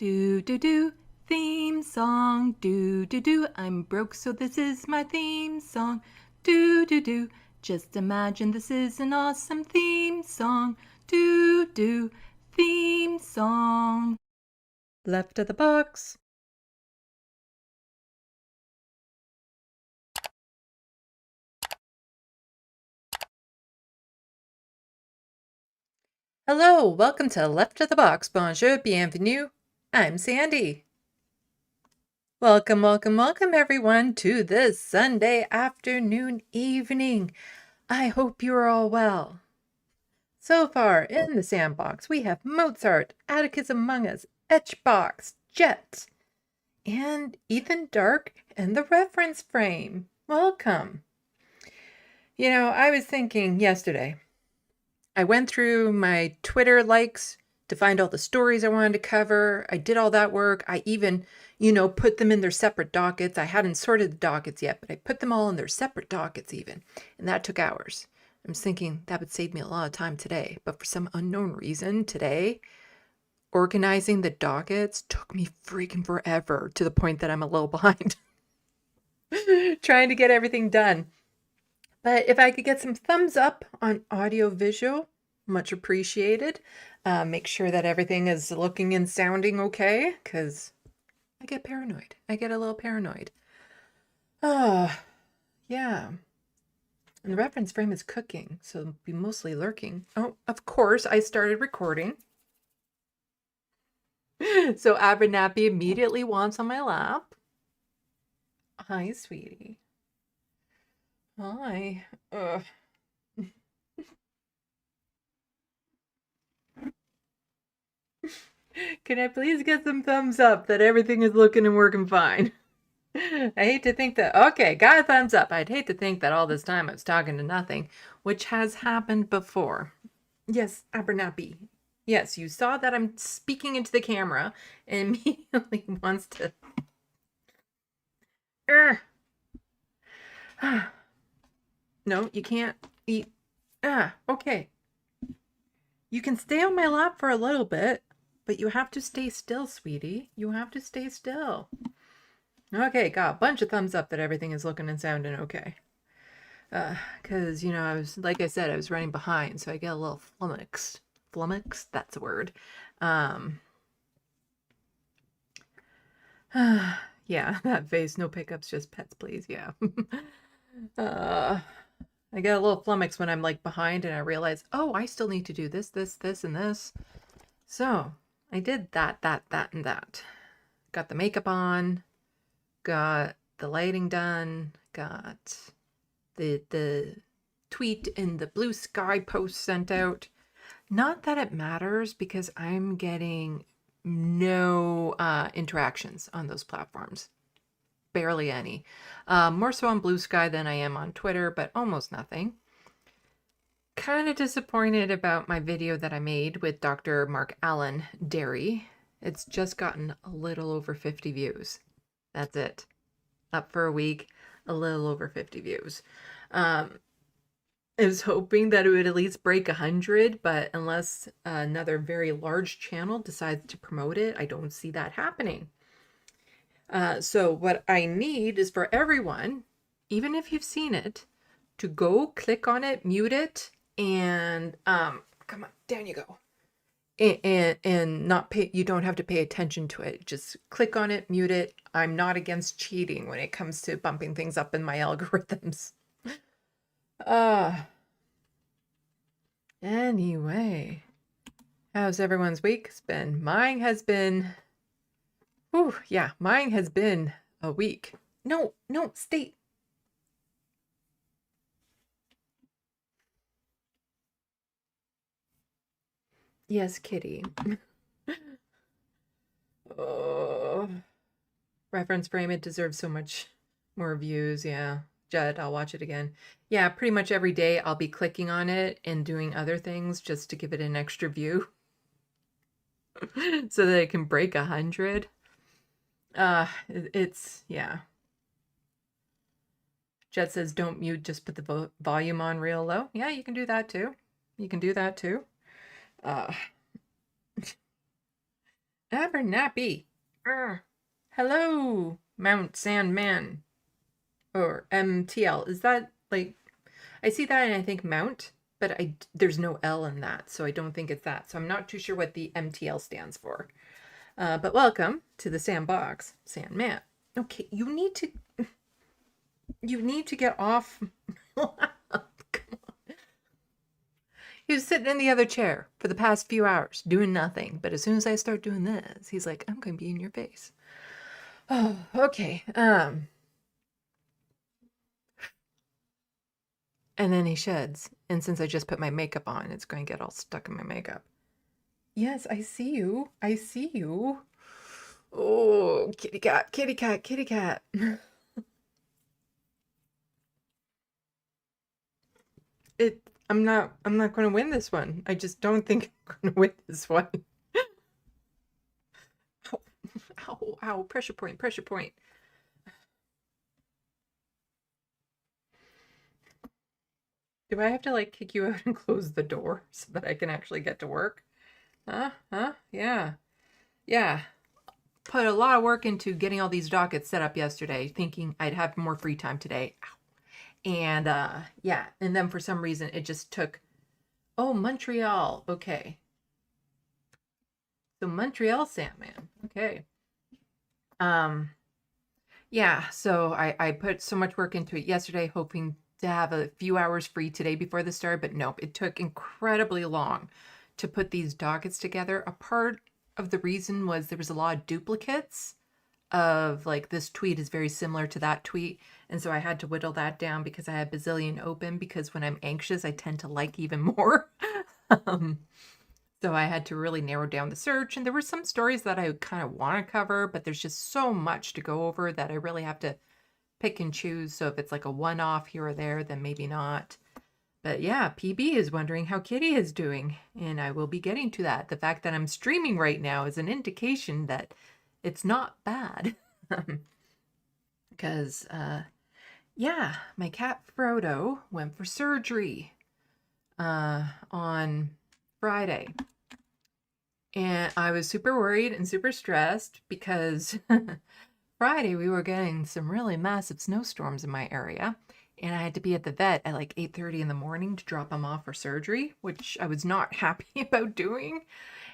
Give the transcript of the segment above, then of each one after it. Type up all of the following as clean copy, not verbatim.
Do do do, theme song. Do do do, I'm broke so this is my theme song. Do do do, just imagine this is an awesome theme song. Do do, theme song. Left of the box. Hello, welcome to Left of the Box. Bonjour, bienvenue. I'm Sandy. Welcome, welcome, welcome everyone to this Sunday afternoon evening. I hope you are all well. So far in the SandBox, we have Mozart, Atticus Among Us, Etchbox, Jet, and Ethan Dark and the reference frame. Welcome. You know, I was thinking yesterday, I went through my Twitter likes to find all the stories I wanted to cover. I did all that work. I even, put them in their separate dockets. I hadn't sorted the dockets yet, but I put them all in their separate dockets even, and that took hours. I was thinking that would save me a lot of time today, but for some unknown reason today, organizing the dockets took me freaking forever to the point that I'm a little behind trying to get everything done. But if I could get some thumbs up on audio visual, much appreciated. Make sure that everything is looking and sounding okay, because I get paranoid. I get a little paranoid. Oh, yeah. And the reference frame is cooking, so it'll be mostly lurking. Oh, of course, I started recording. So Abernathy immediately wants on my lap. Hi, sweetie. Hi. Ugh. Can I please get some thumbs up that everything is looking and working fine? I hate to think that, okay, got a thumbs up. I'd hate to think that all this time I was talking to nothing, which has happened before. Yes, Abernathy. Yes, you saw that I'm speaking into the camera and immediately wants to... No, you can't eat. Okay. You can stay on my lap for a little bit, but you have to stay still, sweetie. You have to stay still. Okay, got a bunch of thumbs up that everything is looking and sounding okay. Because, like I said, I was running behind, so I get a little flummoxed. Flummoxed? That's a word. Yeah, that face, no pickups, just pets, please, yeah. I get a little flummoxed when I'm like behind and I realize, oh, I still need to do this, and this. So I did that, and that. Got the makeup on, got the lighting done, got the tweet and the blue sky post sent out. Not that it matters because I'm getting no interactions on those platforms. Barely any. More so on Blue Sky than I am on Twitter, but almost nothing. Kind of disappointed about my video that I made with Dr. Mark Allen Dairy. It's just gotten a little over 50 views. That's it. Up for a week, a little over 50 views. I was hoping that it would at least break 100, but unless another very large channel decides to promote it, I don't see that happening. So what I need is for everyone, even if you've seen it, to go click on it, mute it, and come on, down you go. And not pay, you don't have to pay attention to it. Just click on it, mute it. I'm not against cheating when it comes to bumping things up in my algorithms. Anyway, how's everyone's week been? Mine has been... Ooh, yeah, mine has been a week. No, stay. Yes, kitty. Oh, reference frame, it deserves so much more views, yeah. Judd, I'll watch it again. Yeah, pretty much every day I'll be clicking on it and doing other things just to give it an extra view. So that it can break 100. It's, yeah. Jet says, don't mute, just put the volume on real low. Yeah, you can do that too. You can do that too. Nappy. Hello, Mount Sandman. Or MTL. Is that like, I see that and I think Mount, but there's no L in that, so I don't think it's that. So I'm not too sure what the MTL stands for. But welcome to the SandBox, Sandman. Okay, you need to get off. Come on. He was sitting in the other chair for the past few hours doing nothing. But as soon as I start doing this, he's like, I'm going to be in your face. Oh, okay. And then he sheds. And since I just put my makeup on, it's going to get all stuck in my makeup. Yes, I see you. I see you. Oh, kitty cat, kitty cat, kitty cat. I'm not going to win this one. I just don't think I'm going to win this one. Ow, ow, ow, pressure point, pressure point. Do I have to like kick you out and close the door so that I can actually get to work? Huh? Yeah. Yeah. Put a lot of work into getting all these dockets set up yesterday, thinking I'd have more free time today. Ow. And yeah, and then for some reason it just took, oh, Montreal. Okay. So Montreal Sandman. Okay. Yeah, so I put so much work into it yesterday, hoping to have a few hours free today before the start, but nope, it took incredibly long to put these dockets together. A part of the reason was there was a lot of duplicates of like this tweet is very similar to that tweet, and so I had to whittle that down because I had bazillion open, because when I'm anxious I tend to like even more. So I had to really narrow down the search, and there were some stories that I kind of want to cover, but there's just so much to go over that I really have to pick and choose. So if it's like a one-off here or there, then maybe not. But yeah, PB is wondering how Kitty is doing, and I will be getting to that. The fact that I'm streaming right now is an indication that it's not bad. Because, yeah, my cat Frodo went for surgery on Friday. And I was super worried and super stressed because Friday we were getting some really massive snowstorms in my area, and I had to be at the vet at like 8:30 in the morning to drop him off for surgery, which I was not happy about doing.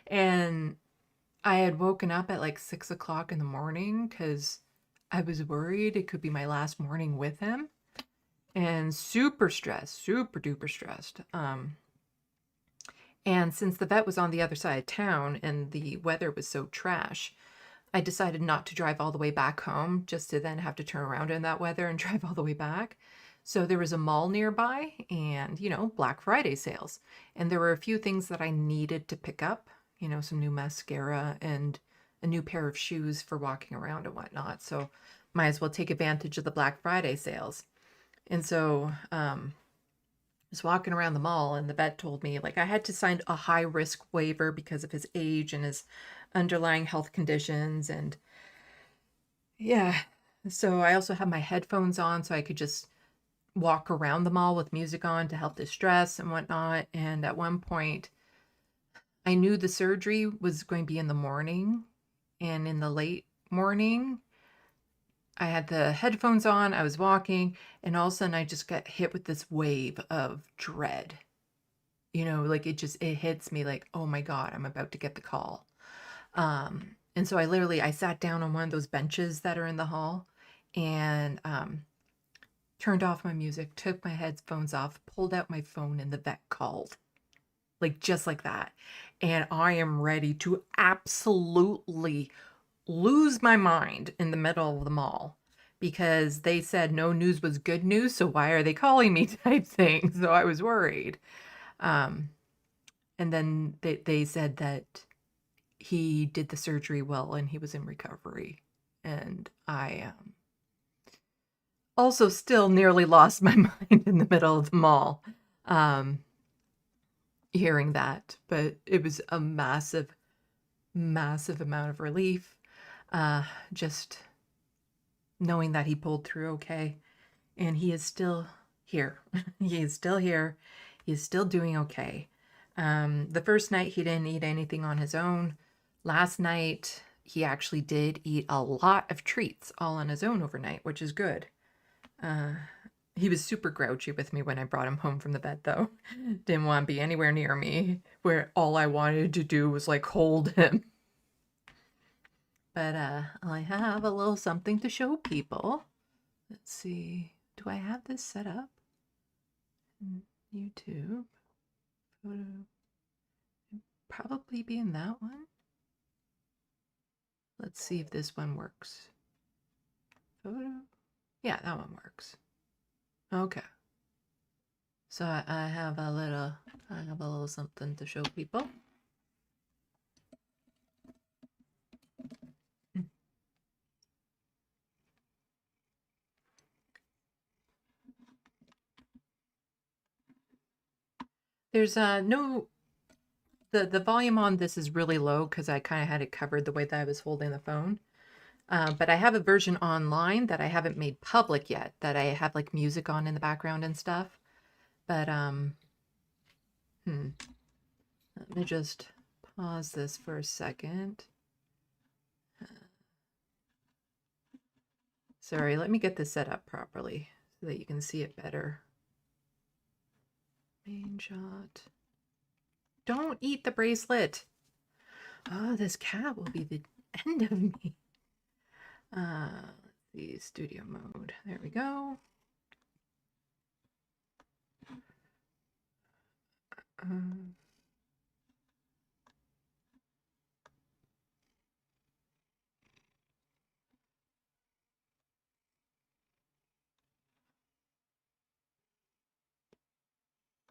And I had woken up at like 6 o'clock in the morning because I was worried it could be my last morning with him, and super stressed, super duper stressed. And since the vet was on the other side of town and the weather was so trash, I decided not to drive all the way back home just to then have to turn around in that weather and drive all the way back. So there was a mall nearby and, Black Friday sales. And there were a few things that I needed to pick up, some new mascara and a new pair of shoes for walking around and whatnot. So might as well take advantage of the Black Friday sales. And so, was walking around the mall, and the vet told me like I had to sign a high risk waiver because of his age and his underlying health conditions. And yeah, so I also had my headphones on so I could just walk around the mall with music on to help distress and whatnot. And at one point I knew the surgery was going to be in the morning, and in the late morning I had the headphones on, I was walking, and all of a sudden I just got hit with this wave of dread. Like it hits me like, oh my God, I'm about to get the call. And so I sat down on one of those benches that are in the hall and turned off my music, took my headphones off, pulled out my phone, and the vet called. Like just like that. And I am ready to absolutely lose my mind in the middle of the mall because they said no news was good news, so why are they calling me type thing. So I was worried. And then they said that he did the surgery well and he was in recovery. And I also still nearly lost my mind in the middle of the mall hearing that. But it was a massive, massive amount of relief. Just knowing that he pulled through okay, and he is still here. He is still here. He is still doing okay. The first night he didn't eat anything on his own. Last night, he actually did eat a lot of treats all on his own overnight, which is good. He was super grouchy with me when I brought him home from the bed, though. Didn't want to be anywhere near me, where all I wanted to do was like hold him. But I have a little something to show people. Let's see. Do I have this set up? YouTube. Photo. Probably be in that one. Let's see if this one works. Photo. Yeah, that one works. Okay. So I have a little something to show people. There's no, the volume on this is really low because I kind of had it covered the way that I was holding the phone. But I have a version online that I haven't made public yet, that I have like music on in the background and stuff. But let me just pause this for a second. Sorry, let me get this set up properly so that you can see it better. Main shot. Don't eat the bracelet. Oh, this cat will be the end of me. Let's see, studio mode. There we go.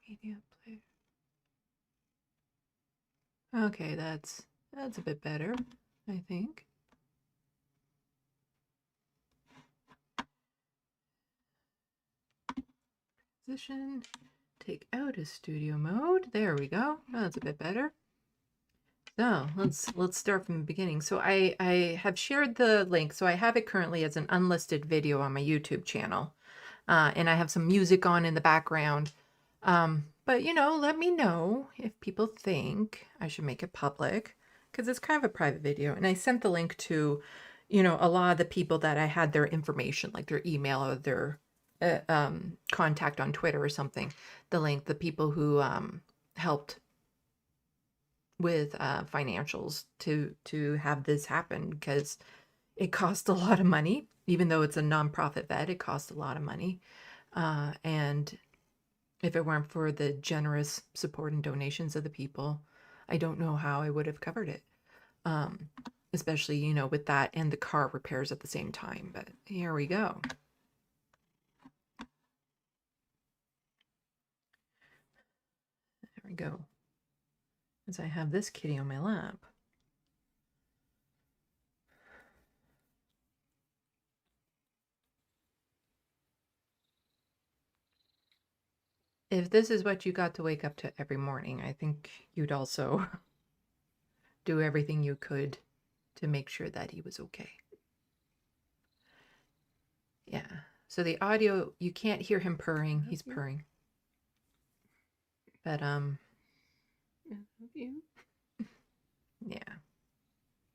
Media player. Okay, that's a bit better, I think. Position, take out of studio mode. There we go. That's a bit better. So let's start from the beginning. So I have shared the link. So I have it currently as an unlisted video on my YouTube channel, and I have some music on in the background. But you know, let me know if people think I should make it public, because it's kind of a private video. And I sent the link to, you know, a lot of the people that I had their information, like their email or their contact on Twitter or something. The link, the people who helped with financials to have this happen, because it cost a lot of money. Even though it's a nonprofit vet, it cost a lot of money. And if it weren't for the generous support and donations of the people, I don't know how I would have covered it. Especially, you know, with that and the car repairs at the same time. But here we go. There we go. As I have this kitty on my lap. If this is what you got to wake up to every morning, I think you'd also do everything you could to make sure that he was okay. Yeah. So the audio, you can't hear him purring. He's purring. But I love you. Yeah.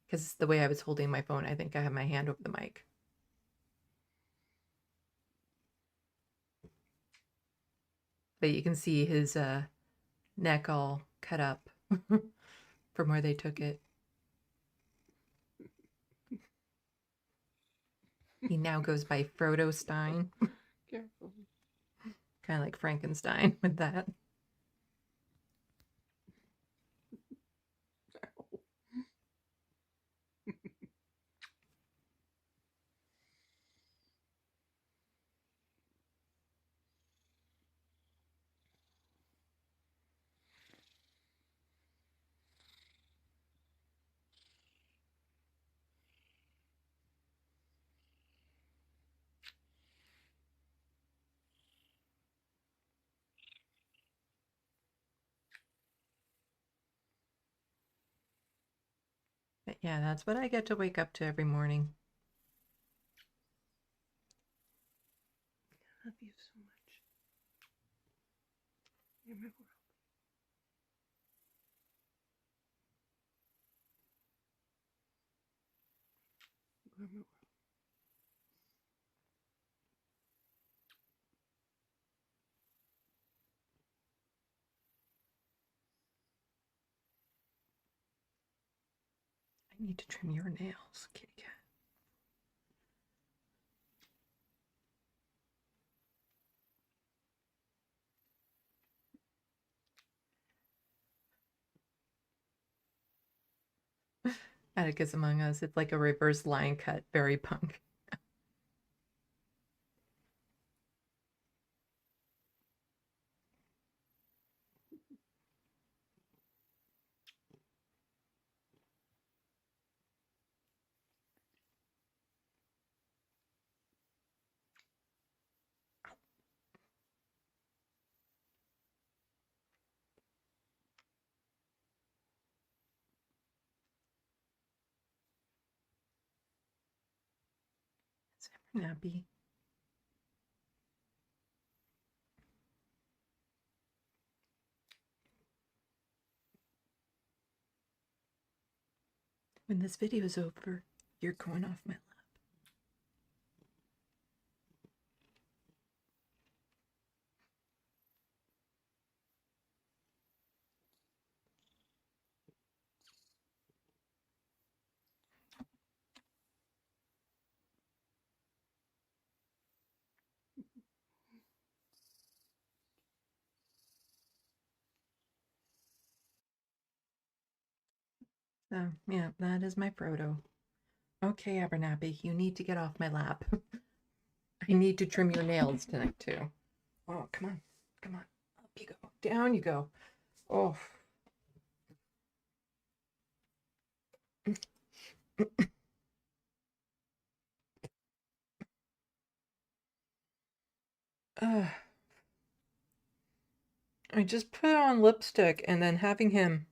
Because the way I was holding my phone, I think I have my hand over the mic. But you can see his neck all cut up from where they took it. He now goes by Frodo Stein. Careful. Kind of like Frankenstein with that. But yeah, that's what I get to wake up to every morning. I love you so much. You're my world. I need to trim your nails, kitty cat. Atticus Among Us, it's like a reverse line cut, very punk. Nappy. When this video is over, you're going off my lap. So, yeah, that is my Frodo. Okay, Abernathy, you need to get off my lap. I need to trim your nails tonight, too. Oh, come on. Come on. Up you go. Down you go. Oh. I just put on lipstick and then having him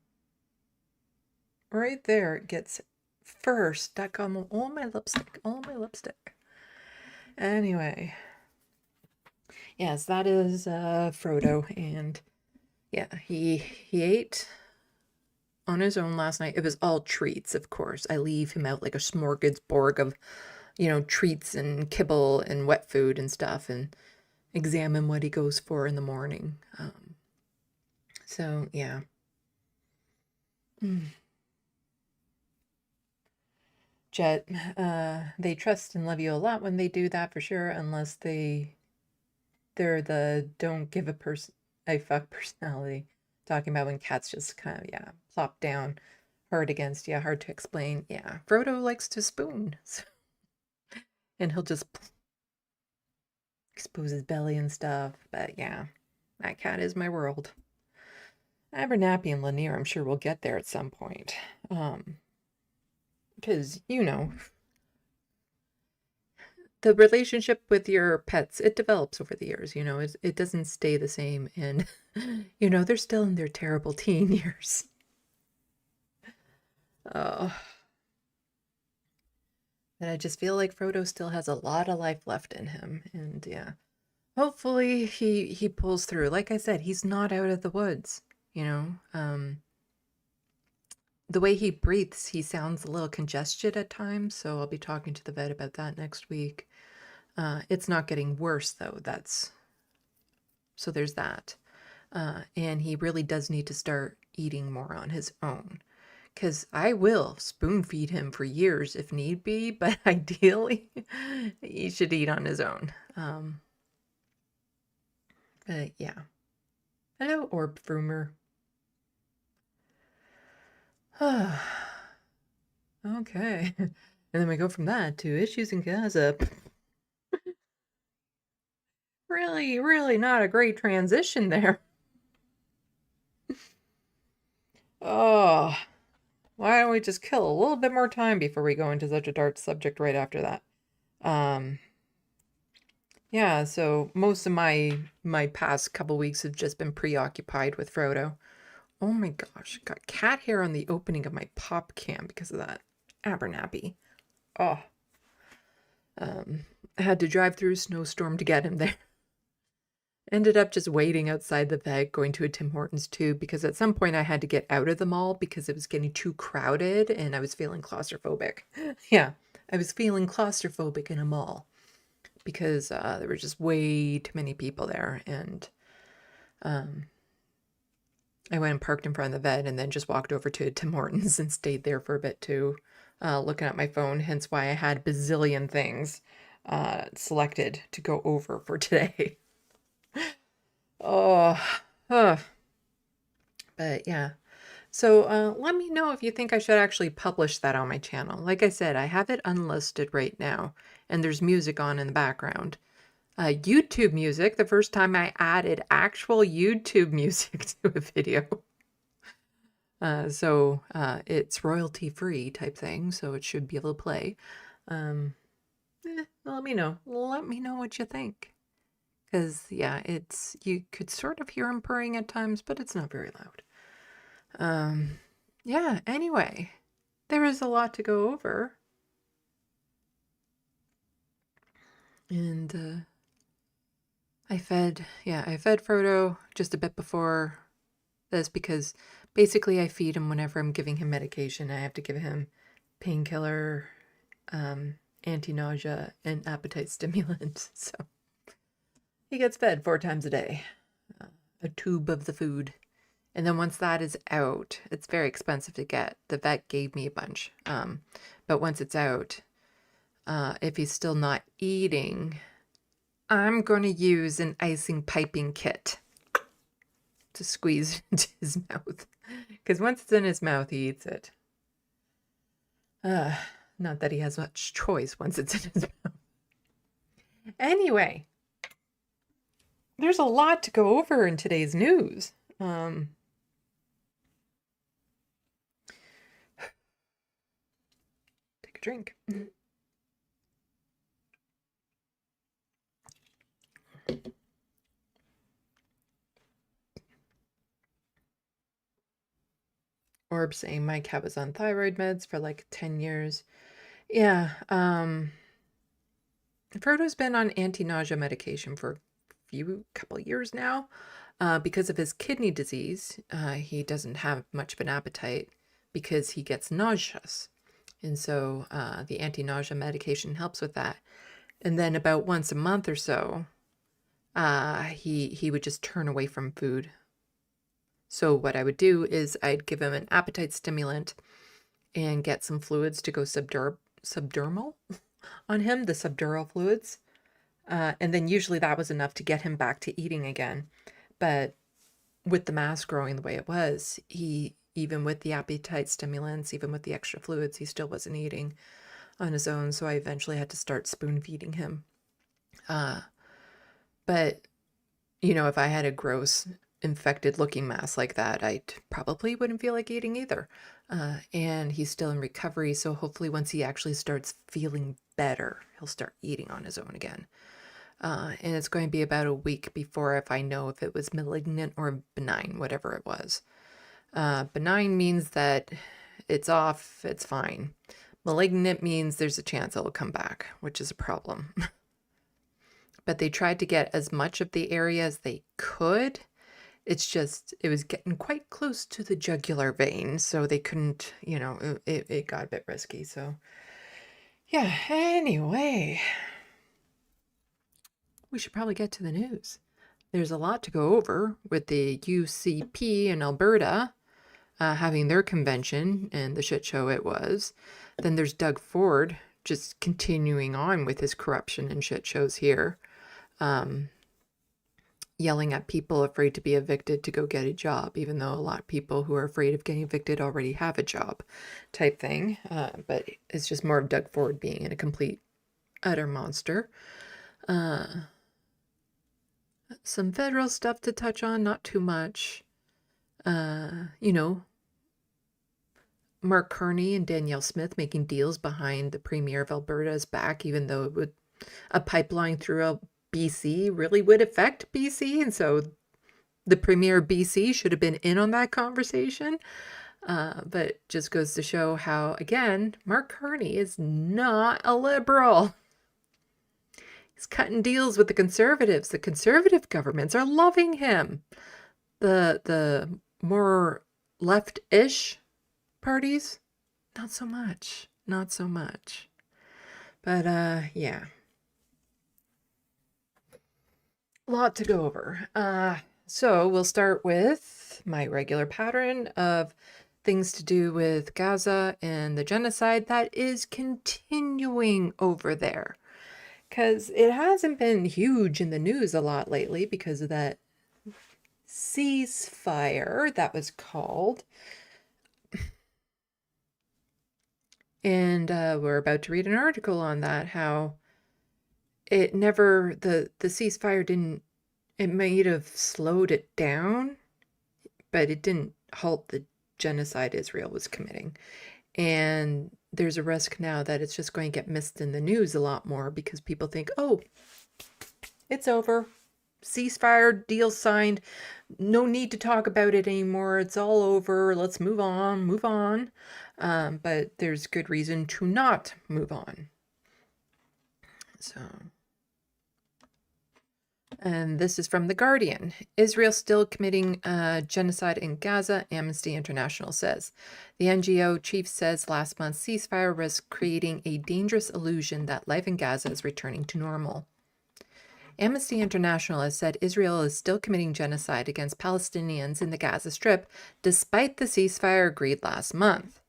right there gets fur stuck on all my lipstick. All my lipstick. Anyway. Yes, that is Frodo, and yeah, he ate on his own last night. It was all treats, of course. I leave him out like a smorgasbord of, you know, treats and kibble and wet food and stuff, and examine what he goes for in the morning. So yeah. Jet, they trust and love you a lot when they do that for sure, unless they're the don't give a fuck personality. Talking about when cats just kind of, yeah, plop down hard against, yeah, hard to explain. Yeah, Frodo likes to spoon. So. And he'll just expose his belly and stuff. But yeah, that cat is my world. Abernathy and Lanier, I'm sure we'll get there at some point. Because, you know, the relationship with your pets, it develops over the years, you know, it doesn't stay the same. And, you know, they're still in their terrible teen years. Oh. And I just feel like Frodo still has a lot of life left in him. And yeah, hopefully he pulls through. Like I said, he's not out of the woods, you know. The way he breathes, he sounds a little congested at times, so I'll be talking to the vet about that next week. It's not getting worse, though. So there's that. And he really does need to start eating more on his own, because I will spoon feed him for years if need be, but ideally he should eat on his own. But yeah. Hello, Orb Frumer. Okay. And then we go from that to issues in Gaza. Really, really not a great transition there. Oh, why don't we just kill a little bit more time before we go into such a dark subject right after that? Yeah, so most of my past couple weeks have just been preoccupied with Frodo. Oh my gosh, got cat hair on the opening of my pop cam because of that. Abernathy. Oh. I had to drive through a snowstorm to get him there. Ended up just waiting outside the vet, going to a Tim Hortons too, because at some point I had to get out of the mall because it was getting too crowded and I was feeling claustrophobic. Yeah, I was feeling claustrophobic in a mall because there were just way too many people there, and I went and parked in front of the vet and then just walked over to Tim Hortons and stayed there for a bit too, looking at my phone, hence why I had bazillion things selected to go over for today. Oh, but yeah. So let me know if you think I should actually publish that on my channel. Like I said, I have it unlisted right now, and there's music on in the background. YouTube music, the first time I added actual YouTube music to a video. So it's royalty free type thing, so it should be able to play. Let me know. Let me know what you think. Because, yeah, you could sort of hear him purring at times, but it's not very loud. Yeah, anyway, there is a lot to go over. And I fed Frodo just a bit before this because basically I feed him whenever I'm giving him medication. I have to give him painkiller, anti-nausea, and appetite stimulant. So he gets fed 4 times a day, a tube of the food. And then once that is out, it's very expensive to get. The vet gave me a bunch. But once it's out, if he's still not eating, I'm going to use an icing piping kit to squeeze into his mouth. Because once it's in his mouth, he eats it. Not that he has much choice once it's in his mouth. Anyway, there's a lot to go over in today's news. Take a drink. Orb saying my cat was on thyroid meds for like 10 years. Yeah, Frodo's been on anti-nausea medication for couple years now. Because of his kidney disease, he doesn't have much of an appetite because he gets nauseous. And so the anti-nausea medication helps with that. And then about once a month or so, he would just turn away from food. So what I would do is I'd give him an appetite stimulant and get some fluids to go subdermal on him, the subdural fluids. And then usually that was enough to get him back to eating again. But with the mass growing the way it was, even with the appetite stimulants, even with the extra fluids, he still wasn't eating on his own. So I eventually had to start spoon feeding him. But, you know, if I had a gross infected looking mass like that, I probably wouldn't feel like eating either. And he's still in recovery. So hopefully once he actually starts feeling better, he'll start eating on his own again. And it's going to be about a week before if I know if it was malignant or benign, whatever it was. Benign means that it's off, it's fine. Malignant means there's a chance it'll come back, which is a problem. But they tried to get as much of the area as they could. It's just, it was getting quite close to the jugular vein, so they couldn't, you know, it got a bit risky. So, yeah, anyway, we should probably get to the news. There's a lot to go over with the UCP in Alberta having their convention and the shit show it was. Then there's Doug Ford just continuing on with his corruption and shit shows here. Yelling at people afraid to be evicted to go get a job, even though a lot of people who are afraid of getting evicted already have a job type thing. But it's just more of Doug Ford being a complete, utter monster. Some federal stuff to touch on, not too much. You know, Mark Carney and Danielle Smith making deals behind the Premier of Alberta's back, even though it would, a pipeline through BC really would affect BC, and so the Premier of BC should have been in on that conversation. But just goes to show how, again, Mark Carney is not a liberal. He's cutting deals with the Conservatives. The Conservative governments are loving him. The more left-ish parties, not so much. Not so much. But yeah. A lot to go over. So we'll start with my regular pattern of things to do with Gaza and the genocide that is continuing over there. Because it hasn't been huge in the news a lot lately because of that ceasefire that was called. And we're about to read an article on that, how it never, the ceasefire didn't, it might have slowed it down, but it didn't halt the genocide Israel was committing. And there's a risk now that it's just going to get missed in the news a lot more because people think, oh, it's over. Ceasefire, deal signed. No need to talk about it anymore. It's all over. Let's move on. But there's good reason to not move on. So, and this is from The Guardian. Israel still committing genocide in Gaza, Amnesty International says. The NGO chief says last month's ceasefire risks creating a dangerous illusion that life in Gaza is returning to normal. Amnesty International has said Israel is still committing genocide against Palestinians in the Gaza Strip, despite the ceasefire agreed last month.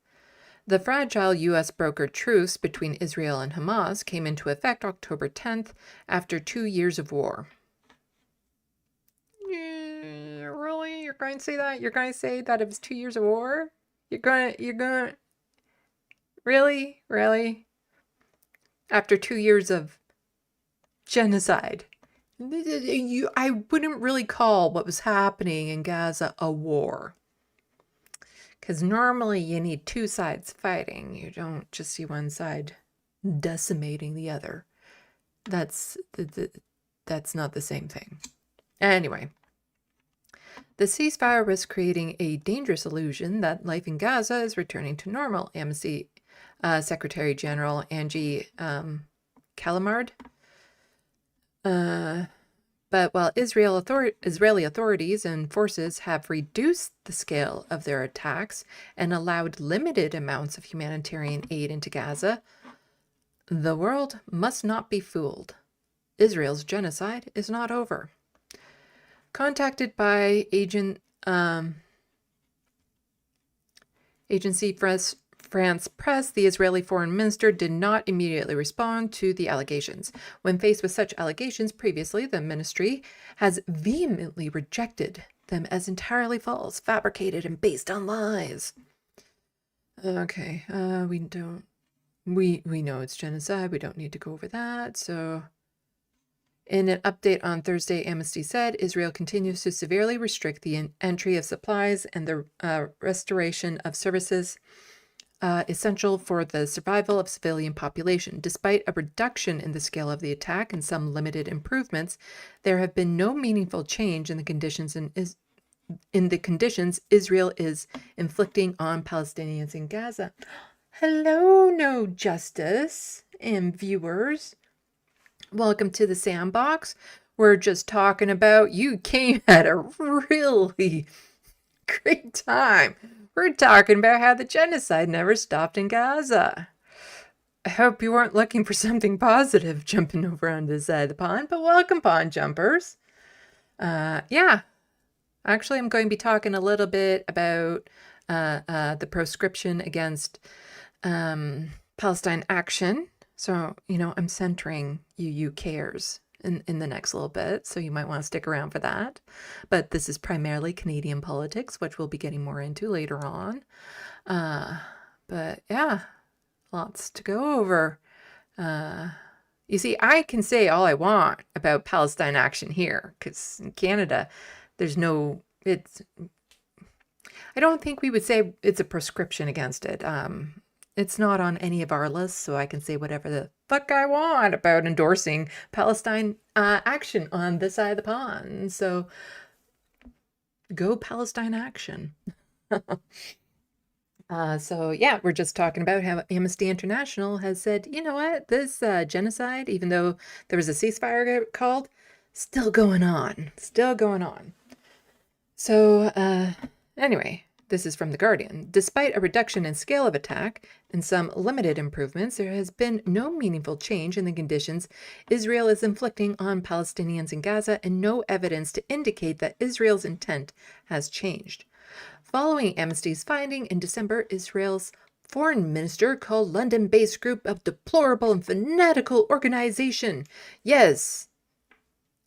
The fragile U.S. brokered truce between Israel and Hamas came into effect October 10th after 2 years of war. Really? You're going to say that? You're going to say that it was 2 years of war? You're going to, really? After 2 years of genocide. I wouldn't really call what was happening in Gaza a war. Because normally you need two sides fighting. You don't just see one side decimating the other. That's not the same thing. Anyway, the ceasefire risks creating a dangerous illusion that life in Gaza is returning to normal, Amnesty Secretary General Angie Calamard. But while Israeli authorities and forces have reduced the scale of their attacks and allowed limited amounts of humanitarian aid into Gaza, the world must not be fooled. Israel's genocide is not over. Contacted by Agence France Press, the Israeli foreign minister did not immediately respond to the allegations. When faced with such allegations previously, the ministry has vehemently rejected them as entirely false, fabricated, and based on lies. Okay, we know it's genocide. We don't need to go over that. So, in an update on Thursday, Amnesty said Israel continues to severely restrict the entry of supplies and the restoration of services essential for the survival of civilian population. Despite a reduction in the scale of the attack and some limited improvements, there have been no meaningful change in the conditions Israel is inflicting on Palestinians in Gaza. Hello, No Justice and viewers. Welcome to the SandBox. We're just talking about you came at a really great time. We're talking about how the genocide never stopped in Gaza. I hope you weren't looking for something positive jumping over on this side of the pond, but welcome, pond jumpers. Yeah, actually, I'm going to be talking a little bit about the proscription against Palestine action. So, I'm centering you cares in the next little bit, so you might want to stick around for that. But this is primarily Canadian politics, which we'll be getting more into later on. But yeah, lots to go over. You see, I can say all I want about Palestine action here, because in Canada, I don't think we would say it's a prescription against it. It's not on any of our lists, so I can say whatever the fuck I want about endorsing Palestine action on this side of the pond. So, go Palestine action. So, yeah, we're just talking about how Amnesty International has said, you know what, this genocide, even though there was a ceasefire called, still going on. So, anyway, This is from The Guardian. Despite a reduction in scale of attack and some limited improvements, there has been no meaningful change in the conditions Israel is inflicting on Palestinians in Gaza and no evidence to indicate that Israel's intent has changed. Following Amnesty's finding in December, Israel's foreign minister called London-based group of deplorable and fanatical organization. Yes,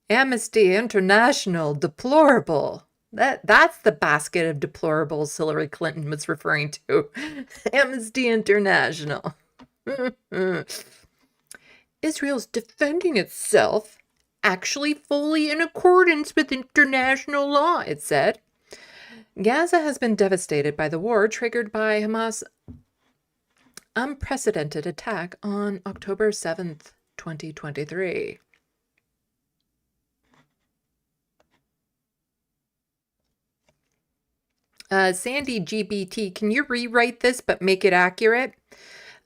Amnesty International, deplorable. That's the basket of deplorables Hillary Clinton was referring to. Amnesty International. Israel's defending itself, actually fully in accordance with international law, it said. Gaza has been devastated by the war triggered by Hamas' unprecedented attack on October 7th, 2023. Sandy GBT, can you rewrite this but make it accurate?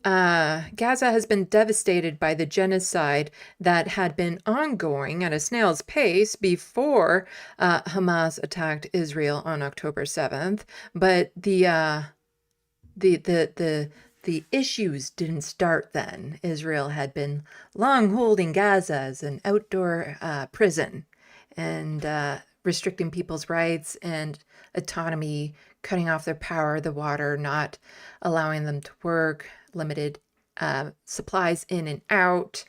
Gaza has been devastated by the genocide that had been ongoing at a snail's pace before Hamas attacked Israel on October 7th, but the issues didn't start then. Israel had been long holding Gaza as an outdoor prison and restricting people's rights and autonomy, cutting off their power, the water, not allowing them to work, limited supplies in and out.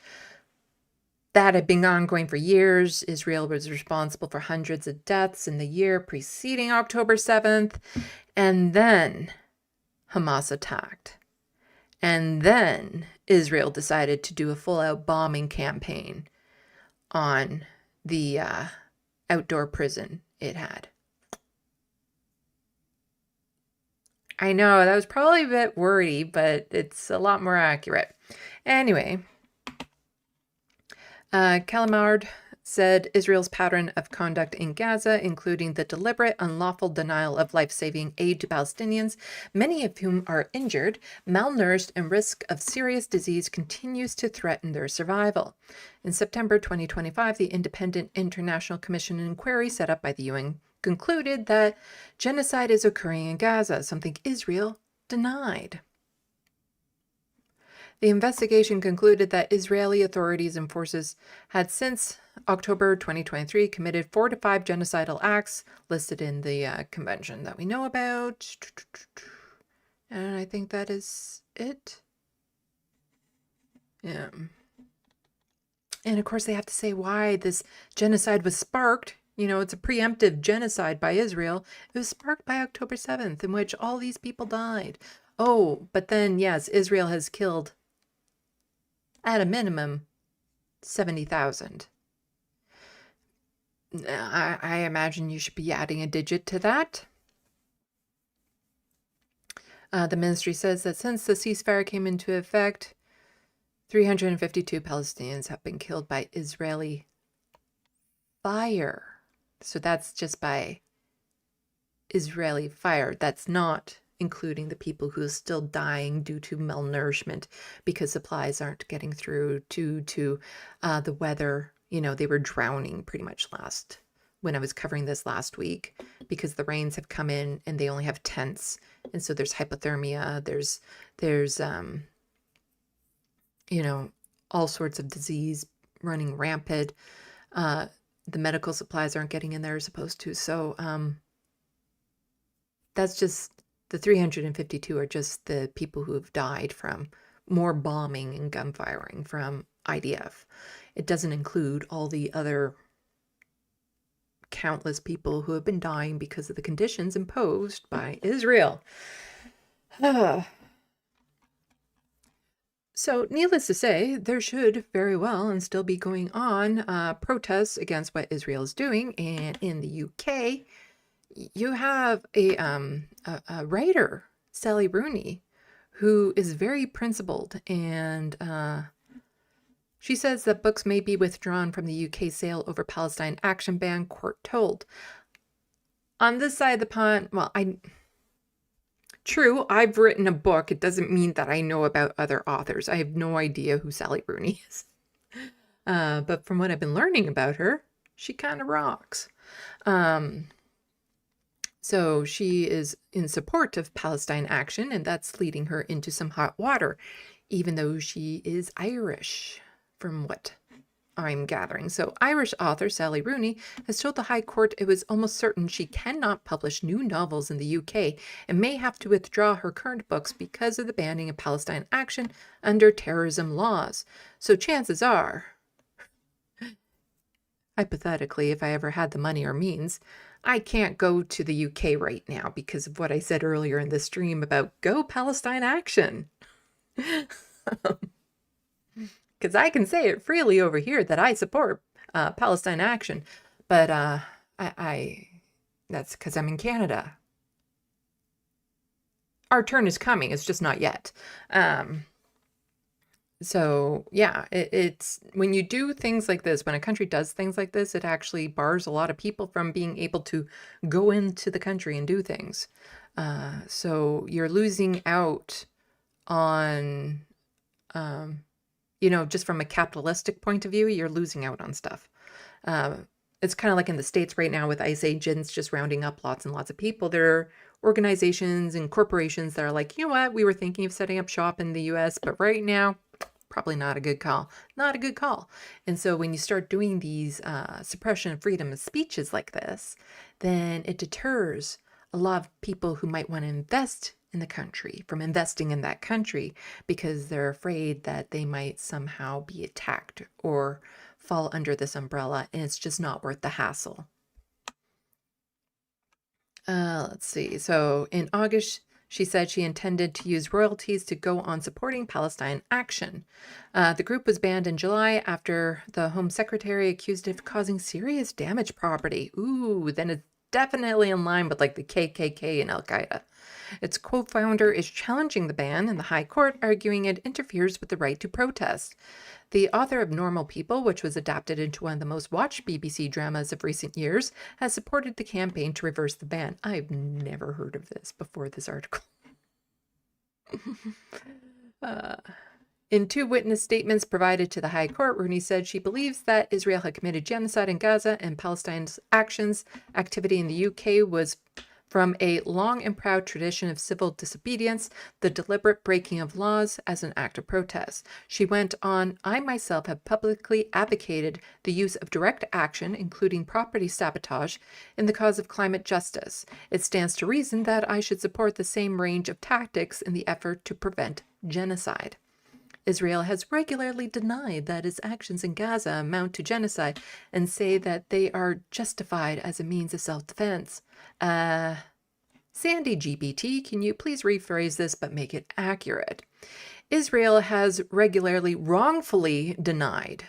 That had been ongoing for years. Israel was responsible for hundreds of deaths in the year preceding October 7th. And then Hamas attacked. And then Israel decided to do a full-out bombing campaign on the outdoor prison it had. I know, that was probably a bit wordy, but it's a lot more accurate. Anyway, Calamard said Israel's pattern of conduct in Gaza, including the deliberate, unlawful denial of life-saving aid to Palestinians, many of whom are injured, malnourished, and risk of serious disease, continues to threaten their survival. In September 2025, the Independent International Commission inquiry set up by the UN concluded that genocide is occurring in Gaza, something Israel denied. The investigation concluded that Israeli authorities and forces had since October 2023 committed 4 to 5 genocidal acts listed in the convention that we know about. And I think that is it. Yeah. And of course they have to say why this genocide was sparked. You know, it's a preemptive genocide by Israel. It was sparked by October 7th, in which all these people died. Oh, but then, yes, Israel has killed, at a minimum, 70,000. I imagine you should be adding a digit to that. The ministry says that since the ceasefire came into effect, 352 Palestinians have been killed by Israeli fire. So that's just by Israeli fire. That's not including the people who are still dying due to malnourishment because supplies aren't getting through due to the weather. You know, they were drowning pretty much when I was covering this last week because the rains have come in and they only have tents. And so there's hypothermia. There's you know, all sorts of disease running rampant. The medical supplies aren't getting in there as supposed to. So that's just the 352 are just the people who have died from more bombing and gunfiring from IDF. It doesn't include all the other countless people who have been dying because of the conditions imposed by Israel. So, needless to say, there should very well and still be going on protests against what Israel is doing. And in the UK, you have a writer, Sally Rooney, who is very principled. And she says that books may be withdrawn from the UK sale over Palestine action ban, court told. On this side of the pond, well, True, I've written a book. It doesn't mean that I know about other authors. I have no idea who Sally Rooney is. But from what I've been learning about her, she kind of rocks. So she is in support of Palestine action, and that's leading her into some hot water, even though she is Irish, from what I'm gathering. So Irish author Sally Rooney has told the High Court it was almost certain she cannot publish new novels in the UK and may have to withdraw her current books because of the banning of Palestine action under terrorism laws. So chances are, hypothetically, if I ever had the money or means, I can't go to the UK right now because of what I said earlier in the stream about Go Palestine Action. Because I can say it freely over here that I support Palestine action, but I that's because I'm in Canada. Our turn is coming. It's just not yet. So yeah, it's when you do things like this, when a country does things like this, it actually bars a lot of people from being able to go into the country and do things. So you're losing out on, just from a capitalistic point of view, you're losing out on stuff. It's kind of like in the States right now with ICE agents just rounding up lots and lots of people. There are organizations and corporations that are like, you know what, we were thinking of setting up shop in the US, but right now, probably not a good call. Not a good call. And so when you start doing these suppression of freedom of speeches like this, then it deters a lot of people who might want to invest in the country from investing in that country because they're afraid that they might somehow be attacked or fall under this umbrella, and it's just not worth the hassle. Let's see. So in August, she said she intended to use royalties to go on supporting Palestine action. The group was banned in July after the Home Secretary accused it of causing serious damage property. Ooh, then it's definitely in line with like the KKK and Al-Qaeda. Its co-founder is challenging the ban in the High Court, arguing it interferes with the right to protest. The author of Normal People, which was adapted into one of the most watched BBC dramas of recent years, has supported the campaign to reverse the ban. I've never heard of this before this article. In two witness statements provided to the High Court, Rooney said she believes that Israel had committed genocide in Gaza and Palestine's activity in the UK was from a long and proud tradition of civil disobedience, the deliberate breaking of laws as an act of protest. She went on, I myself have publicly advocated the use of direct action, including property sabotage, in the cause of climate justice. It stands to reason that I should support the same range of tactics in the effort to prevent genocide. Israel has regularly denied that its actions in Gaza amount to genocide and say that they are justified as a means of self-defense. Sandy GBT, can you please rephrase this but make it accurate? Israel has regularly wrongfully denied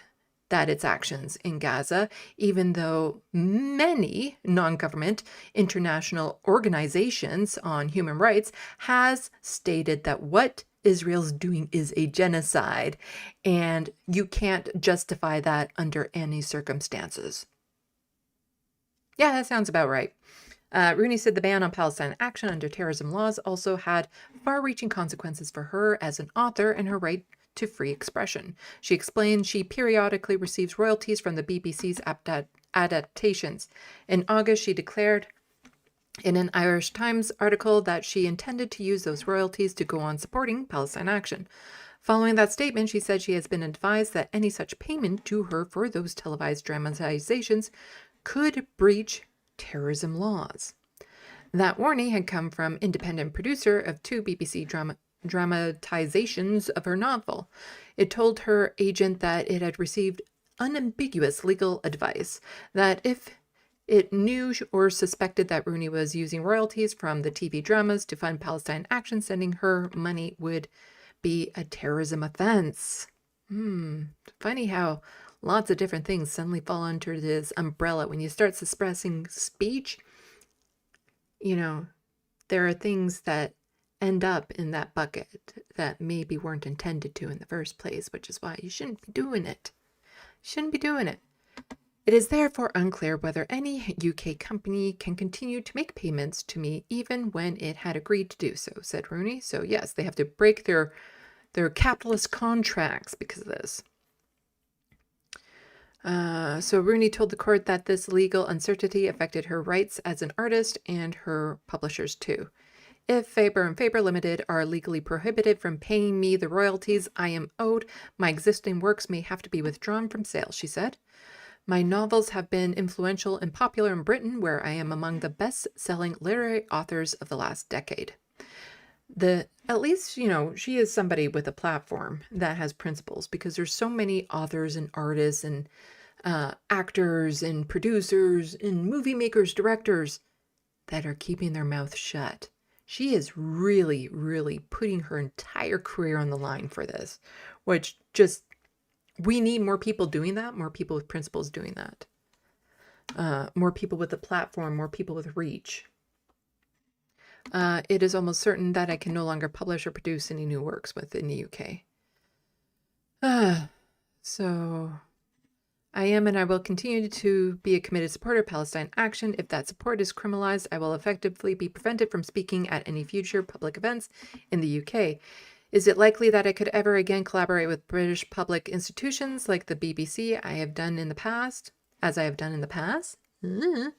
that its actions in Gaza, even though many non-government international organizations on human rights has stated that what Israel's doing is a genocide, and you can't justify that under any circumstances. Yeah, that sounds about right. Rooney said the ban on Palestine action under terrorism laws also had far-reaching consequences for her as an author and her right to free expression. She explained she periodically receives royalties from the BBC's adaptations. In August, she declared in an Irish Times article that she intended to use those royalties to go on supporting Palestine action. Following that statement, she said she has been advised that any such payment to her for those televised dramatizations could breach terrorism laws. That warning had come from independent producer of two BBC dramatizations of her novel. It told her agent that it had received unambiguous legal advice that if it knew or suspected that Rooney was using royalties from the TV dramas to fund Palestine action, sending her money would be a terrorism offense. Funny how lots of different things suddenly fall under this umbrella. When you start suppressing speech, there are things that end up in that bucket that maybe weren't intended to in the first place, which is why you shouldn't be doing it. Shouldn't be doing it. It is therefore unclear whether any UK company can continue to make payments to me even when it had agreed to do so, said Rooney. So yes, they have to break their capitalist contracts because of this. So Rooney told the court that this legal uncertainty affected her rights as an artist and her publishers too. If Faber and Faber Limited are legally prohibited from paying me the royalties I am owed, my existing works may have to be withdrawn from sale, she said. My novels have been influential and popular in Britain, where I am among the best-selling literary authors of the last decade. At least, you know, she is somebody with a platform that has principles, because there's so many authors and artists and actors and producers and movie makers, directors that are keeping their mouth shut. She is really, really putting her entire career on the line for this, which just, we need more people doing that, more people with principles doing that, more people with a platform, more people with reach. It is almost certain that I can no longer publish or produce any new works within the UK. So I am and I will continue to be a committed supporter of Palestine action. If that support is criminalized, I will effectively be prevented from speaking at any future public events in the UK. Is it likely that I could ever again collaborate with British public institutions like the BBC I have done in the past, as I have done in the past? The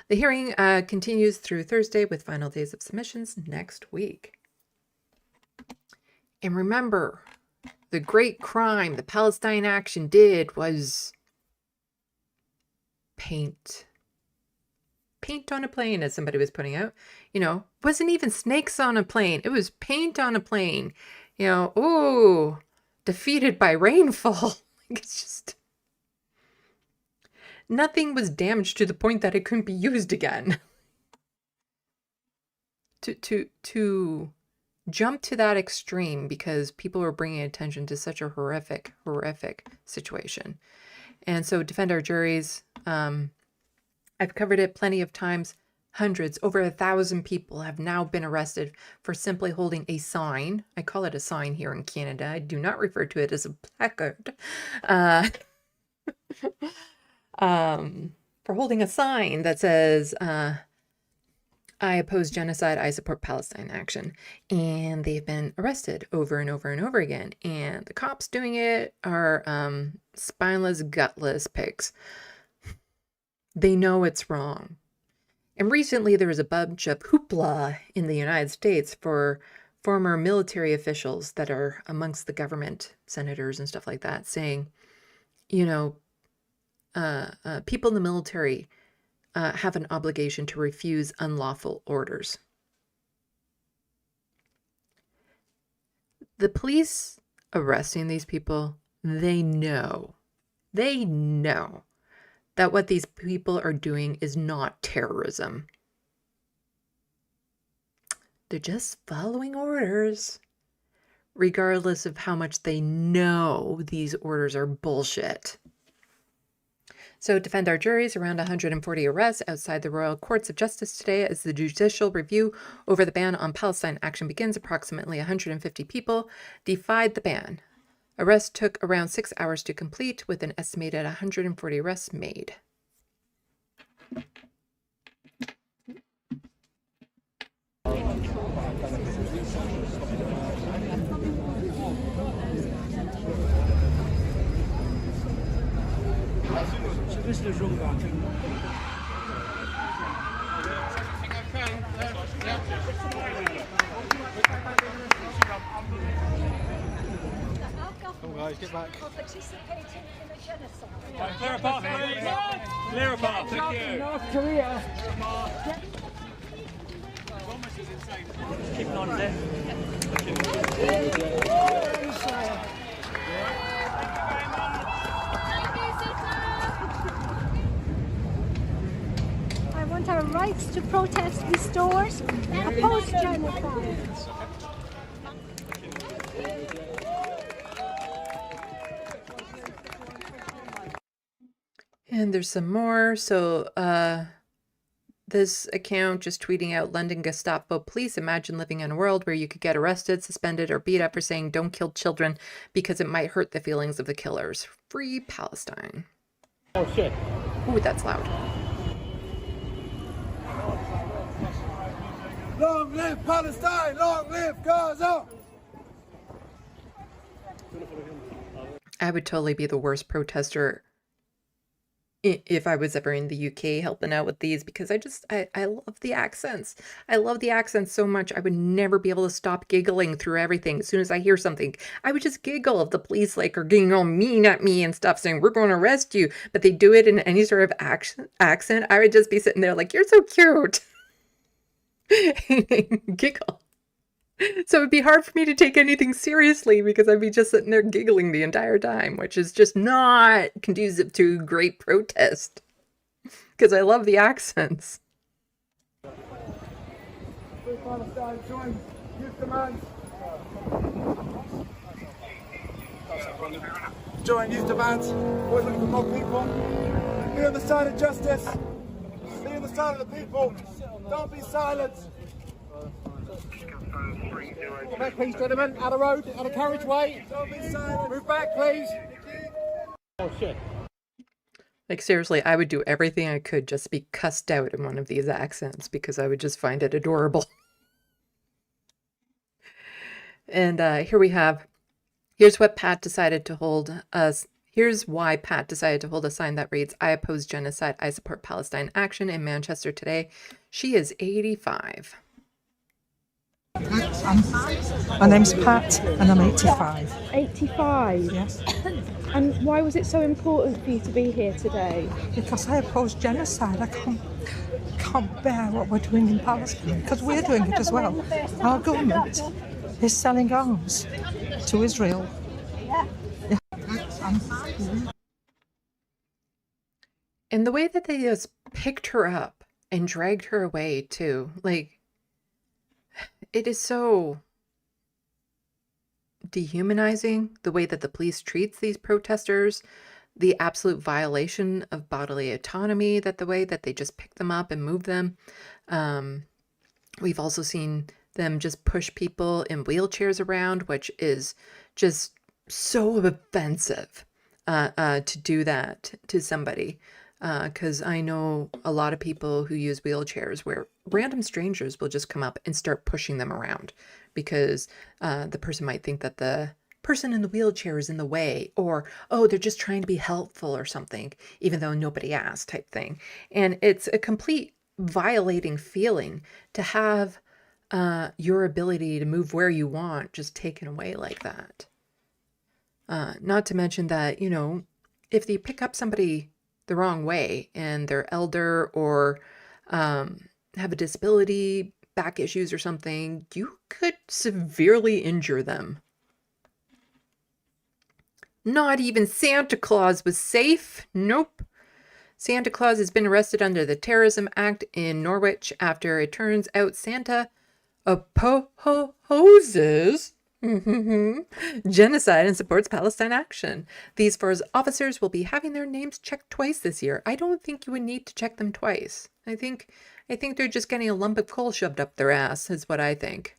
hearing continues through Thursday with final days of submissions next week. And remember, the great crime the Palestine action did was paint on a plane, as somebody was putting out. You know, wasn't even snakes on a plane. It was paint on a plane. You know, ooh, defeated by rainfall. It's just, nothing was damaged to the point that it couldn't be used again. To jump to that extreme because people were bringing attention to such a horrific situation. And so defend our juries. I've covered it plenty of times. Hundreds, over 1,000 people have now been arrested for simply holding a sign. I call it a sign here in Canada. I do not refer to it as a placard. For holding a sign that says, I oppose genocide, I support Palestine action. And they've been arrested over and over and over again. And the cops doing it are spineless, gutless pigs. They know it's wrong. And recently there was a bunch of hoopla in the United States for former military officials that are amongst the government, senators and stuff like that, saying, you know, people in the military have an obligation to refuse unlawful orders. The police arresting these people, they know that what these people are doing is not terrorism. They're just following orders, regardless of how much they know these orders are bullshit. So defend our juries, around 140 arrests outside the Royal Courts of Justice today as the judicial review over the ban on Palestine action begins. Approximately 150 people defied the ban. Arrests took around 6 hours to complete, with an estimated 140 arrests made. Guys, get back. Participating in a genocide. Clear apart, please. Clear apart, thank you. North Korea. Keep on there. I want our rights to protest restored and oppose genocide. And there's some more. So this account just tweeting out, London Gestapo police, imagine living in a world where you could get arrested, suspended, or beat up for saying don't kill children because it might hurt the feelings of the killers. Free Palestine. Oh shit. Ooh, that's loud. Long live Palestine! Long live Gaza! I would totally be the worst protester if I was ever in the UK helping out with these, because I love the accents. I love the accents so much. I would never be able to stop giggling through everything. As soon as I hear something, I would just giggle if the police like are getting all mean at me and stuff, saying we're going to arrest you. But they do it in any sort of accent. I would just be sitting there like, you're so cute. Giggle. So it'd be hard for me to take anything seriously because I'd be just sitting there giggling the entire time, which is just not conducive to great protest. Because I love the accents. Free Palestine, join youth demands. Join youth demands. We're looking for more people. Be on the side of justice. Be on the side of the people. Don't be silent. Move back, please, gentlemen. Out of road, out of carriageway. Don't be silent. Move back, please. Oh shit. Like, seriously, I would do everything I could just to be cussed out in one of these accents because I would just find it adorable. And here's what Pat decided to hold us. Here's why Pat decided to hold a sign that reads, I oppose genocide. I support Palestine action in Manchester today. She is 85. My name's Pat and I'm 85. 85? Yes. And why was it so important for you to be here today? Because I oppose genocide. I can't bear what we're doing in Palestine, because we're doing it as well. Our government is selling arms to Israel. Yeah. And the way that they just picked her up and dragged her away too, like, it is so dehumanizing, the way that the police treats these protesters, the absolute violation of bodily autonomy, that the way that they just pick them up and move them. We've also seen them just push people in wheelchairs around, which is just so offensive to do that to somebody. Because I know a lot of people who use wheelchairs where random strangers will just come up and start pushing them around because the person might think that the person in the wheelchair is in the way, or, oh, they're just trying to be helpful or something, even though nobody asked type thing. And it's a complete violating feeling to have your ability to move where you want just taken away like that. Not to mention that, you know, if you pick up somebody the wrong way and they're elder or have a disability, back issues or something, you could severely injure them. Not even Santa Claus was safe. Nope. Santa Claus has been arrested under the Terrorism Act in Norwich after it turns out Santa opposes genocide and supports Palestine action. These four officers will be having their names checked twice this year. I don't think you would need to check them twice. I think they're just getting a lump of coal shoved up their ass, is what I think.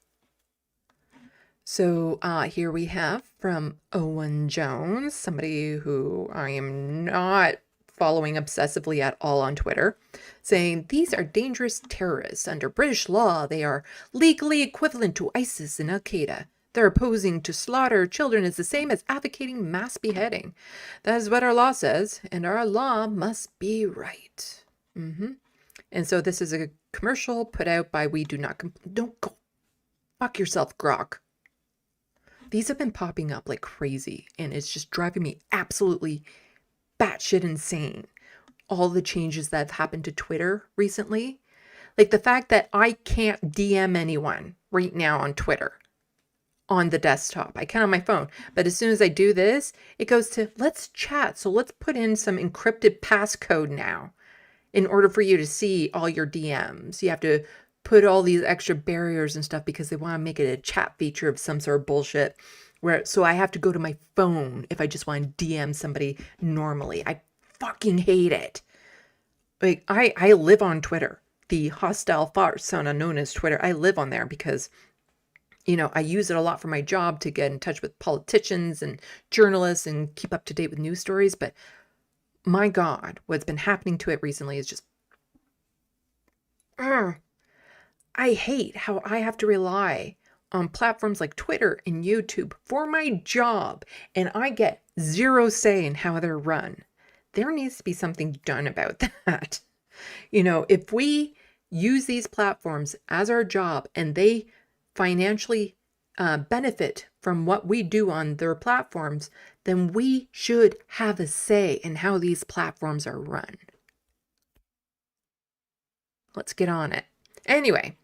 So here we have from Owen Jones, somebody who I am not following obsessively at all on Twitter, saying these are dangerous terrorists. Under British law, they are legally equivalent to ISIS and Al-Qaeda. They're opposing to slaughter children is the same as advocating mass beheading. That is what our law says, and our law must be right. And so this is a commercial put out by We Do Not Don't go fuck yourself, Grok. These have been popping up like crazy, and it's just driving me absolutely batshit insane. All the changes that have happened to Twitter recently. Like the fact that I can't DM anyone right now on Twitter on the desktop. I can on my phone. But as soon as I do this, it goes to let's chat. So let's put in some encrypted passcode now in order for you to see all your DMs. You have to put all these extra barriers and stuff because they want to make it a chat feature of some sort of bullshit. So I have to go to my phone if I just want to DM somebody normally. I fucking hate it. Like I live on Twitter, the hostile persona known as Twitter. I live on there because, you know, I use it a lot for my job to get in touch with politicians and journalists and keep up to date with news stories. But my God, what's been happening to it recently is just, I hate how I have to rely on platforms like Twitter and YouTube for my job, and I get zero say in how they're run. there needs to be something done about that. You know, if we use these platforms as our job and they financially benefit from what we do on their platforms, then we should have a say in how these platforms are run. Let's get on it. Anyway,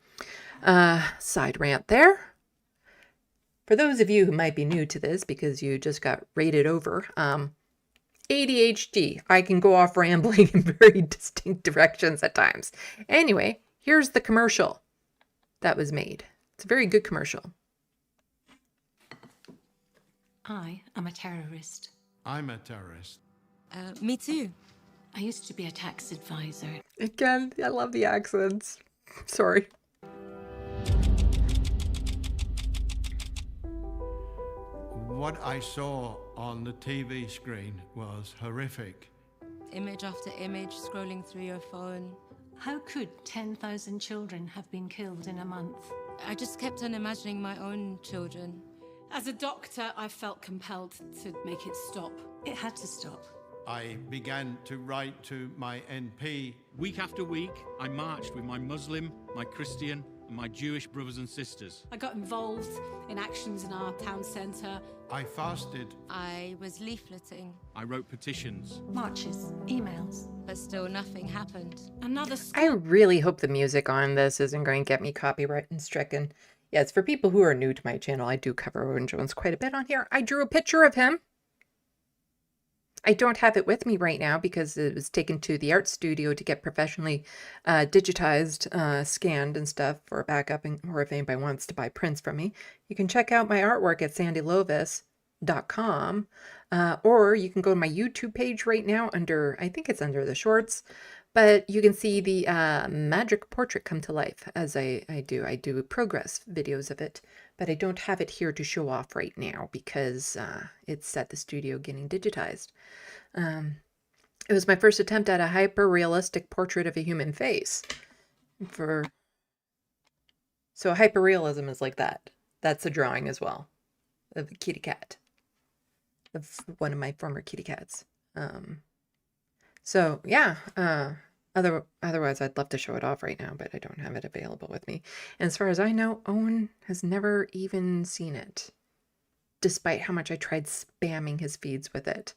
side rant there. For those of you who might be new to this because you just got rated over, ADHD, I can go off rambling in very distinct directions at times. Anyway, here's the commercial that was made. It's a very good commercial. I am a terrorist. I'm a terrorist. Me too. I used to be a tax advisor. Again, I love the accents. Sorry. What I saw on the TV screen was horrific. Image after image scrolling through your phone. How could 10,000 children have been killed in a month? I just kept on imagining my own children. As a doctor, I felt compelled to make it stop. It had to stop. I began to write to my NP. Week after week, I marched with my Muslim, my Christian, and my Jewish brothers and sisters. I got involved in actions in our town centre. I fasted. I was leafleting, I wrote petitions. Marches, emails. but still nothing happened. Another I really hope the music on this isn't going to get me copyright stricken. Yes, for people who are new to my channel, I do cover Owen Jones quite a bit on here. I drew a picture of him. I don't have it with me right now because it was taken to the art studio to get professionally digitized, scanned and stuff for a backup, or if anybody wants to buy prints from me. You can check out my artwork at sandylovis.com, or you can go to my YouTube page right now under, I think it's under the shorts, but you can see the magic portrait come to life as I do progress videos of it, but I don't have it here to show off right now because it's at the studio getting digitized. It was my first attempt at a hyper-realistic portrait of a human face. So hyper-realism is like that. That's a drawing as well of a kitty cat, of one of my former kitty cats. So yeah, otherwise I'd love to show it off right now, but I don't have it available with me. And as far as I know, Owen has never even seen it, despite how much I tried spamming his feeds with it.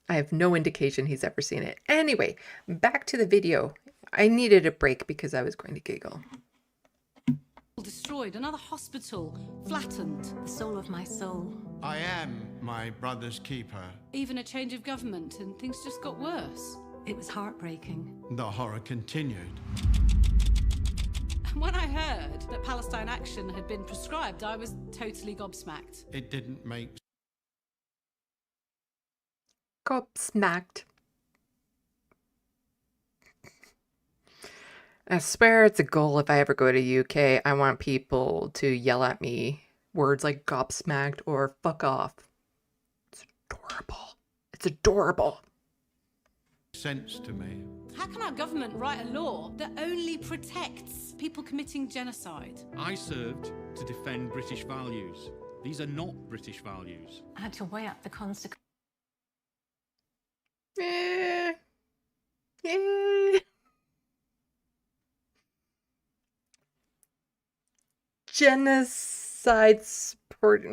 I have no indication he's ever seen it. Anyway, back to the video. I needed a break because I was going to giggle. destroyed, another hospital flattened. The soul of my soul. I am my brother's keeper. Even a change of government and things just got worse. It was heartbreaking. The horror continued. And when I heard that Palestine Action had been prescribed, I was totally gobsmacked. It didn't make Gobsmacked. I swear it's a goal if I ever go to UK. I want people to yell at me words like gobsmacked or fuck off. It's adorable. It's adorable. sense to me. How can our government write a law that only protects people committing genocide? I served to defend British values. These are not British values. I had to weigh up the consequences. Genocide support.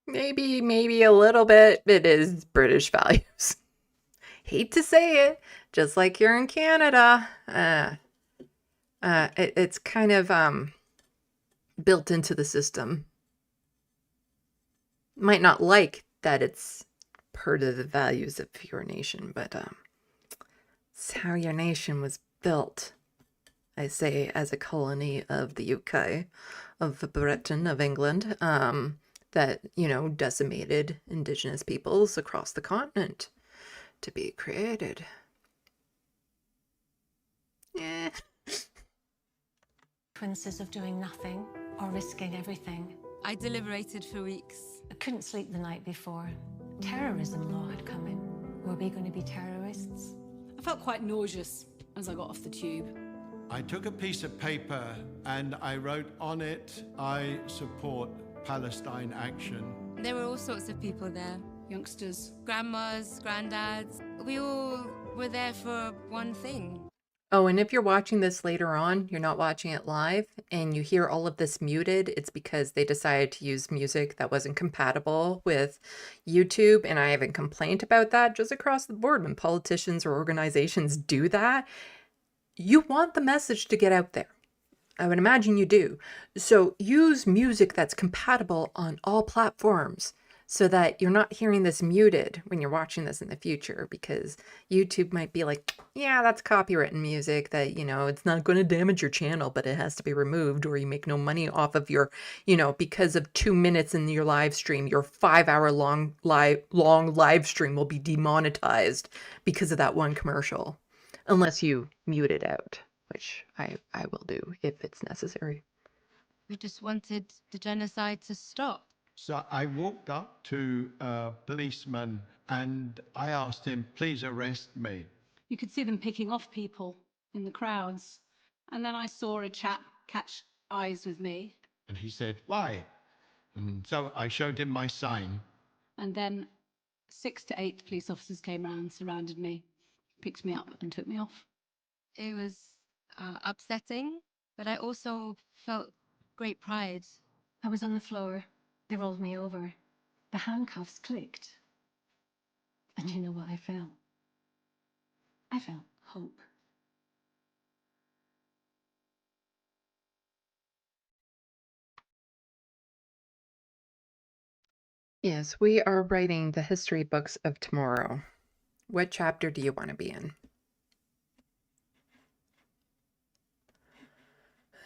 Maybe a little bit. It is British values. Hate to say it, just like here in Canada. It's kind of built into the system. Might not like that it's part of the values of your nation, but it's how your nation was built. I say as a colony of the UK, of Britain, of England, that, you know, decimated indigenous peoples across the continent to be created. Consequences of doing nothing or risking everything. I deliberated for weeks. I couldn't sleep the night before. Terrorism law had come in. Were we going to be terrorists? I felt quite nauseous as I got off the tube. I took a piece of paper and I wrote on it, I support Palestine Action. There were all sorts of people there. Youngsters. Grandmas, granddads. We all were there for one thing. Oh, and if you're watching this later on, you're not watching it live, and you hear all of this muted, it's because they decided to use music that wasn't compatible with YouTube, and I haven't complained about that just across the board. When politicians or organizations do that, you want the message to get out there. I would imagine you do. So use music that's compatible on all platforms so that you're not hearing this muted when you're watching this in the future, because YouTube might be like, yeah, that's copywritten music that, you know, it's not going to damage your channel, but it has to be removed, or you make no money off of your, you know, because of 2 minutes in your live stream, your 5-hour long live stream will be demonetized because of that one commercial, unless you mute it out, which I will do if it's necessary. We just wanted the genocide to stop. So I walked up to a policeman and I asked him, please arrest me. You could see them picking off people in the crowds. And then I saw a chap catch eyes with me. And he said, why? And so I showed him my sign. And then 6 to 8 police officers came around, surrounded me, picked me up and took me off. It was upsetting, but I also felt great pride. I was on the floor. They rolled me over. The handcuffs clicked. And you know what I felt? I felt hope. Yes, we are writing the history books of tomorrow. What chapter do you want to be in?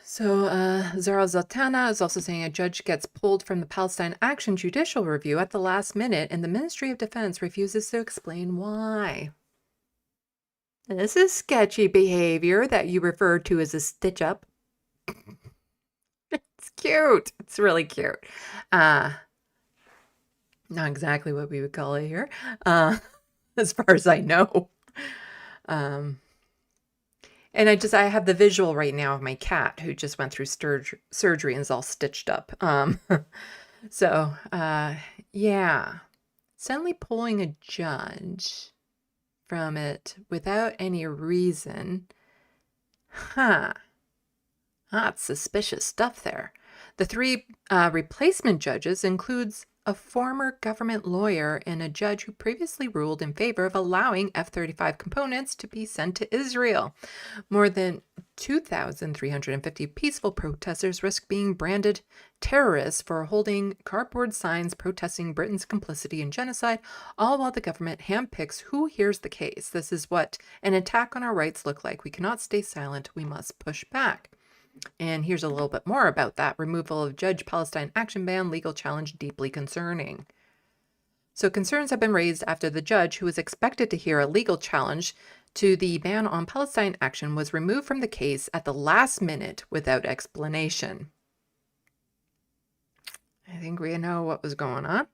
So Zara Zaltana is also saying a judge gets pulled from the Palestine Action judicial review at the last minute, and the Ministry of Defense refuses to explain why. This is sketchy behavior that you refer to as a stitch up. It's cute. It's really cute. Not exactly what we would call it here, as far as I know. And I have the visual right now of my cat who just went through surgery and is all stitched up. So, yeah. Suddenly pulling a judge from it without any reason. Huh. That's suspicious stuff there. The 3 replacement judges includes a former government lawyer and a judge who previously ruled in favor of allowing F-35 components to be sent to Israel. More than 2,350 peaceful protesters risk being branded terrorists for holding cardboard signs protesting Britain's complicity in genocide, all while the government handpicks who hears the case. This is what an attack on our rights look like. We cannot stay silent. We must push back. And here's a little bit more about that. Removal of Judge Palestine Action ban, legal challenge deeply concerning. So concerns have been raised after the judge, who was expected to hear a legal challenge to the ban on Palestine Action, was removed from the case at the last minute without explanation. I think we know what was going on.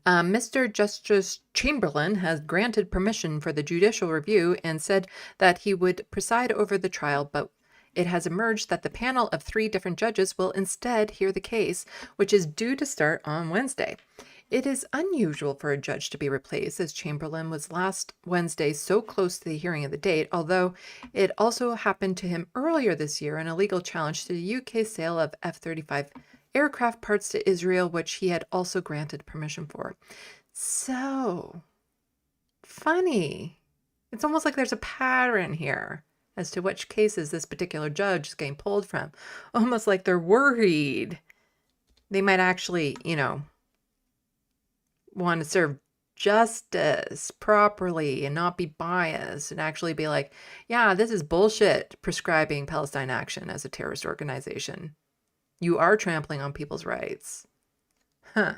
Mr. Justice Chamberlain has granted permission for the judicial review and said that he would preside over the trial, but it has emerged that the panel of 3 different judges will instead hear the case, which is due to start on Wednesday. It is unusual for a judge to be replaced, as Chamberlain was last Wednesday so close to the hearing of the date, although it also happened to him earlier this year in a legal challenge to the UK sale of F-35 aircraft parts to Israel, which he had also granted permission for. So, funny. It's almost like there's a pattern here as to which cases this particular judge is getting pulled from. Almost like they're worried they might actually, you know, want to serve justice properly and not be biased and actually be like, yeah, this is bullshit prescribing Palestine Action as a terrorist organization. You are trampling on people's rights. Huh.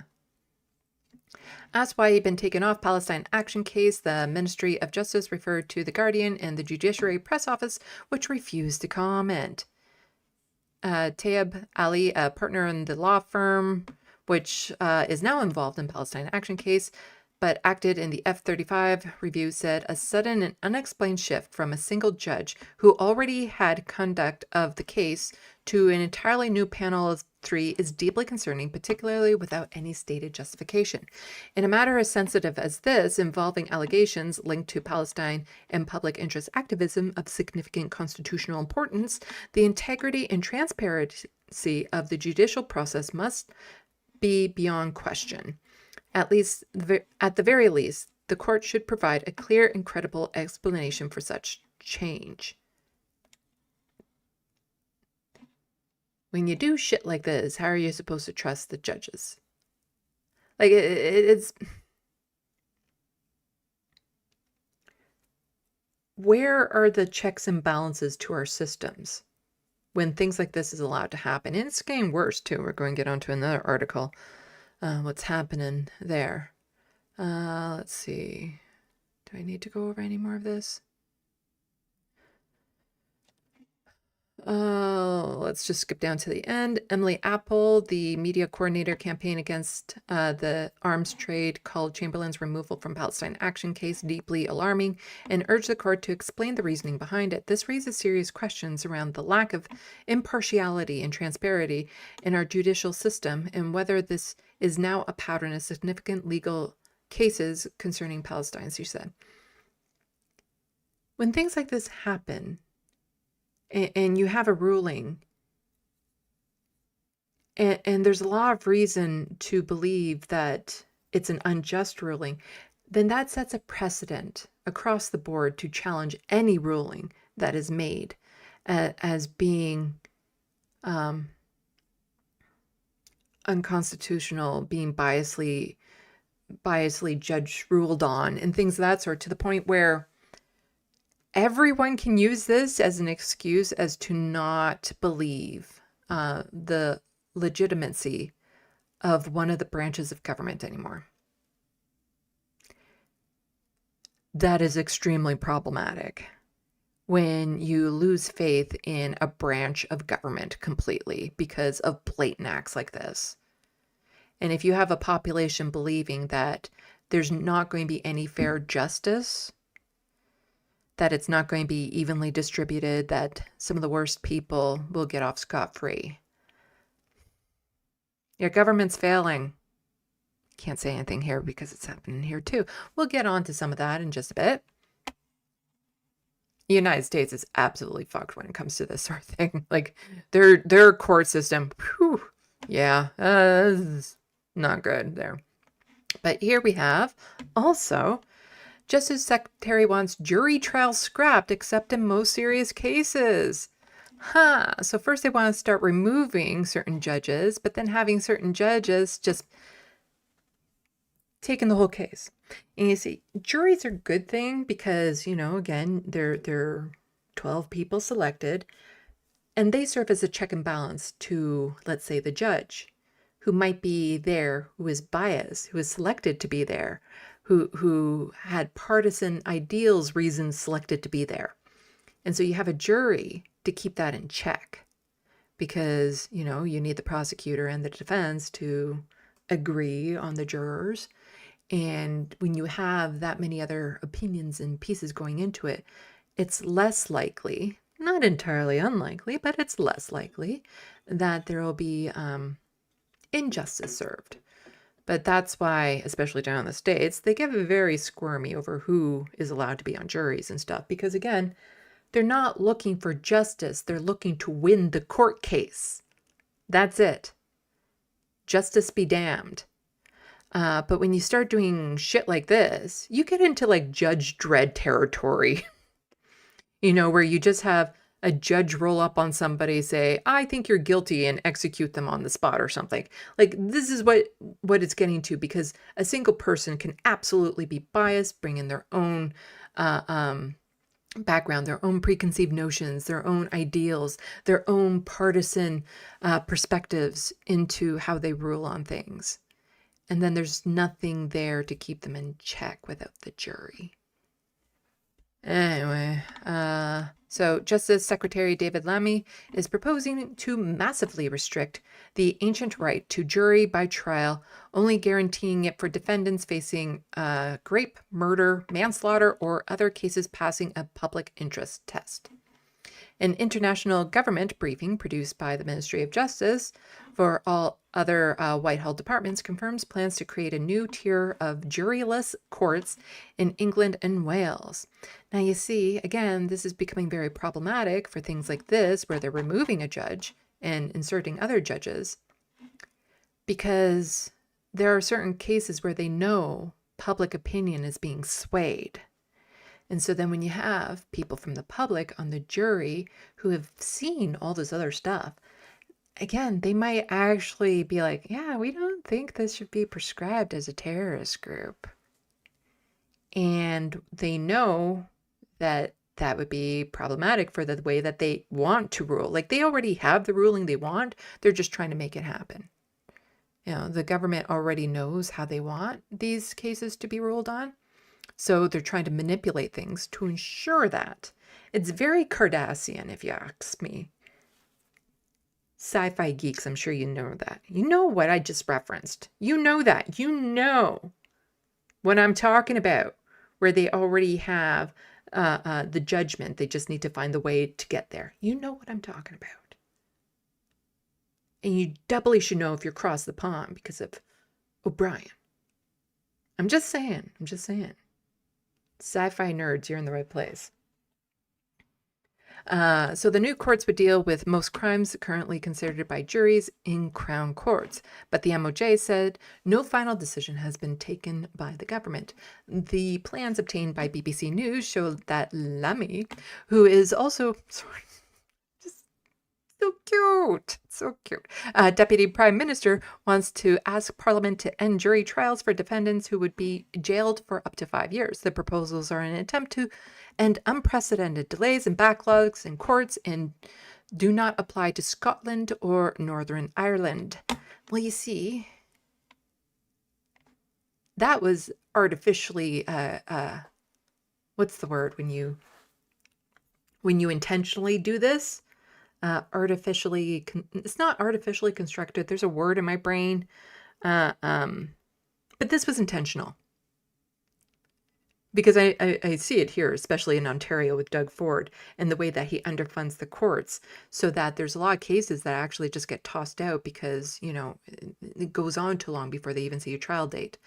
Asked why he'd been taken off Palestine Action case, the Ministry of Justice referred to The Guardian and the Judiciary Press Office, which refused to comment. Taib Ali, a partner in the law firm, which is now involved in Palestine Action case, but acted in the F-35 review, said a sudden and unexplained shift from a single judge who already had conduct of the case to an entirely new panel of 3 is deeply concerning, particularly without any stated justification. In a matter as sensitive as this, involving allegations linked to Palestine and public interest activism of significant constitutional importance, the integrity and transparency of the judicial process must be beyond question. At the very least, the court should provide a clear and credible explanation for such change. When you do shit like this, how are you supposed to trust the judges? Like, it's... Where are the checks and balances to our systems when things like this is allowed to happen? And it's getting worse, too. We're going to get onto another article. What's happening there. Let's see. Do I need to go over any more of this? Let's just skip down to the end. Emily Apple, the media coordinator campaign against the arms trade, called Chamberlain's removal from Palestine Action case deeply alarming and urged the court to explain the reasoning behind it. This raises serious questions around the lack of impartiality and transparency in our judicial system and whether this is now a pattern of significant legal cases concerning Palestine, she said. When things like this happen, and you have a ruling, and there's a lot of reason to believe that it's an unjust ruling, then that sets a precedent across the board to challenge any ruling that is made as being unconstitutional, being biasly ruled on, and things of that sort, to the point where everyone can use this as an excuse as to not believe the legitimacy of one of the branches of government anymore. That is extremely problematic when you lose faith in a branch of government completely because of blatant acts like this. And if you have a population believing that there's not going to be any fair justice, that it's not going to be evenly distributed, that some of the worst people will get off scot-free. Your government's failing. Can't say anything here because it's happening here too. We'll get on to some of that in just a bit. The United States is absolutely fucked when it comes to this sort of thing. Like, their court system, whew, yeah, not good there. But here we have also... Justice Secretary wants jury trial scrapped except in most serious cases. So first they want to start removing certain judges, but then having certain judges just taking the whole case. And you see, juries are a good thing because, you know, again, they're 12 people selected, and they serve as a check and balance to, let's say, the judge who might be there, who is biased, who is selected to be there, who had partisan ideals, reasons selected to be there. And so you have a jury to keep that in check because, you know, you need the prosecutor and the defense to agree on the jurors. And when you have that many other opinions and pieces going into it, it's less likely, not entirely unlikely, but it's less likely that there will be injustice served. But that's why, especially down in the States, they get very squirmy over who is allowed to be on juries and stuff. Because again, they're not looking for justice. They're looking to win the court case. That's it. Justice be damned. But when you start doing shit like this, you get into like Judge Dredd territory. You know, where you just have a judge roll up on somebody, say, I think you're guilty, and execute them on the spot or something. Like, this is what it's getting to, because a single person can absolutely be biased, bring in their own background, their own preconceived notions, their own ideals, their own partisan perspectives into how they rule on things. And then there's nothing there to keep them in check without the jury. Anyway, so Justice Secretary David Lammy is proposing to massively restrict the ancient right to jury by trial, only guaranteeing it for defendants facing rape, murder, manslaughter, or other cases passing a public interest test. An international government briefing produced by the Ministry of Justice for all other Whitehall departments confirms plans to create a new tier of juryless courts in England and Wales. Now, you see, again, this is becoming very problematic for things like this, where they're removing a judge and inserting other judges, because there are certain cases where they know public opinion is being swayed. And so then when you have people from the public on the jury who have seen all this other stuff, again, they might actually be like, yeah, we don't think this should be prescribed as a terrorist group. And they know that that would be problematic for the way that they want to rule. Like, they already have the ruling they want. They're just trying to make it happen. You know, the government already knows how they want these cases to be ruled on. So they're trying to manipulate things to ensure that. It's very Cardassian, if you ask me. Sci-fi geeks, I'm sure you know that. You know what I just referenced. You know that. You know what I'm talking about, where they already have the judgment. They just need to find the way to get there. You know what I'm talking about. And you doubly should know if you're across the pond because of O'Brien. I'm just saying. Sci-fi nerds, you're in the right place. So the new courts would deal with most crimes currently considered by juries in Crown courts. But the MOJ said no final decision has been taken by the government. The plans obtained by BBC News show that Lamy, who is also... So cute. Deputy Prime Minister wants to ask Parliament to end jury trials for defendants who would be jailed for up to 5 years. The proposals are an attempt to end unprecedented delays and backlogs in courts and do not apply to Scotland or Northern Ireland. Well, you see, that was artificially, what's the word when you intentionally do this? It's not artificially constructed. There's a word in my brain. But this was intentional. Because I see it here, especially in Ontario with Doug Ford and the way that he underfunds the courts, so that there's a lot of cases that actually just get tossed out because, you know, it goes on too long before they even see a trial date.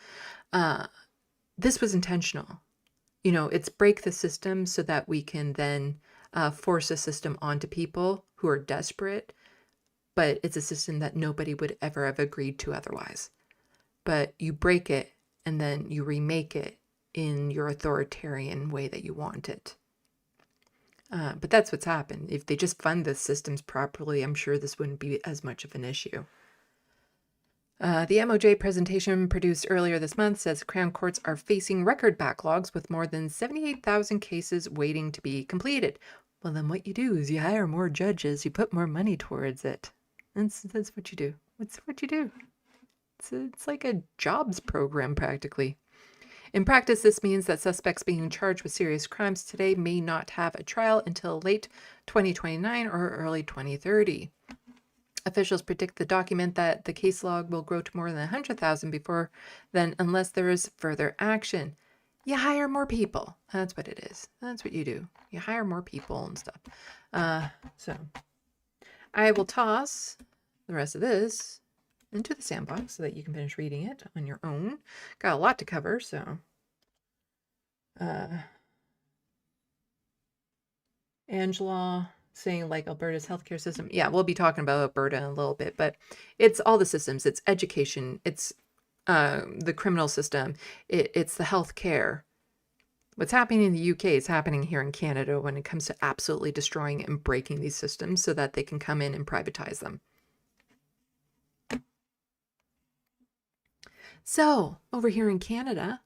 This was intentional. You know, it's break the system so that we can then force a system onto people who are desperate, but it's a system that nobody would ever have agreed to otherwise. But you break it and then you remake it in your authoritarian way that you want it. But that's what's happened. If they just fund the systems properly, I'm sure this wouldn't be as much of an issue. The MOJ presentation produced earlier this month says Crown courts are facing record backlogs with more than 78,000 cases waiting to be completed. Well, then what you do is you hire more judges, you put more money towards it. That's what you do. That's what you do. It's like a jobs program, practically. In practice, this means that suspects being charged with serious crimes today may not have a trial until late 2029 or early 2030. Officials predict the document that the case log will grow to more than 100,000 before then, unless there is further action. You hire more people. That's what it is. That's what you do. You hire more people and stuff. So I will toss the rest of this into the SandBox so that you can finish reading it on your own. Got a lot to cover, so. Angela saying like Alberta's healthcare system. Yeah, we'll be talking about Alberta in a little bit, but it's all the systems. It's education. It's the criminal system. It's the healthcare. What's happening in the UK is happening here in Canada when it comes to absolutely destroying and breaking these systems so that they can come in and privatize them. So over here in Canada,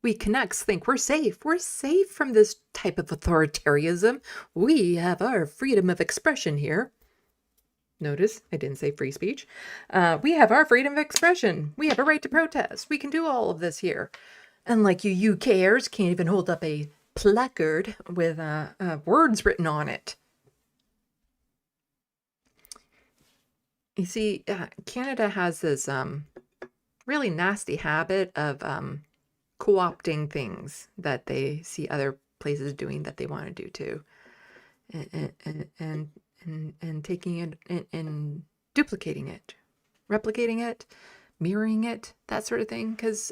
we Canucks think we're safe. We're safe from this type of authoritarianism. We have our freedom of expression here. Notice I didn't say free speech. We have our freedom of expression. We have a right to protest. We can do all of this here. Unlike you UKers, can't even hold up a placard with words written on it. You see, Canada has this really nasty habit of co-opting things that they see other places doing that they want to do too. and taking it and duplicating it, replicating it, mirroring it, that sort of thing. Because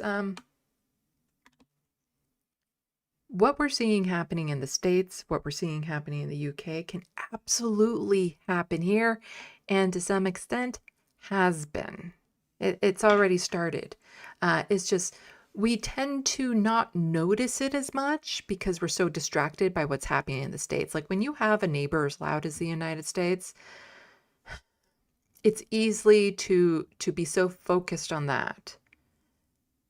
what we're seeing happening in the States, what we're seeing happening in the UK can absolutely happen here, and to some extent has been. It's already started. It's just we tend to not notice it as much because we're so distracted by what's happening in the States. Like when you have a neighbor as loud as the United States, it's easily to be so focused on that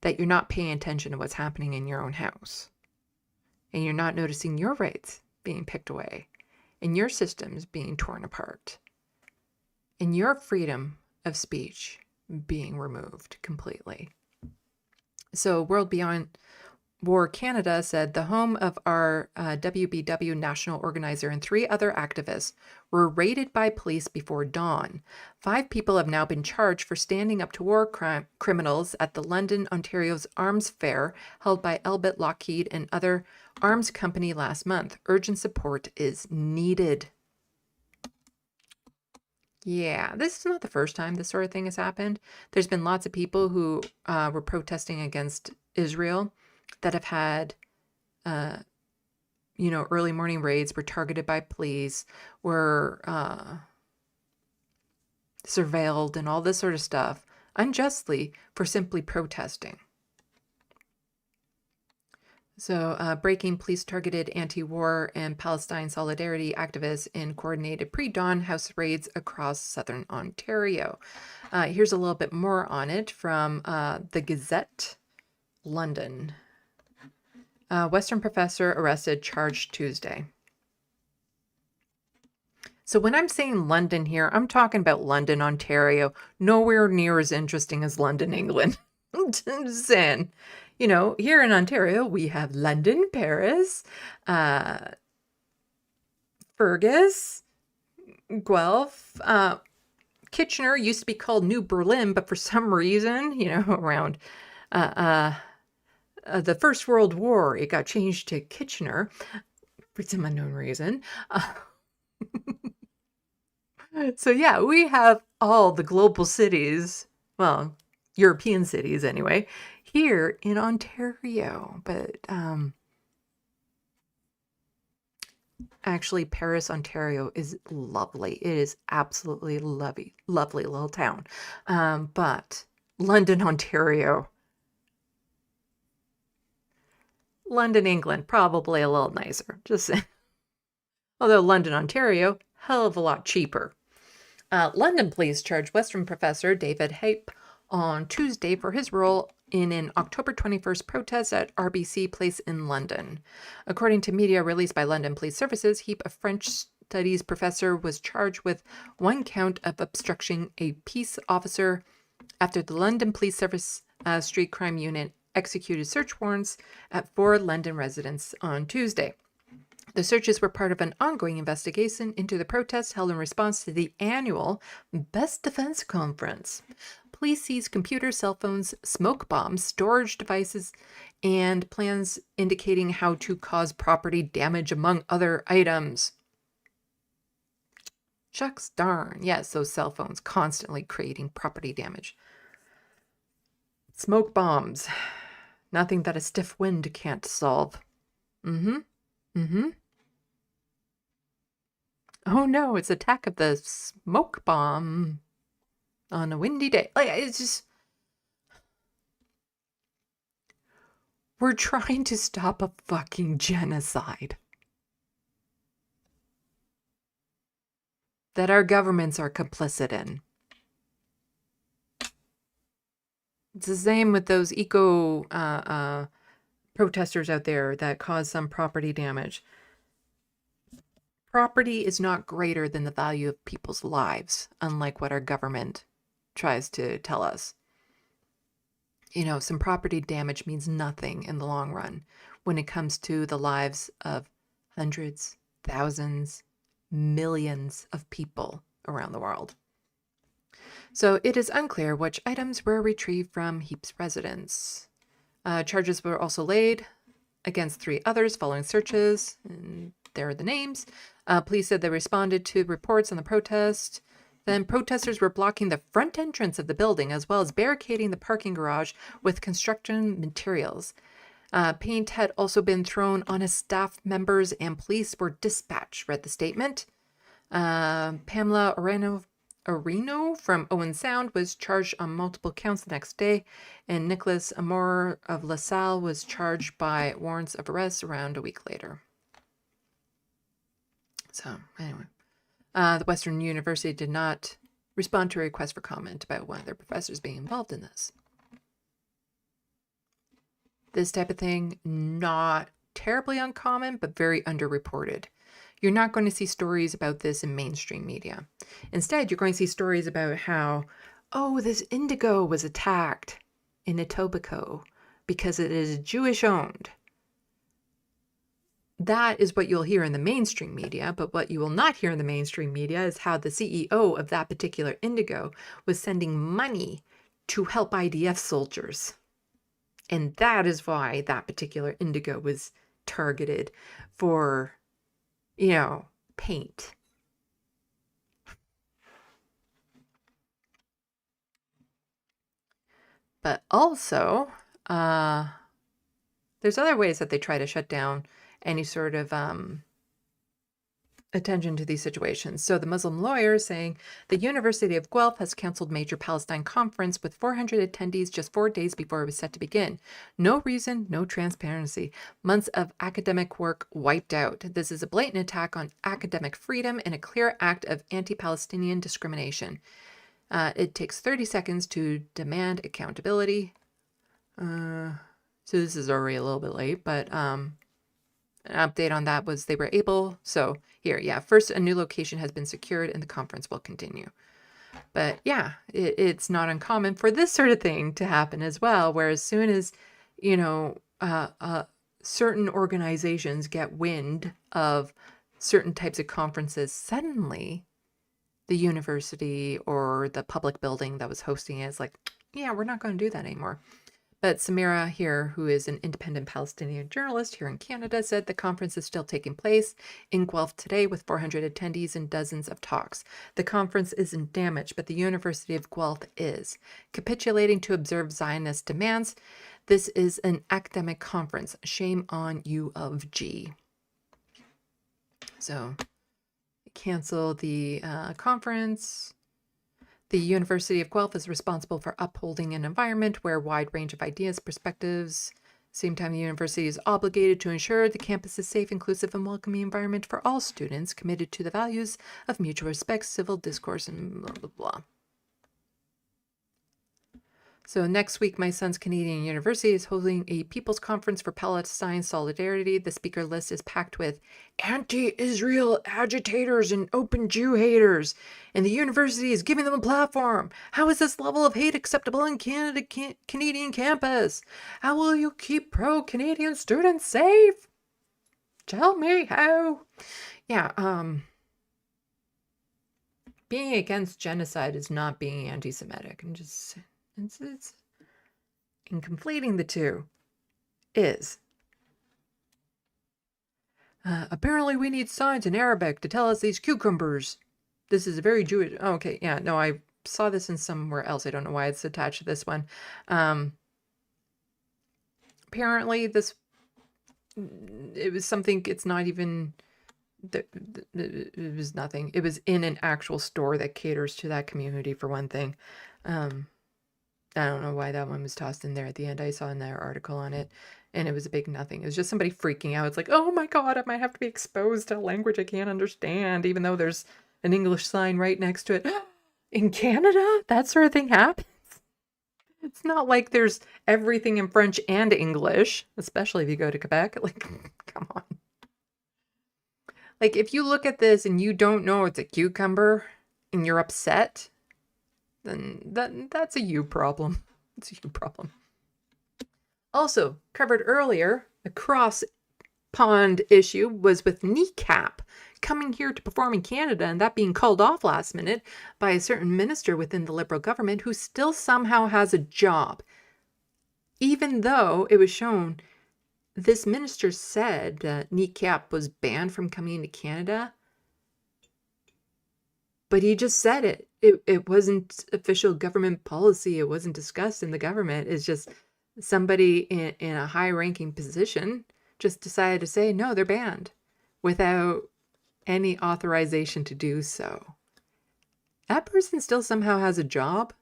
you're not paying attention to what's happening in your own house. And you're not noticing your rights being picked away, and your systems being torn apart, and your freedom of speech being removed completely. So World Beyond War Canada said the home of our WBW national organizer and 3 other activists were raided by police before dawn. 5 people have now been charged for standing up to war criminals at the London, Ontario's arms fair held by Elbit Lockheed and other arms company last month. Urgent support is needed. Yeah, this is not the first time this sort of thing has happened. There's been lots of people who were protesting against Israel that have had, early morning raids, were targeted by police, were surveilled and all this sort of stuff unjustly for simply protesting. So breaking police targeted anti-war and Palestine solidarity activists in coordinated pre-dawn house raids across southern Ontario. Here's a little bit more on it from the Gazette, London. Western professor arrested, charged Tuesday. So when I'm saying London here, I'm talking about London, Ontario. Nowhere near as interesting as London, England. I'm just saying. Here in Ontario, we have London, Paris, Fergus, Guelph, Kitchener used to be called New Berlin, but for some reason, around the First World War, it got changed to Kitchener for some unknown reason. So yeah, we have all the global cities, well, European cities anyway, here in Ontario. But actually, Paris, Ontario is lovely. It is absolutely lovely little town. But London, Ontario, London, England, probably a little nicer. Just saying. Although London, Ontario, hell of a lot cheaper. London police charged Western professor David Hape on Tuesday for his role in an October 21st protest at RBC Place in London. According to media released by London Police Services, Heap, a French studies professor, was charged with 1 count of obstructing a peace officer after the London Police Service Street Crime Unit executed search warrants at 4 London residents on Tuesday. The searches were part of an ongoing investigation into the protests held in response to the annual Best Defense Conference. Police seized computers, cell phones, smoke bombs, storage devices, and plans indicating how to cause property damage, among other items. Shucks darn. Yes, those cell phones constantly creating property damage. Smoke bombs. Nothing that a stiff wind can't solve. Oh no, it's attack of the smoke bomb on a windy day. Like, it's just, we're trying to stop a fucking genocide that our governments are complicit in. It's the same with those eco protesters out there that cause some property damage. Property is not greater than the value of people's lives, unlike what our government tries to tell us. Some property damage means nothing in the long run when it comes to the lives of hundreds, thousands, millions of people around the world. So it is unclear which items were retrieved from Heap's residence. Charges were also laid against 3 others following searches, and there are the names. Police said they responded to reports on the protest. Then protesters were blocking the front entrance of the building as well as barricading the parking garage with construction materials. Paint had also been thrown on his staff members and police were dispatched, read the statement. Pamela Areno from Owen Sound was charged on multiple counts the next day, and Nicholas Amor of LaSalle was charged by warrants of arrest around a week later. So, anyway. The Western University did not respond to a request for comment about one of their professors being involved in this. This type of thing, not terribly uncommon, but very underreported. You're not going to see stories about this in mainstream media. Instead, you're going to see stories about how, oh, this indigo was attacked in Etobicoke because it is Jewish owned. That is what you'll hear in the mainstream media, but what you will not hear in the mainstream media is how the CEO of that particular indigo was sending money to help IDF soldiers. And that is why that particular indigo was targeted for, paint. But also, there's other ways that they try to shut down any sort of attention to these situations. So the Muslim lawyer is saying the University of Guelph has canceled major Palestine conference with 400 attendees just 4 days before it was set to begin. No reason, no transparency. Months of academic work wiped out. This is a blatant attack on academic freedom and a clear act of anti-Palestinian discrimination. It takes 30 seconds to demand accountability. So this is already a little bit late, but an update on that was they were able. So here, first a new location has been secured and the conference will continue. But yeah, it's not uncommon for this sort of thing to happen as well, where as soon as, certain organizations get wind of certain types of conferences, suddenly the university or the public building that was hosting it is like, yeah, we're not going to do that anymore. But Samira here, who is an independent Palestinian journalist here in Canada, said the conference is still taking place in Guelph today with 400 attendees and dozens of talks. The conference isn't damaged, but the University of Guelph is. Capitulating to observe Zionist demands. This is an academic conference. Shame on U of G. So, cancel the conference. The University of Guelph is responsible for upholding an environment where a wide range of ideas, perspectives. Same time, the university is obligated to ensure the campus is safe, inclusive, and welcoming environment for all students, committed to the values of mutual respect, civil discourse, and blah, blah, blah. So next week, my son's Canadian University is holding a People's Conference for Palestine Solidarity. The speaker list is packed with anti-Israel agitators and open Jew haters, and the university is giving them a platform. How is this level of hate acceptable in Canadian campus? How will you keep pro-Canadian students safe? Tell me how. Yeah, being against genocide is not being anti-Semitic. I'm just... It's in conflating the two is apparently we need signs in Arabic to tell us these cucumbers. This is a very Jewish. Oh, okay, yeah, no, I saw this in somewhere else. I don't know why it's attached to this one. Apparently this, it was something. It's not even. It was nothing. It was in an actual store that caters to that community for one thing. I don't know why that one was tossed in there at the end. I saw another article on it, and it was a big nothing. It was just somebody freaking out. It's like, oh my God, I might have to be exposed to a language I can't understand, even though there's an English sign right next to it. In Canada, that sort of thing happens. It's not like there's everything in French and English, especially if you go to Quebec. Like, come on. Like, if you look at this and you don't know it's a cucumber and you're upset, then that's a you problem. It's a you problem. Also, covered earlier, the cross-pond issue was with Kneecap coming here to perform in Canada and that being called off last minute by a certain minister within the Liberal government who still somehow has a job, even though it was shown this minister said that kneecap was banned from coming into Canada, but he just said it. It wasn't official government policy. It wasn't discussed in the government. It's just somebody in a high-ranking position just decided to say, no, they're banned without any authorization to do so. That person still somehow has a job.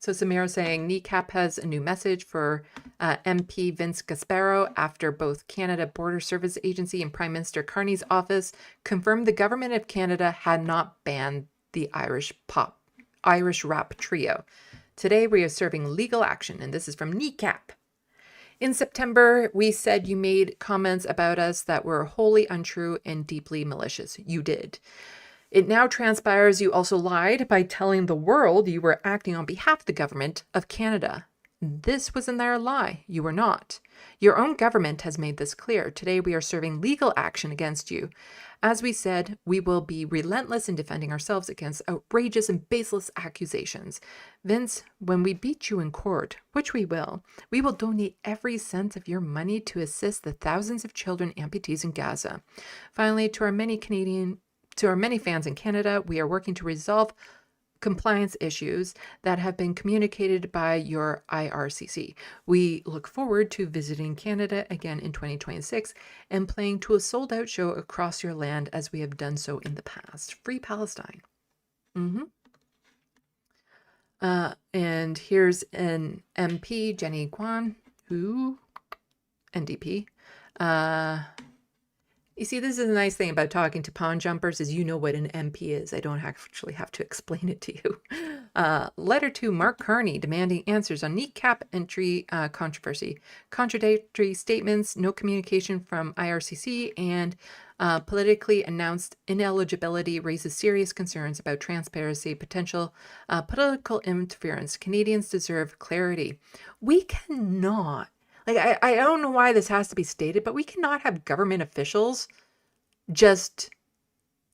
So Samira saying, kneecap has a new message for MP Vince Gasparo after both Canada Border Service Agency and Prime Minister Carney's office confirmed the government of Canada had not banned the Irish rap trio. Today we are serving legal action, and this is from kneecap. In September, we said you made comments about us that were wholly untrue and deeply malicious. You did. It now transpires you also lied by telling the world you were acting on behalf of the government of Canada. This was another lie. You were not. Your own government has made this clear. Today we are serving legal action against you. As we said, we will be relentless in defending ourselves against outrageous and baseless accusations. Vince, when we beat you in court, which we will donate every cent of your money to assist the thousands of children amputees in Gaza. Finally, to our many fans in Canada, we are working to resolve compliance issues that have been communicated by your IRCC. We look forward to visiting Canada again in 2026 and playing to a sold-out show across your land as we have done so in the past. Free Palestine. And here's an MP, Jenny Guan, who, NDP, you see, this is a nice thing about talking to pond jumpers is you know what an MP is. I don't actually have to explain it to you. Letter to Mark Carney demanding answers on kneecap entry controversy. Contradictory statements, no communication from IRCC, and politically announced ineligibility raises serious concerns about transparency, potential political interference. Canadians deserve clarity. We cannot. Like, I don't know why this has to be stated, but we cannot have government officials just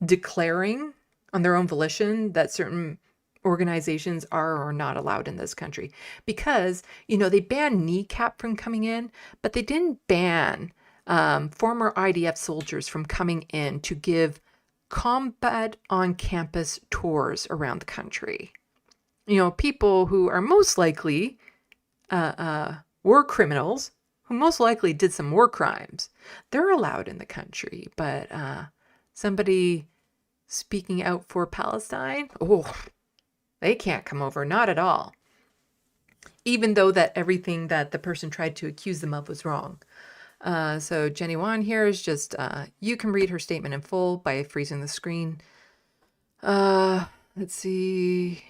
declaring on their own volition that certain organizations are or are not allowed in this country. Because, you know, they banned kneecap from coming in, but they didn't ban former IDF soldiers from coming in to give combat on campus tours around the country. You know, people who are most likely war criminals who most likely did some war crimes. They're allowed in the country, but somebody speaking out for Palestine, they can't come over, not at all. Even though that everything that the person tried to accuse them of was wrong. So Jenny Wan here is just, you can read her statement in full by freezing the screen. Let's see.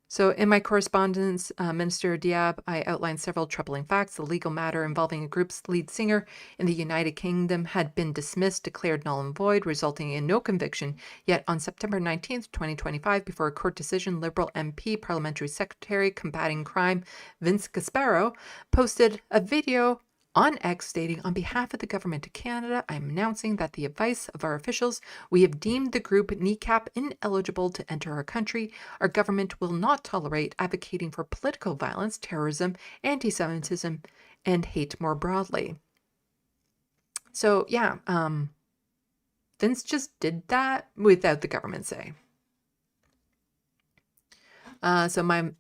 So in my correspondence, Minister Diab, I outlined several troubling facts. The legal matter involving a group's lead singer in the United Kingdom had been dismissed, declared null and void, resulting in no conviction. Yet on September 19th, 2025, before a court decision, Liberal MP, Parliamentary Secretary Combating Crime, Vince Gasparo, posted a video on X stating, on behalf of the government of Canada, I am announcing that the advice of our officials, we have deemed the group kneecap ineligible to enter our country. Our government will not tolerate advocating for political violence, terrorism, anti-Semitism, and hate more broadly. So yeah, Vince just did that without the government say. So my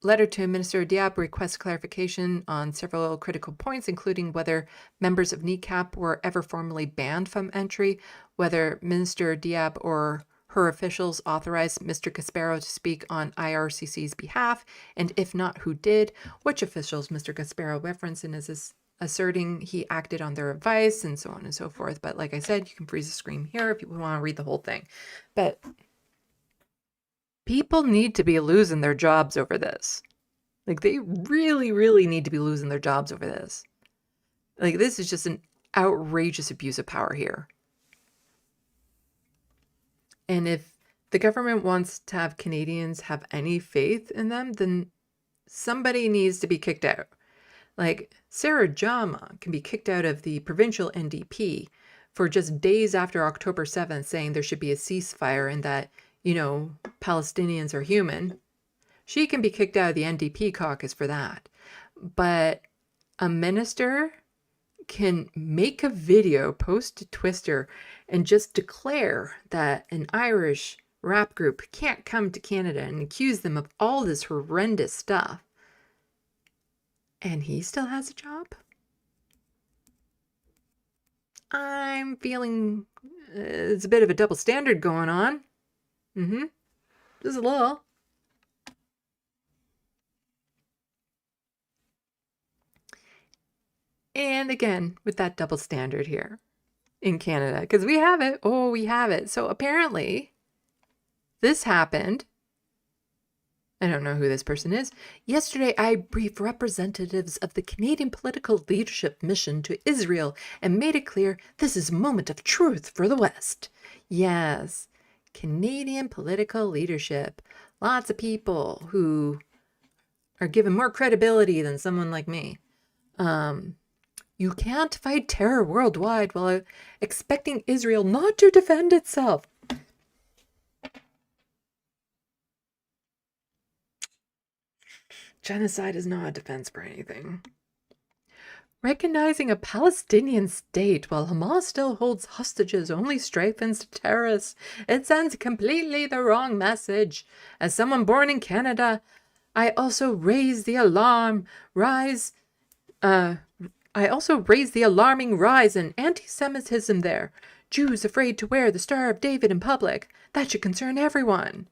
letter to Minister Diab requests clarification on several critical points, including whether members of kneecap were ever formally banned from entry, whether Minister Diab or her officials authorized Mr. Gasparo to speak on IRCC's behalf, and if not, who did, which officials Mr. Gasparo referenced in his asserting he acted on their advice, and so on and so forth. But like I said, you can freeze the screen here if you want to read the whole thing. But people need to be losing their jobs over this. Like, they really, really need to be losing their jobs over this. Like, this is just an outrageous abuse of power here. And if the government wants to have Canadians have any faith in them, then somebody needs to be kicked out. Like, Sarah Jama can be kicked out of the provincial NDP for just days after October 7th saying there should be a ceasefire and that, you know, Palestinians are human. She can be kicked out of the NDP caucus for that. But a minister can make a video, post to Twitter, and just declare that an Irish rap group can't come to Canada and accuse them of all this horrendous stuff. And he still has a job? I'm feeling it's a bit of a double standard going on. Just a little. And again, with that double standard here in Canada, because we have it. Oh, we have it. So apparently this happened. I don't know who this person is. Yesterday, I briefed representatives of the Canadian political leadership mission to Israel and made it clear this is a moment of truth for the West. Yes, Canadian political leadership. Lots of people who are given more credibility than someone like me. You can't fight terror worldwide while expecting Israel not to defend itself. Genocide is not a defense for anything. Recognizing a Palestinian state while Hamas still holds hostages only strengthens terrorists. It sends completely the wrong message. As someone born in Canada, I also raise the alarming rise in anti-Semitism there. Jews afraid to wear the Star of David in public. That should concern everyone.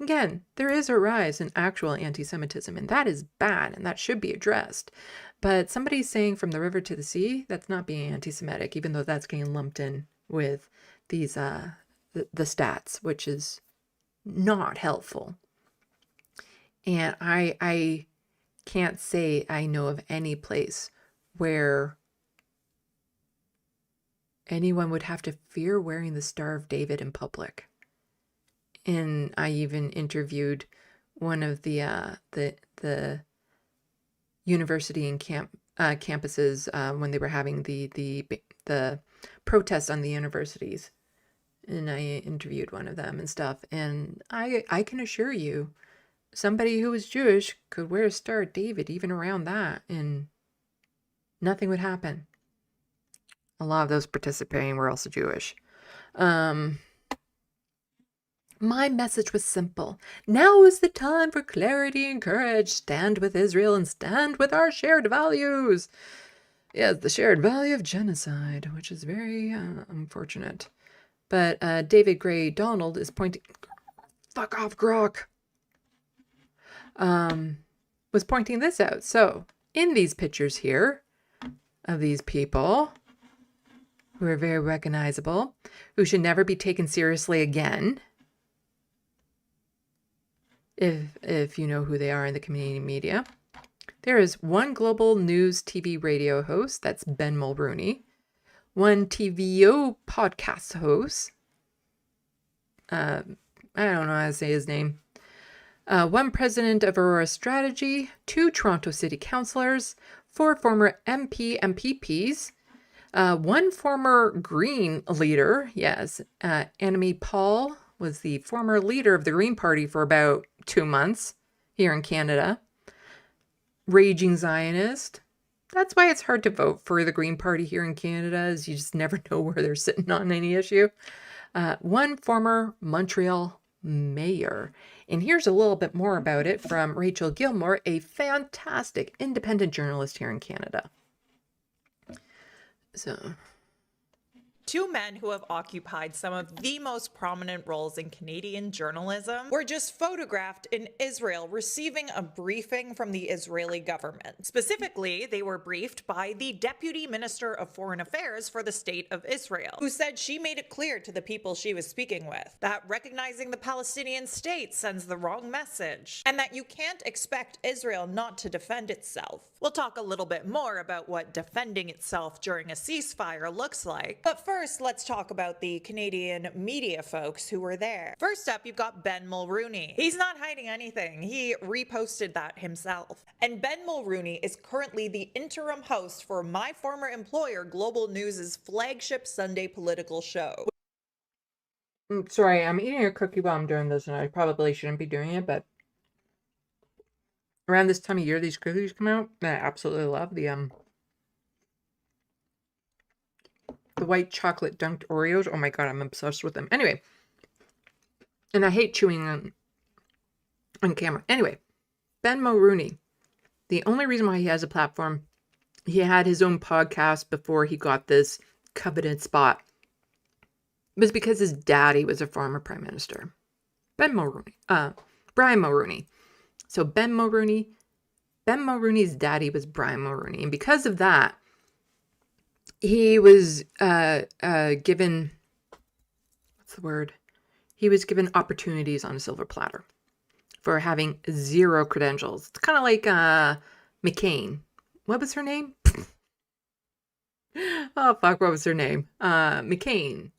Again, there is a rise in actual anti-Semitism, and that is bad, and that should be addressed. But somebody's saying from the river to the sea, that's not being anti-Semitic, even though that's getting lumped in with these the stats, which is not helpful. And I can't say I know of any place where anyone would have to fear wearing the Star of David in public. And I even interviewed one of the university and campuses when they were having the protests on the universities, and I interviewed one of them and stuff. And I can assure you, somebody who was Jewish could wear a Star of David even around that, and nothing would happen. A lot of those participating were also Jewish. My message was simple. Now is the time for clarity and courage. Stand with Israel and stand with our shared values. Yes, the shared value of genocide, which is very unfortunate. But David Gray Donald is pointing... Fuck off, Grok! Was pointing this out. So, in these pictures here of these people who are very recognizable, who should never be taken seriously again... If you know who they are in the Canadian media. There is one global news TV radio host, that's Ben Mulrooney. One TVO podcast host. I don't know how to say his name. One president of Aurora Strategy. 2 Toronto City councillors. 4 former MPs. 1 former Green leader. Yes, Annemie Paul was the former leader of the Green Party for about 2 months here in Canada. Raging Zionist. That's why it's hard to vote for the Green Party here in Canada, is you just never know where they're sitting on any issue. 1 former Montreal mayor. And here's a little bit more about it from Rachel Gilmore, a fantastic independent journalist here in Canada. So... 2 men who have occupied some of the most prominent roles in Canadian journalism were just photographed in Israel receiving a briefing from the Israeli government. Specifically, they were briefed by the Deputy Minister of Foreign Affairs for the State of Israel, who said she made it clear to the people she was speaking with that recognizing the Palestinian state sends the wrong message, and that you can't expect Israel not to defend itself. We'll talk a little bit more about what defending itself during a ceasefire looks like, but first, let's talk about the Canadian media folks who were there. First up, you've got Ben Mulrooney. He's not hiding anything. He reposted that himself. And Ben Mulrooney is currently the interim host for my former employer, Global News' flagship Sunday political show. Sorry, I'm eating a cookie while I'm doing this, and I probably shouldn't be doing it, but around this time of year, these cookies come out. I absolutely love the white chocolate dunked Oreos. Oh my God, I'm obsessed with them. Anyway, and I hate chewing on camera. Anyway, Ben Mulrooney. The only reason why he has a platform, he had his own podcast before he got this coveted spot, was because his daddy was a former prime minister. Brian Mulrooney. So Ben Mulrooney's daddy was Brian Mulrooney. And because of that, he was given, what's the word? He was given opportunities on a silver platter for having zero credentials. It's kind of like McCain. What was her name? Oh, fuck, what was her name? McCain.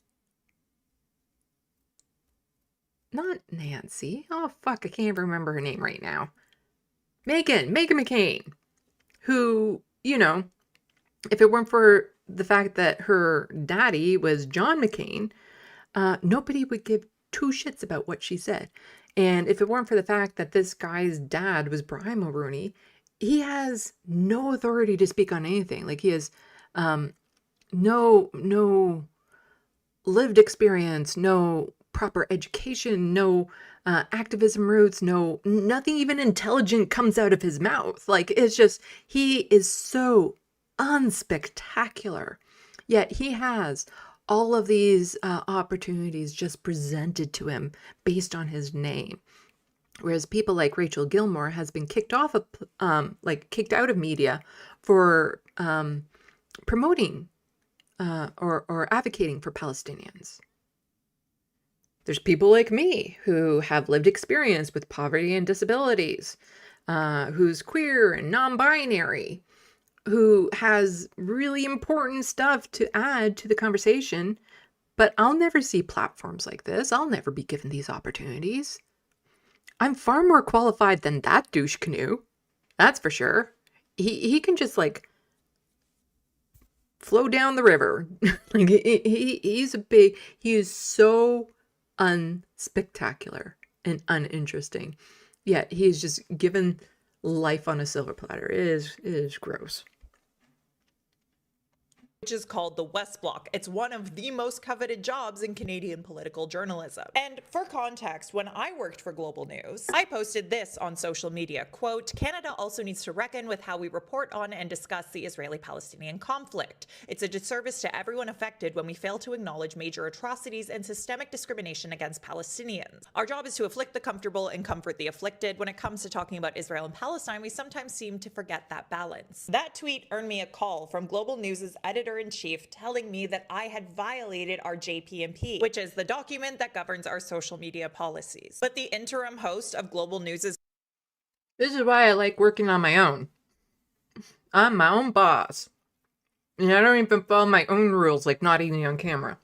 Not Nancy. Oh, fuck, I can't even remember her name right now. Megan McCain. Who, you know, if it weren't for the fact that her daddy was John McCain, nobody would give two shits about what she said. And if it weren't for the fact that this guy's dad was Brian Mulrooney, he has no authority to speak on anything. Like, he has no lived experience, no proper education, no activism roots, nothing even intelligent comes out of his mouth. Like, it's just, he is so unspectacular. Yet he has all of these opportunities just presented to him based on his name. Whereas people like Rachel Gilmore has been kicked out of media for promoting or advocating for Palestinians. There's people like me who have lived experience with poverty and disabilities, who's queer and non-binary, who has really important stuff to add to the conversation, but I'll never see platforms like this. I'll never be given these opportunities. I'm far more qualified than that douche canoe. That's for sure. He can just like flow down the river. Like he is so unspectacular and uninteresting. Yet he's just given life on a silver platter. It is gross. Which is called the West Block. It's one of the most coveted jobs in Canadian political journalism. And for context, when I worked for Global News, I posted this on social media, quote, "Canada also needs to reckon with how we report on and discuss the Israeli-Palestinian conflict. It's a disservice to everyone affected when we fail to acknowledge major atrocities and systemic discrimination against Palestinians. Our job is to afflict the comfortable and comfort the afflicted. When it comes to talking about Israel and Palestine, we sometimes seem to forget that balance." That tweet earned me a call from Global News' editor-in-chief telling me that I had violated our JPMP, which is the document that governs our social media policies. But the interim host of Global News' This is why I like working on my own. I'm my own boss. And I don't even follow my own rules, like not eating on camera.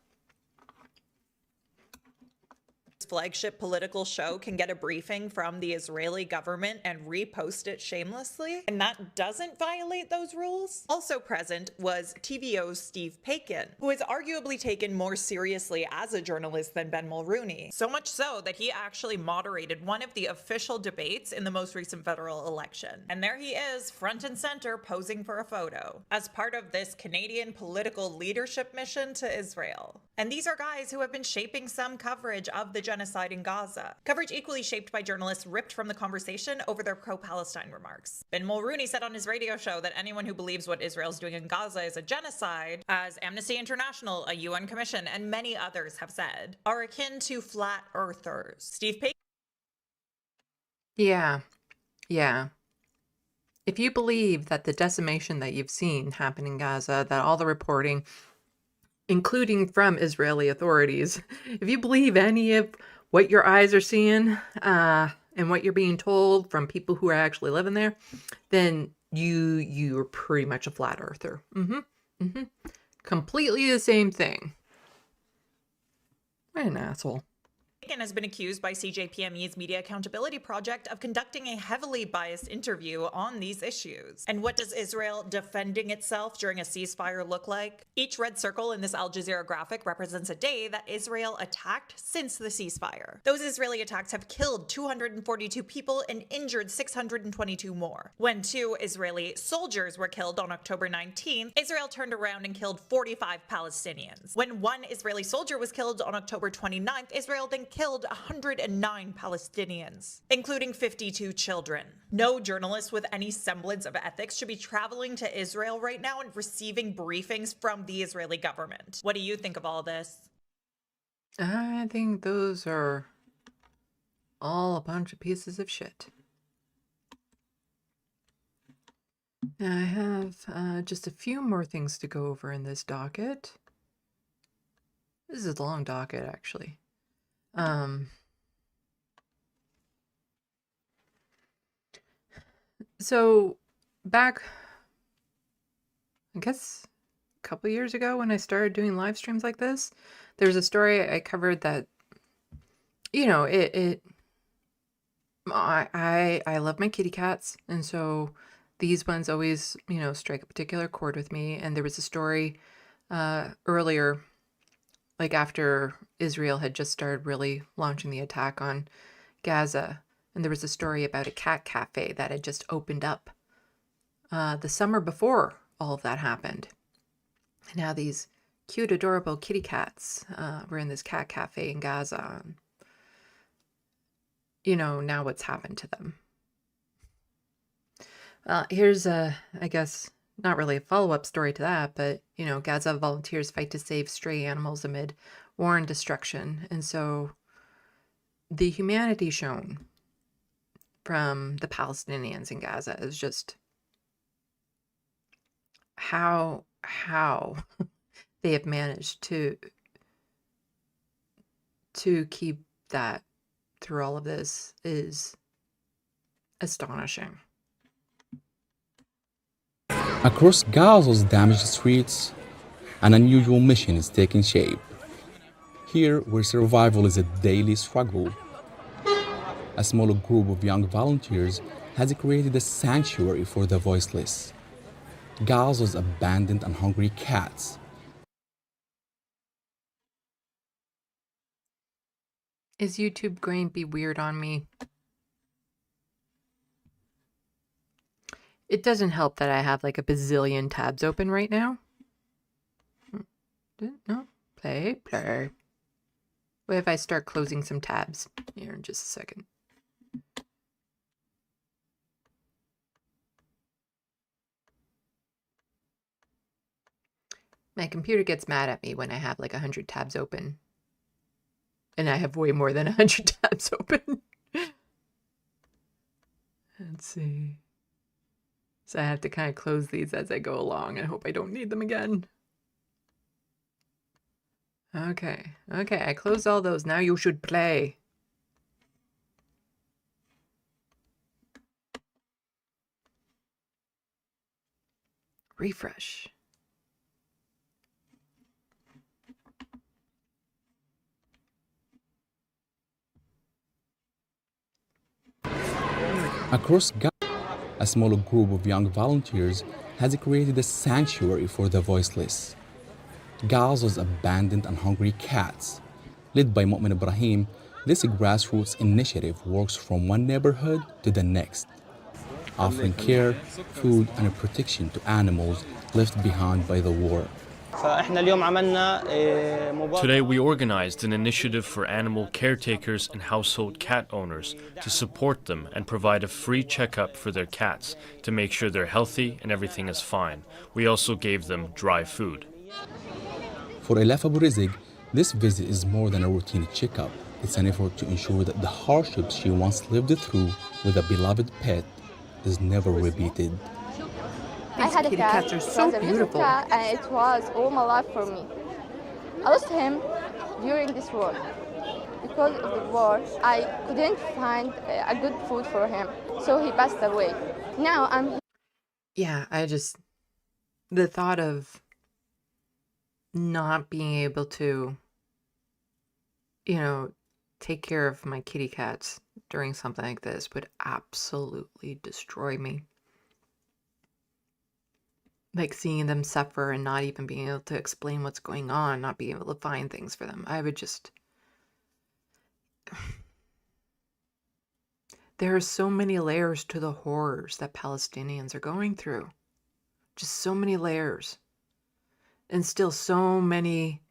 flagship political show can get a briefing from the Israeli government and repost it shamelessly, and that doesn't violate those rules. Also present was TVO's Steve Paikin, who is arguably taken more seriously as a journalist than Ben Mulrooney. So much so that he actually moderated one of the official debates in the most recent federal election. And there he is, front and center, posing for a photo, as part of this Canadian political leadership mission to Israel. And these are guys who have been shaping some coverage of the genocide in Gaza. Coverage equally shaped by journalists ripped from the conversation over their pro-Palestine remarks. Ben Mulrooney said on his radio show that anyone who believes what Israel's doing in Gaza is a genocide, as Amnesty International, a UN commission, and many others have said, are akin to flat earthers. Steve Paikin. Yeah. If you believe that the decimation that you've seen happen in Gaza, that all the reporting, including from Israeli authorities, if you believe any of what your eyes are seeing and what you're being told from people who are actually living there, then you're pretty much a flat earther. Completely the same thing. What an asshole. Has been accused by CJPME's Media Accountability Project of conducting a heavily biased interview on these issues. And what does Israel defending itself during a ceasefire look like? Each red circle in this Al Jazeera graphic represents a day that Israel attacked since the ceasefire. Those Israeli attacks have killed 242 people and injured 622 more. When 2 Israeli soldiers were killed on October 19th, Israel turned around and killed 45 Palestinians. When 1 Israeli soldier was killed on October 29th, Israel then killed 109 Palestinians, including 52 children. No journalist with any semblance of ethics should be traveling to Israel right now and receiving briefings from the Israeli government. What do you think of all this? I think those are all a bunch of pieces of shit. Now I have just a few more things to go over in this docket. This is a long docket, actually. So back, I guess, a couple years ago when I started doing live streams like this, there was a story I covered that, you know, I love my kitty cats, and so these ones always, you know, strike a particular chord with me. And there was a story earlier, like after Israel had just started really launching the attack on Gaza, and there was a story about a cat cafe that had just opened up the summer before all of that happened. And now these cute, adorable kitty cats were in this cat cafe in Gaza. You know, now what's happened to them. Here's I guess, not really a follow-up story to that, but, you know, Gaza volunteers fight to save stray animals amid war and destruction. And so the humanity shown from the Palestinians in Gaza is just how they have managed to keep that through all of this is astonishing. Across Gaza's damaged streets, an unusual mission is taking shape. Here, where survival is a daily struggle, a small group of young volunteers has created a sanctuary for the voiceless, Gaza's abandoned and hungry cats. Is YouTube going to be weird on me? It doesn't help that I have like a bazillion tabs open right now. No, play. What if I start closing some tabs here in just a second? My computer gets mad at me when I have like 100 tabs open. And I have way more than 100 tabs open. Let's see. So I have to kind of close these as I go along and hope I don't need them again. Okay, I closed all those. Now you should play. Refresh. Across Gaza, a small group of young volunteers has created a sanctuary for the voiceless, Gaza's abandoned and hungry cats. Led by Mu'min Ibrahim, this grassroots initiative works from one neighborhood to the next, offering care, food, and protection to animals left behind by the war. Today we organized an initiative for animal caretakers and household cat owners to support them and provide a free checkup for their cats to make sure they're healthy and everything is fine. We also gave them dry food. For Elaf Abu Rizq, this visit is more than a routine checkup. It's an effort to ensure that the hardships she once lived through with a beloved pet is never repeated. I had a cat. Cats are so beautiful. Cat, and it was all my life for me. I lost him during this war. Because of the war, I couldn't find a good food for him, so he passed away. Now I'm here. Yeah, the thought of not being able to, you know, take care of my kitty cats during something like this would absolutely destroy me. Like seeing them suffer and not even being able to explain what's going on, not being able to find things for them. I would just... There are so many layers to the horrors that Palestinians are going through. Just so many layers. And still so many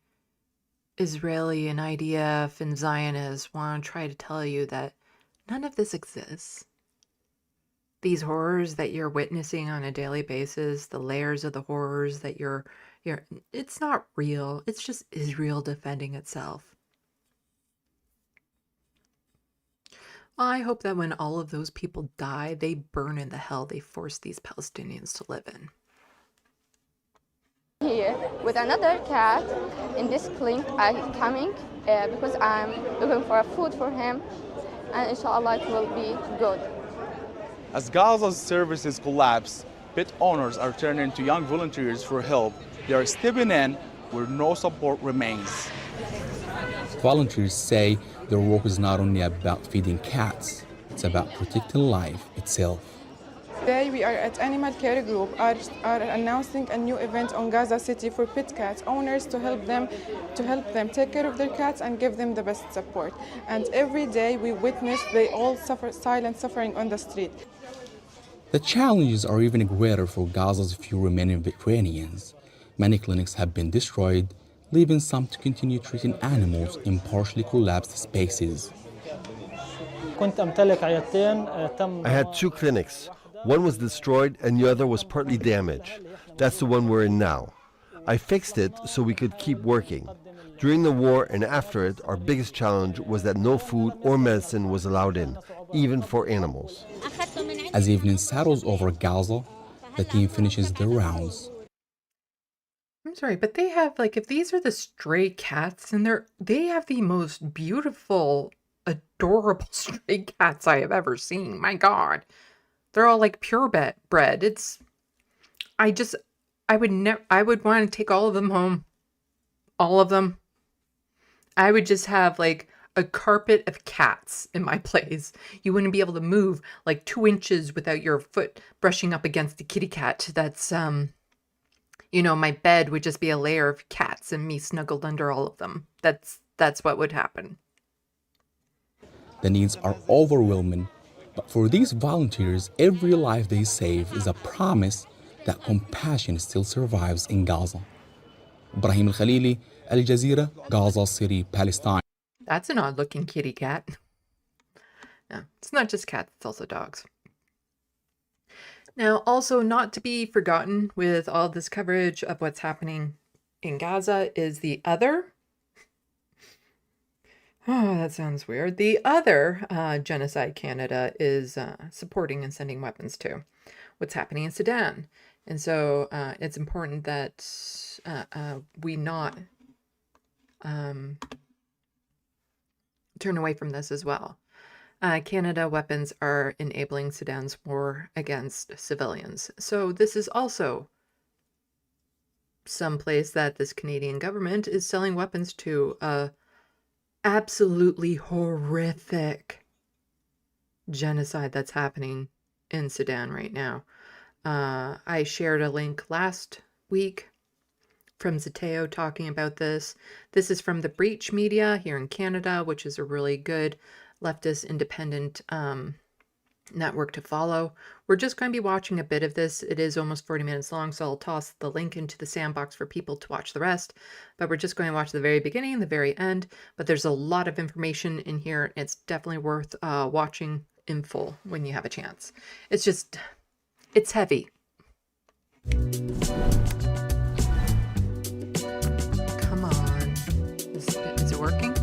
Israeli and IDF and Zionists want to try to tell you that none of this exists. These horrors that you're witnessing on a daily basis, the layers of the horrors that you're it's not real. It's just Israel defending itself. Well, I hope that when all of those people die, they burn in the hell they forced these Palestinians to live in. Here with another cat in this clinic. I'm coming because I'm looking for food for him, and inshallah it will be good. As Gaza's services collapse, pet owners are turning to young volunteers for help. They are stepping in where no support remains. Volunteers say their work is not only about feeding cats, it's about protecting life itself. Today we are at Animal Care Group are announcing a new event on Gaza City for pet cat owners to help them take care of their cats and give them the best support. And every day we witness they all suffer silent suffering on the street. The challenges are even greater for Gaza's few remaining Ukrainians. Many clinics have been destroyed, leaving some to continue treating animals in partially collapsed spaces. I had 2 clinics. One was destroyed and the other was partly damaged. That's the one we're in now. I fixed it so we could keep working. During the war and after it, our biggest challenge was that no food or medicine was allowed in, even for animals. As evening settles over Gaza, the team finishes their rounds. I'm sorry, but they have, like, if these are the stray cats, and they have the most beautiful, adorable stray cats I have ever seen. My God. They're all like purebred. I would want to take all of them home. All of them. I would just have like a carpet of cats in my place. You wouldn't be able to move like 2 inches without your foot brushing up against a kitty cat. That's, my bed would just be a layer of cats and me snuggled under all of them. That's what would happen. The needs are overwhelming. But for these volunteers, every life they save is a promise that compassion still survives in Gaza. Ibrahim Al-Khalili, Al Jazeera, Gaza City, Palestine. That's an odd-looking kitty cat. No, it's not just cats, it's also dogs. Now, also not to be forgotten with all this coverage of what's happening in Gaza is the other... Oh, that sounds weird. The other genocide Canada is supporting and sending weapons to. What's happening in Sudan. And so it's important that we not turn away from this as well. Canada weapons are enabling Sudan's war against civilians. So this is also someplace that this Canadian government is selling weapons to absolutely horrific genocide that's happening in Sudan right now. I shared a link last week from Zateo talking about this. This is from the Breach Media here in Canada, which is a really good leftist independent network to follow. We're just going to be watching a bit of this. It is almost 40 minutes long, so I'll toss the link into the SandBox for people to watch the rest. But we're just going to watch the very beginning and the very end. But there's a lot of information in here. It's definitely worth watching in full when you have a chance. It's just, it's heavy. Come on. Is it working?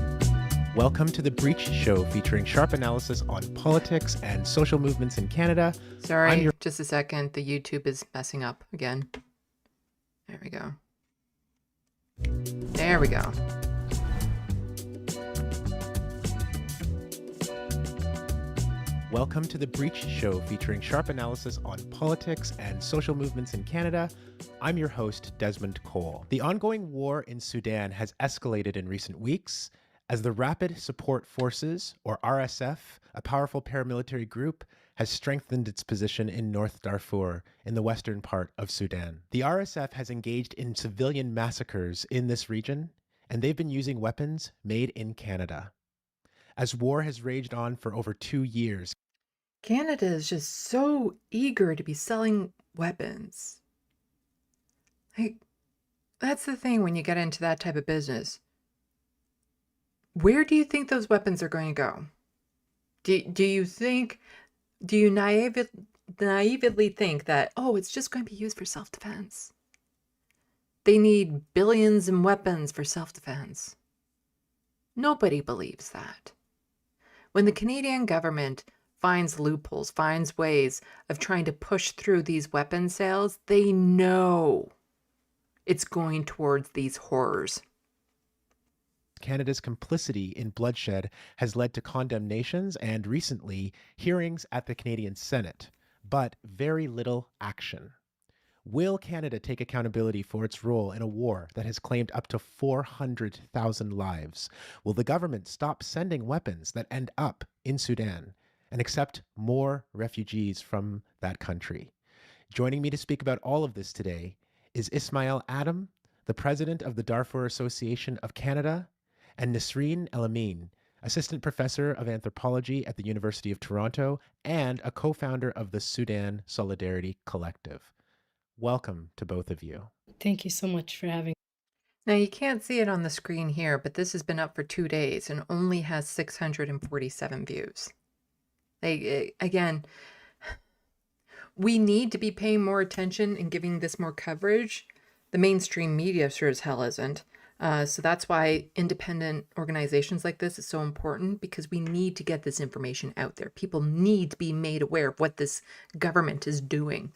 Welcome to The Breach Show, featuring sharp analysis on politics and social movements in Canada. Sorry, just a second. The YouTube is messing up again. There we go. There we go. Welcome to The Breach Show, featuring sharp analysis on politics and social movements in Canada. I'm your host, Desmond Cole. The ongoing war in Sudan has escalated in recent weeks as the Rapid Support Forces, or RSF, a powerful paramilitary group, has strengthened its position in North Darfur in the western part of Sudan. The RSF has engaged in civilian massacres in this region, and they've been using weapons made in Canada. As war has raged on for over 2 years, Canada is just so eager to be selling weapons. Like, that's the thing when you get into that type of business. Where do you think those weapons are going to go? Do you naively think that, oh, it's just going to be used for self-defense? They need billions in weapons for self-defense. Nobody believes that. When the Canadian government finds loopholes, finds ways of trying to push through these weapon sales, they know it's going towards these horrors. Canada's complicity in bloodshed has led to condemnations and recently hearings at the Canadian Senate, but very little action. Will Canada take accountability for its role in a war that has claimed up to 400,000 lives? Will the government stop sending weapons that end up in Sudan and accept more refugees from that country? Joining me to speak about all of this today is Ismail Adam, the president of the Darfur Association of Canada, and Nasreen El-Amin, assistant professor of anthropology at the University of Toronto and a co-founder of the Sudan Solidarity Collective. Welcome to both of you. Thank you so much for having me. Now, you can't see it on the screen here, but this has been up for 2 days and only has 647 views. Again, we need to be paying more attention and giving this more coverage. The mainstream media sure as hell isn't. So that's why independent organizations like this is so important, because we need to get this information out there. People need to be made aware of what this government is doing.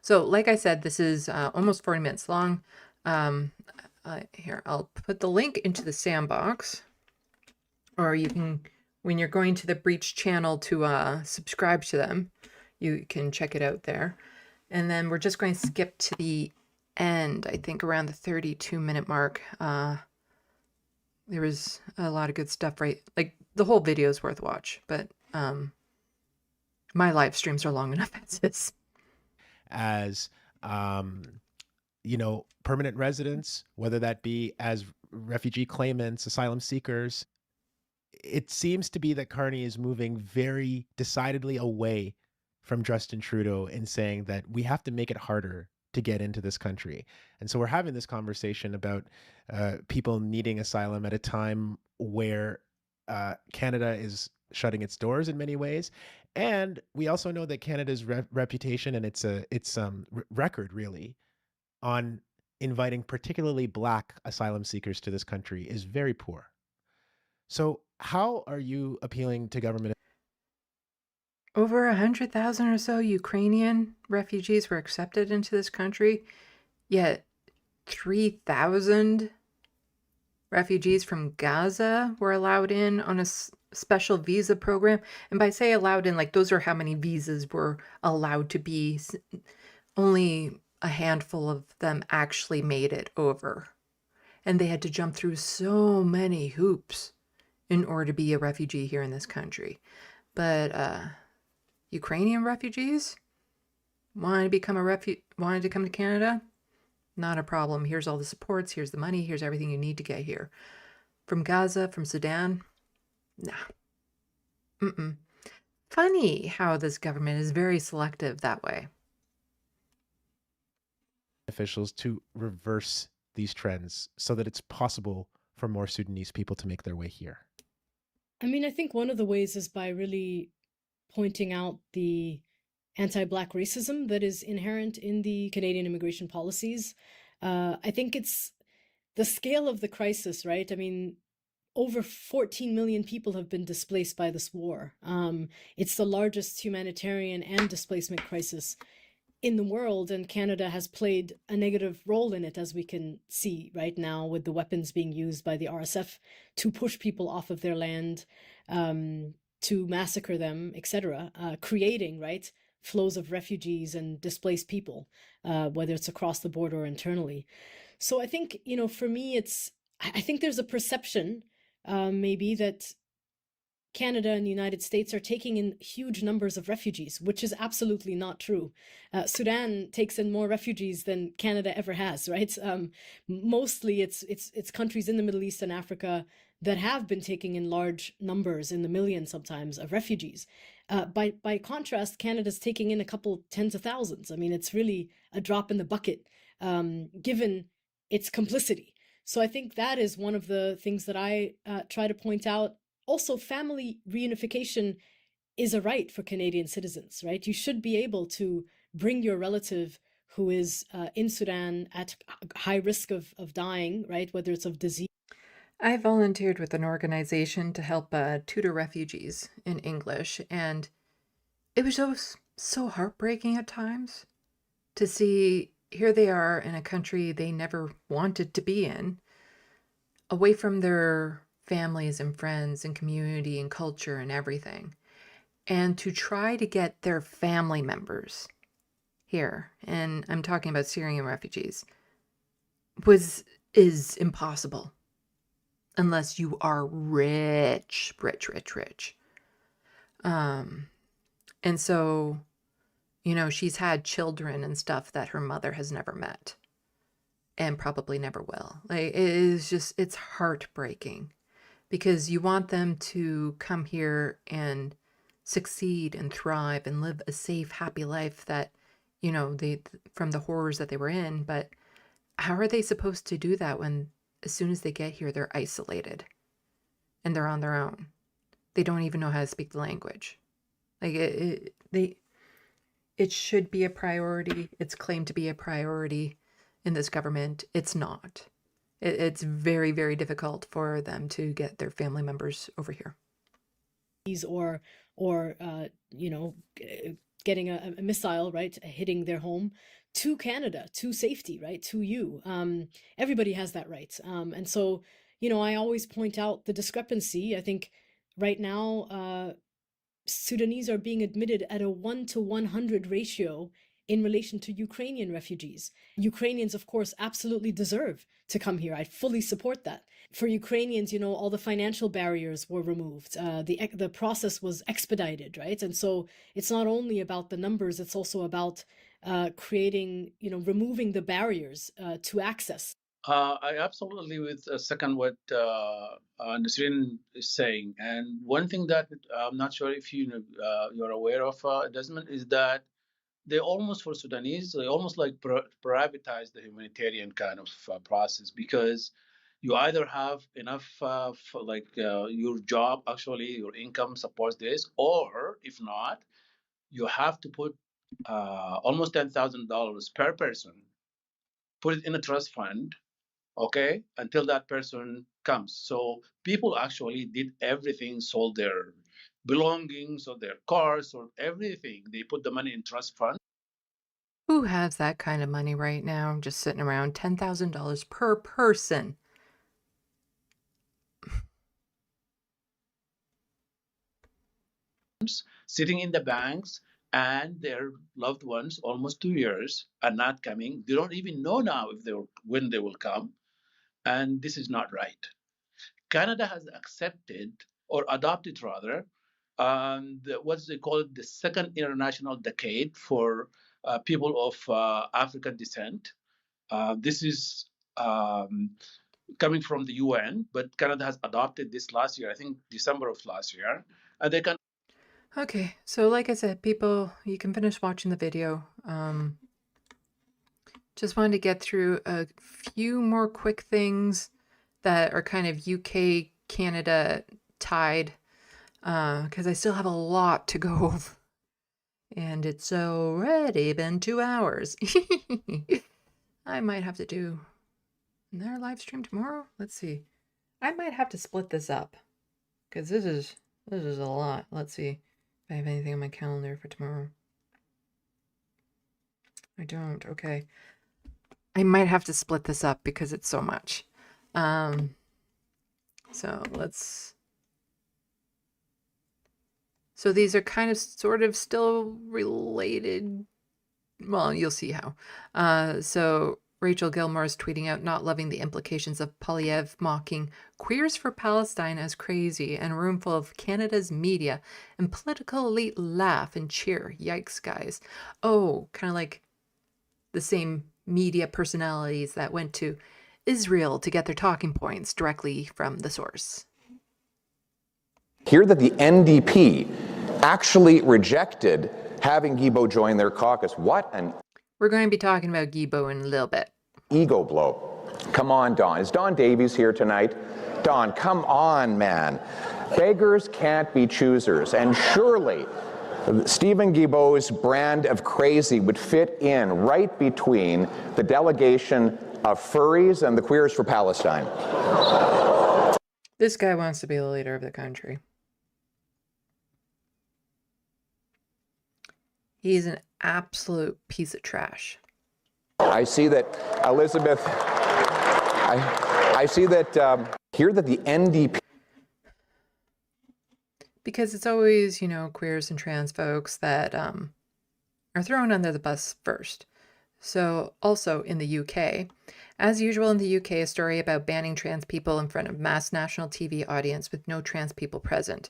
So like I said, this is almost 40 minutes long. Here, I'll put the link into the SandBox, or you can, when you're going to the Breach channel to subscribe to them, you can check it out there. And then we're just going to skip to the end, I think around the 32-minute mark. There was a lot of good stuff, right? Like, the whole video is worth a watch, but my live streams are long enough as is. As permanent residents, whether that be as refugee claimants, asylum seekers, it seems to be that Carney is moving very decidedly away from Justin Trudeau in saying that we have to make it harder to get into this country. And so we're having this conversation about people needing asylum at a time where Canada is shutting its doors in many ways. And we also know that Canada's reputation and its record, really, on inviting particularly Black asylum seekers to this country is very poor. So how are you appealing to government? Over 100,000 or so Ukrainian refugees were accepted into this country, yet 3,000 refugees from Gaza were allowed in on a special visa program. And by say allowed in, like, those are how many visas were allowed to be. Only a handful of them actually made it over. And they had to jump through so many hoops in order to be a refugee here in this country. But Ukrainian refugees wanted to come to Canada, not a problem. Here's all the supports, here's the money, here's everything you need to get here. From Gaza, from Sudan, nah. Funny how this government is very selective that way. Officials to reverse these trends so that it's possible for more Sudanese people to make their way here? I mean, I think one of the ways is by really pointing out the anti-Black racism that is inherent in the Canadian immigration policies. I think it's the scale of the crisis, right? I mean, over 14 million people have been displaced by this war. It's the largest humanitarian and displacement crisis in the world, and Canada has played a negative role in it, as we can see right now with the weapons being used by the RSF to push people off of their land, to massacre them, etc., creating, right, flows of refugees and displaced people, whether it's across the border or internally. So I think, for me, I think there's a perception, maybe that Canada and the United States are taking in huge numbers of refugees, which is absolutely not true. Sudan takes in more refugees than Canada ever has, right? Mostly it's countries in the Middle East and Africa that have been taking in large numbers, in the millions sometimes, of refugees. By contrast, Canada's taking in a couple tens of thousands. I mean, it's really a drop in the bucket, given its complicity. So I think that is one of the things that I try to point out. Also, family reunification is a right for Canadian citizens, right? You should be able to bring your relative who is in Sudan at high risk of dying, right? Whether it's of disease. I volunteered with an organization to help tutor refugees in English, and it was so heartbreaking at times to see here they are in a country they never wanted to be in, away from their families and friends and community and culture and everything, and to try to get their family members here, and I'm talking about Syrian refugees, is impossible unless you are rich. And so, you know, she's had children and stuff that her mother has never met and probably never will. Like, it is just, it's heartbreaking because you want them to come here and succeed and thrive and live a safe, happy life that, you know, they, from the horrors that they were in. But how are they supposed to do that when as soon as they get here, they're isolated and they're on their own? They don't even know how to speak the language. Like, it should be a priority. It's claimed to be a priority in this government. It's not. It's very, very difficult for them to get their family members over here. Or you know, getting a missile, right, hitting their home, to Canada, to safety, right, to you. Everybody has that right. And so, you know, I always point out the discrepancy. I think right now, Sudanese are being admitted at a 1-to-100 ratio in relation to Ukrainian refugees. Ukrainians, of course, absolutely deserve to come here. I fully support that. For Ukrainians, you know, all the financial barriers were removed. The process was expedited, right? And so it's not only about the numbers, it's also about creating, you know, removing the barriers to access. I absolutely second what Nasrin is saying. And one thing that I'm not sure if you're aware of, Desmond, is that they almost, for Sudanese, they almost like privatize the humanitarian kind of process, because you either have enough your job, actually your income supports this, or if not, you have to put almost $10,000 per person, put it in a trust fund, okay, until that person comes. So people actually did everything, sold their belongings or their cars or everything. They put the money in trust fund. Who has that kind of money right now just sitting around? $10,000 per person. Sitting in the banks, and their loved ones almost 2 years are not coming. They don't even know now when they will come. And this is not right. Canada has accepted, or adopted rather, what they call the second international decade for people of African descent. This is coming from the UN, but Canada has adopted this last year, I think December of last year. And they can. Okay, so like I said, people, you can finish watching the video. Just wanted to get through a few more quick things that are kind of UK, Canada tied, because I still have a lot to go over. And it's already been 2 hours. I might have to do another live stream tomorrow. Let's see. I might have to split this up, because this is a lot. Let's see if I have anything on my calendar for tomorrow. I don't. Okay. I might have to split this up because it's so much. So these are kind of sort of still related. Well, you'll see how. So Rachel Gilmore is tweeting out not loving the implications of Polyev mocking Queers for Palestine as crazy, and a room full of Canada's media and political elite laugh and cheer. Yikes, guys. Oh, kind of like the same media personalities that went to Israel to get their talking points directly from the source. Hear that the NDP actually rejected having Guilbeault join their caucus. What an... We're going to be talking about Guilbeault in a little bit. Ego blow. Come on, Don. Is Don Davies here tonight? Don, come on, man. Beggars can't be choosers. And surely Stephen Guilbeault's brand of crazy would fit in right between the delegation of furries and the Queers for Palestine. This guy wants to be the leader of the country. He's an absolute piece of trash. I see that Elizabeth, I see that, hear that the NDP. Because it's always, you know, queers and trans folks that are thrown under the bus first. So also in the UK, as usual in the UK, a story about banning trans people in front of mass national TV audience with no trans people present.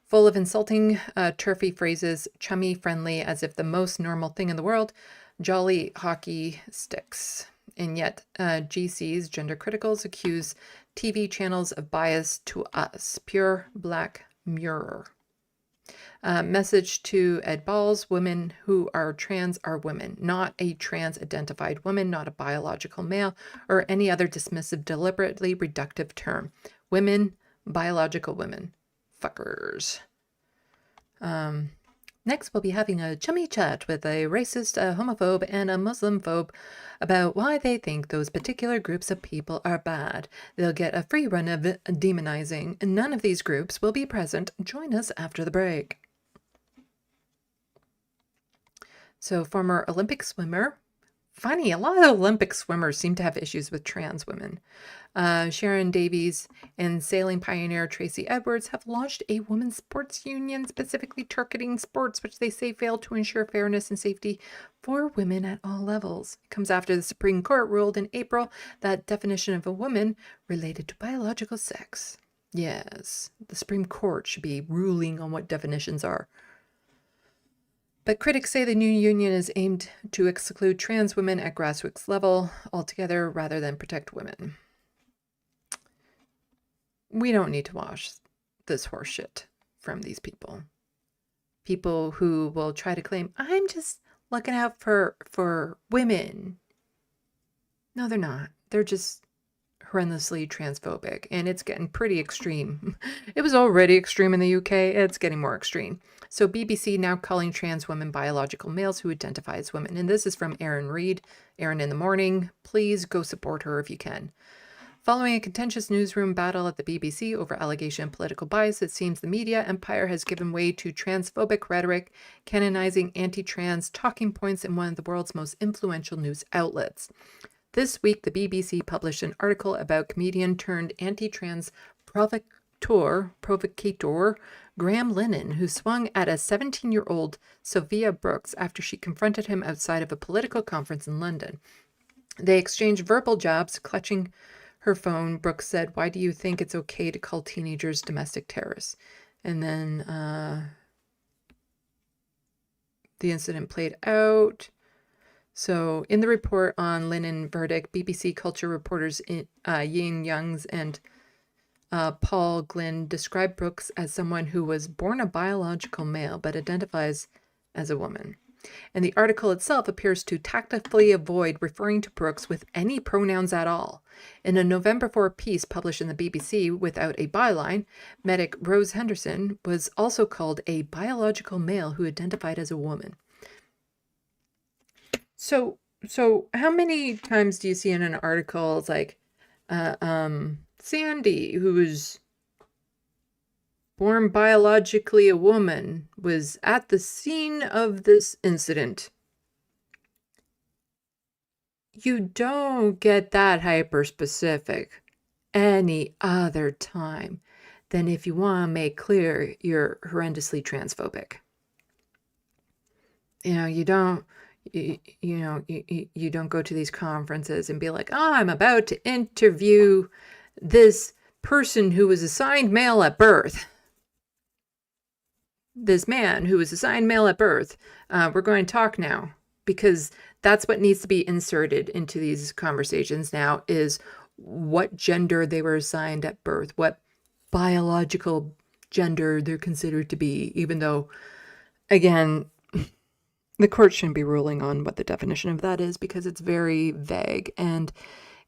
Full of insulting, turfy phrases, chummy, friendly, as if the most normal thing in the world, jolly hockey sticks. And yet, GCs, gender criticals, accuse TV channels of bias to us. Pure black mirror. Message to Ed Balls: women who are trans are women, not a trans-identified woman, not a biological male, or any other dismissive, deliberately reductive term. Women, biological women. Fuckers. Next, we'll be having a chummy chat with a racist, a homophobe, and a Muslim phobe about why they think those particular groups of people are bad. They'll get a free run of demonizing. None of these groups will be present. Join us after the break. So, former Olympic swimmer. Funny, a lot of Olympic swimmers seem to have issues with trans women. Sharon Davies and sailing pioneer Tracy Edwards have launched a women's sports union specifically targeting sports, which they say fail to ensure fairness and safety for women at all levels. It comes after the Supreme Court ruled in April that definition of a woman related to biological sex. Yes, the Supreme Court should be ruling on what definitions are. But critics say the new union is aimed to exclude trans women at grassroots level altogether rather than protect women. We don't need to watch this horseshit from these people. People who will try to claim, I'm just looking out for women. No, they're not. They're just horrendously transphobic, and it's getting pretty extreme. It was already extreme in the UK. It's getting more extreme. So BBC now calling trans women biological males who identify as women. And this is from Erin Reid, Erin in the Morning. Please go support her if you can. Following a contentious newsroom battle at the BBC over allegation of political bias, it seems the media empire has given way to transphobic rhetoric, canonizing anti-trans talking points in one of the world's most influential news outlets. This week, the BBC published an article about comedian turned anti-trans provocateur Graham Lennon, who swung at a 17-year-old Sophia Brooks after she confronted him outside of a political conference in London. They exchanged verbal jabs, clutching her phone. Brooks said, "Why do you think it's okay to call teenagers domestic terrorists?" And then the incident played out. So in the report on Lennon verdict, BBC culture reporters Yin Youngs and Paul Glynn described Brooks as someone who was born a biological male but identifies as a woman. And the article itself appears to tactfully avoid referring to Brooks with any pronouns at all. In a November 4 piece published in the BBC without a byline, medic Rose Henderson was also called a biological male who identified as a woman. So how many times do you see in an article, it's like, Sandy, who was born biologically a woman, was at the scene of this incident? You don't get that hyper specific any other time than if you want to make clear you're horrendously transphobic. You know, you don't you don't go to these conferences and be like, oh, I'm about to interview this person who was assigned male at birth. This man who was assigned male at birth. We're going to talk now, because that's what needs to be inserted into these conversations now, is what gender they were assigned at birth, what biological gender they're considered to be, even though, again, the court shouldn't be ruling on what the definition of that is, because it's very vague and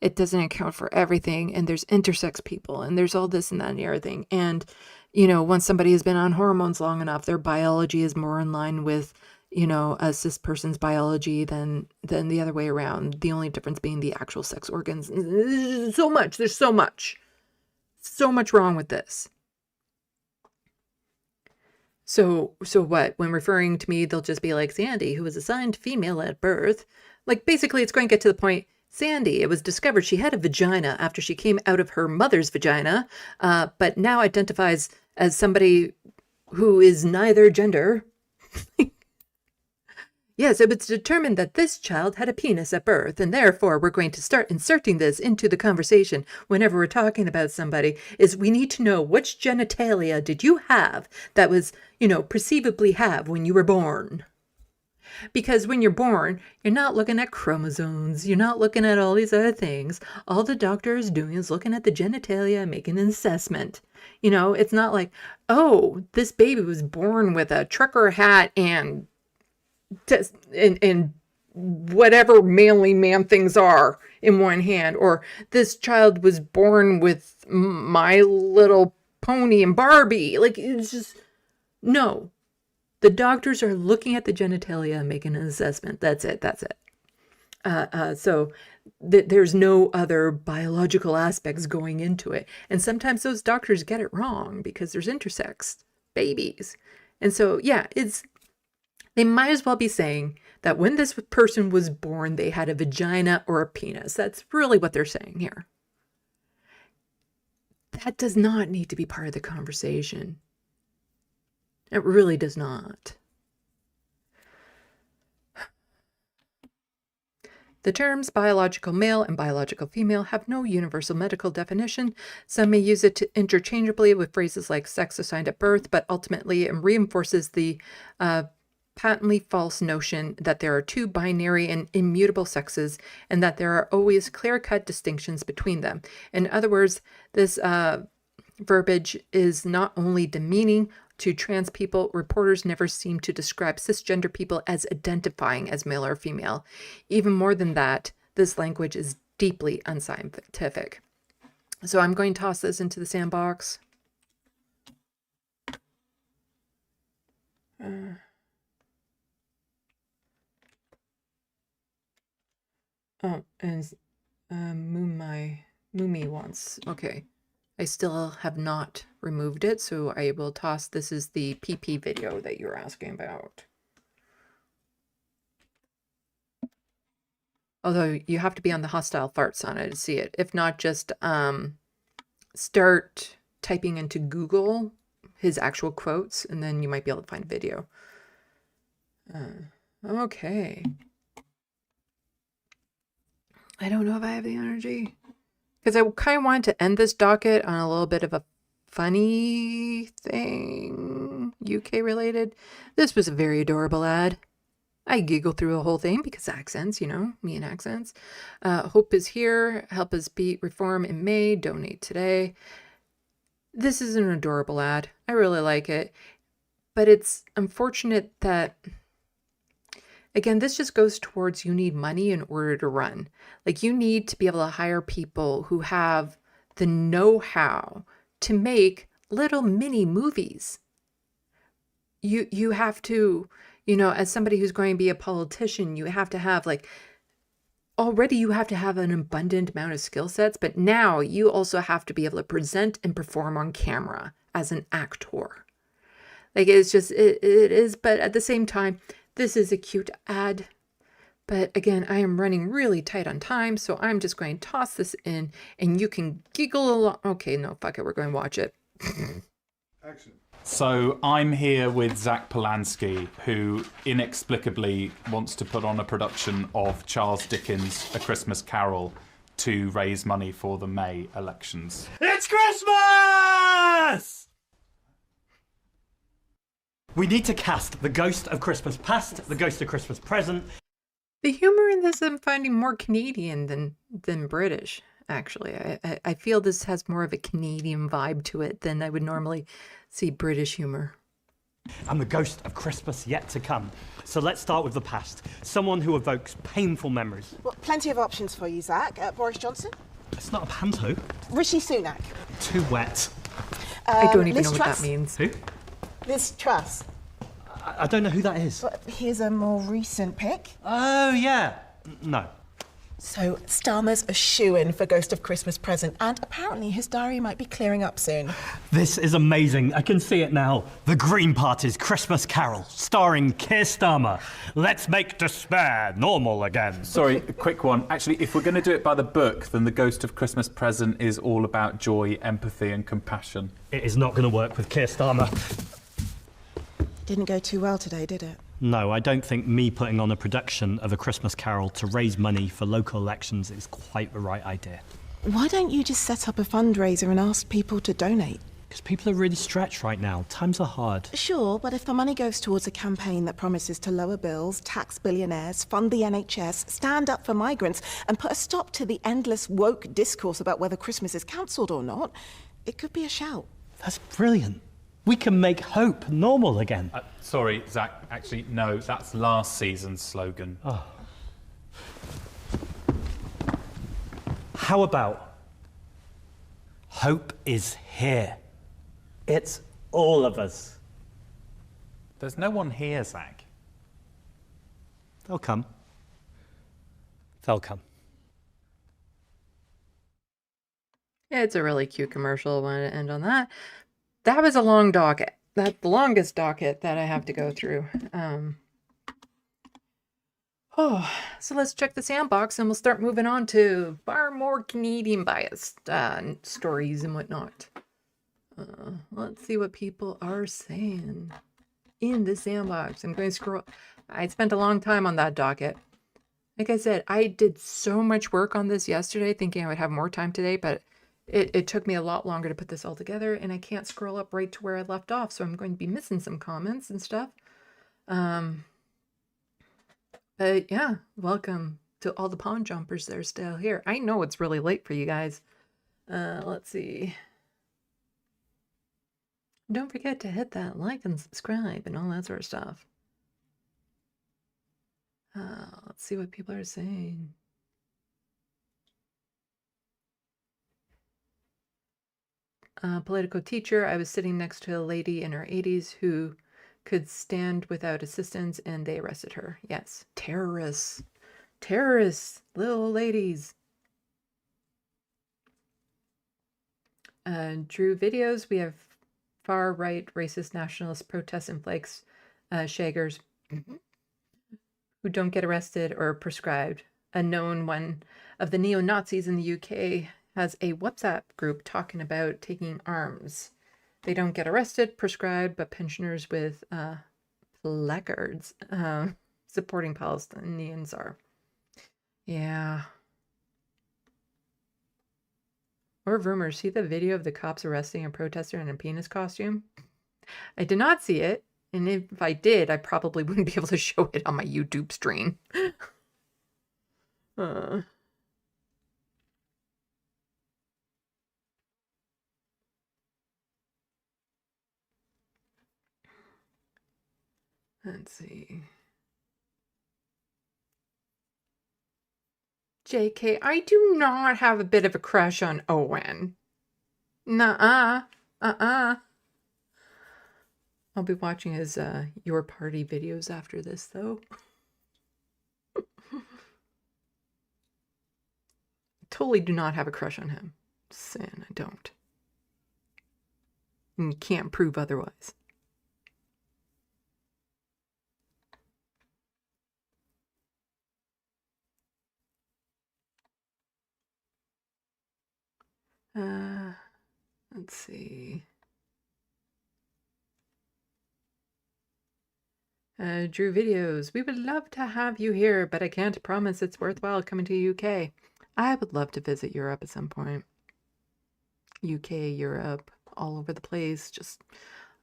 it doesn't account for everything. And there's intersex people and there's all this and that and the other thing. And, once somebody has been on hormones long enough, their biology is more in line with, a cis person's biology than the other way around. The only difference being the actual sex organs. There's so much wrong with this. So what? When referring to me, they'll just be like, Sandy, who was assigned female at birth. Like, basically, it's going to get to the point, Sandy, it was discovered she had a vagina after she came out of her mother's vagina, but now identifies as somebody who is neither gender. Yes, it was determined that this child had a penis at birth, and therefore we're going to start inserting this into the conversation whenever we're talking about somebody, is we need to know which genitalia did you have that was, perceivably have when you were born. Because when you're born, you're not looking at chromosomes, you're not looking at all these other things. All the doctor is doing is looking at the genitalia and making an assessment. It's not like, oh, this baby was born with a trucker hat and whatever manly man things are in one hand, or this child was born with My Little Pony and Barbie. Like, it's just, no. The doctors are looking at the genitalia and making an assessment. That's it. So there's no other biological aspects going into it. And sometimes those doctors get it wrong because there's intersex babies. And so, yeah, they might as well be saying that when this person was born, they had a vagina or a penis. That's really what they're saying here. That does not need to be part of the conversation. It really does not. The terms biological male and biological female have no universal medical definition. Some may use it interchangeably with phrases like sex assigned at birth, but ultimately it reinforces the patently false notion that there are two binary and immutable sexes and that there are always clear-cut distinctions between them. In other words, this verbiage is not only demeaning to trans people, reporters never seem to describe cisgender people as identifying as male or female. Even more than that, this language is deeply unscientific. So I'm going to toss this into the SandBox. And Mumi wants, okay. I still have not removed it, so I will toss, this is the PP video that you're asking about. Although you have to be on the hostile farts on it to see it. If not, just start typing into Google his actual quotes, and then you might be able to find a video. Okay. I don't know if I have the energy. Because I kind of wanted to end this docket on a little bit of a funny thing, UK related. This was a very adorable ad. I giggled through the whole thing because accents, me and accents. Hope is here. Help us beat reform in May. Donate today. This is an adorable ad. I really like it. But it's unfortunate that, again, this just goes towards you need money in order to run. Like, you need to be able to hire people who have the know-how to make little mini movies. You have to, as somebody who's going to be a politician, you have to have already you have to have an abundant amount of skill sets, but now you also have to be able to present and perform on camera as an actor. Like, it's just, it is, but at the same time, this is a cute ad. But again, I am running really tight on time, so I'm just going to toss this in and you can giggle along. Okay, no, fuck it. We're going to watch it. Action. So I'm here with Zach Polanski, who inexplicably wants to put on a production of Charles Dickens' A Christmas Carol to raise money for the May elections. It's Christmas! We need to cast the ghost of Christmas past, the ghost of Christmas present. The humor in this I'm finding more Canadian than British, actually. I feel this has more of a Canadian vibe to it than I would normally see British humor. And the ghost of Christmas yet to come. So let's start with the past. Someone who evokes painful memories. Well, plenty of options for you, Zach. Boris Johnson? It's not a panto. Rishi Sunak? Too wet. I don't even Liz know what Truss? that means. Who? Liz Truss. I don't know who that is. But here's a more recent pick. Oh, yeah. No. So, Starmer's a shoo-in for Ghost of Christmas Present, and apparently his diary might be clearing up soon. This is amazing. I can see it now. The Green Party's Christmas Carol, starring Keir Starmer. Let's make despair normal again. Sorry, a quick one. Actually, if we're going to do it by the book, then The Ghost of Christmas Present is all about joy, empathy and compassion. It is not going to work with Keir Starmer. Didn't go too well today, did it? No, I don't think me putting on a production of A Christmas Carol to raise money for local elections is quite the right idea. Why don't you just set up a fundraiser and ask people to donate? Because people are really stretched right now. Times are hard. Sure, but if the money goes towards a campaign that promises to lower bills, tax billionaires, fund the NHS, stand up for migrants, and put a stop to the endless woke discourse about whether Christmas is cancelled or not, it could be a shout. That's brilliant. We can make hope normal again. Sorry, Zach. Actually, no, that's last season's slogan. Oh. How about hope is here? It's all of us. There's no one here, Zach. They'll come. They'll come. Yeah, it's a really cute commercial. I wanted to end on that. That was a long docket. That's the longest docket that I have to go through. So let's check the SandBox and we'll start moving on to far more Canadian biased stories and whatnot. Let's see what people are saying in the SandBox. I'm going to scroll. I spent a long time on that docket. Like I said, I did so much work on this yesterday thinking I would have more time today, but it took me a lot longer to put this all together, and I can't scroll up right to where I left off, so I'm going to be missing some comments and stuff. But yeah, welcome to all the pond jumpers that are still here. I know it's really late for you guys. Let's see. Don't forget to hit that like and subscribe and all that sort of stuff. Let's see what people are saying. Political teacher. I was sitting next to a lady in her 80s who could stand without assistance and they arrested her. Yes, terrorists. Terrorists, little ladies. Drew videos. We have far-right racist nationalist protests and flakes, shaggers who don't get arrested or prescribed. A known one of the neo-Nazis in the UK has a WhatsApp group talking about taking arms. They don't get arrested, prescribed, but pensioners with placards supporting Palestinians are. Yeah. Or rumors. See the video of the cops arresting a protester in a penis costume? I did not see it, and if I did, I probably wouldn't be able to show it on my YouTube stream. Let's see. JK, I do not have a bit of a crush on Owen. Nuh-uh. I'll be watching his Your Party videos after this, though. Totally do not have a crush on him. Sin, I don't. And you can't prove otherwise. Let's see. Drew Videos, we would love to have you here, but I can't promise it's worthwhile coming to UK. I would love to visit Europe at some point. UK, Europe, all over the place. Just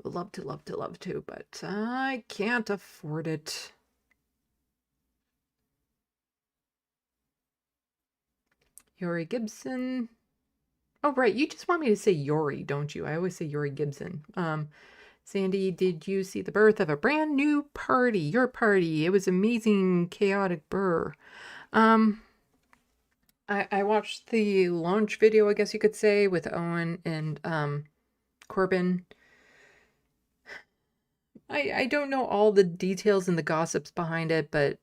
would love to, but I can't afford it. Yori Gibson. Oh, right. You just want me to say Yori, don't you? I always say Yori Gibson. Sandy, did you see the birth of a brand new party? Your party. It was amazing, chaotic burr. I watched the launch video, I guess you could say, with Owen and Corbin. I don't know all the details and the gossips behind it, but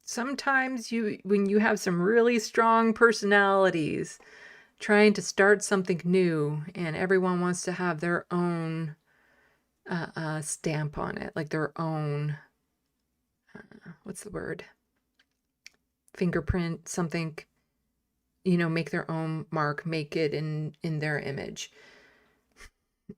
sometimes when you have some really strong personalities trying to start something new and everyone wants to have their own stamp on it, like their own, what's the word? Fingerprint, something, make their own mark, make it in their image.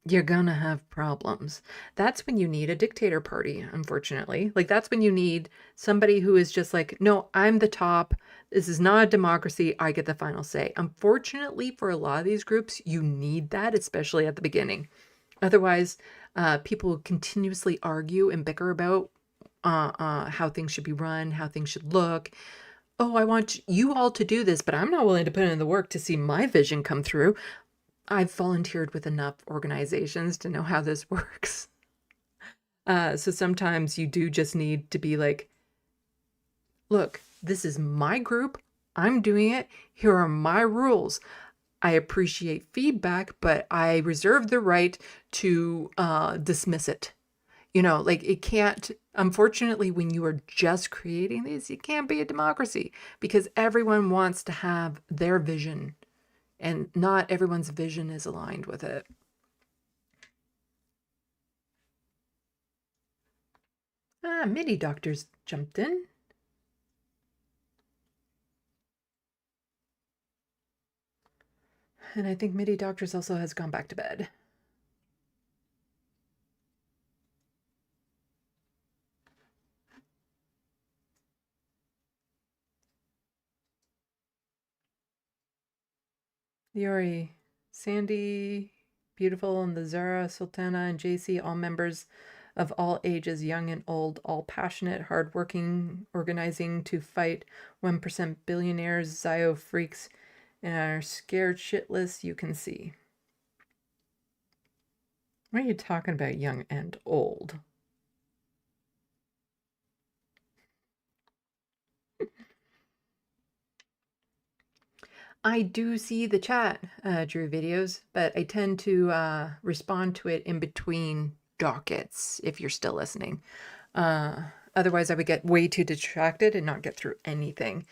You're gonna have problems. That's when you need a dictator party, unfortunately. Like, that's when you need somebody who is just like, no, I'm the top. This is not a democracy. I get the final say. Unfortunately, for a lot of these groups, you need that, especially at the beginning. Otherwise, people continuously argue and bicker about how things should be run, how things should look. Oh, I want you all to do this, but I'm not willing to put in the work to see my vision come through. I've volunteered with enough organizations to know how this works. So sometimes you do just need to be like, look, this is my group. I'm doing it. Here are my rules. I appreciate feedback, but I reserve the right to dismiss it. Like, it can't, unfortunately, when you are just creating these, it can't be a democracy because everyone wants to have their vision. And not everyone's vision is aligned with it. MIDI Doctors jumped in. And I think MIDI Doctors also has gone back to bed. Yuri, Sandy, Beautiful, and the Zara, Sultana, and JC, all members of all ages, young and old, all passionate, hardworking, organizing to fight 1% billionaires, Zio freaks, and are scared shitless, you can see. What are you talking about, young and old? I do see the chat, Drew Videos, but I tend to respond to it in between dockets if you're still listening. Otherwise, I would get way too distracted and not get through anything.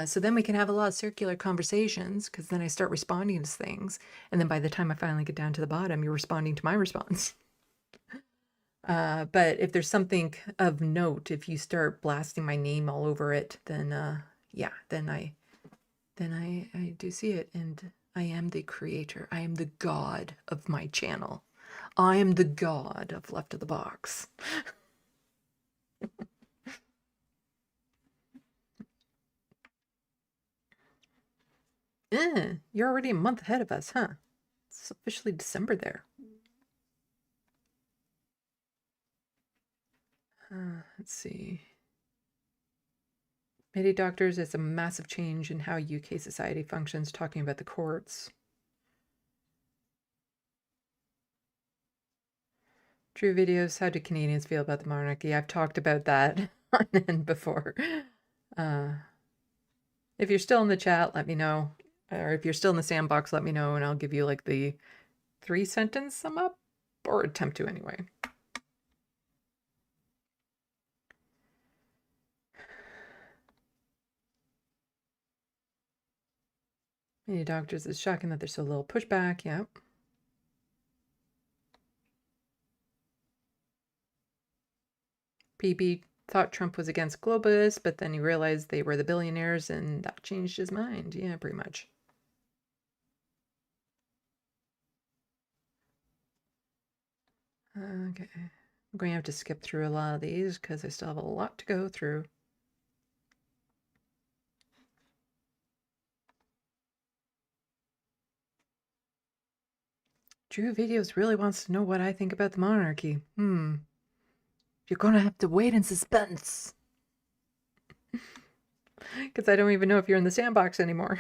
So then we can have a lot of circular conversations because then I start responding to things. And then by the time I finally get down to the bottom, you're responding to my response. But if there's something of note, if you start blasting my name all over it, then yeah, then I do see it, and I am the creator. I am the god of my channel. I am the god of Left of the Box. You're already a month ahead of us, huh? It's officially December there. Let's see. MIDI Doctors is a massive change in how UK society functions, talking about the courts. True Videos, how do Canadians feel about the monarchy? I've talked about that on end before. If you're still in the chat, let me know. Or if you're still in the sandbox, let me know, and I'll give you like the 3-sentence sum up, or attempt to anyway. MIDI Doctors, it's shocking that there's so little pushback. Yep. PB thought Trump was against globalists, but then he realized they were the billionaires, and that changed his mind. Yeah, pretty much. Okay. I'm going to have to skip through a lot of these because I still have a lot to go through. Drew Videos really wants to know what I think about the monarchy. You're going to have to wait in suspense. Because I don't even know if you're in the SandBox anymore.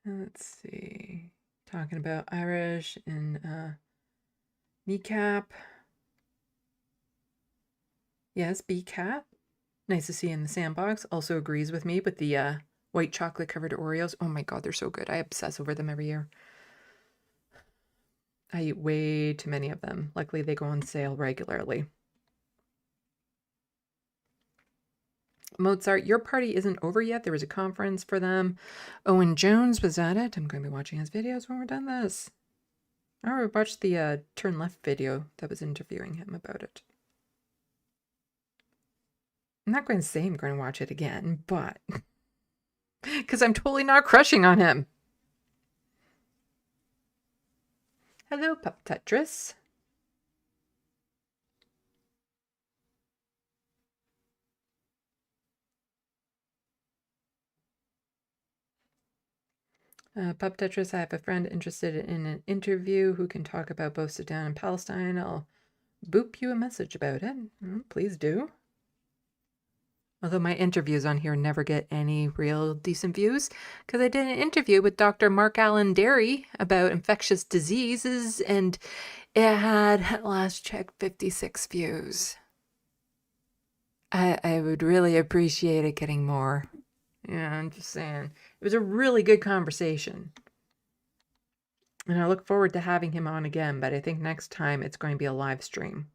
Let's see. Talking about Irish and kneecap. Yes, B-Cat. Nice to see you in the SandBox. Also agrees with me with the white chocolate covered Oreos. Oh my god, they're so good. I obsess over them every year. I eat way too many of them. Luckily, they go on sale regularly. Mozart, your party isn't over yet. There was a conference for them. Owen Jones was at it. I'm going to be watching his videos when we're done this. I already watched the Turn Left video that was interviewing him about it. I'm not going to say I'm going to watch it again, but... because I'm totally not crushing on him. Hello, Pup Tetris. Pup Tetris, I have a friend interested in an interview who can talk about both Sudan and Palestine. I'll boop you a message about it. Please do. Although my interviews on here never get any real decent views, because I did an interview with Dr. Mark Allen Derry about infectious diseases, and it had, at last check, 56 views. I would really appreciate it getting more. Yeah, I'm just saying. It was a really good conversation. And I look forward to having him on again, but I think next time it's going to be a live stream.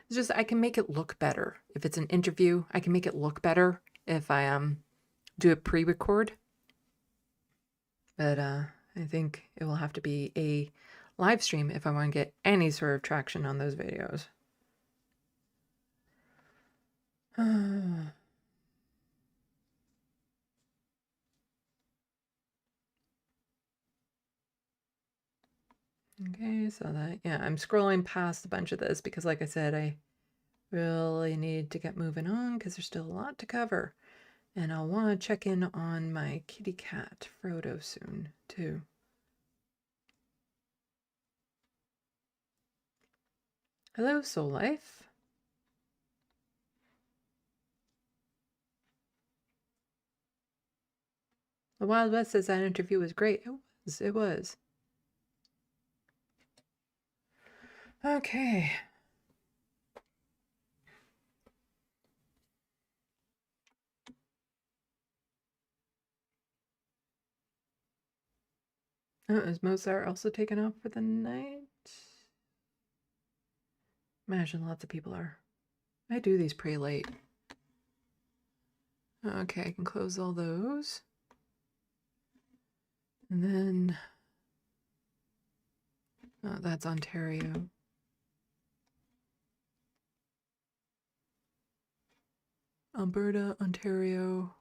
It's just I can make it look better. If it's an interview, I can make it look better if I do a pre-record. But I think it will have to be a live stream if I want to get any sort of traction on those videos. Okay, so that, yeah, I'm scrolling past a bunch of this because, like I said, I really need to get moving on because there's still a lot to cover. And I'll want to check in on my kitty cat, Frodo, soon, too. Hello, Soul Life. The Wild West says that interview was great. It was. Okay. Oh, is Mozart also taken off for the night? Imagine lots of people are. I do these pretty late. Okay, I can close all those. And then... oh, that's Ontario. Alberta, Ontario,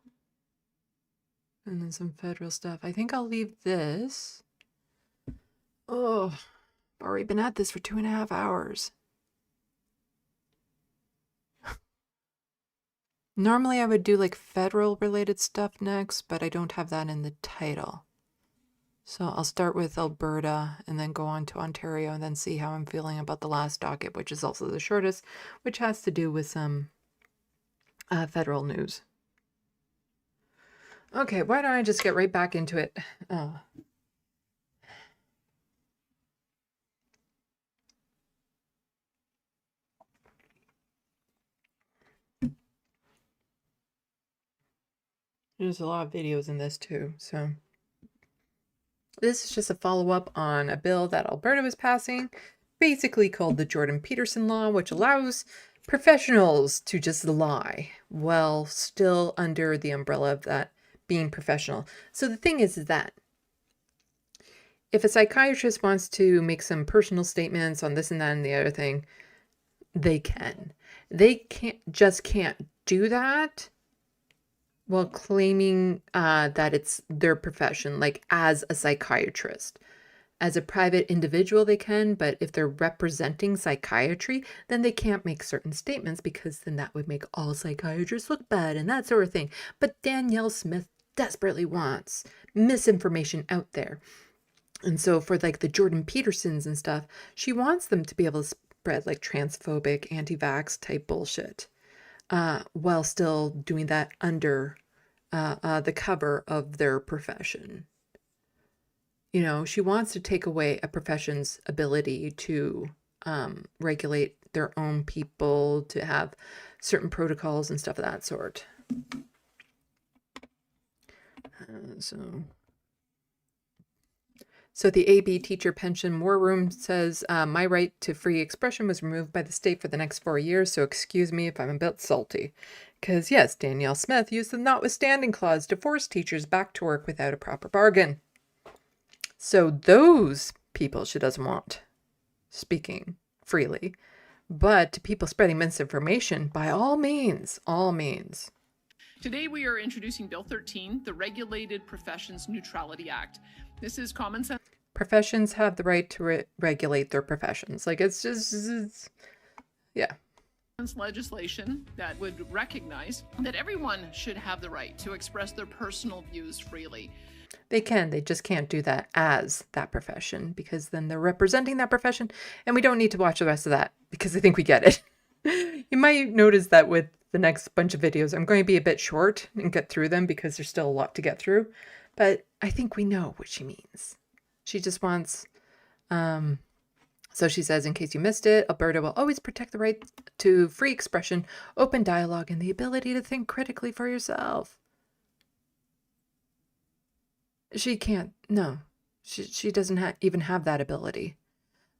and then some federal stuff. I think I'll leave this. Oh, I've already been at this for 2.5 hours. Normally I would do like federal related stuff next, but I don't have that in the title. So I'll start with Alberta and then go on to Ontario and then see how I'm feeling about the last docket, which is also the shortest, which has to do with some federal news. Okay, why don't I just get right back into it? There's a lot of videos in this too, so this is just a follow-up on a bill that Alberta was passing, basically called the Jordan Peterson Law, which allows professionals to just lie while still under the umbrella of that being professional. So the thing is that if a psychiatrist wants to make some personal statements on this and that and the other thing, they can. They can't do that while claiming that it's their profession, like as a psychiatrist. As a private individual, they can, but if they're representing psychiatry, then they can't make certain statements because then that would make all psychiatrists look bad and that sort of thing. But Danielle Smith desperately wants misinformation out there. And so for like the Jordan Petersons and stuff, she wants them to be able to spread like transphobic, anti-vax type bullshit, while still doing that under the cover of their profession. You know, she wants to take away a profession's ability to regulate their own people, to have certain protocols and stuff of that sort. So the AB teacher pension war room says, my right to free expression was removed by the state for the next 4 years, so excuse me if I'm a bit salty. Because yes, Danielle Smith used the notwithstanding clause to force teachers back to work without a proper bargain. So those people she doesn't want speaking freely, but to people spreading misinformation, by all means, all means. Today we are introducing Bill 13, the Regulated Professions Neutrality Act. This is common sense. Professions have the right to regulate their professions. Like it's just, yeah. Legislation that would recognize that everyone should have the right to express their personal views freely. They can, they just can't do that as that profession because then they're representing that profession and we don't need to watch the rest of that because I think we get it. You might notice that with the next bunch of videos, I'm going to be a bit short and get through them because there's still a lot to get through, but I think we know what she means. She just wants, so she says, in case you missed it, Alberta will always protect the right to free expression, open dialogue, and the ability to think critically for yourself. She can't, no, she doesn't even have that ability.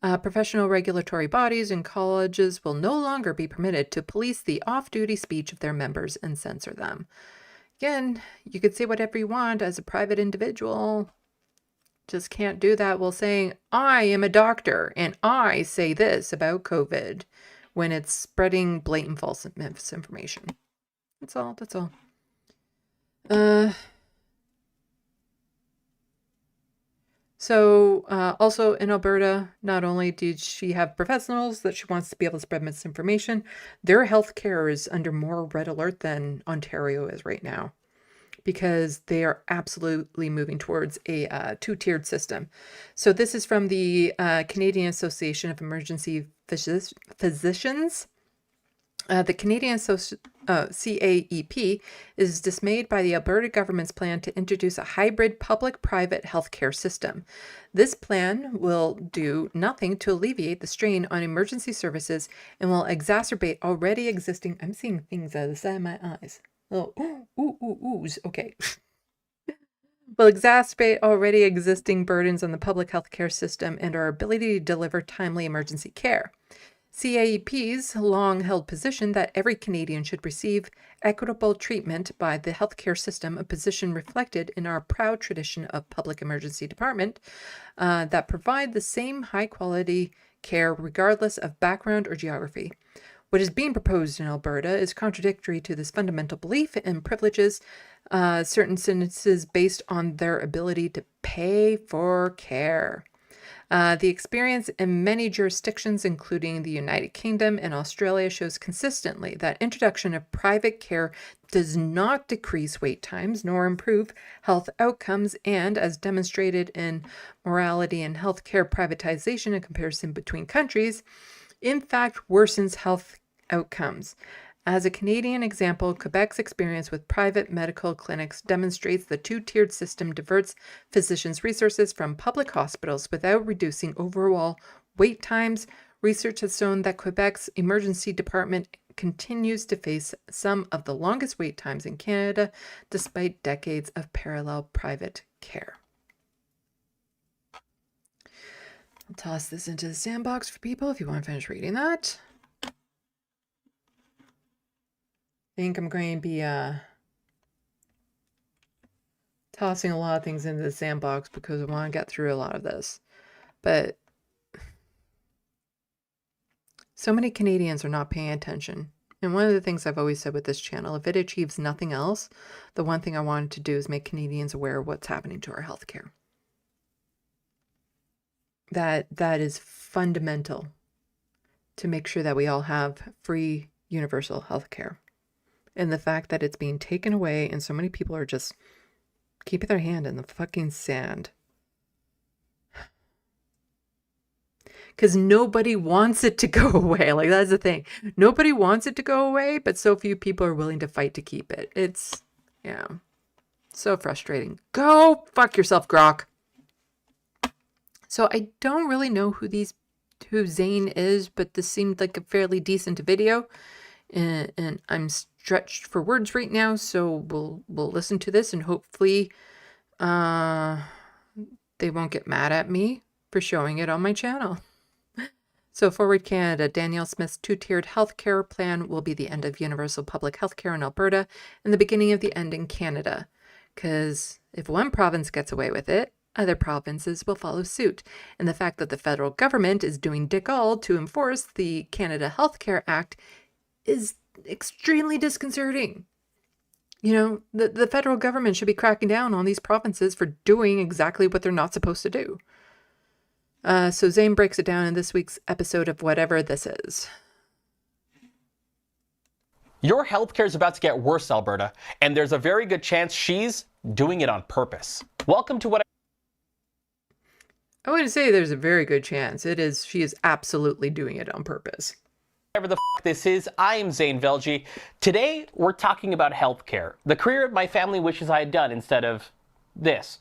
Professional regulatory bodies and colleges will no longer be permitted to police the off-duty speech of their members and censor them. Again, you could say whatever you want as a private individual. Just can't do that while saying, I am a doctor and I say this about COVID when it's spreading blatant false misinformation. That's all, that's all. So also in Alberta, not only did she have professionals that she wants to be able to spread misinformation, their healthcare is under more red alert than Ontario is right now because they are absolutely moving towards a two-tiered system. So this is from the Canadian Association of Emergency Physicians. The Canadian CAEP is dismayed by the Alberta government's plan to introduce a hybrid public-private healthcare system. This plan will do nothing to alleviate the strain on emergency services and will exacerbate already existing... I'm seeing things out of the side of my eyes. Oh, oohs. Okay. Will exacerbate already existing burdens on the public healthcare system and our ability to deliver timely emergency care. CAEP's long-held position that every Canadian should receive equitable treatment by the healthcare system, a position reflected in our proud tradition of public emergency department that provide the same high-quality care regardless of background or geography. What is being proposed in Alberta is contradictory to this fundamental belief and privileges certain citizens based on their ability to pay for care. The experience in many jurisdictions, including the United Kingdom and Australia, shows consistently that introduction of private care does not decrease wait times nor improve health outcomes, and as demonstrated in morality and healthcare privatization in comparison between countries, in fact worsens health outcomes. As a Canadian example, Quebec's experience with private medical clinics demonstrates the two-tiered system diverts physicians' resources from public hospitals without reducing overall wait times. Research has shown that Quebec's emergency department continues to face some of the longest wait times in Canada, despite decades of parallel private care. I'll toss this into the sandbox for people if you want to finish reading that. I think I'm going to be tossing a lot of things into the sandbox because I want to get through a lot of this. But so many Canadians are not paying attention And one of the things I've always said with this channel, if it achieves nothing else, the one thing I wanted to do is make Canadians aware of what's happening to our healthcare. That is fundamental to make sure that we all have free universal healthcare. And the fact that it's being taken away and so many people are just keeping their hand in the fucking sand. Because nobody wants it to go away. Like, that's the thing. Nobody wants it to go away, but so few people are willing to fight to keep it. It's, yeah, so frustrating. Go fuck yourself, Grok. So I don't really know who Zane is, but this seemed like a fairly decent video. And I'm stretched for words right now, so we'll listen to this and hopefully they won't get mad at me for showing it on my channel. So Forward Canada, Danielle Smith's two-tiered healthcare plan will be the end of universal public healthcare in Alberta and the beginning of the end in Canada. Because if one province gets away with it, other provinces will follow suit. And the fact that the federal government is doing dick all to enforce the Canada Healthcare Act is extremely disconcerting. You know, the federal government should be cracking down on these provinces for doing exactly what they're not supposed to do. So Zane breaks it down in this week's episode of whatever this is. Your healthcare is about to get worse, Alberta, and there's a very good chance she's doing it on purpose. Welcome to what I wouldn't say there's a very good chance. She is absolutely doing it on purpose. Whatever the f this is, I am Zane Velji. Today, we're talking about healthcare, the career my family wishes I had done instead of this.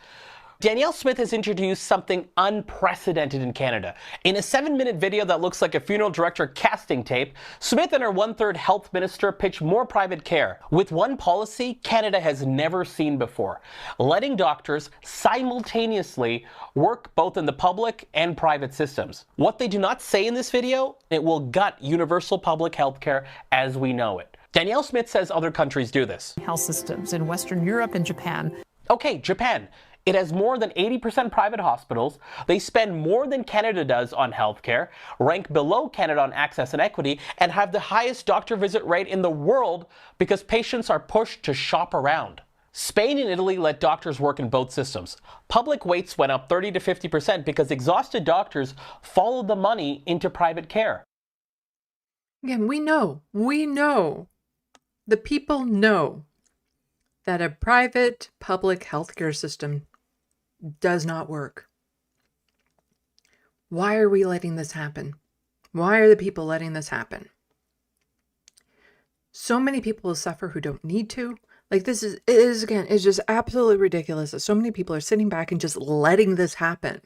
Danielle Smith has introduced something unprecedented in Canada. In a 7-minute video that looks like a funeral director casting tape, Smith and her one-third health minister pitch more private care with one policy Canada has never seen before, letting doctors simultaneously work both in the public and private systems. What they do not say in this video, it will gut universal public health care as we know it. Danielle Smith says other countries do this. Health systems in Western Europe and Japan. Okay, Japan. It has more than 80% private hospitals. They spend more than Canada does on healthcare, rank below Canada on access and equity, and have the highest doctor visit rate in the world because patients are pushed to shop around. Spain and Italy let doctors work in both systems. Public waits went up 30 to 50% because exhausted doctors followed the money into private care. Again, we know, the people know that a private public healthcare system does not work. Why are we letting this happen? Why are the people letting this happen? So many people will suffer who don't need to. Like, this is again, it's just absolutely ridiculous that so many people are sitting back and just letting this happen.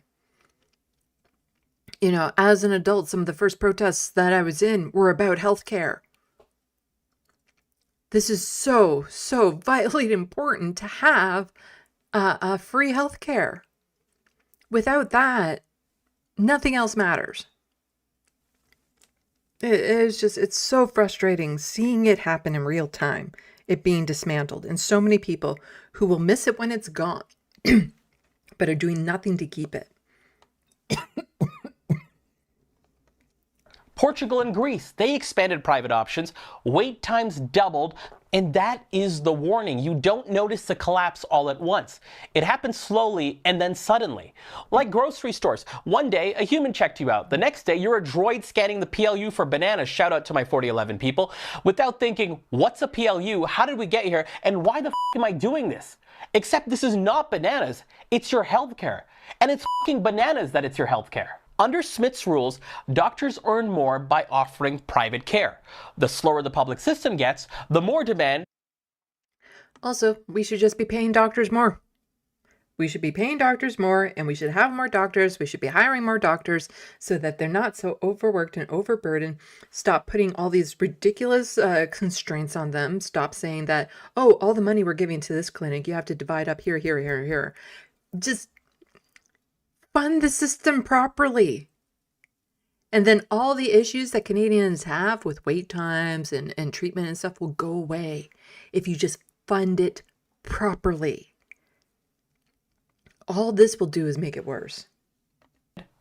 You know, as an adult, some of the first protests that I was in were about healthcare. This is so vitally important to have free health care. Without that, nothing else matters. It's so frustrating seeing it happen in real time, it being dismantled, and so many people who will miss it when it's gone, but are doing nothing to keep it. Portugal and Greece, they expanded private options, wait times doubled, and that is the warning. You don't notice the collapse all at once. It happens slowly and then suddenly. Like grocery stores. One day, a human checked you out. The next day, you're a droid scanning the PLU for bananas, shout out to my 4011 people, without thinking, what's a PLU, how did we get here, and why the f am I doing this? Except this is not bananas, it's your healthcare. And it's f***ing bananas that it's your healthcare. Under Smith's rules, doctors earn more by offering private care. The slower the public system gets, the more demand. Also, we should just be paying doctors more. We should be paying doctors more, and we should have more doctors. We should be hiring more doctors so that they're not so overworked and overburdened. Stop putting all these ridiculous constraints on them. Stop saying that, oh, all the money we're giving to this clinic, you have to divide up here, here, here, here. Just fund the system properly. And then all the issues that Canadians have with wait times and treatment and stuff will go away if you just fund it properly. All this will do is make it worse.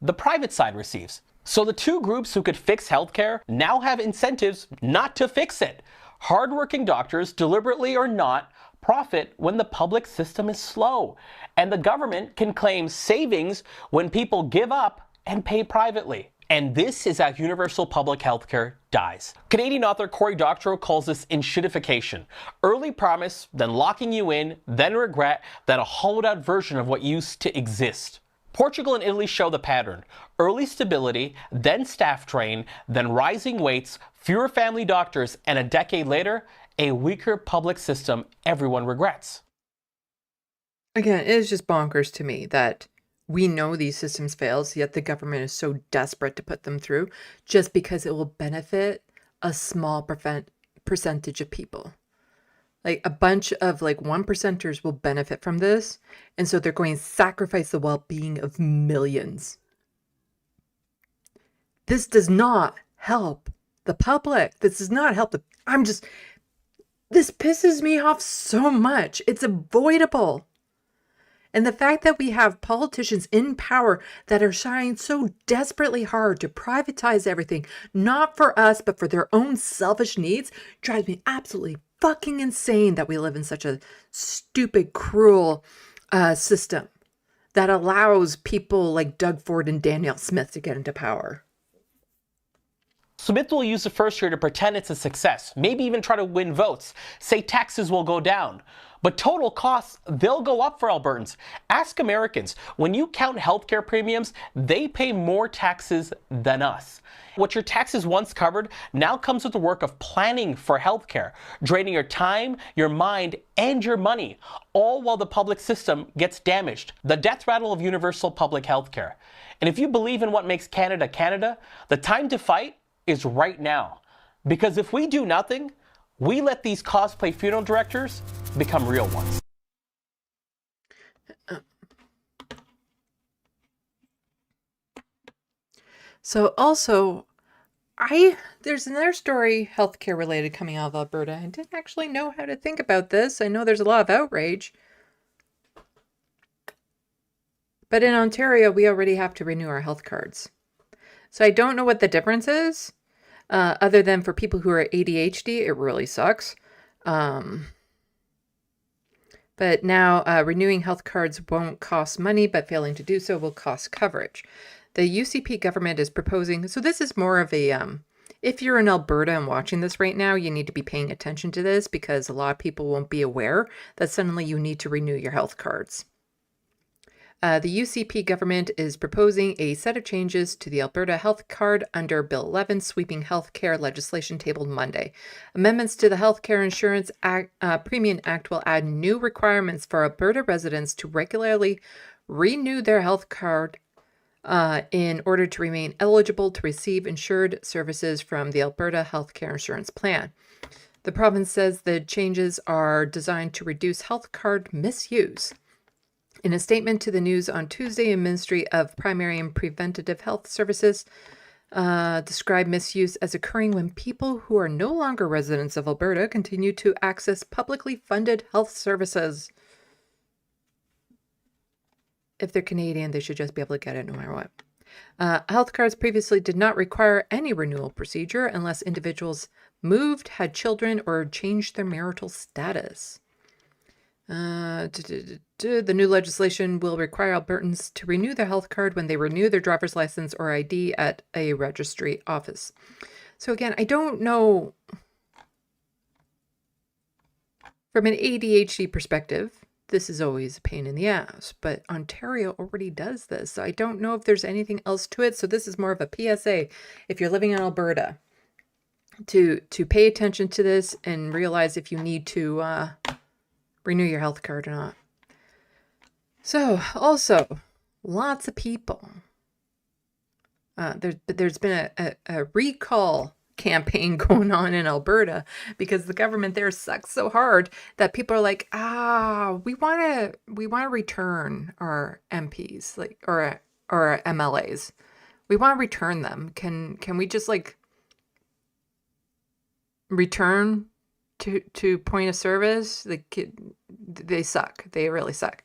The private side receives. So the two groups who could fix healthcare now have incentives not to fix it. Hardworking doctors, deliberately or not, profit when the public system is slow. And the government can claim savings when people give up and pay privately. And this is how universal public healthcare dies. Canadian author Cory Doctorow calls this enshittification. Early promise, then locking you in, then regret, then a hollowed out version of what used to exist. Portugal and Italy show the pattern. Early stability, then staff drain, then rising waits, fewer family doctors, and a decade later, a weaker public system everyone regrets. Again, it is just bonkers to me that we know these systems fails, yet the government is so desperate to put them through just because it will benefit a small percentage of people. Like a bunch of like 1%ers will benefit from this, and so they're going to sacrifice the well-being of millions. This does not help the public. This does not help this pisses me off so much. It's avoidable. And the fact that we have politicians in power that are trying so desperately hard to privatize everything, not for us, but for their own selfish needs, drives me absolutely fucking insane that we live in such a stupid, cruel system that allows people like Doug Ford and Danielle Smith to get into power. Smith will use the first year to pretend it's a success, maybe even try to win votes, say taxes will go down. But total costs, they'll go up for Albertans. Ask Americans, when you count healthcare premiums, they pay more taxes than us. What your taxes once covered now comes with the work of planning for healthcare, draining your time, your mind, and your money, all while the public system gets damaged. The death rattle of universal public healthcare. And if you believe in what makes Canada Canada, the time to fight is right now. Because if we do nothing, we let these cosplay funeral directors become real ones. So also, there's another story healthcare related coming out of Alberta. I didn't actually know how to think about this. I know there's a lot of outrage. But in Ontario, we already have to renew our health cards. So I don't know what the difference is. Other than for people who are ADHD, it really sucks. But now renewing health cards won't cost money, but failing to do so will cost coverage. The UCP government is proposing, so this is more of a, if you're in Alberta and watching this right now, you need to be paying attention to this because a lot of people won't be aware that suddenly you need to renew your health cards. The UCP government is proposing a set of changes to the Alberta Health Card under Bill 11, sweeping healthcare legislation tabled Monday. Amendments to the Healthcare Insurance Premium Act will add new requirements for Alberta residents to regularly renew their health card in order to remain eligible to receive insured services from the Alberta Healthcare Insurance Plan. The province says the changes are designed to reduce health card misuse. In a statement to the news on Tuesday, the Ministry of Primary and Preventative Health Services described misuse as occurring when people who are no longer residents of Alberta continue to access publicly funded health services. If they're Canadian, they should just be able to get it no matter what. Health cards previously did not require any renewal procedure unless individuals moved, had children, or changed their marital status. The new legislation will require Albertans to renew their health card when they renew their driver's license or ID at a registry office. So again, I don't know, from an ADHD perspective, this is always a pain in the ass, but Ontario already does this. So I don't know if there's anything else to it. So this is more of a PSA if you're living in Alberta to pay attention to this and realize if you need to renew your health card or not. So also, lots of people. There's been a recall campaign going on in Alberta because the government there sucks so hard that people are like, we want to return our MPs, like or our MLAs. We want to return them. Can we just like return to point of service? They suck. They really suck.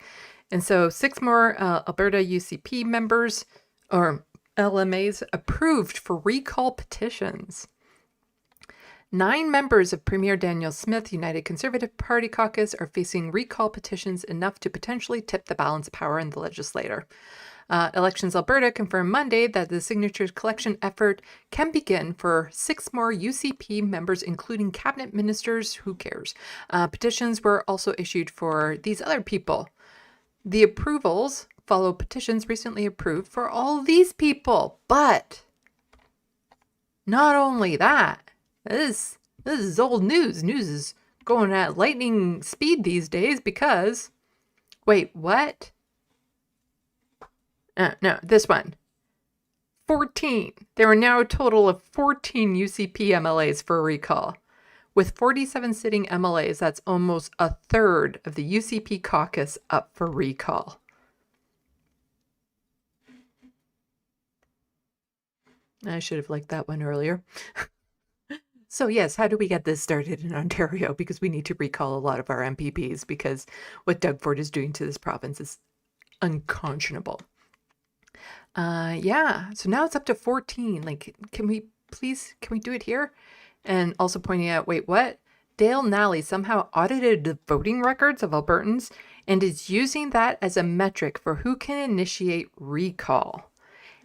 And so 6 more Alberta UCP members or LMAs approved for recall petitions. 9 members of Premier Daniel Smith United Conservative Party caucus are facing recall petitions enough to potentially tip the balance of power in the legislature. Elections Alberta confirmed Monday that the signatures collection effort can begin for 6 more UCP members, including cabinet ministers. Who cares? Petitions were also issued for these other people. The approvals follow petitions recently approved for all these people. But not only that, this is old news. News is going at lightning speed these days because, wait, what? No, this one. 14. There are now a total of 14 UCP MLAs for recall. With 47 sitting MLAs, that's almost a third of the UCP caucus up for recall. I should have liked that one earlier. So yes, how do we get this started in Ontario? Because we need to recall a lot of our MPPs because what Doug Ford is doing to this province is unconscionable. Yeah, so now it's up to 14. Like, can we do it here? And also pointing out, wait, what? Dale Nally somehow audited the voting records of Albertans and is using that as a metric for who can initiate recall.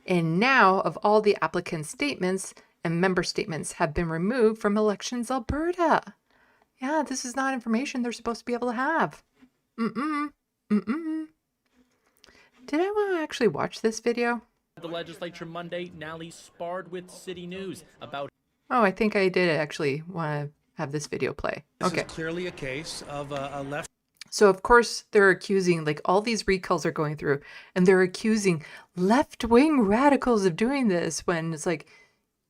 And now, of all the applicant statements and member statements have been removed from Elections Alberta. Yeah, this is not information they're supposed to be able to have. Did anyone actually watch this video? The legislature Monday, Nally sparred with City News about... Oh, I think I did actually want to have this video play. This is clearly a case of a left... So, of course, they're accusing, like, all these recalls are going through, and they're accusing left-wing radicals of doing this when it's like,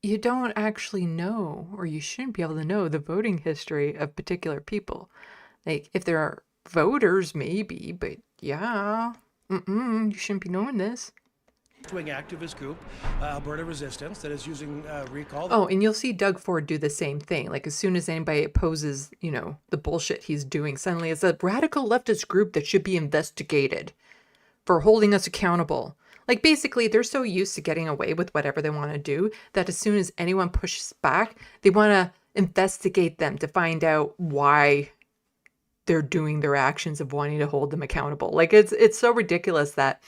you don't actually know, or you shouldn't be able to know, the voting history of particular people. Like, if there are voters, maybe, but yeah... you shouldn't be knowing this. Left-wing activist group, Alberta Resistance, that is using recall. Oh, and you'll see Doug Ford do the same thing. Like, as soon as anybody opposes, the bullshit he's doing, suddenly it's a radical leftist group that should be investigated for holding us accountable. Like, basically, they're so used to getting away with whatever they want to do that as soon as anyone pushes back, they want to investigate them to find out why they're doing their actions of wanting to hold them accountable. Like, it's so ridiculous that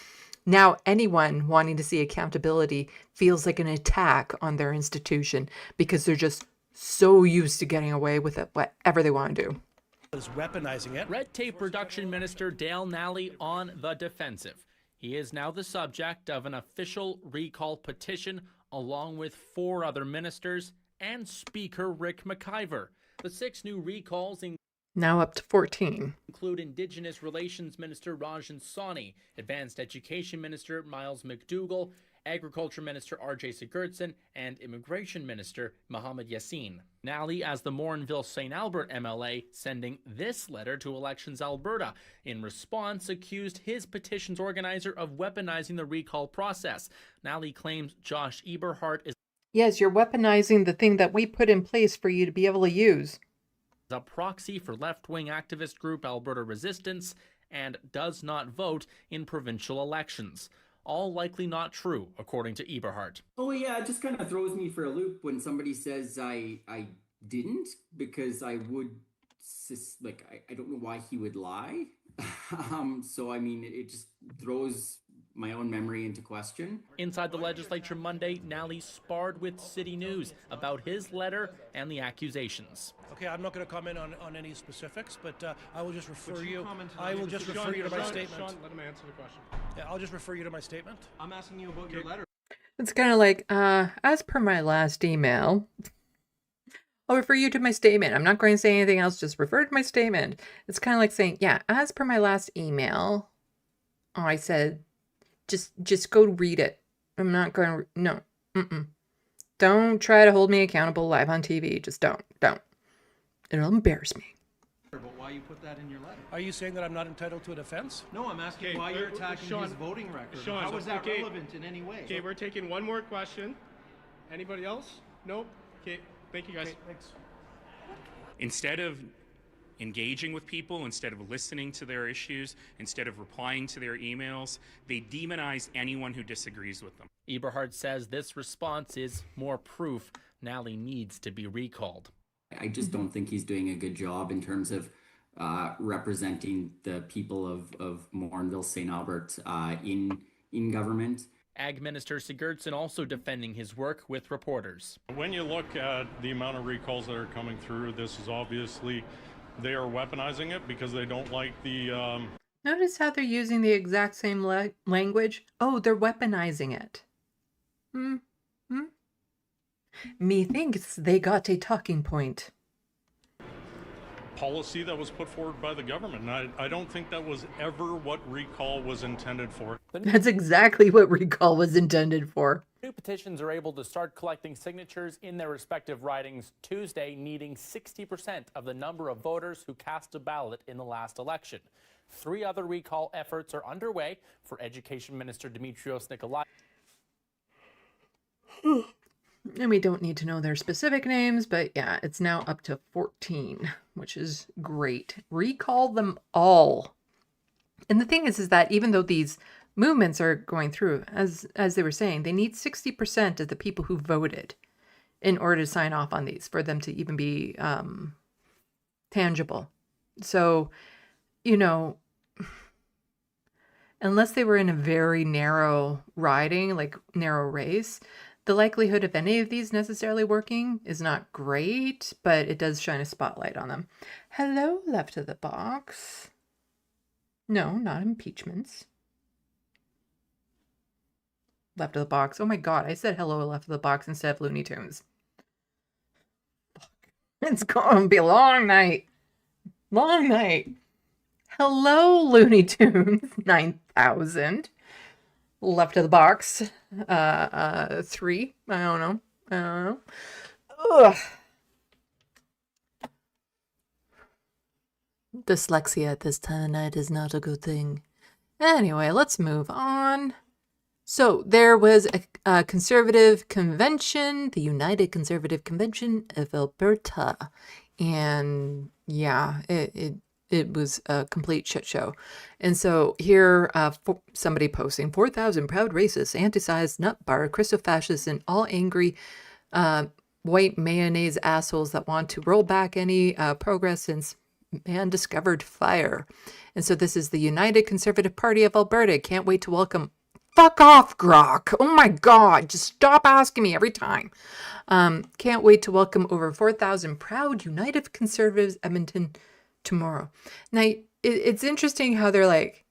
now anyone wanting to see accountability feels like an attack on their institution because they're just so used to getting away with it, whatever they want to do. Is weaponizing it. Red Tape Reduction Minister Dale Nally on the defensive. He is now the subject of an official recall petition along with 4 other ministers and Speaker Rick McIver. The 6 new recalls now up to 14. Include Indigenous Relations Minister Rajan Sawhney, Advanced Education Minister Miles McDougall, Agriculture Minister R.J. Sigurdsson, and Immigration Minister Mohammed Yassin. Nally, as the Morinville St. Albert MLA, sending this letter to Elections Alberta. In response, accused his petition's organizer of weaponizing the recall process. Nally claims Josh Eberhardt is... Yes, you're weaponizing the thing that we put in place for you to be able to use. A proxy for left-wing activist group Alberta Resistance and does not vote in provincial elections. All likely not true, according to Eberhardt. Oh yeah, it just kind of throws me for a loop when somebody says I didn't, because I would, I don't know why he would lie. So I mean, it just throws my own memory into question. Inside the legislature Monday, Nally sparred with City News about his letter and the accusations. Okay, I'm not going to comment on any specifics, but I will just refer you. I will just refer you to my statement. Sean, let him answer the question. Yeah, I'll just refer you to my statement. I'm asking you about your letter. It's kind of like, as per my last email, I'll refer you to my statement. I'm not going to say anything else, just refer to my statement. It's kind of like saying, yeah, as per my last email, I said, just go read it. I'm not going to, no, Don't try to hold me accountable live on TV. Just don't. It'll embarrass me. But why you put that in your letter? Are you saying that I'm not entitled to a defense? No, I'm asking why you're attacking his voting record. Sean, how is that relevant in any way? Okay, we're taking one more question. Anybody else? Nope. Okay, thank you guys. Okay, thanks. Instead of engaging with people, instead of listening to their issues, instead of replying to their emails. They demonize anyone who disagrees with them. Eberhard says this response is more proof Nally needs to be recalled. I just don't think he's doing a good job in terms of representing the people of Morinville, St. Albert in government. Ag Minister Sigurdsson also defending his work with reporters. When you look at the amount of recalls that are coming through, this is obviously, they are weaponizing it because they don't like the... Notice how they're using the exact same language? Oh, they're weaponizing it. Methinks they got a talking point. policy that was put forward by the government. And I don't think that was ever what recall was intended for. That's exactly what recall was intended for. New petitions are able to start collecting signatures in their respective ridings Tuesday, needing 60% of the number of voters who cast a ballot in the last election. 3 other recall efforts are underway for Education Minister Dimitrios Nikolai. And we don't need to know their specific names, but yeah, it's now up to 14, which is great. Recall them all. And the thing is that even though these movements are going through, as they were saying, they need 60% of the people who voted in order to sign off on these for them to even be tangible. So, you know, unless they were in a very narrow riding, like narrow race, the likelihood of any of these necessarily working is not great, but it does shine a spotlight on them. Hello, Left of the Box. No, not impeachments. Left of the Box. Oh my god, I said hello, Left of the Box instead of Looney Tunes. Fuck. It's going to be a long night. Long night. Hello, Looney Tunes 9000. Left of the Box 3. I don't know. Ugh. Dyslexia at this time of night is not a good thing. Anyway, let's move on. So there was a conservative convention, the United Conservative Convention of Alberta, and yeah, it was a complete shit show. And so here, somebody posting 4,000 proud racists, anti-sized nut bar, Christofascists, and all angry white mayonnaise assholes that want to roll back any progress since man discovered fire. And so this is the United Conservative Party of Alberta. Can't wait to welcome... Fuck off, Grok. Oh my god, just stop asking me every time. Can't wait to welcome over 4,000 proud United Conservatives Edmonton tomorrow. Now, it's interesting how they're like,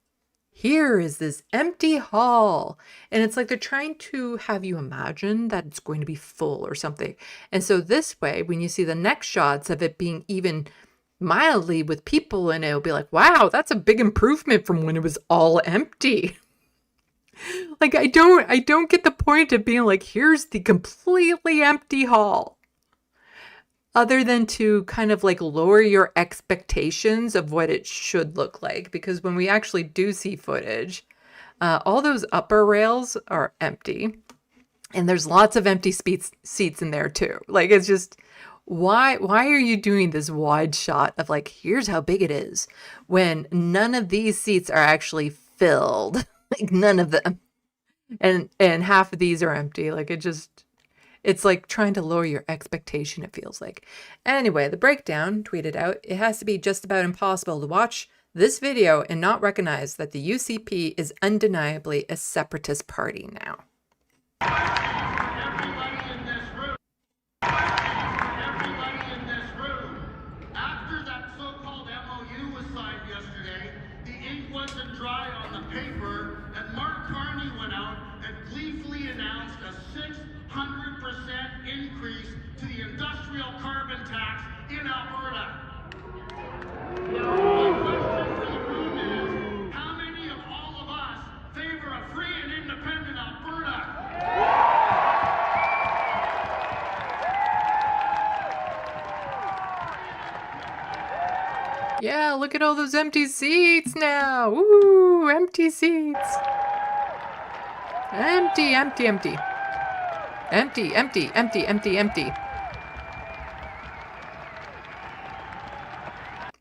here is this empty hall. And it's like they're trying to have you imagine that it's going to be full or something. And so this way, when you see the next shots of it being even mildly with people in it, it'll be like, wow, that's a big improvement from when it was all empty. Like, I don't get the point of being like, here's the completely empty hall. Other than to kind of like lower your expectations of what it should look like. Because when we actually do see footage, all those upper rails are empty. And there's lots of empty seats in there too. Like, it's just, why are you doing this wide shot of like, here's how big it is, when none of these seats are actually filled? Like, none of them. And half of these are empty. Like, it's like trying to lower your expectation, it feels like. Anyway, the breakdown tweeted out, it has to be just about impossible to watch this video and not recognize that the UCP is undeniably a separatist party now. Everybody in this room, after that so-called MOU was signed yesterday, the ink wasn't dry on the paper, and Mark Carney went out and gleefully announced a 600% increase to the industrial carbon tax in Alberta. My question for the room is, how many of all of us favor a free and independent Alberta? Yeah, look at all those empty seats now. Ooh, empty seats. Empty, empty, empty. Empty, empty, empty, empty, empty.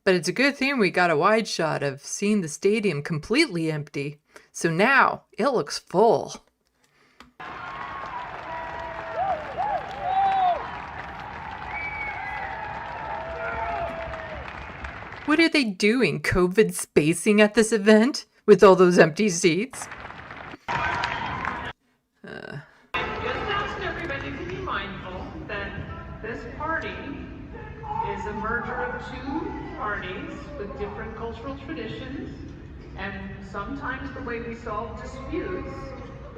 But it's a good thing we got a wide shot of seeing the stadium completely empty. So now it looks full. What are they doing? COVID spacing at this event with all those empty seats? Just ask everybody to be mindful that this party is a merger of two parties with different cultural traditions, and sometimes the way we solve disputes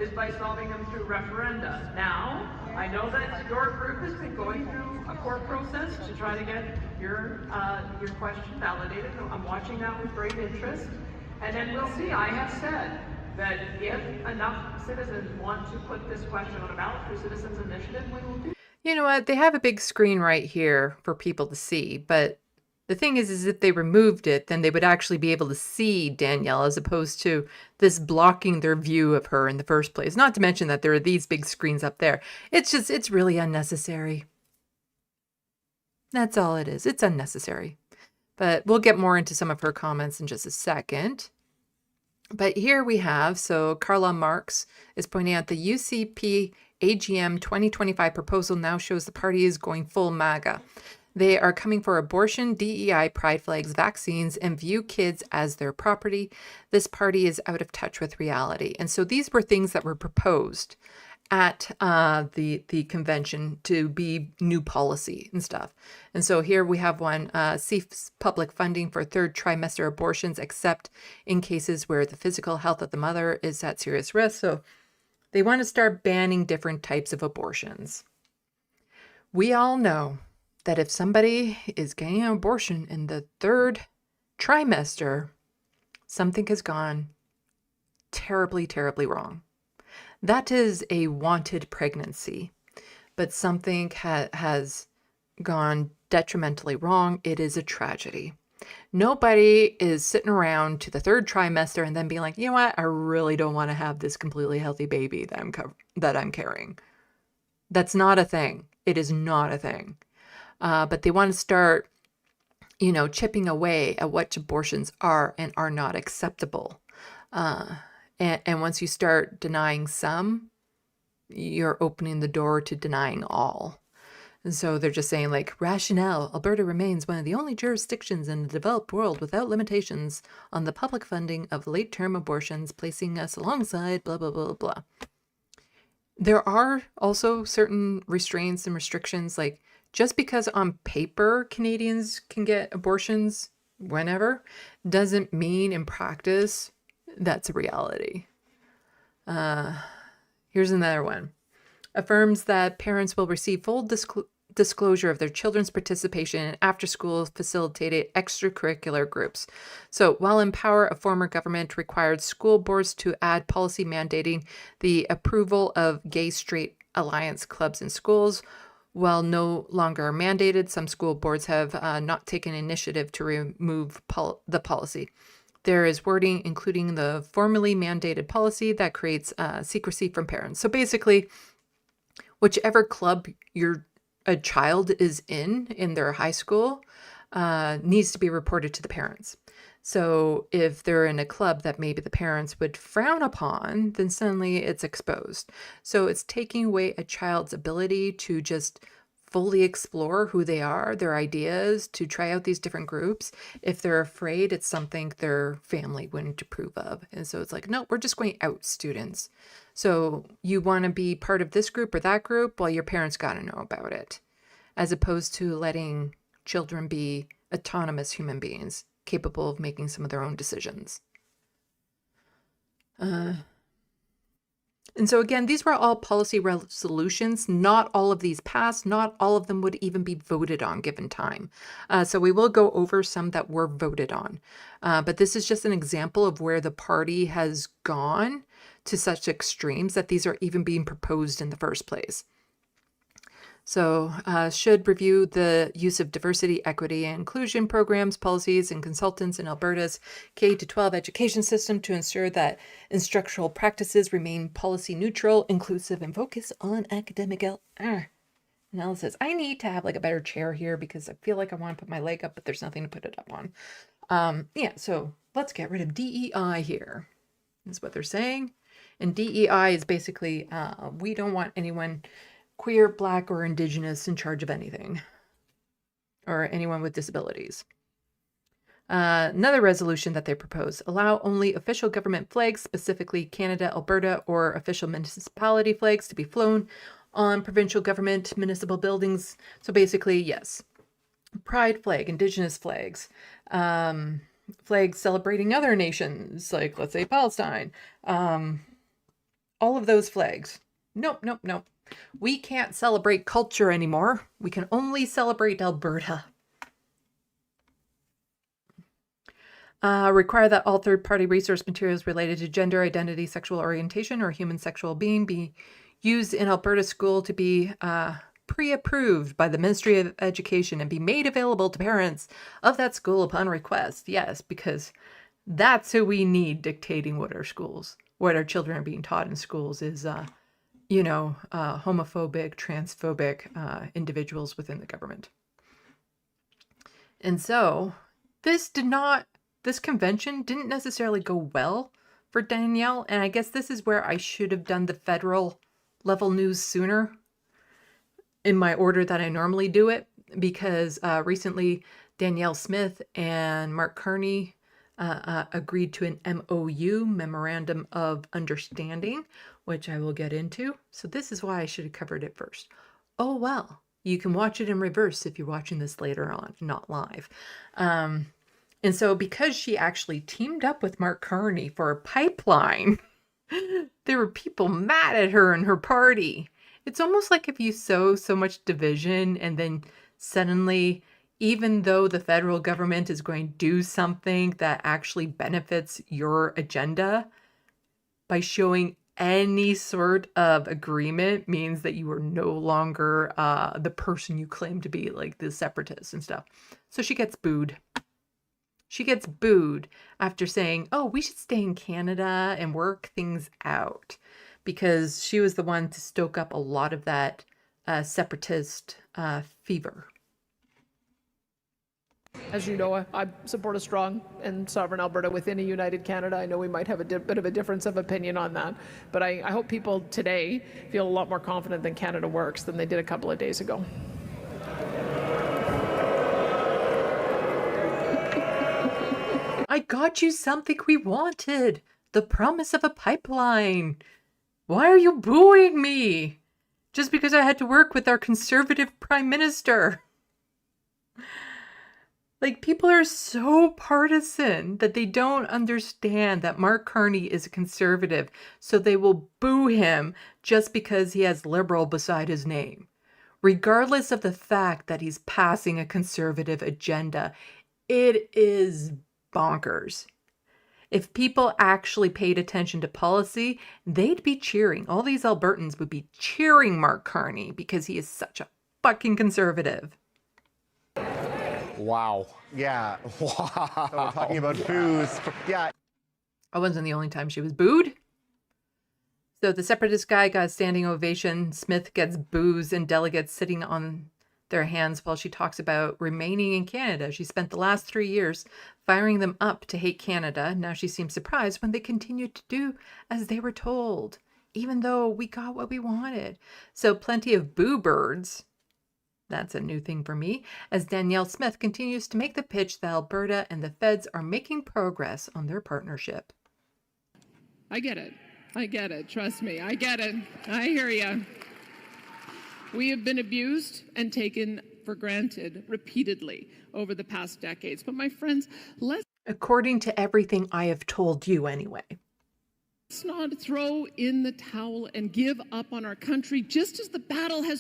is by solving them through referenda. Now, I know that your group has been going through a court process to try to get your question validated. I'm watching that with great interest, and then we'll see. I have said that if enough citizens want to put this question on a ballot through citizens' initiative, we will do. You know what? They have a big screen right here for people to see, but the thing is if they removed it, then they would actually be able to see Danielle as opposed to this blocking their view of her in the first place. Not to mention that there are these big screens up there. It's really unnecessary. That's all it is. It's unnecessary. But we'll get more into some of her comments in just a second. But here we have, so Carla Marx is pointing out the UCP AGM 2025 proposal now shows the party is going full MAGA. They are coming for abortion, DEI, pride flags, vaccines, and view kids as their property. This party is out of touch with reality. And so these were things that were proposed at the convention to be new policy and stuff. And so here we have one, cease public funding for third trimester abortions, except in cases where the physical health of the mother is at serious risk. So they want to start banning different types of abortions. We all know that if somebody is getting an abortion in the third trimester, something has gone terribly, terribly wrong. That is a wanted pregnancy, but something has gone detrimentally wrong. It is a tragedy. Nobody is sitting around to the third trimester and then being like, you know what, I really don't want to have this completely healthy baby that I'm carrying. That's not a thing. It is not a thing. But they want to start, chipping away at what abortions are and are not acceptable. And once you start denying some, you're opening the door to denying all. And so they're just saying, like, rationale, Alberta remains one of the only jurisdictions in the developed world without limitations on the public funding of late-term abortions, placing us alongside blah, blah, blah, blah. There are also certain restraints and restrictions, like just because on paper Canadians can get abortions whenever, doesn't mean in practice that's a reality. Here's another one. Affirms that parents will receive full disclosure of their children's participation in after-school facilitated extracurricular groups. So while in power, a former government required school boards to add policy mandating the approval of gay-straight alliance clubs in schools. While no longer mandated, some school boards have not taken initiative to remove the policy. There is wording, including the formally mandated policy that creates secrecy from parents. So basically, whichever club a child is in their high school needs to be reported to the parents. So if they're in a club that maybe the parents would frown upon, then suddenly it's exposed. So it's taking away a child's ability to just fully explore who they are, their ideas, to try out these different groups. If they're afraid it's something their family wouldn't approve of. And so it's like, no, we're just going to out students. So you want to be part of this group or that group? Well, your parents got to know about it, as opposed to letting children be autonomous human beings capable of making some of their own decisions. And so again, these were all policy resolutions. Not all of these passed. Not all of them would even be voted on given time. So we will go over some that were voted on. But this is just an example of where the party has gone to such extremes that these are even being proposed in the first place. So should review the use of diversity, equity, and inclusion programs, policies, and consultants in Alberta's K-12 education system to ensure that instructional practices remain policy neutral, inclusive, and focus on academic Nella says, I need to have like a better chair here because I feel like I want to put my leg up, but there's nothing to put it up on. Yeah, so let's get rid of DEI here, is what they're saying. And DEI is basically, we don't want anyone queer, black, or indigenous in charge of anything, or anyone with disabilities. Another resolution that they propose, allow only official government flags, specifically Canada, Alberta, or official municipality flags to be flown on provincial government municipal buildings. So basically, yes, pride flag, indigenous flags, flags celebrating other nations, like let's say Palestine, all of those flags. Nope, nope, nope. We can't celebrate culture anymore. We can only celebrate Alberta. Require that all third-party resource materials related to gender, identity, sexual orientation, or human sexual being be used in Alberta school to be pre-approved by the Ministry of Education and be made available to parents of that school upon request. Yes, because that's who we need dictating what our children are being taught in schools is, homophobic, transphobic individuals within the government. And so this convention didn't necessarily go well for Danielle. And I guess this is where I should have done the federal level news sooner in my order that I normally do it, because recently Danielle Smith and Mark Carney agreed to an MOU, Memorandum of Understanding, which I will get into. So this is why I should have covered it first. Oh, well, you can watch it in reverse if you're watching this later on, not live. And so because she actually teamed up with Mark Carney for a pipeline, there were people mad at her and her party. It's almost like if you sow so much division and then suddenly, even though the federal government is going to do something that actually benefits your agenda, by showing any sort of agreement means that you are no longer the person you claim to be, like the separatists and stuff. So she gets booed. She gets booed after saying, oh, we should stay in Canada and work things out, because she was the one to stoke up a lot of that separatist fever. As you know, I support a strong and sovereign Alberta within a united Canada. I know we might have a bit of a difference of opinion on that, but I hope people today feel a lot more confident that Canada works than they did a couple of days ago. I got you something we wanted. The promise of a pipeline. Why are you booing me? Just because I had to work with our conservative prime minister. Like, people are so partisan that they don't understand that Mark Carney is a conservative, so they will boo him just because he has liberal beside his name, regardless of the fact that he's passing a conservative agenda. It is bonkers. If people actually paid attention to policy, they'd be cheering. All these Albertans would be cheering Mark Carney because he is such a fucking conservative. Wow. Yeah. Wow. So we're talking about booze. Yeah. I wasn't the only time she was booed. So the separatist guy got a standing ovation. Smith gets boos and delegates sitting on their hands while she talks about remaining in Canada. She spent the last 3 years firing them up to hate Canada. Now she seems surprised when they continued to do as they were told, even though we got what we wanted. So plenty of boo birds. That's a new thing for me, as Danielle Smith continues to make the pitch that Alberta and the feds are making progress on their partnership. I get it. I get it. Trust me. I get it. I hear you. We have been abused and taken for granted repeatedly over the past decades. But my friends, according to everything I have told you anyway. Let's not throw in the towel and give up on our country just as the battle has...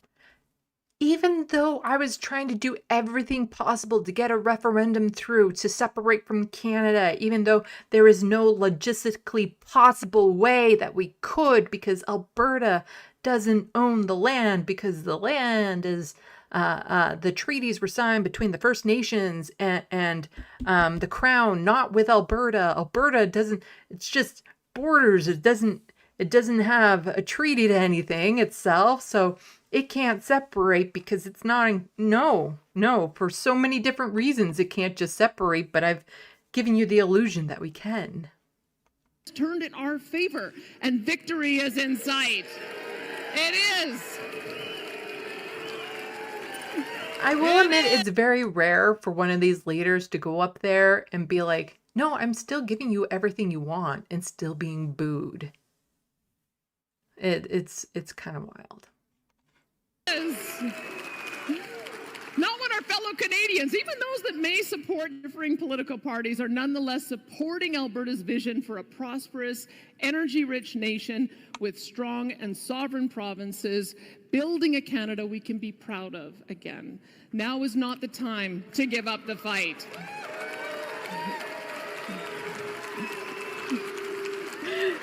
Even though I was trying to do everything possible to get a referendum through to separate from Canada, even though there is no logistically possible way that we could, because Alberta doesn't own the land, because the land is, the treaties were signed between the First Nations and the Crown, not with Alberta. Alberta doesn't, it's just borders. It doesn't have a treaty to anything itself. So it can't separate because it's not, no, for so many different reasons it can't just separate, but I've given you the illusion that we can. Turned in our favor, and victory is in sight. It is. I will admit it's very rare for one of these leaders to go up there and be like, no, I'm still giving you everything you want, and still being booed. It's kind of wild. Not when our fellow Canadians, even those that may support differing political parties, are nonetheless supporting Alberta's vision for a prosperous, energy-rich nation with strong and sovereign provinces, building a Canada we can be proud of again. Now is not the time to give up the fight.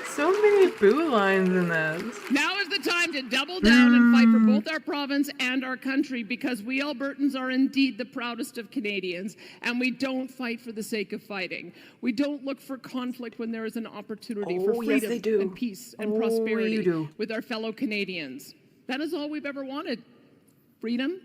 So many boo lines in this. Now is the time to double down and fight for both our province and our country, because we Albertans are indeed the proudest of Canadians, and we don't fight for the sake of fighting. We don't look for conflict when there is an opportunity for freedom and peace and prosperity with our fellow Canadians. That is all we've ever wanted. Freedom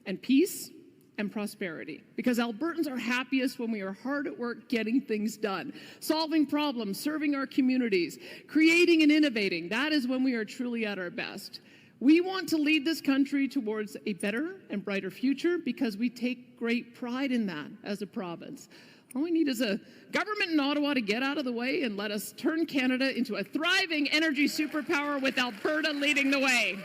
and peace and prosperity. Because Albertans are happiest when we are hard at work getting things done, solving problems, serving our communities, creating and innovating. That is when we are truly at our best. We want to lead this country towards a better and brighter future because we take great pride in that as a province. All we need is a government in Ottawa to get out of the way and let us turn Canada into a thriving energy superpower with Alberta leading the way.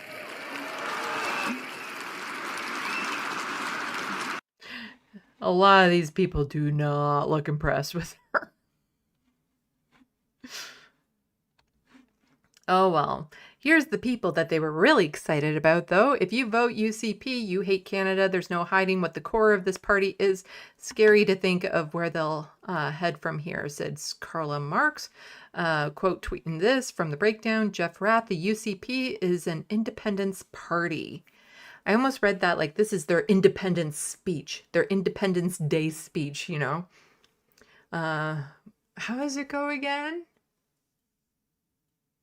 A lot of these people do not look impressed with her. Oh well. Here's the people that they were really excited about, though. If you vote UCP, you hate Canada. There's no hiding what the core of this party is. Scary to think of where they'll head from here, said Carla Marks. Quote, tweeting this from The Breakdown, Jeff Rath, the UCP is an independence party. I almost read that like this is their independence speech, their Independence Day speech, you know. How does it go again?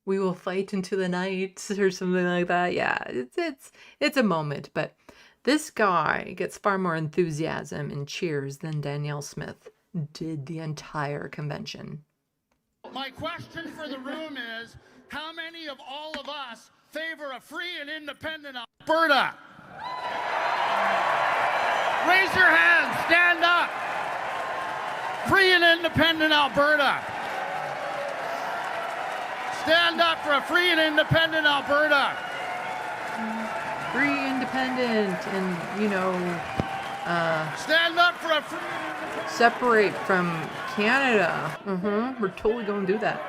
We will fight into the night or something like that. Yeah, it's a moment, but this guy gets far more enthusiasm and cheers than Danielle Smith did the entire convention. My question for the room is, how many of all of us favor a free and independent Alberta? Raise your hand, stand up. Free and independent Alberta. Stand up for a free and independent Alberta. Free, independent, and, you know, stand up for a free... separate from Canada. We're totally going to do that.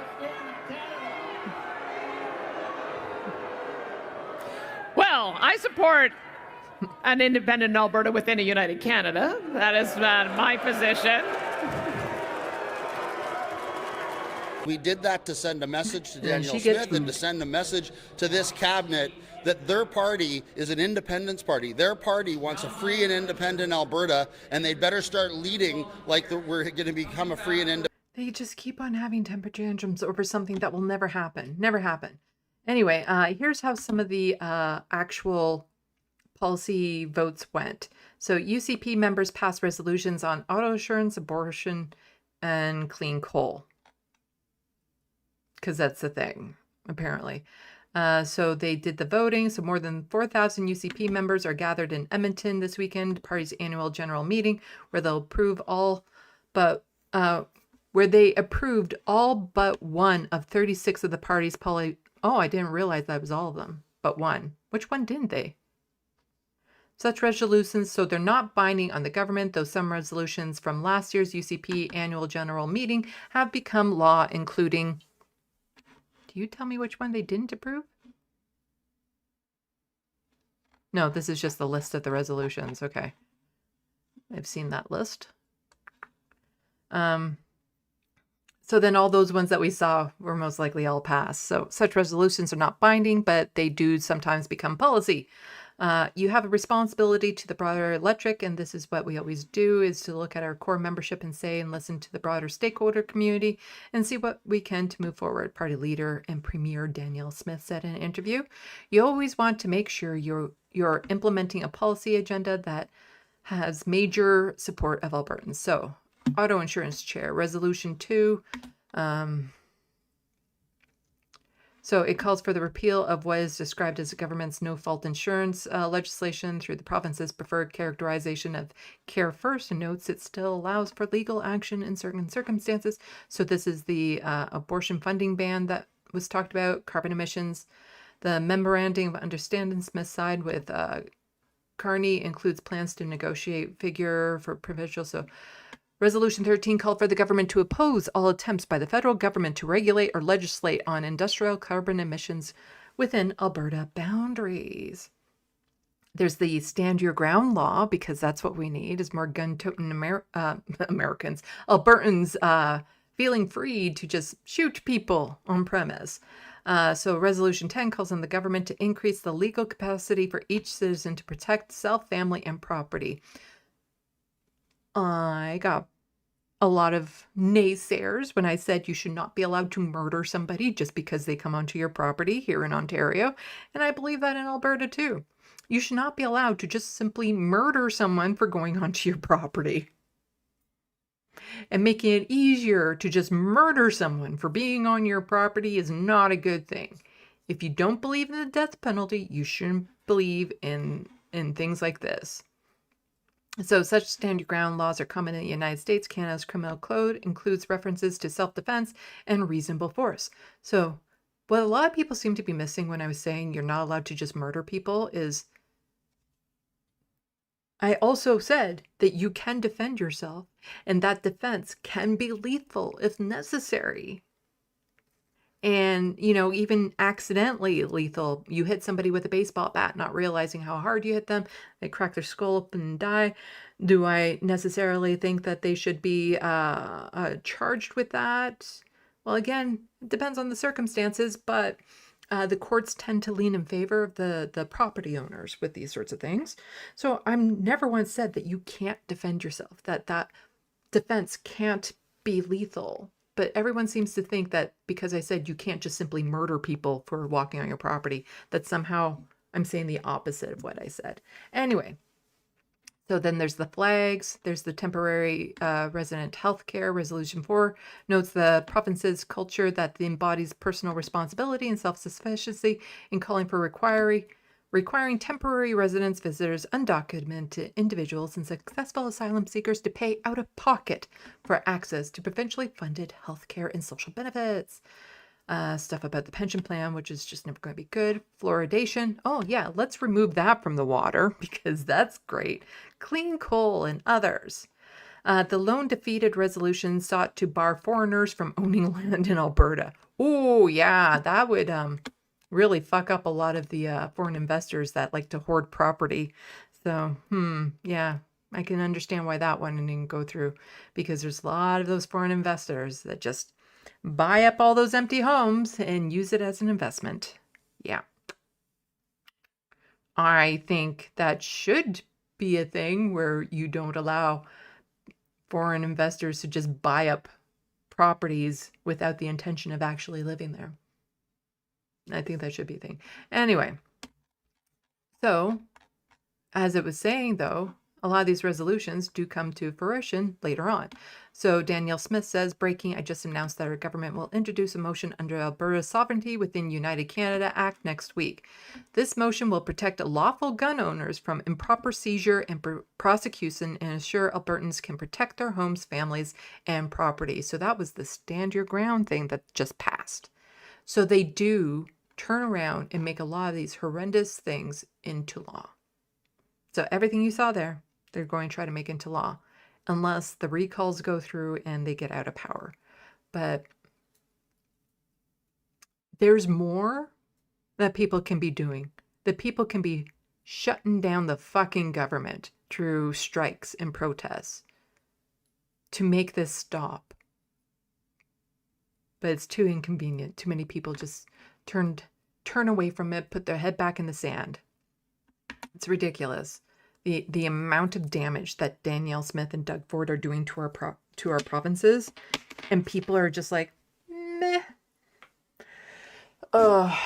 Well, I support an independent Alberta within a united Canada. That is my position. We did that to send a message to Danielle Smith and to send a message to this cabinet that their party is an independence party. Their party wants a free and independent Alberta, and they'd better start leading like we're going to become a free and independent. They just keep on having temper tantrums over something that will never happen. Never happen. Anyway, here's how some of the actual policy votes went. So UCP members passed resolutions on auto insurance, abortion, and clean coal. Because that's the thing, apparently. So they did the voting. So more than 4,000 UCP members are gathered in Edmonton this weekend, the party's annual general meeting, where they'll approve all but where they approved all but one of 36 of the party's Oh, I didn't realize that was all of them, but one. Which one didn't they? Such resolutions, so they're not binding on the government, though some resolutions from last year's UCP annual general meeting have become law, including... Do you tell me which one they didn't approve? No, this is just the list of the resolutions. Okay. I've seen that list. So then all those ones that we saw were most likely all passed. So such resolutions are not binding, but they do sometimes become policy. You have a responsibility to the broader electric, and this is what we always do, is to look at our core membership and say and listen to the broader stakeholder community and see what we can to move forward. Party leader and Premier Danielle Smith said in an interview. You always want to make sure you're implementing a policy agenda that has major support of Albertans. So, Auto Insurance Chair, Resolution 2. So it calls for the repeal of what is described as the government's no-fault insurance legislation through the province's preferred characterization of care first, and notes it still allows for legal action in certain circumstances. So this is the abortion funding ban that was talked about, carbon emissions. The memorandum of understanding Smith's side with Carney includes plans to negotiate figure for provincial. So Resolution 13 called for the government to oppose all attempts by the federal government to regulate or legislate on industrial carbon emissions within Alberta boundaries. There's the stand your ground law, because that's what we need, is more gun-toting Americans, Albertans feeling free to just shoot people on premise. So Resolution 10 calls on the government to increase the legal capacity for each citizen to protect self, family, and property. I got a lot of naysayers when I said you should not be allowed to murder somebody just because they come onto your property here in Ontario. And I believe that in Alberta too. You should not be allowed to just simply murder someone for going onto your property. And making it easier to just murder someone for being on your property is not a good thing. If you don't believe in the death penalty, you shouldn't believe in things like this. So such stand your ground laws are common in the United States. Canada's criminal code includes references to self-defense and reasonable force. So what a lot of people seem to be missing when I was saying you're not allowed to just murder people is I also said that you can defend yourself, and that defense can be lethal if necessary. And, you know, even accidentally lethal. You hit somebody with a baseball bat, not realizing how hard you hit them. They crack their skull open and die. Do I necessarily think that they should be charged with that? Well, again, it depends on the circumstances, but the courts tend to lean in favor of the property owners with these sorts of things. So I'm never once said that you can't defend yourself, that defense can't be lethal. But everyone seems to think that because I said you can't just simply murder people for walking on your property, that somehow I'm saying the opposite of what I said. Anyway, so then there's the flags. There's the temporary resident health care. Resolution 4 notes the province's culture that embodies personal responsibility and self-sufficiency in calling for requiring temporary residence visitors, undocumented individuals, and successful asylum seekers to pay out of pocket for access to provincially funded healthcare and social benefits. Stuff about the pension plan, which is just never going to be good. Fluoridation. Oh, yeah, let's remove that from the water because that's great. Clean coal and others. The lone defeated resolution sought to bar foreigners from owning land in Alberta. Oh, yeah, that would really fuck up a lot of the foreign investors that like to hoard property. So, yeah, I can understand why that one didn't go through, because there's a lot of those foreign investors that just buy up all those empty homes and use it as an investment. Yeah. I think that should be a thing where you don't allow foreign investors to just buy up properties without the intention of actually living there. I think that should be a thing. Anyway, so as it was saying, though, a lot of these resolutions do come to fruition later on. So Danielle Smith says, breaking, I just announced that our government will introduce a motion under Alberta's Sovereignty Within United Canada Act next week. This motion will protect lawful gun owners from improper seizure and prosecution and ensure Albertans can protect their homes, families, and property. So that was the stand your ground thing that just passed. So they do turn around and make a lot of these horrendous things into law. So everything you saw there, they're going to try to make into law, unless the recalls go through and they get out of power. But there's more that people can be doing. That people can be shutting down the fucking government through strikes and protests to make this stop. But it's too inconvenient. Too many people just turn away from it, put their head back in the sand. It's ridiculous. The amount of damage that Danielle Smith and Doug Ford are doing to our provinces, and people are just like, meh. Ugh.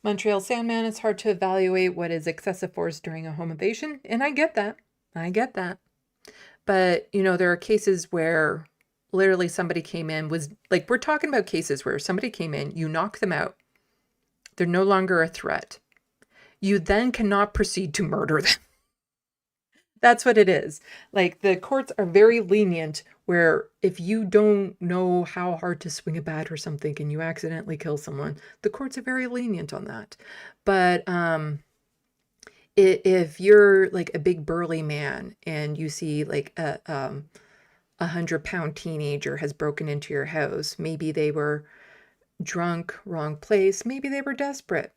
Montreal Sandman, it's hard to evaluate what is excessive force during a home invasion, and I get that. I get that. But, you know, there are cases where literally somebody came in, was like, we're talking about cases where somebody came in, you knock them out, they're no longer a threat. You then cannot proceed to murder them. That's what it is. Like, the courts are very lenient where if you don't know how hard to swing a bat or something and you accidentally kill someone, the courts are very lenient on that. But if you're like a big burly man and you see like a 100-pound teenager has broken into your house, maybe they were drunk, wrong place, maybe they were desperate.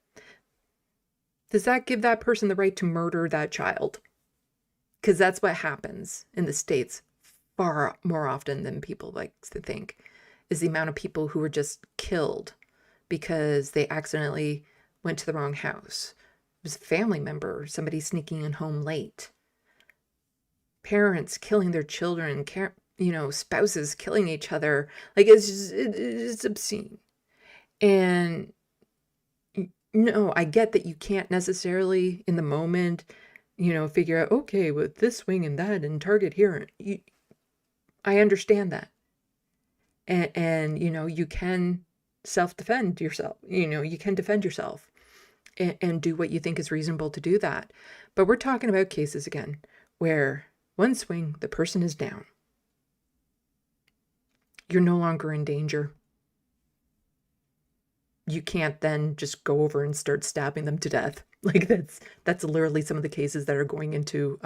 Does that give that person the right to murder that child? Because that's what happens in the States far more often than people like to think, is the amount of people who were just killed because they accidentally went to the wrong house. It was a family member, somebody sneaking in home late. Parents killing their children, you know, spouses killing each other. Like, it's obscene. And no, I get that you can't necessarily in the moment, you know, figure out, okay, with this swing and that and target here. I understand that. And you know, you can self-defend yourself. You know, you can defend yourself and do what you think is reasonable to do that. But we're talking about cases again where one swing, the person is down. You're no longer in danger. You can't then just go over and start stabbing them to death. Like, that's literally some of the cases that are going into,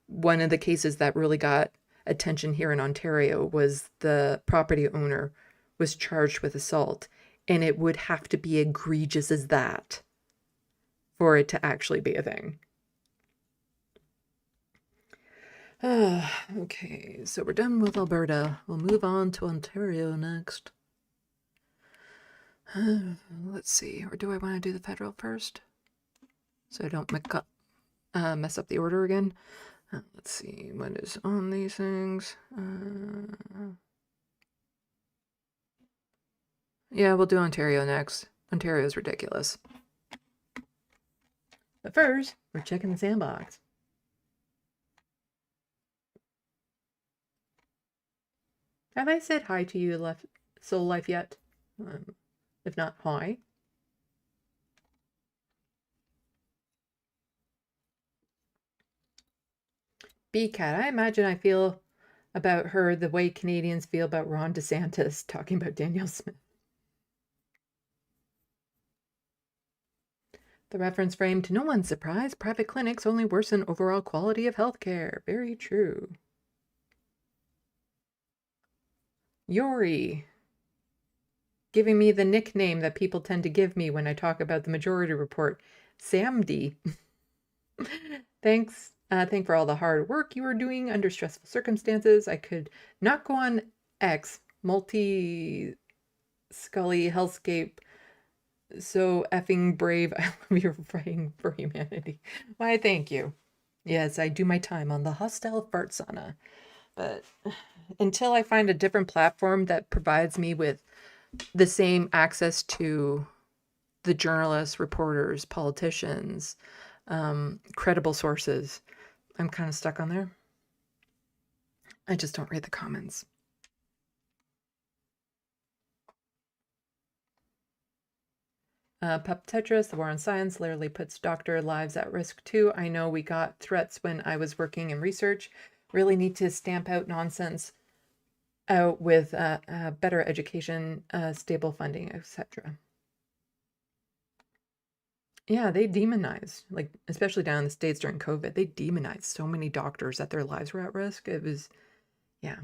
one of the cases that really got attention here in Ontario was the property owner was charged with assault, and it would have to be egregious as that for it to actually be a thing. Okay, so we're done with Alberta. We'll move on to Ontario next. Let's see, or do I want to do the federal first? So I don't mess up the order again. Let's see, what is on these things? Yeah, we'll do Ontario next. Ontario's ridiculous. But first, we're checking the SandBox. Have I said hi to you, Soul Life, yet? If not, hi. B-Cat, I imagine I feel about her the way Canadians feel about Ron DeSantis talking about Danielle Smith. The reference frame, to no one's surprise, private clinics only worsen overall quality of healthcare. Very true. Yori, giving me the nickname that people tend to give me when I talk about the Majority Report, Samdy. Thanks. Thank for all the hard work you are doing under stressful circumstances. I could not go on X, multi-scully hellscape, so effing brave. I love your fighting for humanity. Why, thank you. Yes, I do my time on the hostile fart sauna. But until I find a different platform that provides me with the same access to the journalists, reporters, politicians, credible sources, I'm kind of stuck on there. I just don't read the comments. Pup Tetris, the war on science literally puts doctor lives at risk too. I know we got threats when I was working in research. Really need to stamp out nonsense out with better education, stable funding, etc. Yeah, they demonized, like, especially down in the States during COVID, they demonized so many doctors that their lives were at risk. It was, yeah.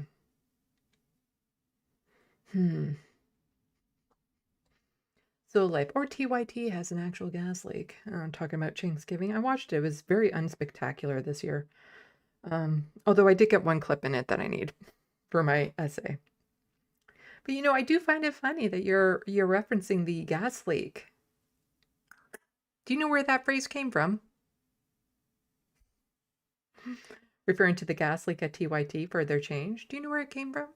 So Life or TYT has an actual gas leak. I'm talking about Thanksgiving. I watched it. It was very unspectacular this year. Although I did get one clip in it that I need for my essay. But you know, I do find it funny that you're referencing the gas leak. Do you know where that phrase came from? Referring to the gas leak at TYT for their change. Do you know where it came from?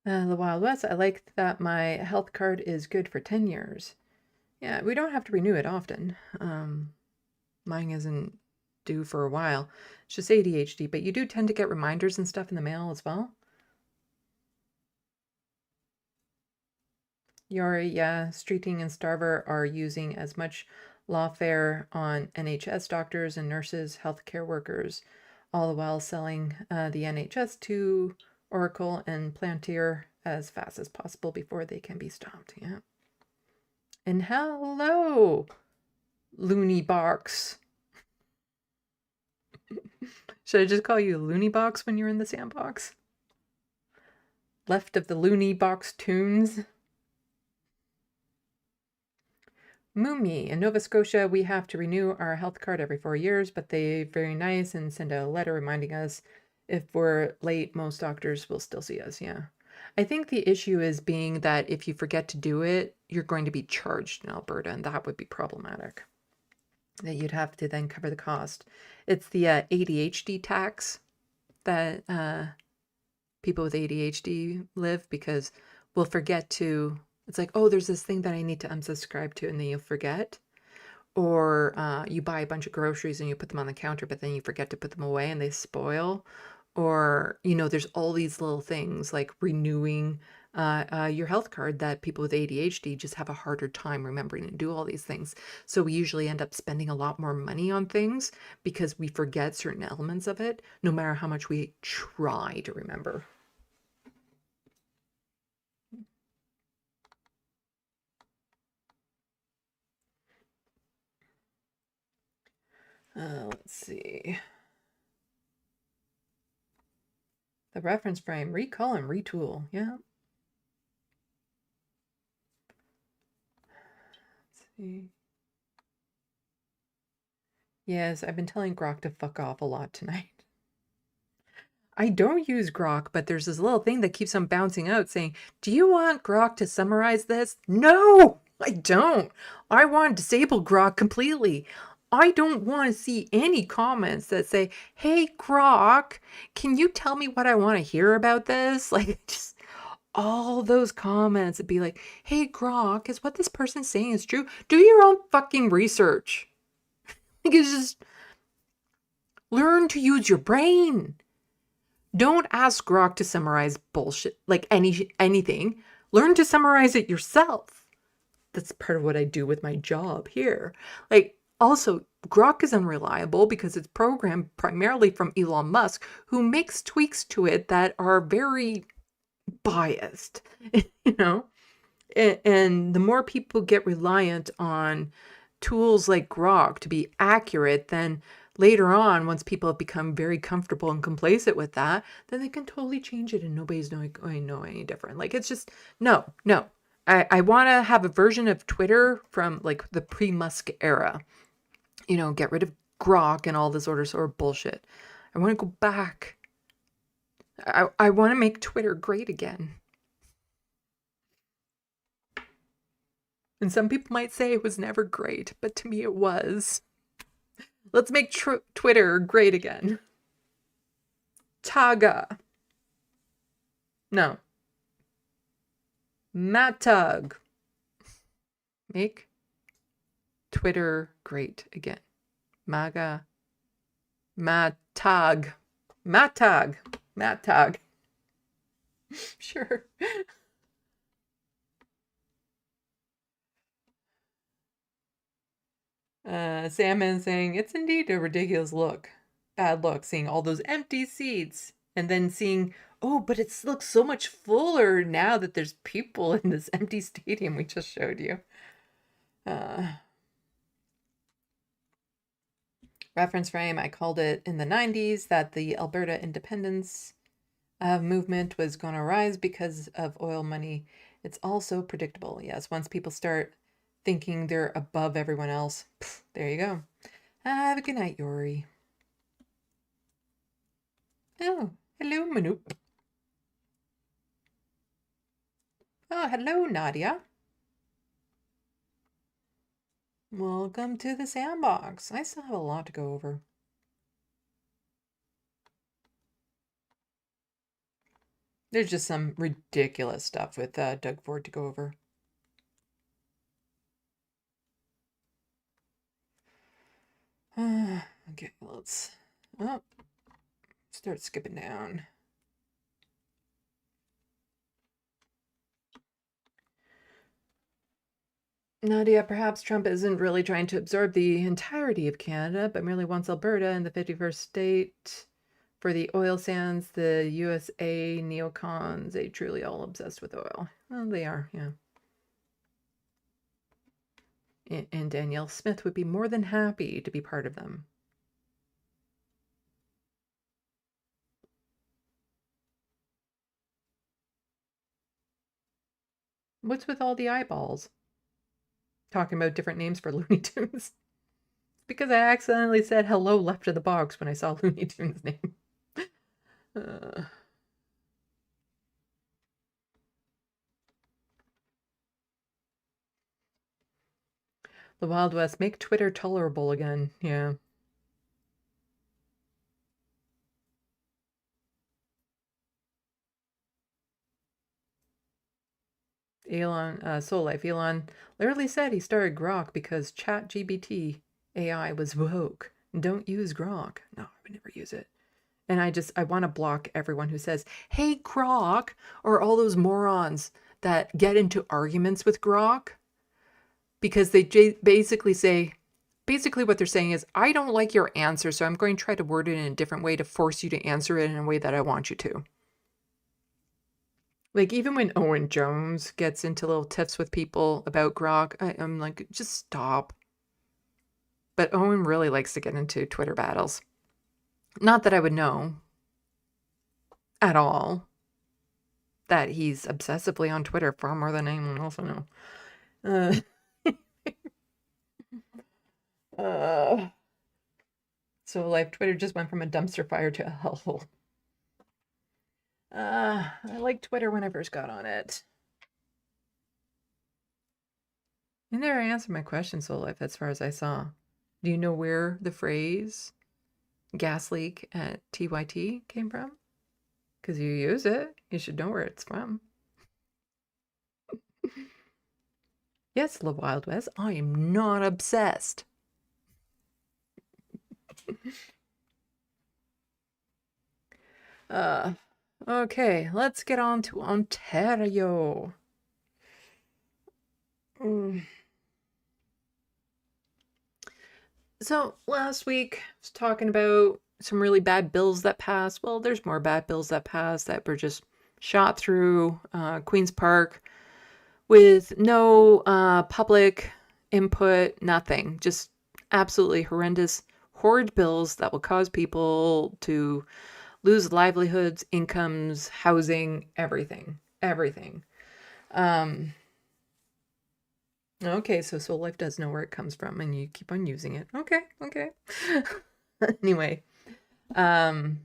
The Wild West. I like that my health card is good for 10 years. Yeah, we don't have to renew it often. Mine isn't due for a while. It's just ADHD, but you do tend to get reminders and stuff in the mail as well. Yori, yeah, Streeting and Starver are using as much lawfare on NHS doctors and nurses, healthcare workers, all the while selling the NHS to Oracle and Plantier as fast as possible before they can be stopped. Yeah. And hello, Looney Box. Should I just call you Looney Box when you're in the sandbox? Left of the Looney Box tunes. Moomy, in Nova Scotia, we have to renew our health card every 4 years, but they're very nice and send a letter reminding us if we're late, most doctors will still see us. Yeah. I think the issue is being that if you forget to do it, you're going to be charged in Alberta, and that would be problematic. That you'd have to then cover the cost. It's the ADHD tax that people with ADHD live, because we'll forget to, it's like, oh, there's this thing that I need to unsubscribe to, and then you'll forget. Or you buy a bunch of groceries and you put them on the counter, but then you forget to put them away and they spoil. Or, you know, there's all these little things like renewing your health card that people with ADHD just have a harder time remembering to do all these things. So we usually end up spending a lot more money on things because we forget certain elements of it, no matter how much we try to remember. Let's see. The reference frame, recall and retool. Yeah. Let's see. Yes, I've been telling Grok to fuck off a lot tonight. I don't use Grok, but there's this little thing that keeps on bouncing out saying, do you want Grok to summarize this? No, I don't. I want to disable Grok completely. I don't want to see any comments that say, hey, Grok, can you tell me what I want to hear about this? Like, just all those comments would be like, hey, Grok, is what this person's saying is true? Do your own fucking research. Like, it's just, learn to use your brain. Don't ask Grok to summarize bullshit, like anything. Learn to summarize it yourself. That's part of what I do with my job here. Like, also, Grok is unreliable because it's programmed primarily from Elon Musk, who makes tweaks to it that are very biased, you know? And the more people get reliant on tools like Grok to be accurate, then later on, once people have become very comfortable and complacent with that, then they can totally change it and nobody's going to know any different. Like, it's just, no. I want to have a version of Twitter from like the pre-Musk era. You know, get rid of Grok and all this sort of bullshit. I want to go back. I want to make Twitter great again. And some people might say it was never great, but to me it was. Let's make Twitter great again. Taga. No. Matug. Make Twitter great again. MAGA. Matag. Sure. Salmon saying, it's indeed a ridiculous look. Bad look, seeing all those empty seats. And then seeing, oh, but it looks so much fuller now that there's people in this empty stadium we just showed you. Reference frame, I called it in the 90s that the Alberta independence movement was going to rise because of oil money. It's also predictable. Yes, once people start thinking they're above everyone else, there you go. Have a good night, Yori. Oh, hello, Manoop. Oh, hello, Nadia. Welcome to the SandBox. I still have a lot to go over. There's just some ridiculous stuff with Doug Ford to go over. Okay, let's start skipping down. Nadia, perhaps Trump isn't really trying to absorb the entirety of Canada, but merely wants Alberta and the 51st state for the oil sands, the USA neocons, they truly all obsessed with oil. Well, they are, yeah. And Danielle Smith would be more than happy to be part of them. What's with all the eyeballs? Talking about different names for Looney Tunes. Because I accidentally said hello left of the box when I saw Looney Tunes' name. The Wild West, make Twitter tolerable again. Yeah. Elon, Soul Life, Elon literally said he started Grok because ChatGPT AI was woke. Don't use Grok. No, I would never use it. And I want to block everyone who says, hey, Grok, or all those morons that get into arguments with Grok because they basically what they're saying is, I don't like your answer, so I'm going to try to word it in a different way to force you to answer it in a way that I want you to. Like, even when Owen Jones gets into little tiffs with people about Grok, I'm like, just stop. But Owen really likes to get into Twitter battles. Not that I would know at all that he's obsessively on Twitter far more than anyone else I know. So Life Twitter just went from a dumpster fire to a hellhole. I liked Twitter when I first got on it. You never answered my question, Soul Life, as far as I saw. Do you know where the phrase gas leak at TYT came from? Because you use it. You should know where it's from. Yes, the Wild West. I am not obsessed. Okay, let's get on to Ontario. So last week I was talking about some really bad bills that passed. Well, there's more bad bills that passed that were just shot through Queen's Park with no public input, nothing. Just absolutely horrendous, horrid bills that will cause people to lose livelihoods, incomes, housing, everything. Okay, so Soul Life does know where it comes from and you keep on using it. Okay. Anyway, because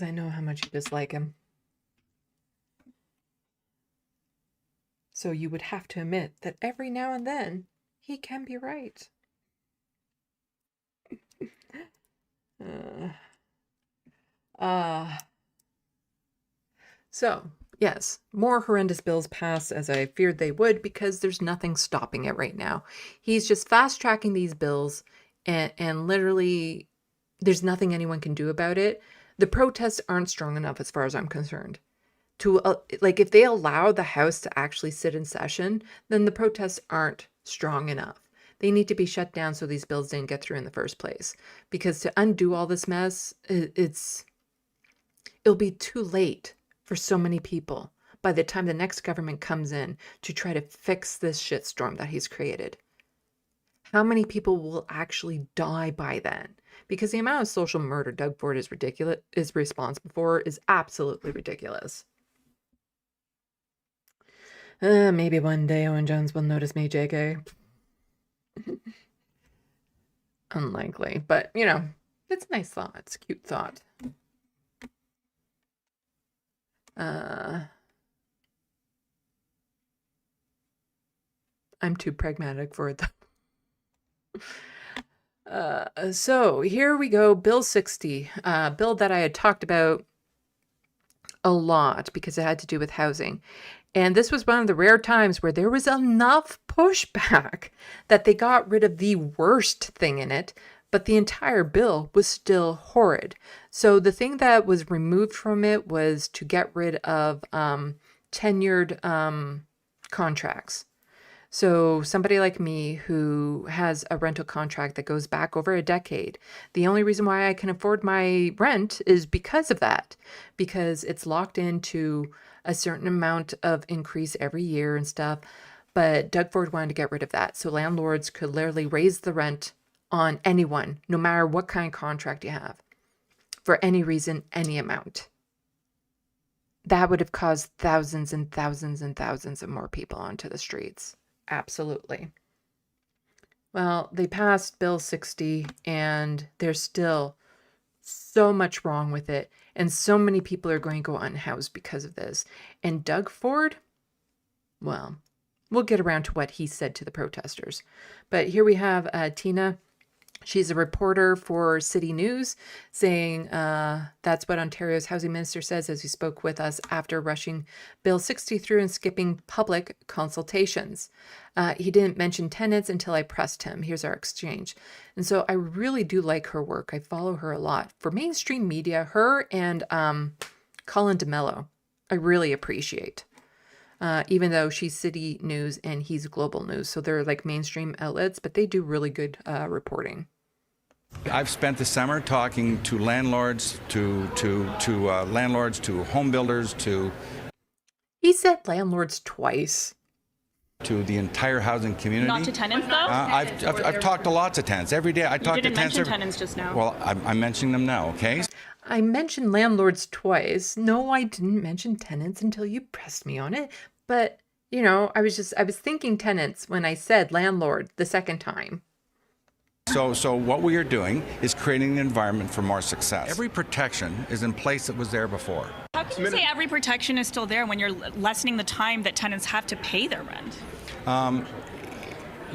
I know how much you dislike him. So you would have to admit that every now and then he can be right. So, yes, more horrendous bills pass as I feared they would because there's nothing stopping it right now. He's just fast tracking these bills and literally there's nothing anyone can do about it. The protests aren't strong enough as far as I'm concerned. If they allow the House to actually sit in session, then the protests aren't strong enough. They need to be shut down so these bills didn't get through in the first place. Because to undo all this mess, it'll be too late for so many people by the time the next government comes in to try to fix this shitstorm that he's created. How many people will actually die by then? Because the amount of social murder Doug Ford is responsible for is absolutely ridiculous. Maybe one day Owen Jones will notice me, JK. Unlikely, but it's a nice thought. It's a cute thought. I'm too pragmatic for it, though. So here we go. Bill 60, bill that I had talked about a lot because it had to do with housing. And this was one of the rare times where there was enough pushback that they got rid of the worst thing in it, but the entire bill was still horrid. So the thing that was removed from it was to get rid of tenured contracts. So somebody like me who has a rental contract that goes back over a decade, the only reason why I can afford my rent is because of that, because it's locked into a certain amount of increase every year and stuff. But Doug Ford wanted to get rid of that. So landlords could literally raise the rent on anyone, no matter what kind of contract you have, for any reason, any amount. That would have caused thousands and thousands and thousands of more people onto the streets. Absolutely. Well, they passed Bill 60 and there's still so much wrong with it. And so many people are going to go unhoused because of this. And Doug Ford, well, we'll get around to what he said to the protesters. But here we have Tina. She's a reporter for City News saying that's what Ontario's housing minister says as he spoke with us after rushing Bill 60 through and skipping public consultations. He didn't mention tenants until I pressed him. Here's our exchange. And so I really do like her work. I follow her a lot. For mainstream media, her and Colin DeMello, I really appreciate. Even though she's City News and he's Global News. So they're like mainstream outlets, but they do really good reporting. I've spent the summer talking to landlords, to landlords, to home builders, to... He said landlords twice. To the entire housing community. Not to tenants, though? I've talked to lots of tenants. Every day I talk to tenants. You didn't mention tenants just now. Well, I'm mentioning them now, okay? I mentioned landlords twice. No, I didn't mention tenants until you pressed me on it. But, you know, I was thinking tenants when I said landlord the second time. So what we are doing is creating an environment for more success. Every protection is in place that was there before. How can you say every protection is still there when you're lessening the time that tenants have to pay their rent?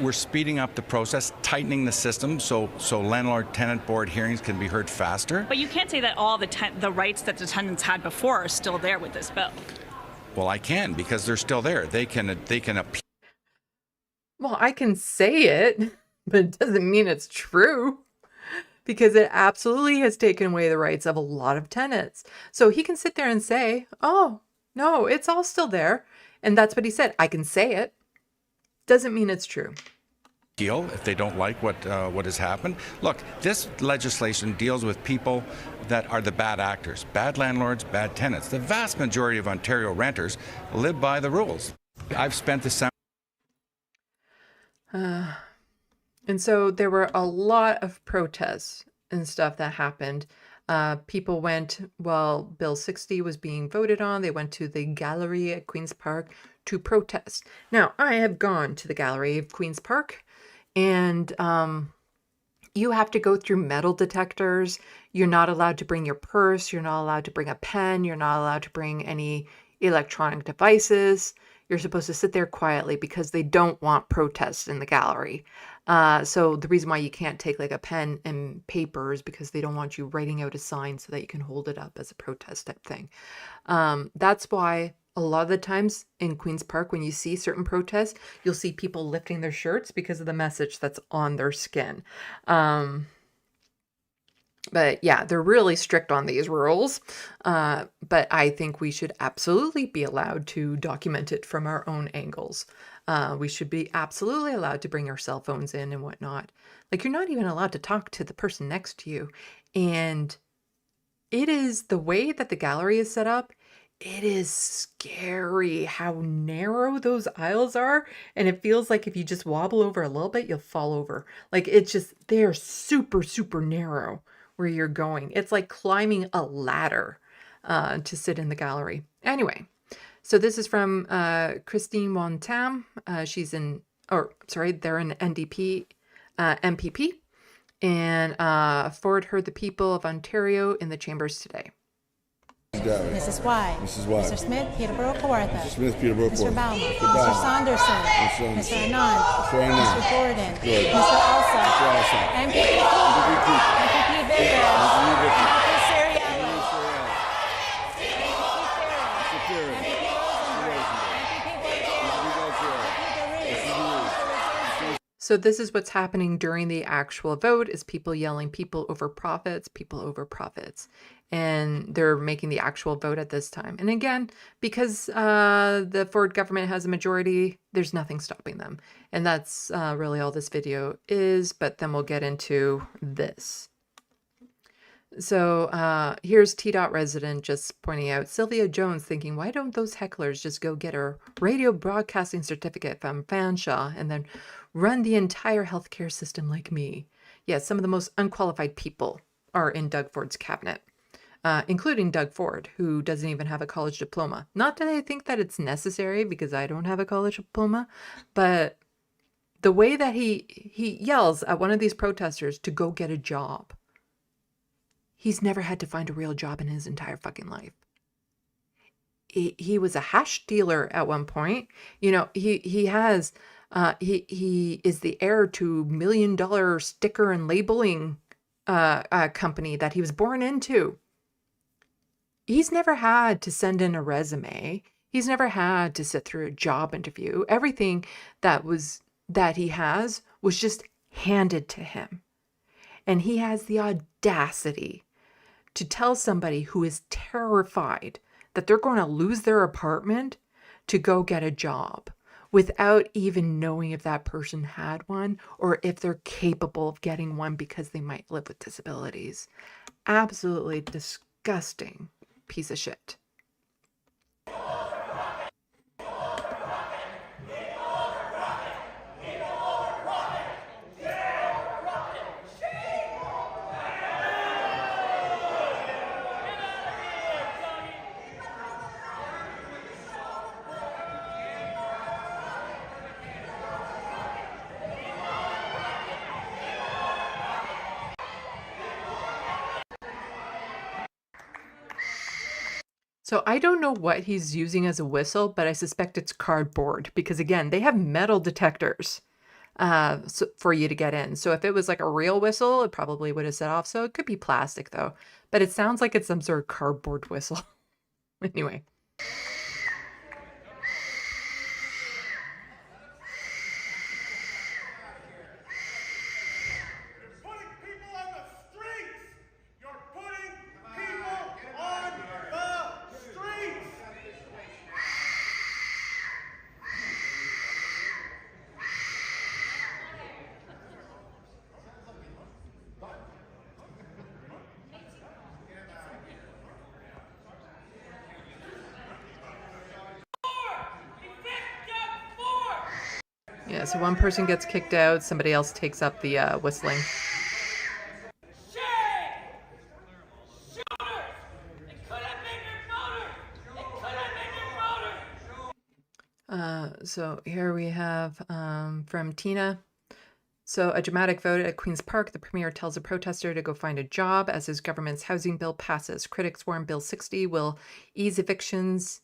We're speeding up the process, tightening the system so landlord-tenant board hearings can be heard faster. But you can't say that all the rights that the tenants had before are still there with this bill. Well, I can, because they're still there. They can appeal. Well, I can say it, but it doesn't mean it's true, because it absolutely has taken away the rights of a lot of tenants. So he can sit there and say, oh, no, it's all still there. And that's what he said. I can say it. Doesn't mean it's true. If they don't like what has happened. Look, this legislation deals with people that are the bad actors, bad landlords, bad tenants. The vast majority of Ontario renters live by the rules. I've spent the summer. And so there were a lot of protests and stuff that happened. People went, while Bill 60 was being voted on, they went to the gallery at Queen's Park to protest. Now, I have gone to the gallery of Queen's Park, and you have to go through metal detectors. You're not allowed to bring your purse. You're not allowed to bring a pen. You're not allowed to bring any electronic devices. You're supposed to sit there quietly because they don't want protests in the gallery. So the reason why you can't take like a pen and paper is because they don't want you writing out a sign so that you can hold it up as a protest type thing. That's why a lot of the times in Queen's Park, when you see certain protests, you'll see people lifting their shirts because of the message that's on their skin. But yeah, they're really strict on these rules. But I think we should absolutely be allowed to document it from our own angles. We should be absolutely allowed to bring our cell phones in and whatnot. Like, you're not even allowed to talk to the person next to you. And it is the way that the gallery is set up. It is scary how narrow those aisles are. And it feels like if you just wobble over a little bit, you'll fall over. Like, it's just, they're super, super narrow where you're going. It's like climbing a ladder to sit in the gallery. Anyway, so this is from Christine Wong-Tam. They're an NDP, MPP. And Ford heard the people of Ontario in the chambers today. Galley. Mrs. White. Mrs. White. Mr. Smith, Peterborough, Kawartha. Mr. Smith, Peterborough, Mr. Kawartha. Bauman. Mr. Bauman. Mr. Saunderson. Mr. Mr. Anand. Mr. Anand. Mr. Gordon. Gordon. Mr. Alsop. Mr. Alsop. MPP Cooper. MPP Vickers. MPP Vickers. MPP Sariella. Mr. Ferris. MPP So this is what's happening during the actual vote, is people yelling people over profits. And they're making the actual vote at this time. And again, because the Ford government has a majority, there's nothing stopping them. And that's really all this video is, but then we'll get into this. So here's T-Dot resident just pointing out, Sylvia Jones thinking, why don't those hecklers just go get a radio broadcasting certificate from Fanshawe and then run the entire healthcare system like me? Yes, some of the most unqualified people are in Doug Ford's cabinet, including Doug Ford, who doesn't even have a college diploma. Not that I think that it's necessary, because I don't have a college diploma, but the way that he yells at one of these protesters to go get a job. He's never had to find a real job in his entire fucking life. He was a hash dealer at one point. You know, he is the heir to $1 million sticker and labeling company that he was born into. He's never had to send in a resume. He's never had to sit through a job interview. Everything that he has was just handed to him. And he has the audacity to tell somebody who is terrified that they're going to lose their apartment to go get a job without even knowing if that person had one or if they're capable of getting one because they might live with disabilities. Absolutely disgusting piece of shit. So I don't know what he's using as a whistle, but I suspect it's cardboard because, again, they have metal detectors for you to get in. So if it was like a real whistle, it probably would have set off. So it could be plastic, though. But it sounds like it's some sort of cardboard whistle. Anyway. Yeah, so one person gets kicked out, somebody else takes up the whistling. So here we have from Tina. So a dramatic vote at Queen's Park. The Premier tells a protester to go find a job as his government's housing bill passes. Critics warn Bill 60 will ease evictions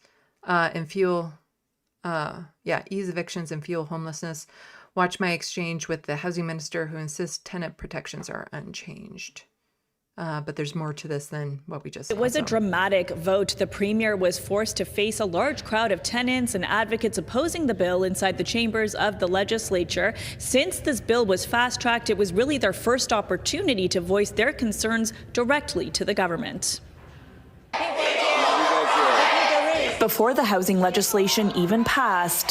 and fuel homelessness. Watch my exchange with the housing minister who insists tenant protections are unchanged. But there's more to this than what we just saw. It was a dramatic vote. The Premier was forced to face a large crowd of tenants and advocates opposing the bill inside the chambers of the legislature. Since this bill was fast-tracked, it was really their first opportunity to voice their concerns directly to the government. Before the housing legislation even passed,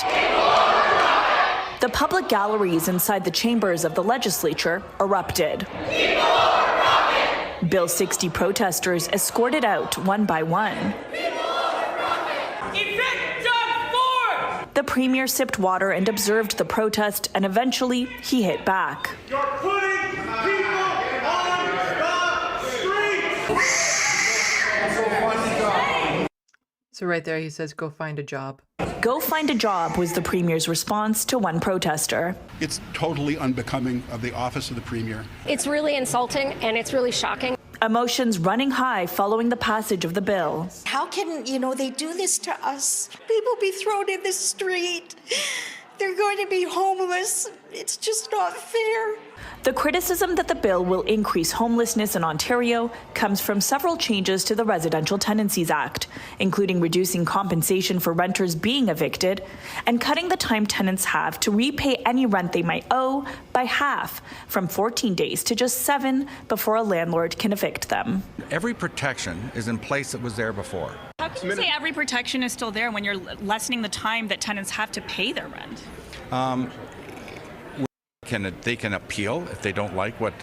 the public galleries inside the chambers of the legislature erupted. Bill 60 protesters escorted out one by one. The Premier sipped water and observed the protest, and eventually he hit back. You're putting people on the streets! So right there he says, go find a job. Go find a job was the Premier's response to one protester. It's totally unbecoming of the office of the Premier. It's really insulting and it's really shocking. Emotions running high following the passage of the bill. How can, they do this to us? People be thrown in the street. They're going to be homeless. It's just not fair. The criticism that the bill will increase homelessness in Ontario comes from several changes to the Residential Tenancies Act, including reducing compensation for renters being evicted and cutting the time tenants have to repay any rent they might owe by half, from 14 days to just 7 before a landlord can evict them. Every protection is in place that was there before. How can you say every protection is still there when you're lessening the time that tenants have to pay their rent? They can appeal if they don't like what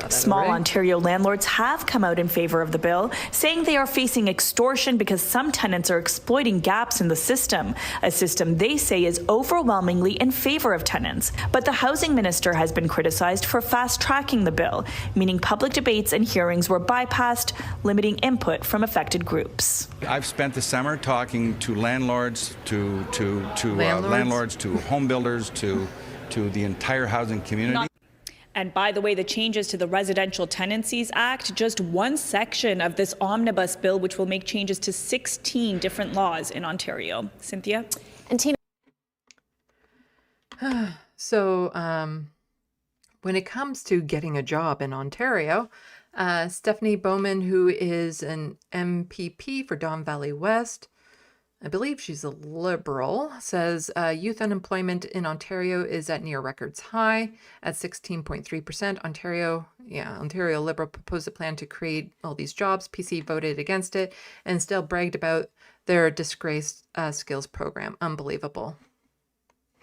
Small Ontario landlords have come out in favor of the bill, saying they are facing extortion because some tenants are exploiting gaps in the system, a system they say is overwhelmingly in favor of tenants. But the housing minister has been criticized for fast-tracking the bill, meaning public debates and hearings were bypassed, limiting input from affected groups. I've spent the summer talking to landlords, to home builders, to the entire housing community. And by the way, the changes to the Residential Tenancies Act, just one section of this omnibus bill, which will make changes to 16 different laws in Ontario. Cynthia? And Tina. So when it comes to getting a job in Ontario, Stephanie Bowman, who is an MPP for Don Valley West, I believe she's a Liberal, says youth unemployment in Ontario is at near records high at 16.3%. Ontario Liberal proposed a plan to create all these jobs. PC voted against it and still bragged about their disgraced skills program. Unbelievable.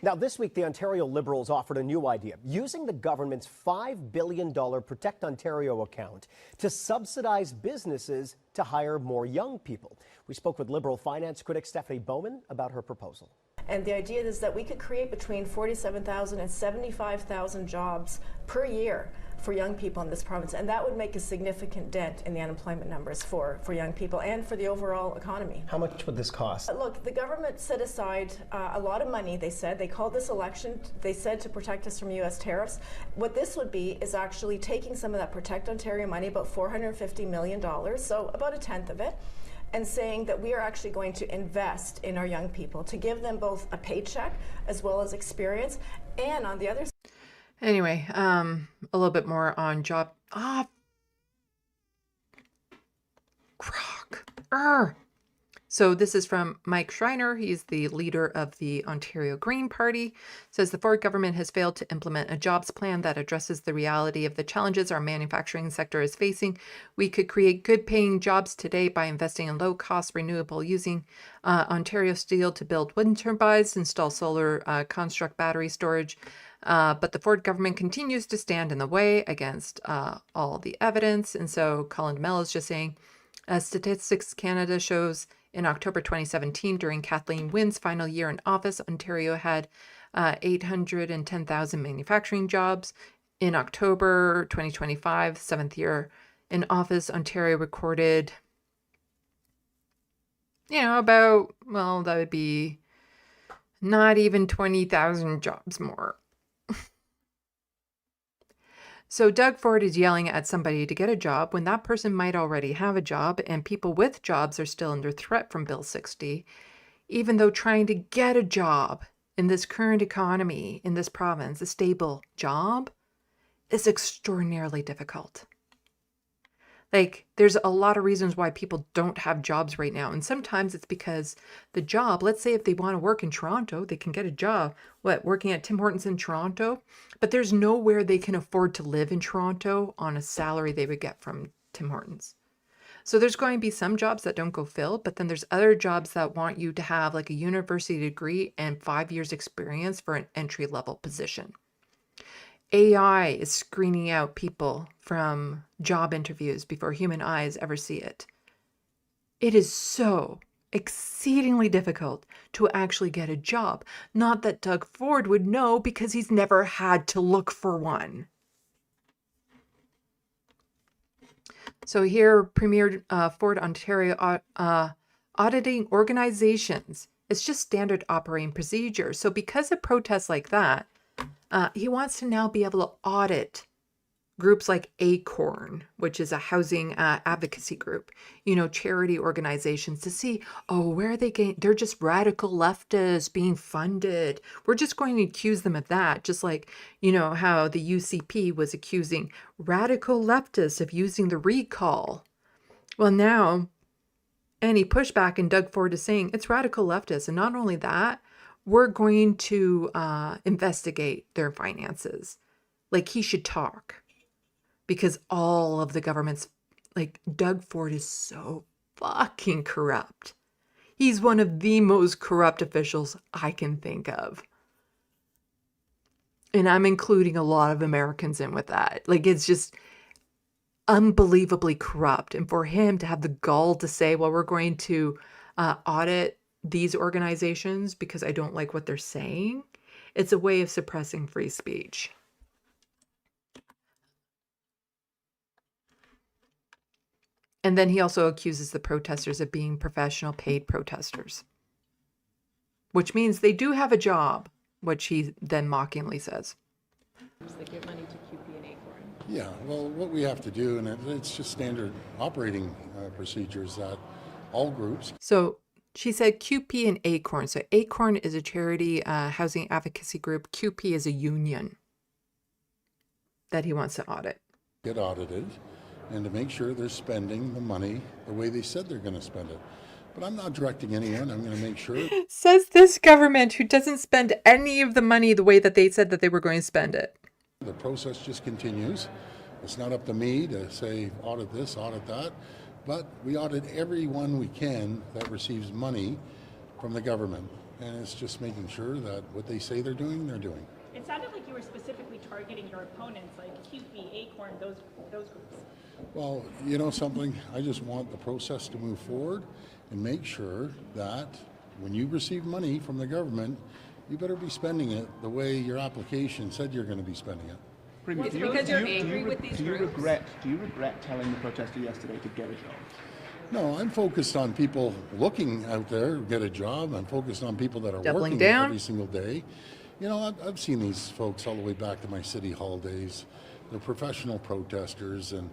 Now, this week, the Ontario Liberals offered a new idea, using the government's $5 billion Protect Ontario account to subsidize businesses to hire more young people. We spoke with Liberal finance critic Stephanie Bowman about her proposal. And the idea is that we could create between 47,000 and 75,000 jobs per year for young people in this province, and that would make a significant dent in the unemployment numbers for young people and for the overall economy. How much would this cost? Look, the government set aside a lot of money, they said. They called this election, they said, to protect us from U.S. tariffs. What this would be is actually taking some of that Protect Ontario money, about $450 million, so about a tenth of it, and saying that we are actually going to invest in our young people, to give them both a paycheck as well as experience, and on the other side. Anyway, a little bit more on job. So this is from Mike Schreiner. He's the leader of the Ontario Green Party. Says the Ford government has failed to implement a jobs plan that addresses the reality of the challenges our manufacturing sector is facing. We could create good paying jobs today by investing in low cost renewable, using Ontario steel to build wind turbines, install solar, construct battery storage. But the Ford government continues to stand in the way against all the evidence. And so Colin DeMello is just saying, Statistics Canada shows in October 2017, during Kathleen Wynne's final year in office, Ontario had 810,000 manufacturing jobs. In October 2025, 7th year in office, Ontario recorded, that would be not even 20,000 jobs more. So Doug Ford is yelling at somebody to get a job when that person might already have a job, and people with jobs are still under threat from Bill 60, even though trying to get a job in this current economy in this province, a stable job, is extraordinarily difficult. Like, there's a lot of reasons why people don't have jobs right now. And sometimes it's because the job, let's say if they want to work in Toronto, they can get a job, working at Tim Hortons in Toronto, but there's nowhere they can afford to live in Toronto on a salary they would get from Tim Hortons. So there's going to be some jobs that don't go filled, but then there's other jobs that want you to have like a university degree and 5 years experience for an entry-level position. AI is screening out people from job interviews before human eyes ever see it. It is so exceedingly difficult to actually get a job. Not that Doug Ford would know, because he's never had to look for one. So here, Premier Ford Ontario auditing organizations. It's just standard operating procedure. So because of protests like that, he wants to now be able to audit groups like Acorn, which is a housing advocacy group, you know, charity organizations, to see, oh, where are they getting? They're just radical leftists being funded. We're just going to accuse them of that. Just like, you know, how the UCP was accusing radical leftists of using the recall. Well, now any pushback, and Doug Ford is saying it's radical leftists. And not only that, we're going to investigate their finances. Like, he should talk, because all of the government's, like, Doug Ford is so fucking corrupt. He's one of the most corrupt officials I can think of. And I'm including a lot of Americans in with that. Like, it's just unbelievably corrupt. And for him to have the gall to say, well, we're going to audit these organizations because I don't like what they're saying, it's a way of suppressing free speech. And then he also accuses the protesters of being professional paid protesters, which means they do have a job, which he then mockingly says. They give money to QP and Acorn. Yeah, well, what we have to do, and it's just standard operating procedures that all groups. So she said QP and Acorn. So Acorn is a charity housing advocacy group. QP is a union that he wants to audit. Get audited, and to make sure they're spending the money the way they said they're going to spend it. But I'm not directing anyone. I'm going to make sure. Says this government who doesn't spend any of the money the way that they said that they were going to spend it. The process just continues. It's not up to me to say audit this, audit that. But we audit everyone we can that receives money from the government. And it's just making sure that what they say they're doing. It sounded like you were specifically targeting your opponents, like QP, Acorn, those groups. Well, you know something? I just want the process to move forward and make sure that when you receive money from the government, you better be spending it the way your application said you're going to be spending it. Premier, do you regret telling the protester yesterday to get a job? No, I'm focused on people looking out there to get a job. I'm focused on people that are Doubling working down. every single day. You know, I've seen these folks all the way back to my city hall days. They're professional protesters, and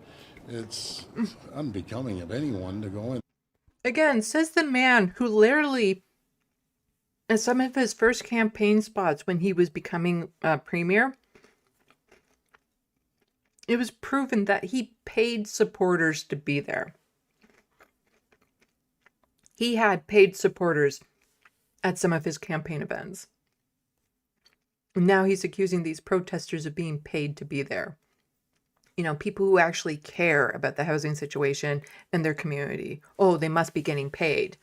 it's unbecoming of anyone to go in. Again, says the man who literally, at some of his first campaign spots when he was becoming premier, it was proven that he paid supporters to be there. He had paid supporters at some of his campaign events. Now he's accusing these protesters of being paid to be there. You know, people who actually care about the housing situation in their community. Oh, they must be getting paid.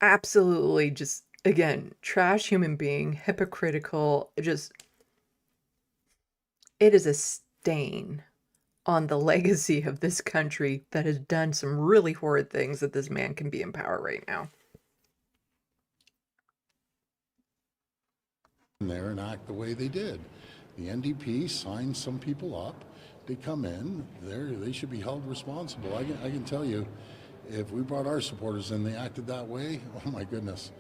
Absolutely, just, again, trash human being, hypocritical. It is a stain on the legacy of this country that has done some really horrid things that this man can be in power right now. There and act the way they did. The NDP signed some people up. They come in. They should be held responsible. I can tell you, if we brought our supporters in, they acted that way. Oh my goodness,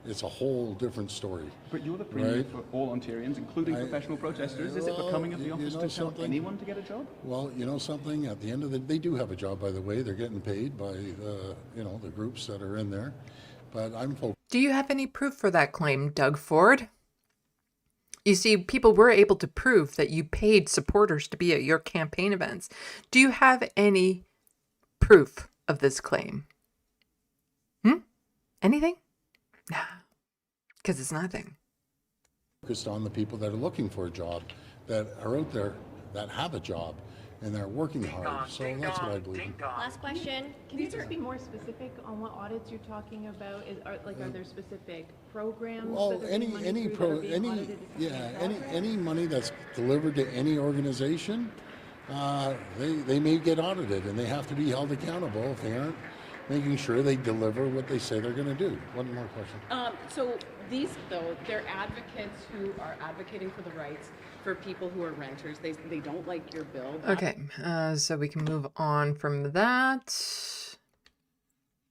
it's a whole different story. But you're the premier right? for all Ontarians, including professional protesters. Is it becoming of the office to tell anyone to get a job? Well, you know something. At the end of they do have a job, by the way. They're getting paid by the groups that are in there. But I'm focused. Do you have any proof for that claim, Doug Ford? You see, people were able to prove that you paid supporters to be at your campaign events. Do you have any proof of this claim? Anything? Nah, because it's nothing. Focused on the people that are looking for a job, that are out there, that have a job, and they're working hard. So that's what I believe in. Last question. Can you just be more specific on what audits you're talking about? Are there specific programs? Well, any money that's delivered to any organization, they may get audited, and they have to be held accountable if they aren't making sure they deliver what they say they're going to do. One more question. So these, though, they're advocates who are advocating for the rights for people who are renters. They don't like your bill. Okay, so we can move on from that.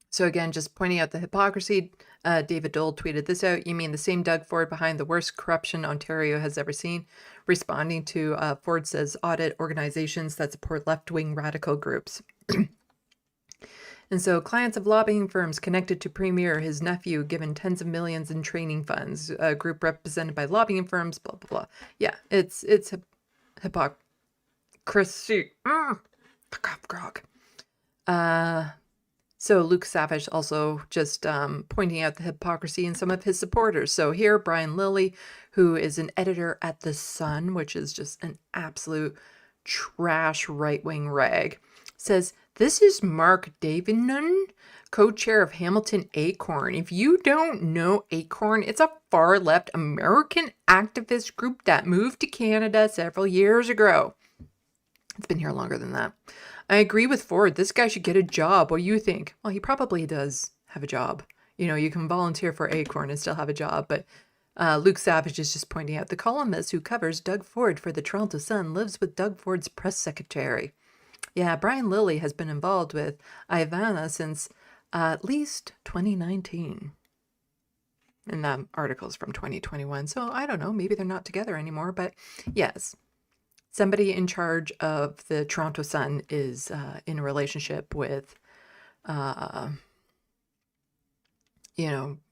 So again, just pointing out the hypocrisy. David Dole tweeted this out. You mean the same Doug Ford behind the worst corruption Ontario has ever seen? Responding to Ford says audit organizations that support left-wing radical groups. And so clients of lobbying firms connected to Premier, his nephew, given tens of millions in training funds, a group represented by lobbying firms, blah, blah, blah. Yeah, it's hypocrisy. Grog. So Luke Savage also just pointing out the hypocrisy in some of his supporters. So here, Brian Lilly, who is an editor at The Sun, which is just an absolute trash right-wing rag, says, this is Mark Davinon, co-chair of Hamilton Acorn. If you don't know Acorn, it's a far-left American activist group that moved to Canada several years ago. It's been here longer than that. I agree with Ford. This guy should get a job. What do you think? Well, he probably does have a job. You know, you can volunteer for Acorn and still have a job. But Luke Savage is just pointing out the columnist who covers Doug Ford for the Toronto Sun lives with Doug Ford's press secretary. Yeah, Brian Lilly has been involved with Ivana since at least 2019. And that article is from 2021. So I don't know. Maybe they're not together anymore. But yes. Somebody in charge of the Toronto Sun is in a relationship with,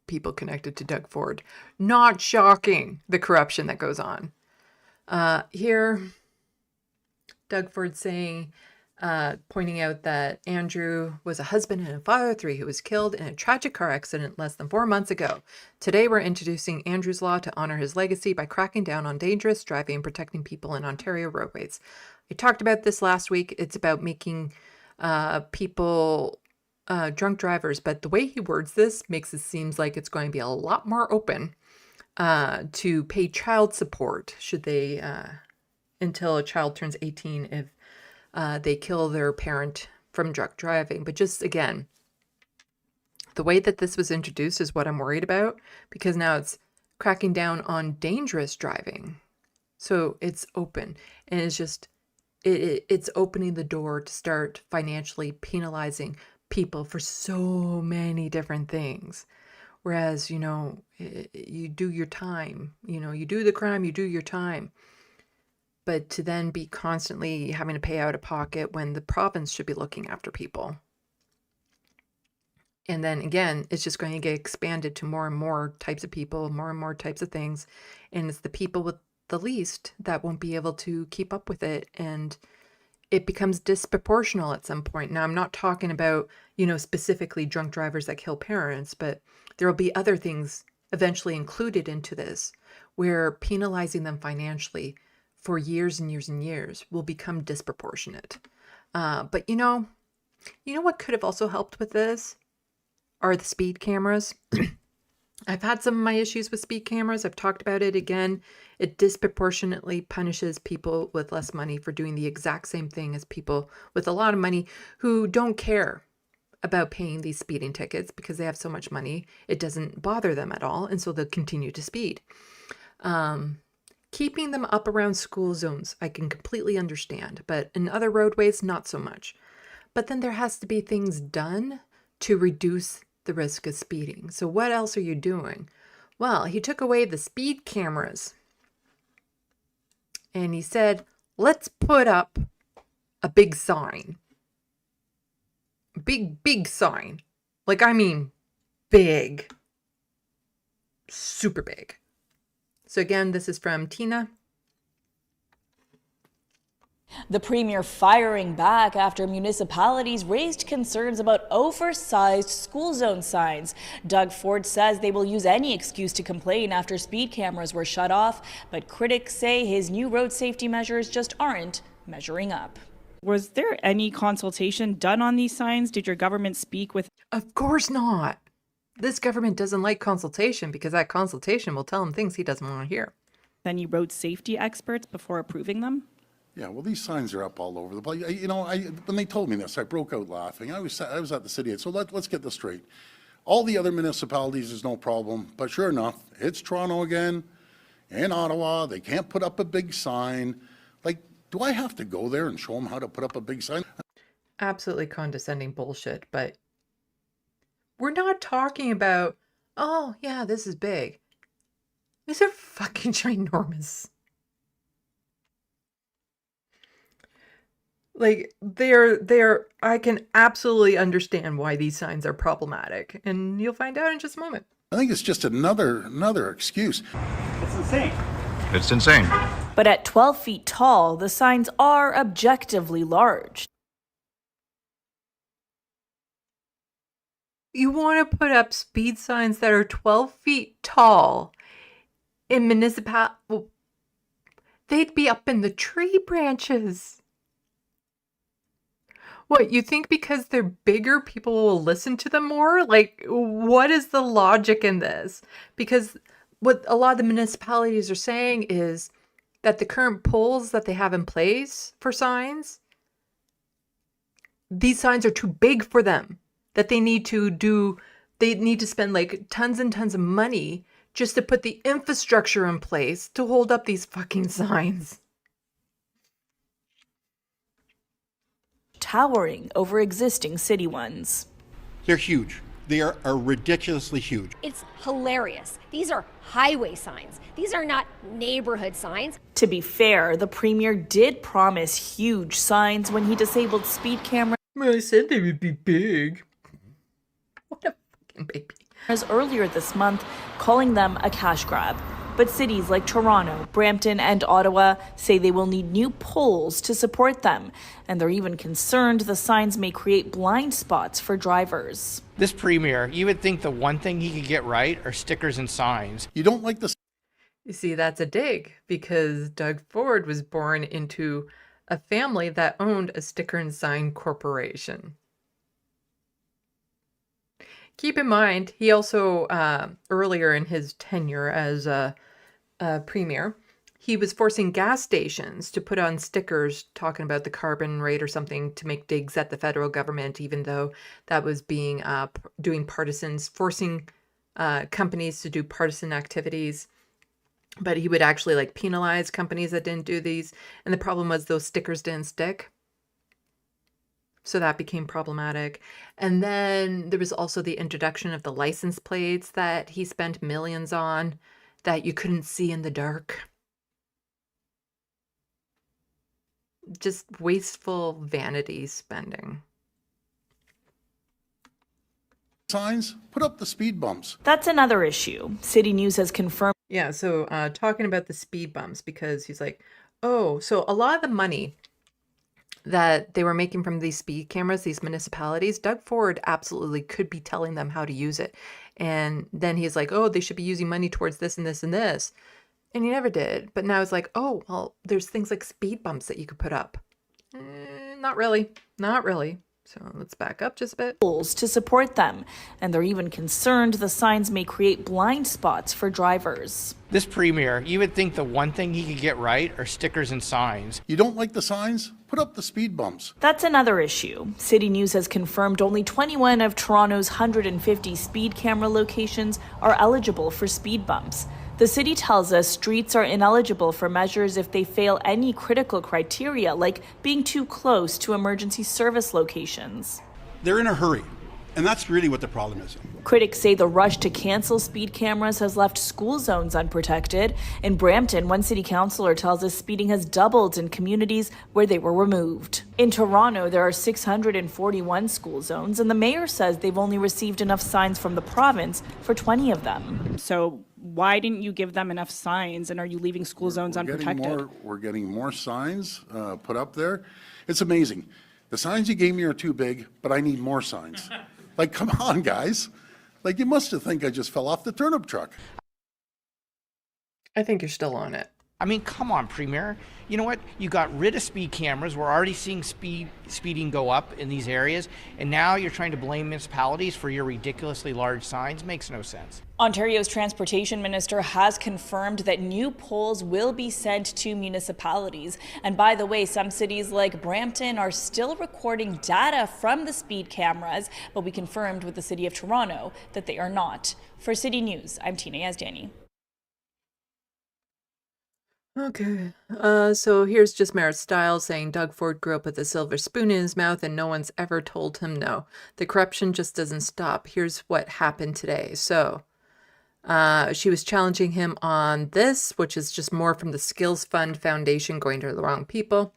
people connected to Doug Ford. Not shocking, the corruption that goes on. Here, Doug Ford saying, pointing out that Andrew was a husband and a father of 3 who was killed in a tragic car accident less than 4 months ago. Today, we're introducing Andrew's Law to honor his legacy by cracking down on dangerous driving and protecting people in Ontario roadways. I talked about this last week. It's about making people drunk drivers, but the way he words this makes it seem like it's going to be a lot more open to pay child support should they, until a child turns 18, if they kill their parent from drunk driving. But just again, the way that this was introduced is what I'm worried about, because now it's cracking down on dangerous driving. So it's open, and it's just, it's opening the door to start financially penalizing people for so many different things. Whereas, you do your time, you do the crime, you do your time. But to then be constantly having to pay out of pocket when the province should be looking after people. And then again, it's just going to get expanded to more and more types of people, more and more types of things. And it's the people with the least that won't be able to keep up with it. And it becomes disproportional at some point. Now, I'm not talking about, specifically drunk drivers that kill parents, but there will be other things eventually included into this where penalizing them financially for years and years and years will become disproportionate. But what could have also helped with this are the speed cameras. I've had some of my issues with speed cameras. I've talked about it again. It disproportionately punishes people with less money for doing the exact same thing as people with a lot of money who don't care about paying these speeding tickets because they have so much money. It doesn't bother them at all. And so they'll continue to speed. Keeping them up around school zones, I can completely understand, but in other roadways, not so much. But then there has to be things done to reduce the risk of speeding. So what else are you doing? Well, he took away the speed cameras and he said, let's put up a big sign. Big sign. Like, I mean, big. Super big. So again, this is from Tina. The Premier firing back after municipalities raised concerns about oversized school zone signs. Doug Ford says they will use any excuse to complain after speed cameras were shut off, but critics say his new road safety measures just aren't measuring up. Was there any consultation done on these signs? Did your government speak with? Of course not. This government doesn't like consultation because that consultation will tell him things he doesn't want to hear. Any road safety experts before approving them? Yeah, well, these signs are up all over the place. When they told me this, I broke out laughing. I was at the city. So let's get this straight. All the other municipalities is no problem, but sure enough, it's Toronto again, and Ottawa. They can't put up a big sign. Like, do I have to go there and show them how to put up a big sign? Absolutely condescending bullshit, but we're not talking about oh, yeah, this is big. These are fucking ginormous. Like, I can absolutely understand why these signs are problematic, and you'll find out in just a moment. I think it's just another excuse. It's insane. It's insane. But at 12 feet tall, the signs are objectively large. You want to put up speed signs that are 12 feet tall in they'd be up in the tree branches. What, you think because they're bigger, people will listen to them more? Like, what is the logic in this? Because what a lot of the municipalities are saying is that the current poles that they have in place for signs, these signs are too big for them. That they need to spend like tons and tons of money just to put the infrastructure in place to hold up these fucking signs. Towering over existing city ones. They're huge. They are ridiculously huge. It's hilarious. These are highway signs. These are not neighborhood signs. To be fair, the premier did promise huge signs when he disabled speed cameras. Well, I said they would be big. What a fucking baby. Earlier this month, calling them a cash grab. But cities like Toronto, Brampton, and Ottawa say they will need new poles to support them. And they're even concerned the signs may create blind spots for drivers. This premier, you would think the one thing he could get right are stickers and signs. You don't like the... You see, that's a dig, because Doug Ford was born into a family that owned a sticker and sign corporation. Keep in mind, he also, earlier in his tenure as a premier, he was forcing gas stations to put on stickers talking about the carbon rate or something to make digs at the federal government, even though that was being doing partisans, forcing companies to do partisan activities. But he would actually like penalize companies that didn't do these. And the problem was those stickers didn't stick. So that became problematic. And then there was also the introduction of the license plates that he spent millions on that you couldn't see in the dark. Just wasteful vanity spending. Signs, put up the speed bumps. That's another issue. City News has confirmed. Yeah, so talking about the speed bumps, because he's like, oh, so a lot of the money that they were making from these speed cameras, these municipalities, Doug Ford absolutely could be telling them how to use it. And then he's like, oh, they should be using money towards this and this and this. And he never did. But now it's like, oh, well, there's things like speed bumps that you could put up. Not really. Not really. So let's back up just a bit. To support them. And they're even concerned the signs may create blind spots for drivers. This premier, you would think the one thing he could get right are stickers and signs. You don't like the signs? Put up the speed bumps. That's another issue. City News has confirmed only 21 of Toronto's 150 speed camera locations are eligible for speed bumps. The city tells us streets are ineligible for measures if they fail any critical criteria, like being too close to emergency service locations. They're in a hurry, and that's really what the problem is. Critics say the rush to cancel speed cameras has left school zones unprotected. In Brampton, one city councillor tells us speeding has doubled in communities where they were removed. In Toronto, there are 641 school zones, and the mayor says they've only received enough signs from the province for 20 of them. So why didn't you give them enough signs, and are you leaving school zones unprotected? We're getting more signs put up there. It's amazing. The signs you gave me are too big, but I need more signs. Like, come on, guys. Like, you must have think I just fell off the turnip truck. I think you're still on it. I mean, come on, Premier. You know what? You got rid of speed cameras. We're already seeing speeding go up in these areas. And now you're trying to blame municipalities for your ridiculously large signs. Makes no sense. Ontario's transportation minister has confirmed that new poles will be sent to municipalities. And by the way, some cities like Brampton are still recording data from the speed cameras, but we confirmed with the City of Toronto that they are not. For City News, I'm Tina Yazdani. Okay, so here's just Merritt Stiles saying Doug Ford grew up with a silver spoon in his mouth and no one's ever told him no. The corruption just doesn't stop. Here's what happened today. So She was challenging him on this, which is just more from the Skills Fund Foundation going to the wrong people.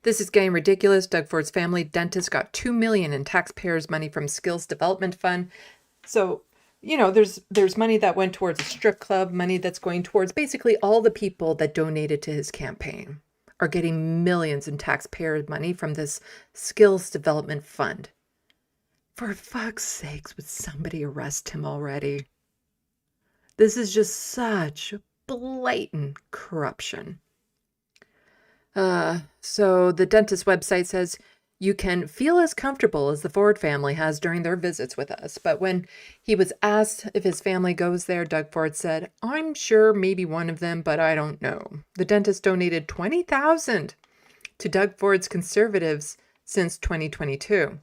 This is getting ridiculous. Doug Ford's family dentist got $2 million in taxpayers' money from Skills Development Fund. So, you know, there's money that went towards a strip club, money that's going towards basically all the people that donated to his campaign are getting millions in taxpayers' money from this Skills Development Fund. For fuck's sakes, would somebody arrest him already? This is just such blatant corruption. So the dentist website says you can feel as comfortable as the Ford family has during their visits with us. But when he was asked if his family goes there, Doug Ford said, I'm sure maybe one of them, but I don't know. The dentist donated $20,000 to Doug Ford's conservatives since 2022.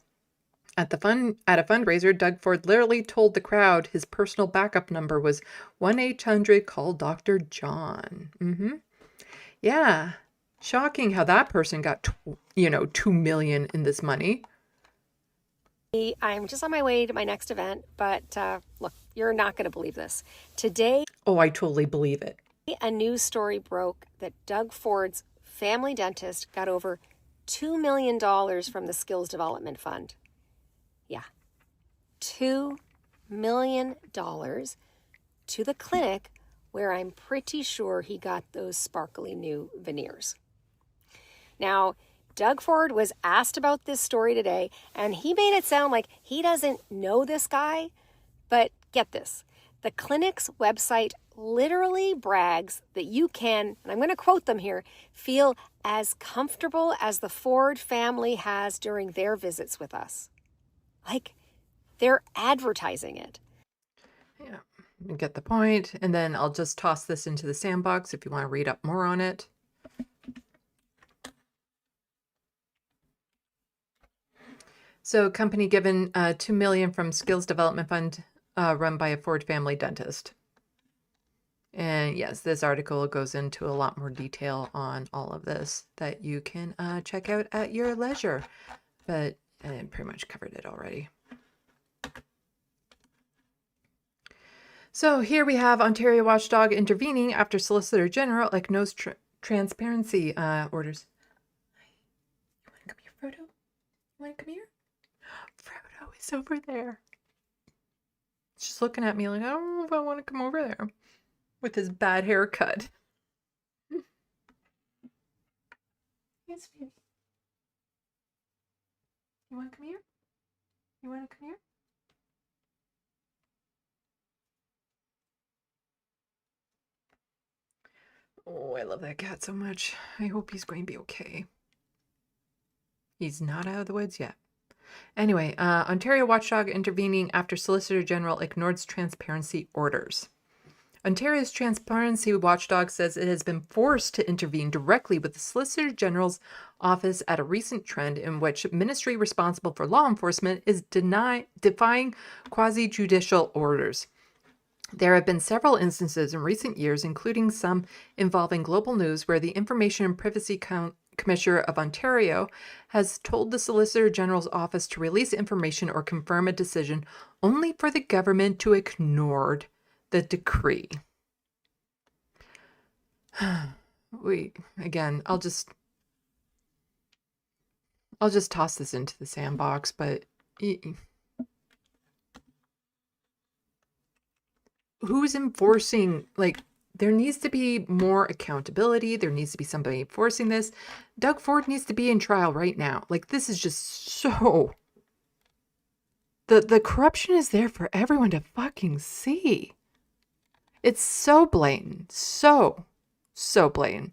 At a fundraiser, Doug Ford literally told the crowd his personal backup number was 1-800-CALL Dr. John. Yeah. Shocking how that person got, $2 million in this money. I'm just on my way to my next event, but look, you're not going to believe this. Today, oh, I totally believe it. A news story broke that Doug Ford's family dentist got over $2 million from the Skills Development Fund. Yeah, $2 million to the clinic where I'm pretty sure he got those sparkly new veneers. Now, Doug Ford was asked about this story today, and he made it sound like he doesn't know this guy. But get this, the clinic's website literally brags that you can, and I'm going to quote them here, feel as comfortable as the Ford family has during their visits with us. Like, they're advertising it. Yeah, you get the point. And then I'll just toss this into the SandBox if you want to read up more on it. So company given $2 million from Skills Development Fund run by a Ford family dentist. And yes, this article goes into a lot more detail on all of this that you can check out at your leisure. But I pretty much covered it already. So here we have Ontario watchdog intervening after Solicitor General ignores transparency orders. You want to come here, Frodo? You want to come here? Frodo is over there. Just looking at me like, I don't know if I want to come over there with his bad haircut. Yes, baby. You want to come here? You want to come here? Oh, I love that cat so much. I hope he's going to be okay. He's not out of the woods yet. Anyway, Ontario watchdog intervening after Solicitor General ignores transparency orders. Ontario's transparency watchdog says it has been forced to intervene directly with the Solicitor General's office at a recent trend in which ministry responsible for law enforcement is defying quasi-judicial orders. There have been several instances in recent years, including some involving Global News, where the Information and Privacy Commissioner of Ontario has told the Solicitor General's office to release information or confirm a decision only for the government to ignore the decree. Again, I'll just toss this into the SandBox, but who's enforcing, like, there needs to be more accountability. There needs to be somebody enforcing this. Doug Ford needs to be in trial right now. Like, this is just so... The corruption is there for everyone to fucking see. It's so blatant. So blatant.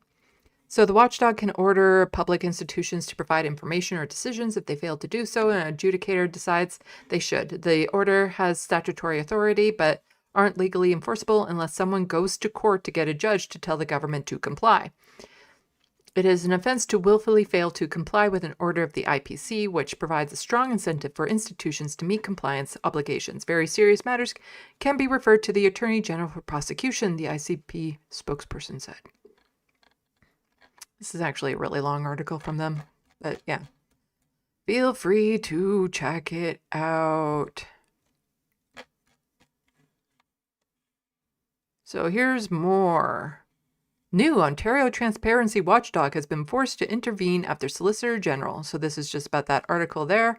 So the watchdog can order public institutions to provide information or decisions if they fail to do so, and an adjudicator decides they should. The order has statutory authority, but aren't legally enforceable unless someone goes to court to get a judge to tell the government to comply. It is an offense to willfully fail to comply with an order of the IPC, which provides a strong incentive for institutions to meet compliance obligations. Very serious matters can be referred to the Attorney General for prosecution, the ICP spokesperson said. This is actually a really long article from them, but yeah. Feel free to check it out. So here's more. New Ontario Transparency Watchdog has been forced to intervene after Solicitor General. So this is just about that article there.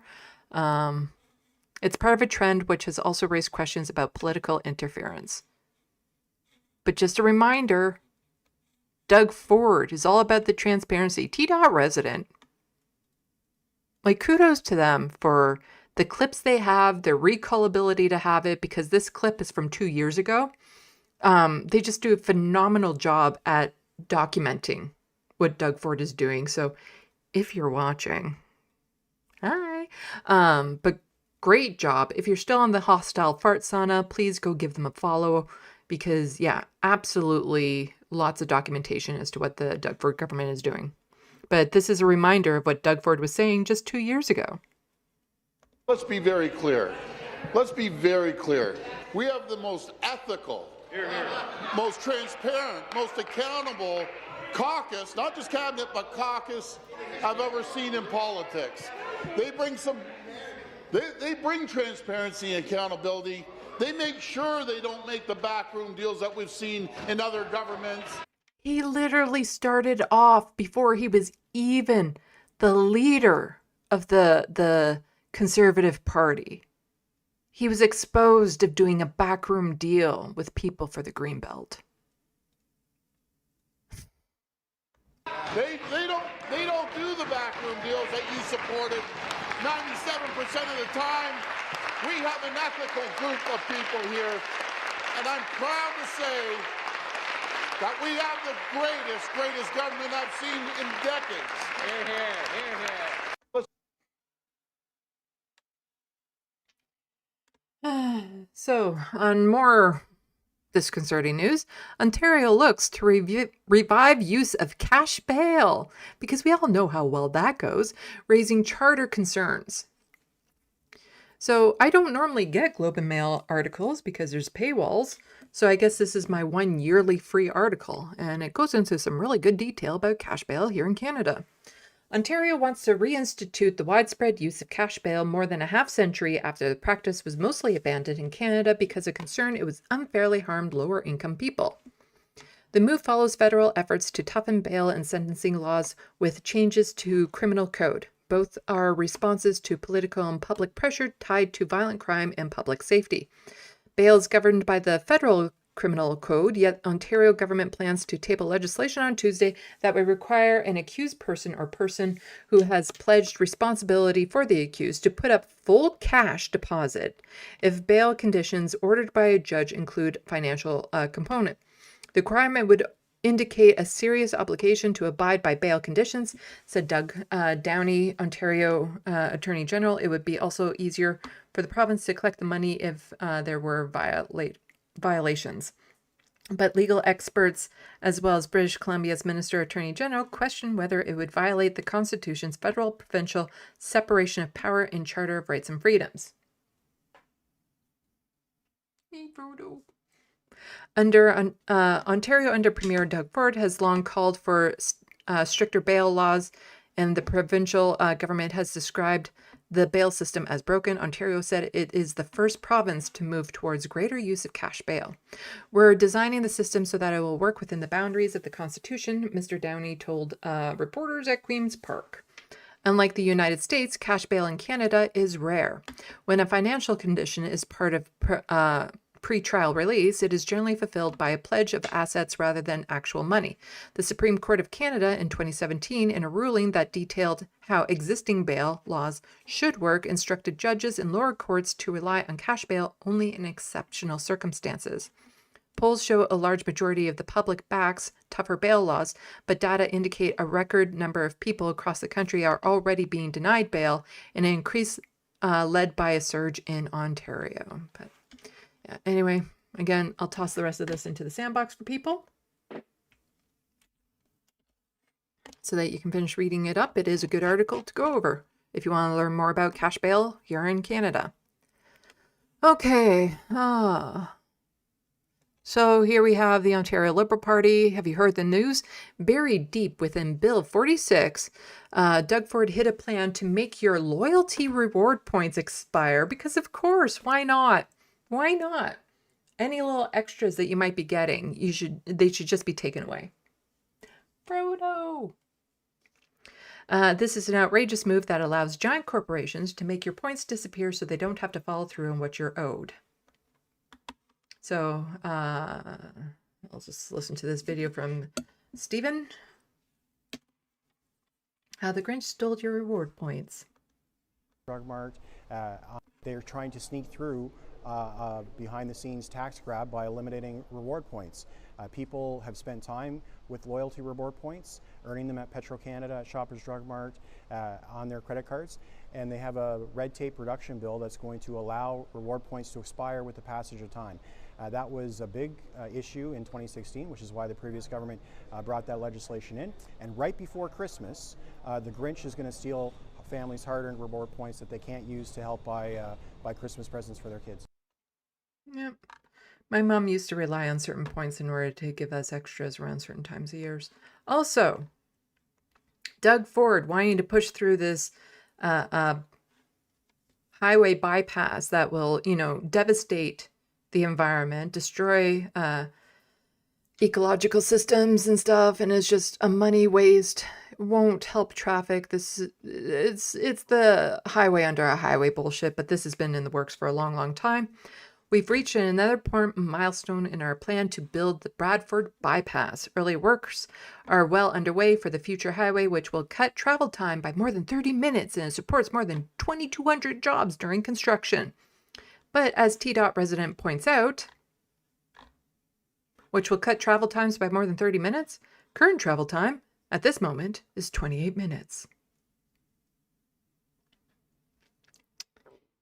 It's part of a trend which has also raised questions about political interference. But just a reminder, Doug Ford is all about the transparency. T-Dot resident. Like, kudos to them for the clips they have, their recallability to have it, because this clip is from 2 years ago. They just do a phenomenal job at documenting what Doug Ford is doing. So if you're watching, hi. But great job. If you're still on the hostile fart sauna, please go give them a follow, because yeah, absolutely lots of documentation as to what the Doug Ford government is doing. But this is a reminder of what Doug Ford was saying just 2 years ago. Let's be very clear. Let's be very clear. We have the most ethical, most transparent, most accountable caucus, not just cabinet, but caucus I've ever seen in politics. They bring transparency and accountability. They make sure they don't make the backroom deals that we've seen in other governments. He literally started off before he was even the leader of the Conservative Party. He was exposed of doing a backroom deal with people for the Greenbelt. They don't do the backroom deals that you supported 97% of the time. We have an ethical group of people here, and I'm proud to say that we have the greatest government I've seen in decades. Hear, hear, hear, hear. So, on more disconcerting news, Ontario looks to revive use of cash bail, because we all know how well that goes, raising charter concerns. So, I don't normally get Globe and Mail articles because there's paywalls, so I guess this is my one yearly free article, and it goes into some really good detail about cash bail here in Canada. Ontario wants to reinstitute the widespread use of cash bail more than a half-century after the practice was mostly abandoned in Canada because of concern it was unfairly harmed lower-income people. The move follows federal efforts to toughen bail and sentencing laws with changes to criminal code. Both are responses to political and public pressure tied to violent crime and public safety. Bail is governed by the federal criminal code, yet Ontario government plans to table legislation on Tuesday that would require an accused person or person who has pledged responsibility for the accused to put up full cash deposit if bail conditions ordered by a judge include financial component. The requirement would indicate a serious obligation to abide by bail conditions, said Doug Downey, Ontario Attorney General. It would be also easier for the province to collect the money if there were violations. But legal experts, as well as British Columbia's Minister Attorney General, question whether it would violate the Constitution's federal provincial separation of power and Charter of Rights and Freedoms. Hey, Frodo. Ontario under Premier Doug Ford has long called for stricter bail laws, and the provincial government has described the bail system as broken. Ontario said it is the first province to move towards greater use of cash bail. We're designing the system so that it will work within the boundaries of the Constitution, Mr. Downey told reporters at Queen's Park. Unlike the United States, cash bail in Canada is rare. When a financial condition is part of pre-trial release, it is generally fulfilled by a pledge of assets rather than actual money. The Supreme Court of Canada in 2017, in a ruling that detailed how existing bail laws should work, instructed judges in lower courts to rely on cash bail only in exceptional circumstances. Polls show a large majority of the public backs tougher bail laws, but data indicate a record number of people across the country are already being denied bail, an increase led by a surge in Ontario. But anyway, again, I'll toss the rest of this into the sandbox for people so that you can finish reading it up. It is a good article to go over if you want to learn more about cash bail here in Canada. Okay. So here we have the Ontario Liberal Party. Have you heard the news? Buried deep within Bill 46, Doug Ford hid a plan to make your loyalty reward points expire because, of course, why not? Why not? any little extras that you might be getting, they should just be taken away. Frodo. This is an outrageous move that allows giant corporations to make your points disappear so they don't have to follow through on what you're owed. So, I'll just listen to this video from Stephen. How the Grinch stole your reward points. Drug Mart, they're trying to sneak through behind-the-scenes tax grab by eliminating reward points. People have spent time with loyalty reward points, earning them at Petro-Canada, at Shoppers Drug Mart, on their credit cards, and they have a red tape reduction bill that's going to allow reward points to expire with the passage of time. That was a big issue in 2016, which is why the previous government brought that legislation in. And right before Christmas, the Grinch is going to steal families' hard-earned reward points that they can't use to help buy Christmas presents for their kids. Yep. My mom used to rely on certain points in order to give us extras around certain times of years. Also, Doug Ford wanting to push through this highway bypass that will, devastate the environment, destroy ecological systems and stuff, and it's just a money waste. It won't help traffic. It's the highway under a highway bullshit, but this has been in the works for a long, long time. We've reached another important milestone in our plan to build the Bradford Bypass. Early works are well underway for the future highway, which will cut travel time by more than 30 minutes, and it supports more than 2,200 jobs during construction. But as TDOT resident points out, which will cut travel times by more than 30 minutes, current travel time at this moment is 28 minutes.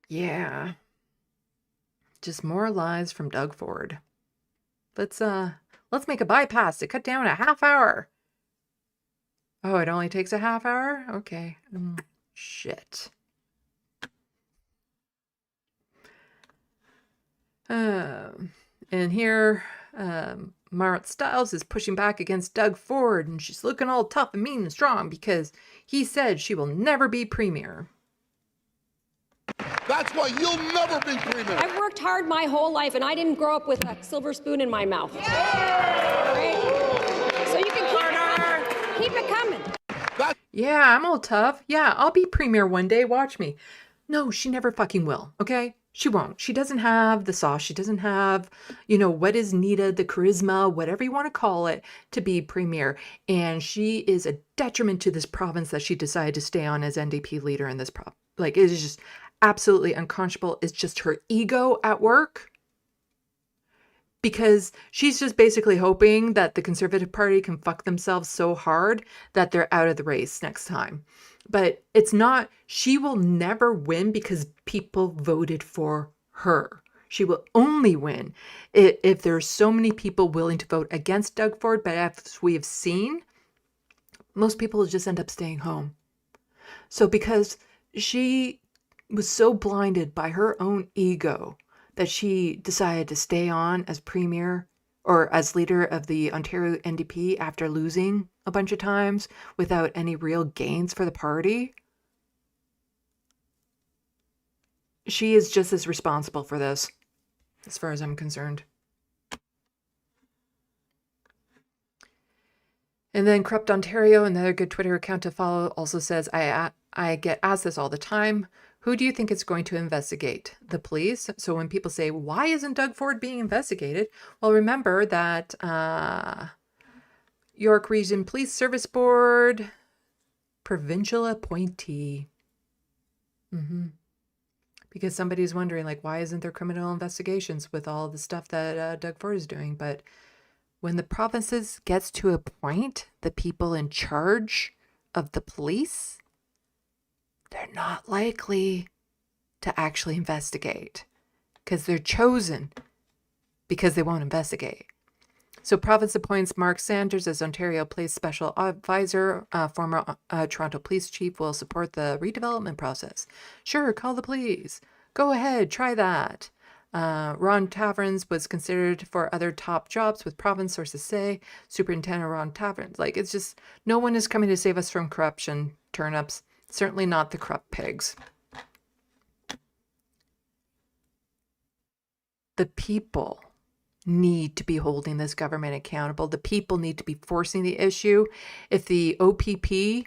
Yeah. Just more lies from Doug Ford. Let's make a bypass to cut down a half hour. Oh, it only takes a half hour? Okay. Shit. And here, Marit Stiles is pushing back against Doug Ford, and she's looking all tough and mean and strong because he said she will never be premier. That's why you'll never be premier. I've worked hard my whole life, and I didn't grow up with a silver spoon in my mouth. Right? So you can keep it coming. Yeah, I'm all tough. Yeah, I'll be premier one day. Watch me. No, she never fucking will. Okay? She won't. She doesn't have the sauce. She doesn't have, what is needed, the charisma, whatever you want to call it, to be premier. And she is a detriment to this province that she decided to stay on as NDP leader in this province. Like, it is just absolutely unconscionable. It's just her ego at work. Because she's just basically hoping that the Conservative Party can fuck themselves so hard that they're out of the race next time. But it's not, she will never win because people voted for her. She will only win if there's so many people willing to vote against Doug Ford. But as we have seen, most people will just end up staying home. So because she was so blinded by her own ego that she decided to stay on as premier or as leader of the Ontario NDP after losing a bunch of times without any real gains for the party. She is just as responsible for this, as far as I'm concerned. And then Corrupt Ontario, another good Twitter account to follow, also says, I get asked this all the time. Who do you think it's going to investigate? The police? So when people say, why isn't Doug Ford being investigated? Well, remember that York Region Police Service Board provincial appointee. Because somebody's wondering, like, why isn't there criminal investigations with all the stuff that Doug Ford is doing? But when the provinces gets to appoint the people in charge of the police, they're not likely to actually investigate because they're chosen because they won't investigate. So province appoints Mark Sanders as Ontario Police Special Advisor. Former Toronto Police Chief will support the redevelopment process. Sure, call the police. Go ahead, try that. Ron Taverns was considered for other top jobs with province, sources say. Superintendent Ron Taverns. Like, it's just, no one is coming to save us from corruption, turnips. Certainly not the corrupt pigs. The people need to be holding this government accountable. The people need to be forcing the issue. If the OPP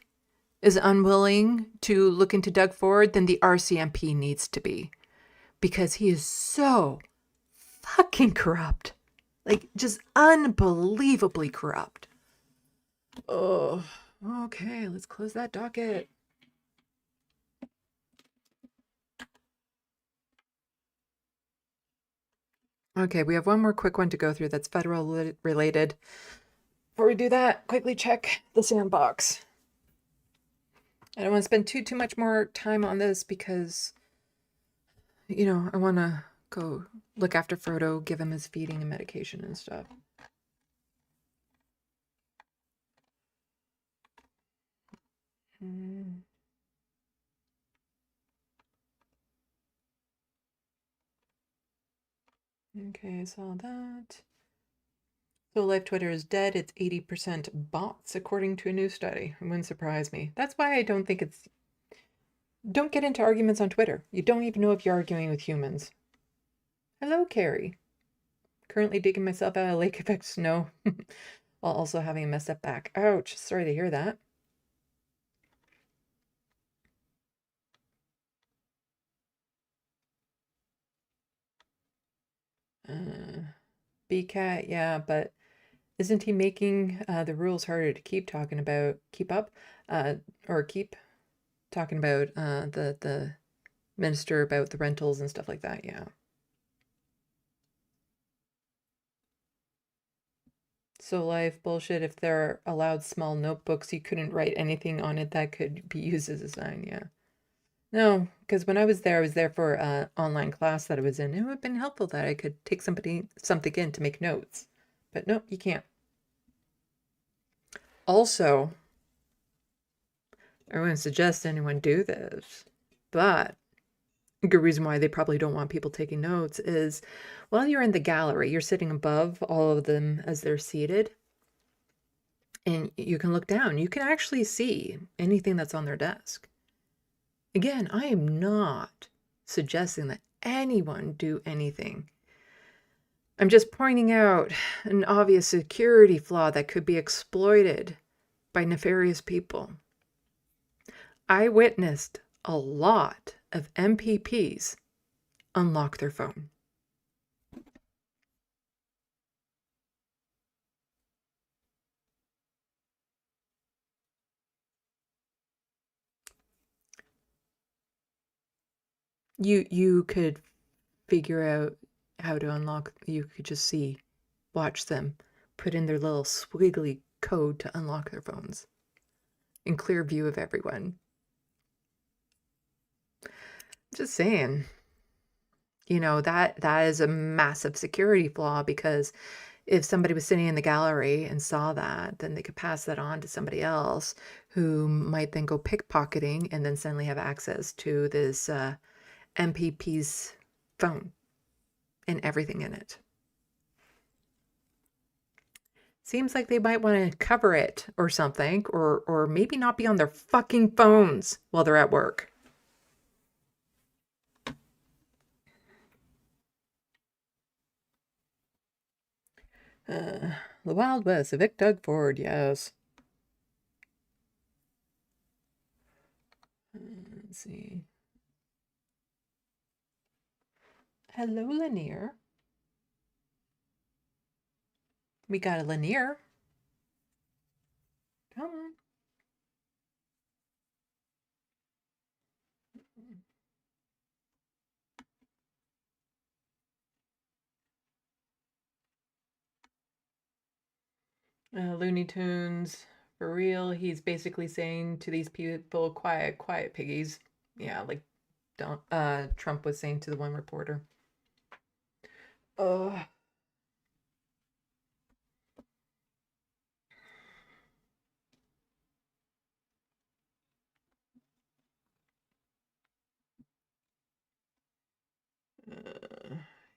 is unwilling to look into Doug Ford, then the RCMP needs to be, because he is so fucking corrupt. Like, just unbelievably corrupt. Oh, okay, let's close that docket. Okay, we have one more quick one to go through that's federal related. Before we do that, quickly check the SandBox. I don't want to spend too much more time on this because, you know, I want to go look after Frodo, give him his feeding and medication and stuff. Okay, I saw that. So Life Twitter is dead. It's 80% bots, according to a new study. It wouldn't surprise me. That's why I don't think it's... Don't get into arguments on Twitter. You don't even know if you're arguing with humans. Hello, Carrie. Currently digging myself out of lake effect snow while also having a messed up back. Ouch. Sorry to hear that. BCAT, yeah, but isn't he making the rules harder to keep talking about, keep talking about the minister about the rentals and stuff like that? Yeah. So Life bullshit. If they're allowed small notebooks, you couldn't write anything on it that could be used as a sign. Yeah. No, because when I was there for an online class that I was in. It would have been helpful that I could take something in to make notes. But no, you can't. Also, I wouldn't suggest anyone do this, but a good reason why they probably don't want people taking notes is while you're in the gallery, you're sitting above all of them as they're seated, and you can look down. You can actually see anything that's on their desk. Again, I am not suggesting that anyone do anything. I'm just pointing out an obvious security flaw that could be exploited by nefarious people. I witnessed a lot of MPPs unlock their phone. You could figure out how to unlock. You could just watch them put in their little squiggly code to unlock their phones in clear view of everyone. Just saying, you know, that is a massive security flaw, because if somebody was sitting in the gallery and saw that, then they could pass that on to somebody else who might then go pickpocketing and then suddenly have access to this MPP's phone and everything in it. Seems like they might want to cover it or something, or maybe not be on their fucking phones while they're at work. The Wild West, Vic Doug Ford, yes. Let's see. Hello, Lanier. We got a Lanier. Come on. Looney Tunes, for real. He's basically saying to these people, quiet, quiet piggies. Yeah, like Trump was saying to the one reporter.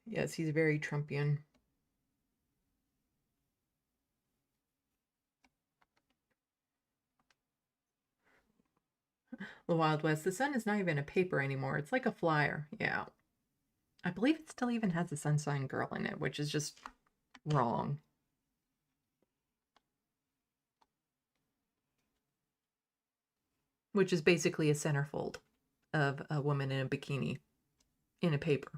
Yes, he's very Trumpian. The Wild West. The Sun is not even a paper anymore. It's like a flyer. Yeah. I believe it still even has the Sunshine Girl in it, which is just wrong. Which is basically a centerfold of a woman in a bikini in a paper.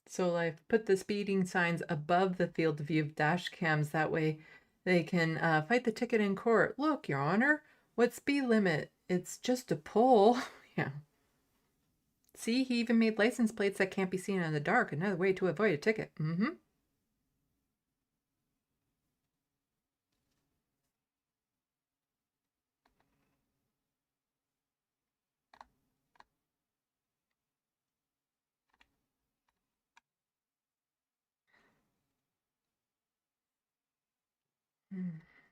So I've put the speeding signs above the field of view of dash cams. That way they can fight the ticket in court. Look, Your Honor, what speed limit? It's just a pole. Yeah. See, he even made license plates that can't be seen in the dark. Another way to avoid a ticket. Mm-hmm.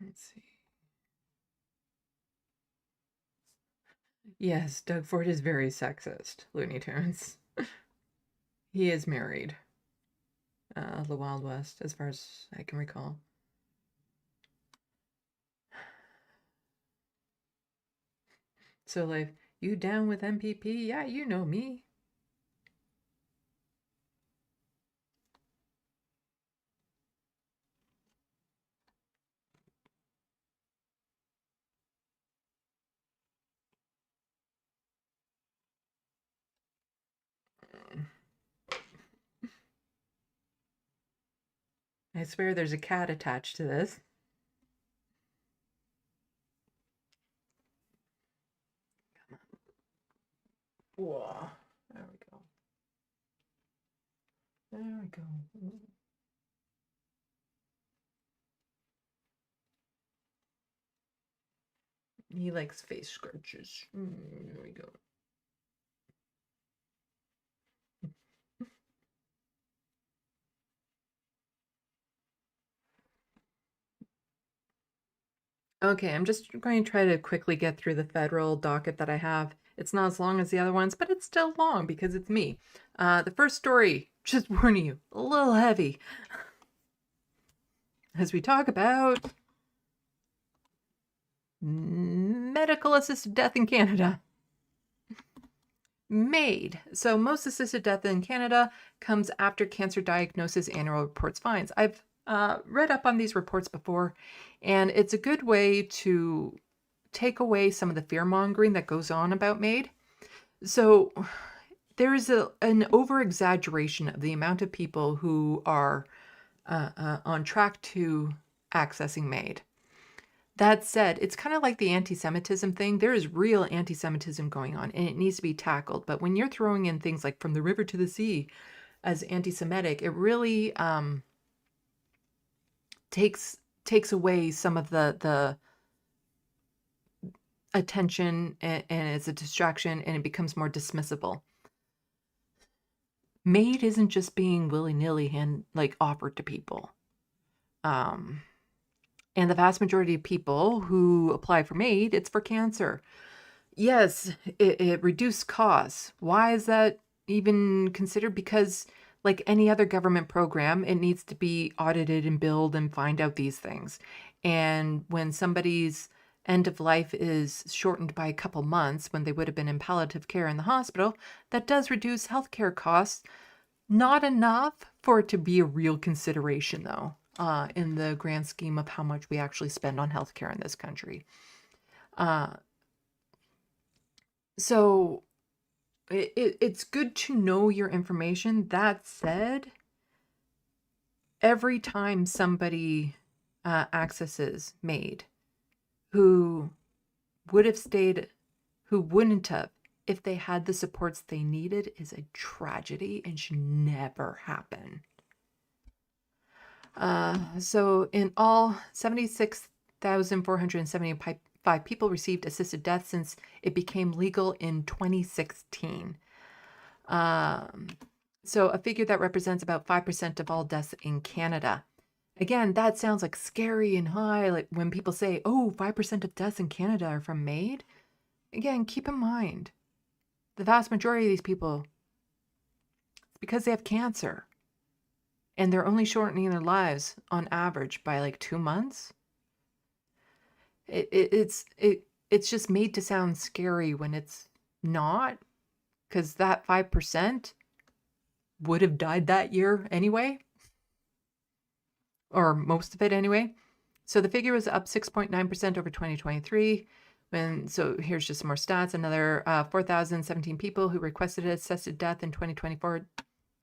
Let's see. Yes, Doug Ford is very sexist, Looney Tunes. He is married. The Wild West, as far as I can recall. So, like, you down with MPP? Yeah, you know me. I swear there's a cat attached to this. Whoa. There we go. There we go. He likes face scratches. There we go. Okay, I'm just going to try to quickly get through the federal docket that I have. It's not as long as the other ones, but it's still long because it's me. The first story, just warning you, a little heavy. As we talk about medical assisted death in Canada. MAID. So most assisted death in Canada comes after cancer diagnosis annual reports finds. I've read up on these reports before, and it's a good way to take away some of the fear-mongering that goes on about MAID. So there is an over-exaggeration of the amount of people who are on track to accessing MAID. That said, it's kind of like the anti-Semitism thing. There is real anti-Semitism going on, and it needs to be tackled. But when you're throwing in things like from the river to the sea as anti-Semitic, it really takes away some of the attention, and it's a distraction, and it becomes more dismissible. MAID isn't just being willy-nilly offered to people. And the vast majority of people who apply for MAID, it's for cancer. Yes, it reduced costs. Why is that even considered? Because like any other government program, it needs to be audited and billed and find out these things. And when somebody's end of life is shortened by a couple months when they would have been in palliative care in the hospital, that does reduce healthcare costs. Not enough for it to be a real consideration, though, in the grand scheme of how much we actually spend on healthcare in this country. So it's good to know your information. That said, every time somebody accesses MAID who would have stayed, who wouldn't have, if they had the supports they needed, is a tragedy and should never happen. So in all, 76,475 people received assisted death since it became legal in 2016. So a figure that represents about 5% of all deaths in Canada. Again, that sounds like scary and high, like when people say, oh, 5% of deaths in Canada are from MAID. Again, keep in mind, the vast majority of these people, it's because they have cancer. And they're only shortening their lives on average by like 2 months. it's just made to sound scary when it's not, because that 5% would have died that year anyway, or most of it anyway. So the figure was up 6.9% over 2023. So here's just some more stats. Another 4,017 people who requested assisted death in 2024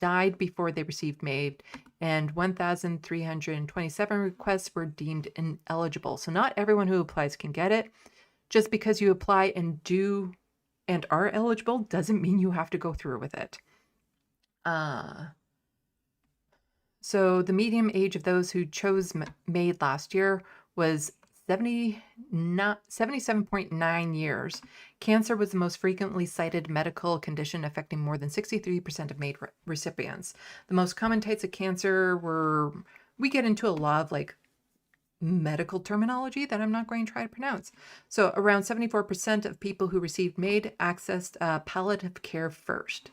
died before they received MAID, and 1,327 requests were deemed ineligible. So not everyone who applies can get it. Just because you apply and are eligible doesn't mean you have to go through with it. So the median age of those who chose MAID last year was 77.9 years. Cancer was the most frequently cited medical condition, affecting more than 63% of MAID recipients. The most common types of cancer were, we get into a lot of like medical terminology that I'm not going to try to pronounce. So around 74% of people who received MAID accessed palliative care first.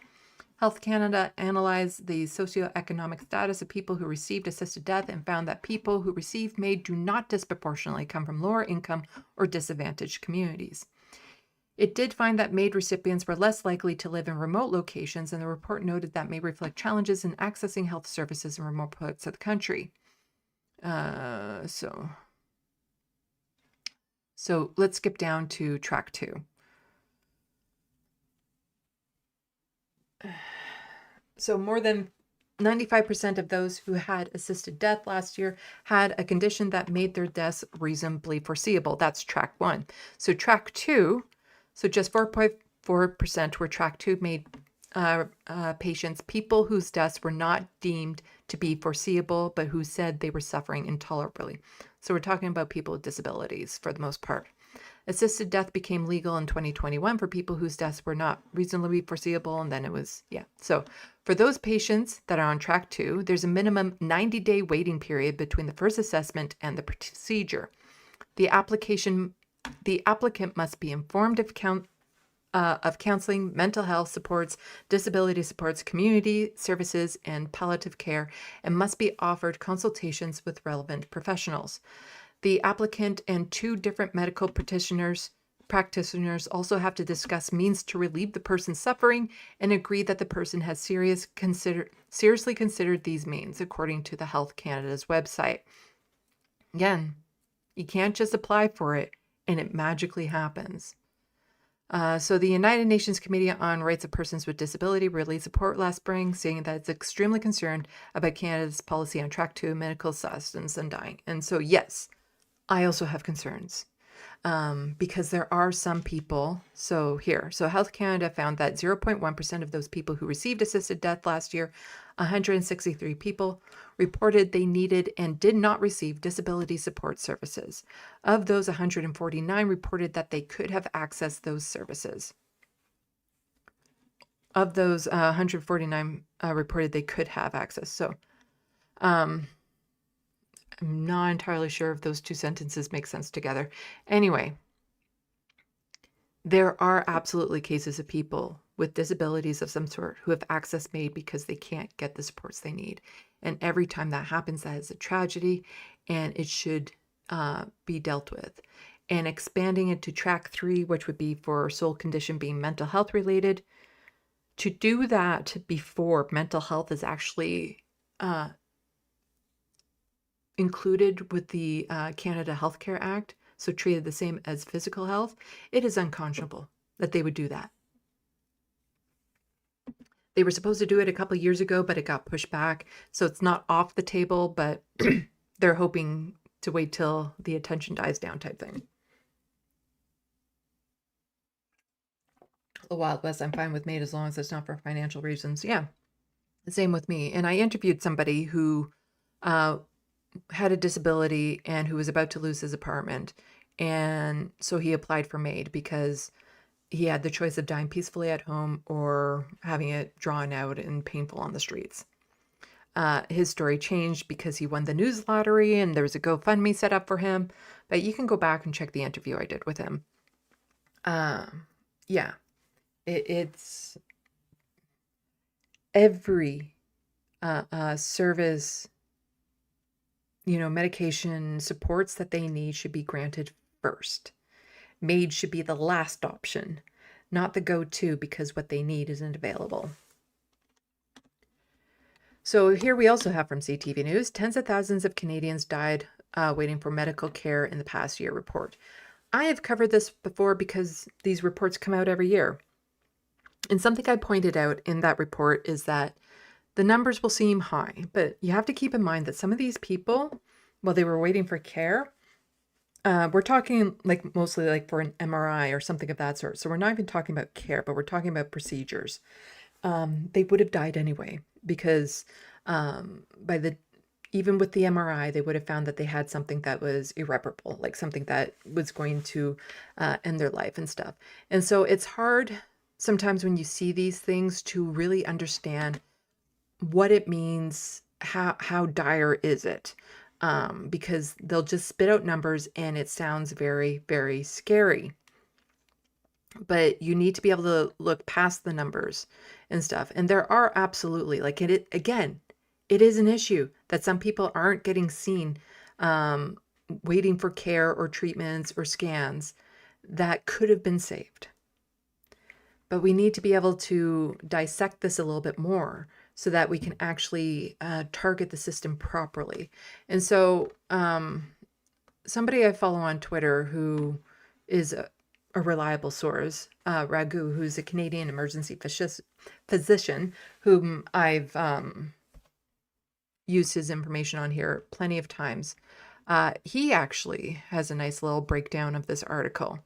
Health Canada analyzed the socioeconomic status of people who received assisted death and found that people who received MAID do not disproportionately come from lower income or disadvantaged communities. It did find that MAID recipients were less likely to live in remote locations, and the report noted that may reflect challenges in accessing health services in remote parts of the country. So let's skip down to track 2. So more than 95% of those who had assisted death last year had a condition that made their deaths reasonably foreseeable. That's track 1. So track 2, so just 4.4% were track 2 MAID patients, people whose deaths were not deemed to be foreseeable, but who said they were suffering intolerably. So we're talking about people with disabilities for the most part. Assisted death became legal in 2021 for people whose deaths were not reasonably foreseeable, and then it was, So for those patients that are on track 2, there's a minimum 90-day waiting period between the first assessment and the procedure. The applicant must be informed of counseling, mental health supports, disability supports, community services, and palliative care, and must be offered consultations with relevant professionals. The applicant and 2 different medical practitioners also have to discuss means to relieve the person's suffering and agree that the person has seriously considered these means, according to the Health Canada's website. Again, you can't just apply for it and it magically happens. So the United Nations Committee on Rights of Persons with Disability released a report last spring saying that it's extremely concerned about Canada's policy on track 2 medical assistance and dying. And so, yes, I also have concerns because there are some people. So Health Canada found that 0.1% of those people who received assisted death last year, 163 people, reported they needed and did not receive disability support services. Of those, 149 reported that they could have accessed those services. Of those, 149 reported they could have access. So I'm not entirely sure if those 2 sentences make sense together. Anyway, there are absolutely cases of people with disabilities of some sort who have access MAID because they can't get the supports they need. And every time that happens, that is a tragedy, and it should be dealt with. And expanding it to track 3, which would be for sole condition being mental health related, to do that before mental health is actually included with the Canada Healthcare Act, so treated the same as physical health, it is unconscionable that they would do that. They were supposed to do it a couple of years ago, but it got pushed back. So it's not off the table, but they're hoping to wait till the attention dies down type thing. The Wild West, I'm fine with MAID as long as it's not for financial reasons. Yeah, same with me. And I interviewed somebody who had a disability and who was about to lose his apartment. And so he applied for MAID because he had the choice of dying peacefully at home or having it drawn out and painful on the streets. His story changed because he won the news lottery and there was a GoFundMe set up for him. But you can go back and check the interview I did with him. Yeah, it's every service, medication supports that they need should be granted first. maids should be the last option, not the go-to because what they need isn't available. So here we also have from CTV News, tens of thousands of Canadians died waiting for medical care in the past year report. I have covered this before because these reports come out every year. And something I pointed out in that report is that the numbers will seem high, but you have to keep in mind that some of these people, while they were waiting for care, we're talking like mostly like for an MRI or something of that sort. So we're not even talking about care, but we're talking about procedures. They would have died anyway because even with the MRI, they would have found that they had something that was irreparable, like something that was going to end their life and stuff. And so it's hard sometimes when you see these things to really understand what it means, how dire is it, because they'll just spit out numbers and it sounds very, very scary. But you need to be able to look past the numbers and stuff. And there are absolutely, like it again, it is an issue that some people aren't getting seen waiting for care or treatments or scans that could have been saved. But we need to be able to dissect this a little bit more so that we can actually target the system properly. And so somebody I follow on Twitter who is a reliable source, Raghu, who's a Canadian emergency physician, whom I've used his information on here plenty of times. He actually has a nice little breakdown of this article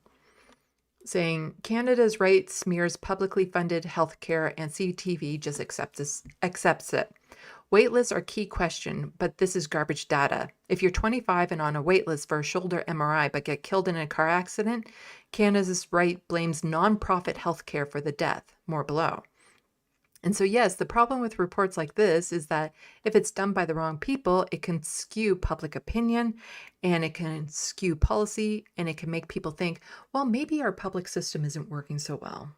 saying Canada's right smears publicly funded healthcare and CTV just accepts it. Waitlists are key question, but this is garbage data. If you're 25 and on a waitlist for a shoulder MRI but get killed in a car accident, Canada's right blames non-profit healthcare for the death. More below. And so yes, the problem with reports like this is that if it's done by the wrong people, it can skew public opinion and it can skew policy and it can make people think, well, maybe our public system isn't working so well.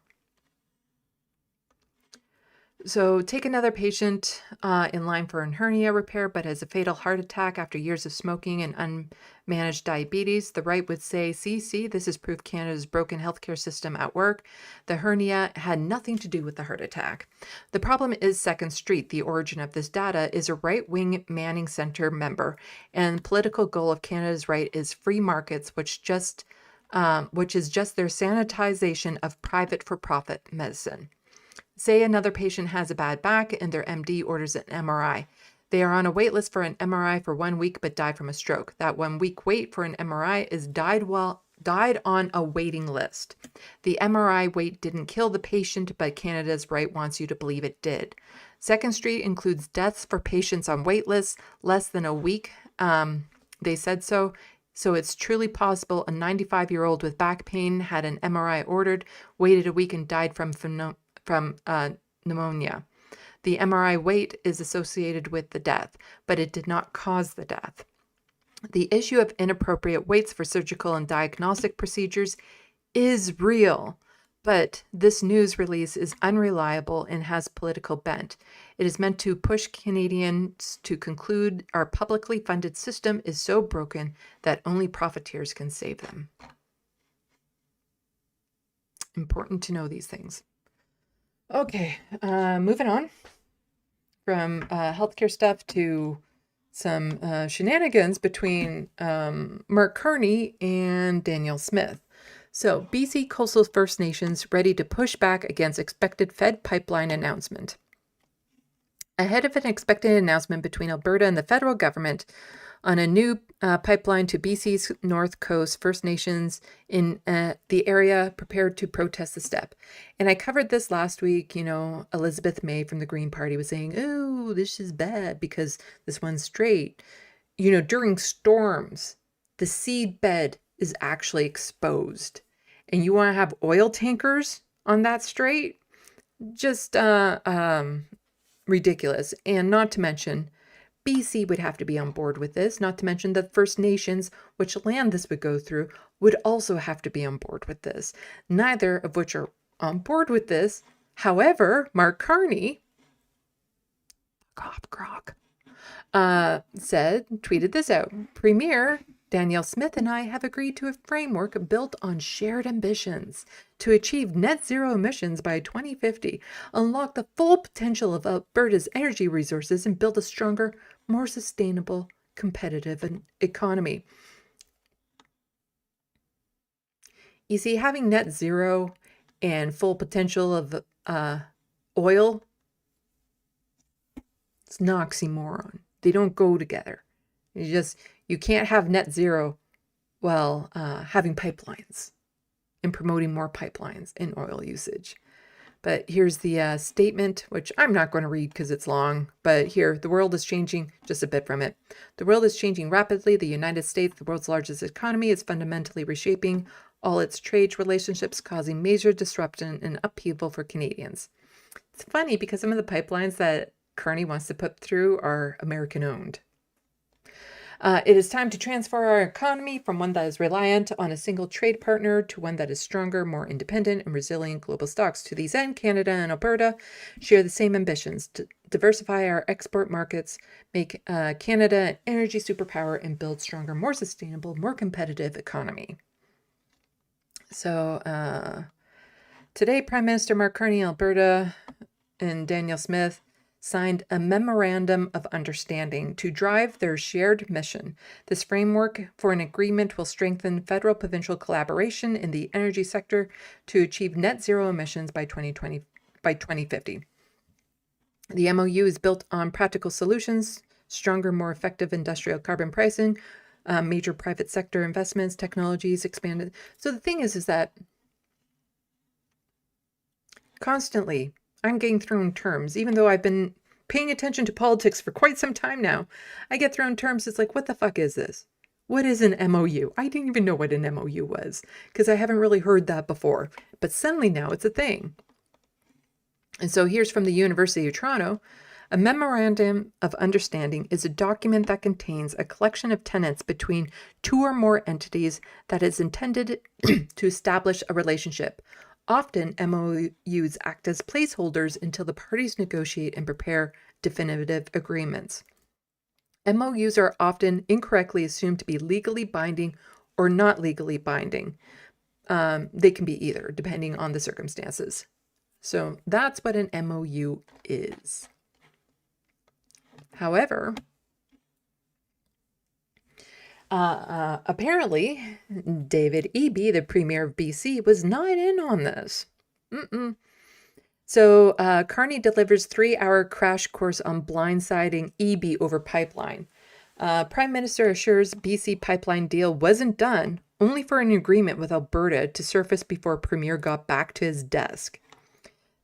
So take another patient in line for a hernia repair, but has a fatal heart attack after years of smoking and unmanaged diabetes. The right would say, see, this is proof Canada's broken healthcare system at work. The hernia had nothing to do with the heart attack. The problem is Second Street. The origin of this data is a right-wing Manning Centre member, and political goal of Canada's right is free markets, which is just their sanitization of private for-profit medicine. Say another patient has a bad back and their MD orders an MRI. They are on a wait list for an MRI for 1 week but die from a stroke. That 1 week wait for an MRI is died on a waiting list. The MRI wait didn't kill the patient, but Canada's right wants you to believe it did. Second Street includes deaths for patients on wait lists less than a week. They said so. So it's truly possible a 95-year-old with back pain had an MRI ordered, waited a week and died from pneumonia. The MRI wait is associated with the death, but it did not cause the death. The issue of inappropriate waits for surgical and diagnostic procedures is real, but this news release is unreliable and has political bent. It is meant to push Canadians to conclude our publicly funded system is so broken that only profiteers can save them. Important to know these things. Okay, moving on from healthcare stuff to some shenanigans between Mark Carney and Danielle Smith. So, BC Coastal First Nations ready to push back against expected Fed pipeline announcement. Ahead of an expected announcement between Alberta and the federal government on a new pipeline to BC's North Coast, First Nations in the area prepared to protest the step. And I covered this last week. You know, Elizabeth May from the Green Party was saying, oh, this is bad because this one's straight. You know, during storms, the seed bed is actually exposed. And you want to have oil tankers on that strait? Just ridiculous. And not to mention, BC would have to be on board with this, not to mention the First Nations, which land this would go through, would also have to be on board with this. Neither of which are on board with this. However, Mark Carney, tweeted this out. Premier Danielle Smith and I have agreed to a framework built on shared ambitions to achieve net zero emissions by 2050, unlock the full potential of Alberta's energy resources, and build a stronger, more sustainable, competitive economy. You see, having net zero and full potential of oil, it's an oxymoron. They don't go together. You can't have net zero while having pipelines and promoting more pipelines and oil usage. But here's the statement, which I'm not going to read because it's long, but here, the world is changing, just a bit from it. The world is changing rapidly. The United States, the world's largest economy, is fundamentally reshaping all its trade relationships, causing major disruption and upheaval for Canadians. It's funny because some of the pipelines that Carney wants to put through are American-owned. It is time to transfer our economy from one that is reliant on a single trade partner to one that is stronger, more independent, and resilient global stocks. To these end, Canada and Alberta share the same ambitions to diversify our export markets, make Canada an energy superpower, and build stronger, more sustainable, more competitive economy. So today, Prime Minister Mark Carney, Alberta, and Danielle Smith signed a memorandum of understanding to drive their shared mission. This framework for an agreement will strengthen federal-provincial collaboration in the energy sector to achieve net zero emissions by 2050. The MOU is built on practical solutions, stronger, more effective industrial carbon pricing, major private sector investments, technologies expanded. So the thing is that constantly I'm getting thrown terms, even though I've been paying attention to politics for quite some time now. I get thrown terms. It's like, what the fuck is this? What is an MOU? I didn't even know what an MOU was because I haven't really heard that before. But suddenly now it's a thing. And so here's from the University of Toronto. A memorandum of understanding is a document that contains a collection of tenets between two or more entities that is intended to establish a relationship. Often, MOUs act as placeholders until the parties negotiate and prepare definitive agreements. MOUs are often incorrectly assumed to be legally binding or not legally binding. They can be either, depending on the circumstances. So that's what an MOU is. However, apparently, David Eby, the Premier of BC, was not in on this. So Carney delivers 3-hour crash course on blindsiding Eby over pipeline. Prime Minister assures BC pipeline deal wasn't done, only for an agreement with Alberta to surface before Premier got back to his desk.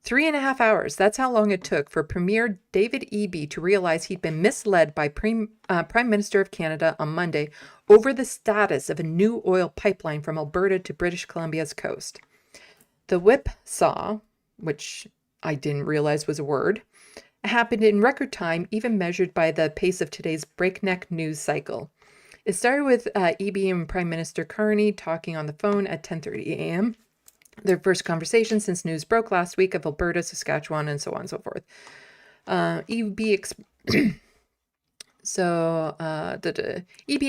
3.5 hours, that's how long it took for Premier David Eby to realize he'd been misled by Prime Minister of Canada on Monday over the status of a new oil pipeline from Alberta to British Columbia's coast. The whipsaw, which I didn't realize was a word, happened in record time, even measured by the pace of today's breakneck news cycle. It started with Eby and Prime Minister Carney talking on the phone at 10:30 a.m., their first conversation since news broke last week of Alberta, Saskatchewan, and so on and so forth. Eby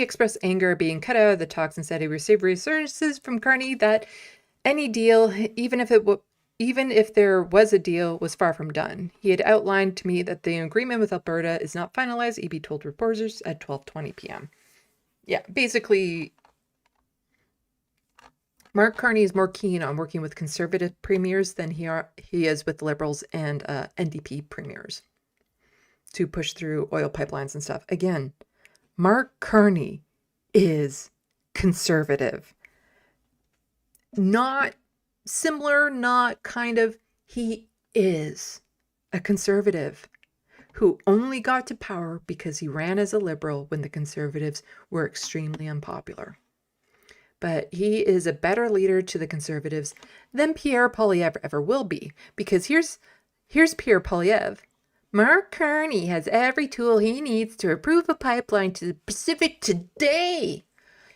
expressed anger being cut out of the talks and said he received reassurances from Carney that any deal, even if there was a deal, was far from done. He had outlined to me that the agreement with Alberta is not finalized, Eby told reporters at 12:20 p.m. Yeah, basically, Mark Carney is more keen on working with Conservative premiers than he is with Liberals and NDP premiers to push through oil pipelines and stuff. Again, Mark Carney is Conservative. Not similar, not kind of. He is a Conservative who only got to power because he ran as a Liberal when the Conservatives were extremely unpopular. But he is a better leader to the Conservatives than Pierre Poilievre ever will be. Because here's Pierre Poilievre. Mark Carney has every tool he needs to approve a pipeline to the Pacific today.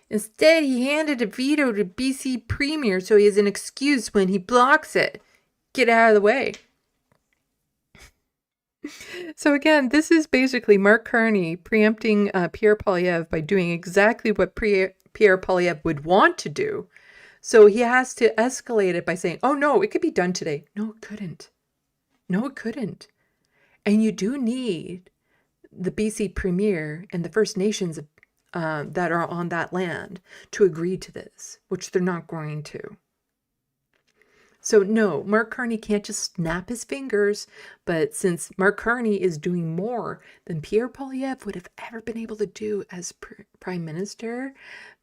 Instead, he handed a veto to BC Premier so he has an excuse when he blocks it. Get out of the way. So again, this is basically Mark Carney preempting Pierre Poilievre by doing exactly what Pierre Poilievre would want to do. So he has to escalate it by saying, oh no, it could be done today. No, it couldn't. No, it couldn't. And you do need the BC Premier and the First Nations that are on that land to agree to this, which they're not going to. So no, Mark Carney can't just snap his fingers, but since Mark Carney is doing more than Pierre Poilievre would have ever been able to do as Prime Minister,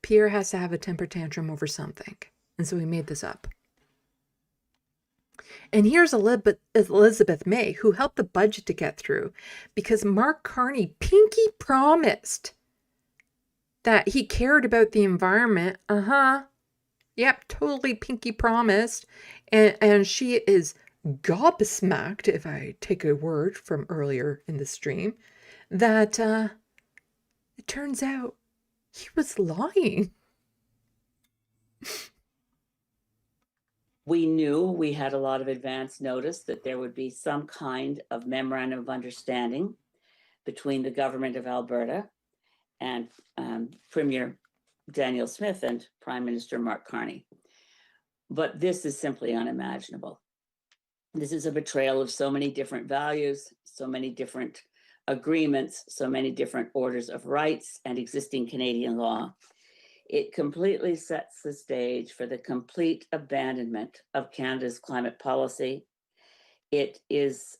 Pierre has to have a temper tantrum over something. And so he made this up. And here's Elizabeth May, who helped the budget to get through because Mark Carney pinky promised that he cared about the environment. Yep, totally pinky promised. And she is gobsmacked, if I take a word from earlier in the stream, that it turns out he was lying. We knew, we had a lot of advance notice that there would be some kind of memorandum of understanding between the government of Alberta and Premier Daniel Smith and Prime Minister Mark Carney. But this is simply unimaginable. This is a betrayal of so many different values, so many different agreements, so many different orders of rights and existing Canadian law. It completely sets the stage for the complete abandonment of Canada's climate policy. It is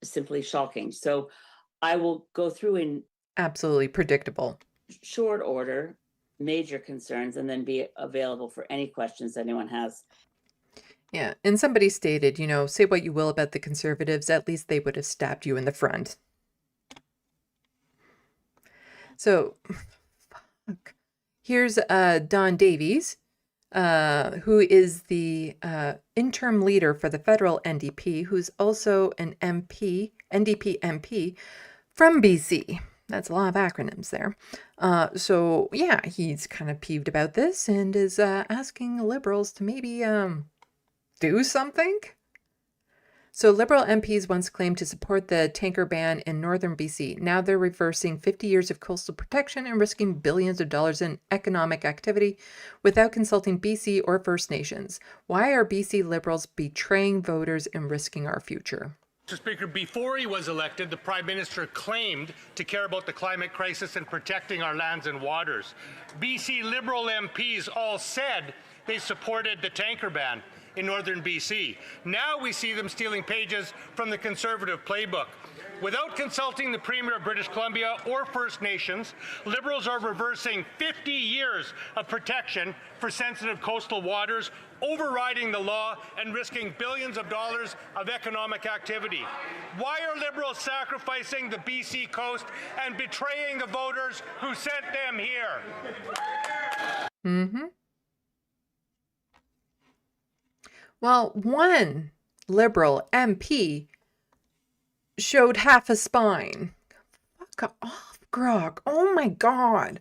simply shocking. So I will go through in absolutely predictable short order major concerns and then be available for any questions anyone has. Yeah, and somebody stated, you know, say what you will about the Conservatives, at least they would have stabbed you in the front. So, here's Don Davies, who is the interim leader for the federal NDP, who's also an NDP MP from BC. That's a lot of acronyms there. So, yeah, he's kind of peeved about this and is asking Liberals to maybe do something. So Liberal MPs once claimed to support the tanker ban in northern BC. Now they're reversing 50 years of coastal protection and risking billions of dollars in economic activity without consulting BC or First Nations. Why are BC Liberals betraying voters and risking our future? Mr. Speaker, before he was elected, the Prime Minister claimed to care about the climate crisis and protecting our lands and waters. BC Liberal MPs all said they supported the tanker ban in northern BC. Now we see them stealing pages from the Conservative playbook. Without consulting the Premier of British Columbia or First Nations, Liberals are reversing 50 years of protection for sensitive coastal waters, overriding the law and risking billions of dollars of economic activity. Why are Liberals sacrificing the BC coast and betraying the voters who sent them here? Well, one Liberal MP showed half a spine. Fuck off, Grog. Oh my God.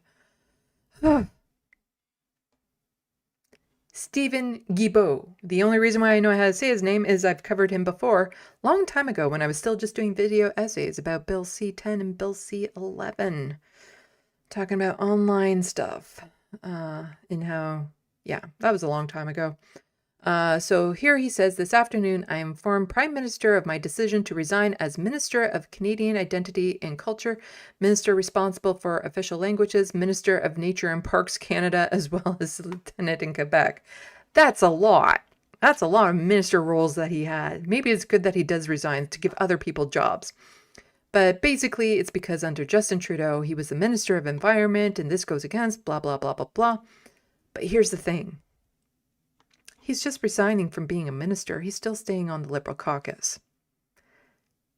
Stephen Guilbeault. The only reason why I know how to say his name is I've covered him before, long time ago when I was still just doing video essays about Bill C-10 and Bill C-11. Talking about online stuff. And how, yeah, that was a long time ago. So here he says, this afternoon, I informed Prime Minister of my decision to resign as Minister of Canadian Identity and Culture, Minister responsible for official languages, Minister of Nature and Parks Canada, as well as Lieutenant in Quebec. That's a lot. That's a lot of minister roles that he had. Maybe it's good that he does resign to give other people jobs. But basically, it's because under Justin Trudeau, he was the Minister of Environment, and this goes against blah, blah, blah, blah, blah. But here's the thing. He's just resigning from being a minister. He's still staying on the Liberal caucus.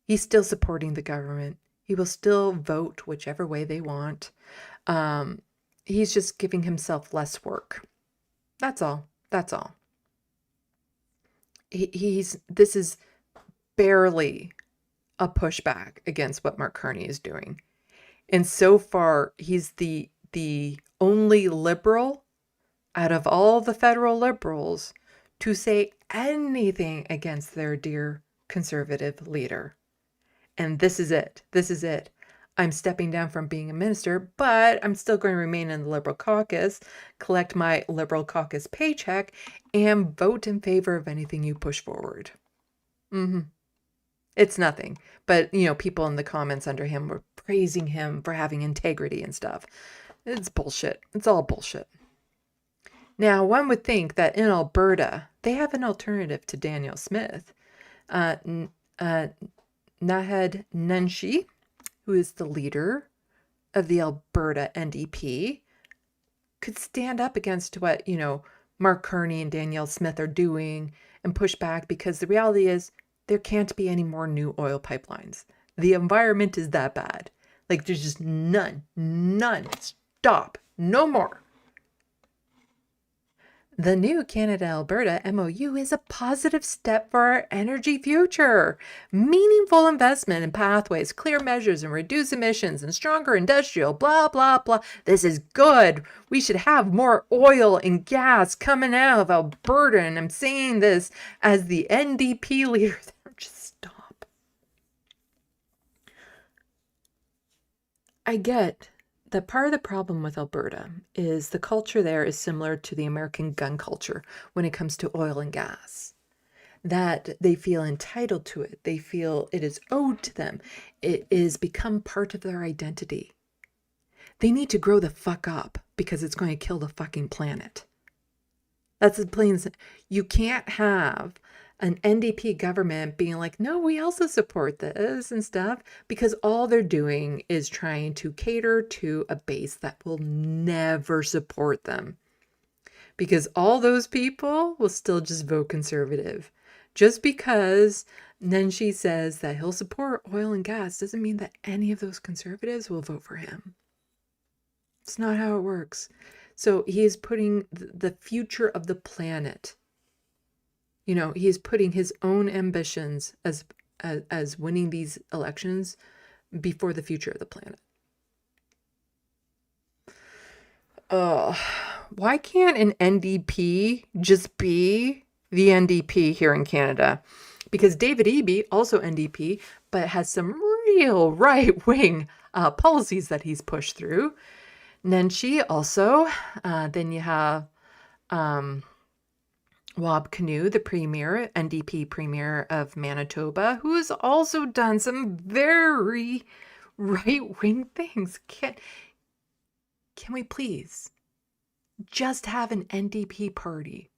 He's still supporting the government. He will still vote whichever way they want. He's just giving himself less work. That's all. That's all. This is barely a pushback against what Mark Carney is doing. And so far, he's the only Liberal out of all the federal Liberals to say anything against their dear conservative leader. And this is it. This is it. I'm stepping down from being a minister, but I'm still going to remain in the Liberal caucus, collect my Liberal caucus paycheck, and vote in favor of anything you push forward. It's nothing. But, you know, people in the comments under him were praising him for having integrity and stuff. It's bullshit. It's all bullshit. Now, one would think that in Alberta, they have an alternative to Daniel Smith. Naheed Nenshi, who is the leader of the Alberta NDP, could stand up against what, you know, Mark Carney and Danielle Smith are doing and push back, because the reality is there can't be any more new oil pipelines. The environment is that bad. Like, there's just none. Stop. No more. The new Canada-Alberta MOU is a positive step for our energy future. Meaningful investment in pathways, clear measures, and reduce emissions, and stronger industrial, blah, blah, blah. This is good. We should have more oil and gas coming out of Alberta. And I'm saying this as the NDP leader. Just stop. I get that part of the problem with Alberta is the culture there is similar to the American gun culture when it comes to oil and gas. That they feel entitled to it. They feel it is owed to them. It is become part of their identity. They need to grow the fuck up because it's going to kill the fucking planet. That's the plain. You can't have an NDP government being like, no, we also support this and stuff, because all they're doing is trying to cater to a base that will never support them. Because all those people will still just vote conservative. Just because Nenshi says that he'll support oil and gas doesn't mean that any of those conservatives will vote for him. It's not how it works. So he is putting the future of the planet, you know, he is putting his own ambitions as winning these elections before the future of the planet. Why can't an NDP just be the NDP here in Canada? Because David Eby, also NDP, but has some real right-wing policies that he's pushed through. Nenshi also. Then you have Wab Kinew, the premier, NDP premier of Manitoba, who has also done some very right-wing things. Can we please just have an NDP party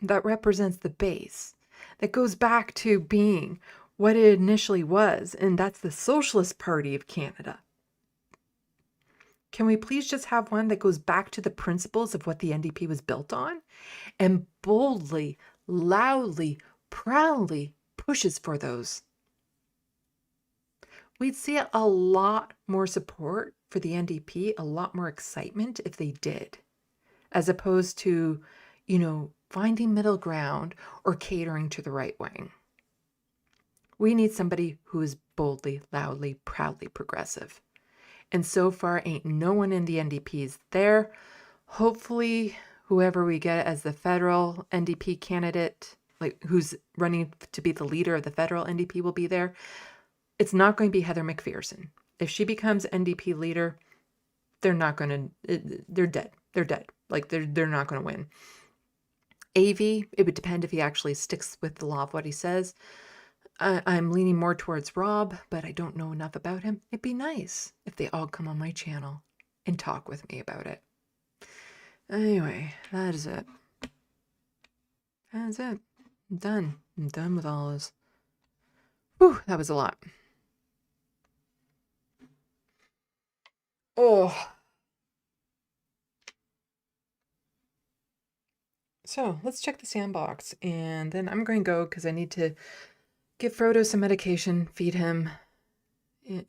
that represents the base, that goes back to being what it initially was, and that's the Socialist Party of Canada? Can we please just have one that goes back to the principles of what the NDP was built on and boldly, loudly, proudly pushes for those? We'd see a lot more support for the NDP, a lot more excitement if they did, as opposed to, you know, finding middle ground or catering to the right wing. We need somebody who is boldly, loudly, proudly progressive. And so far, ain't no one in the NDP is there. Hopefully, whoever we get as the federal NDP candidate, like who's running to be the leader of the federal NDP, will be there. It's not going to be Heather McPherson. If she becomes NDP leader, they're not going to, they're dead. They're dead. Like, they're not going to win. AV, it would depend if he actually sticks with the law of what he says. I'm leaning more towards Rob, but I don't know enough about him. It'd be nice if they all come on my channel and talk with me about it. Anyway, that is it. That's it. I'm done. I'm done with all this. Whew, that was a lot. Oh. So let's check the SandBox, and then I'm going to go because I need to give Frodo some medication, feed him,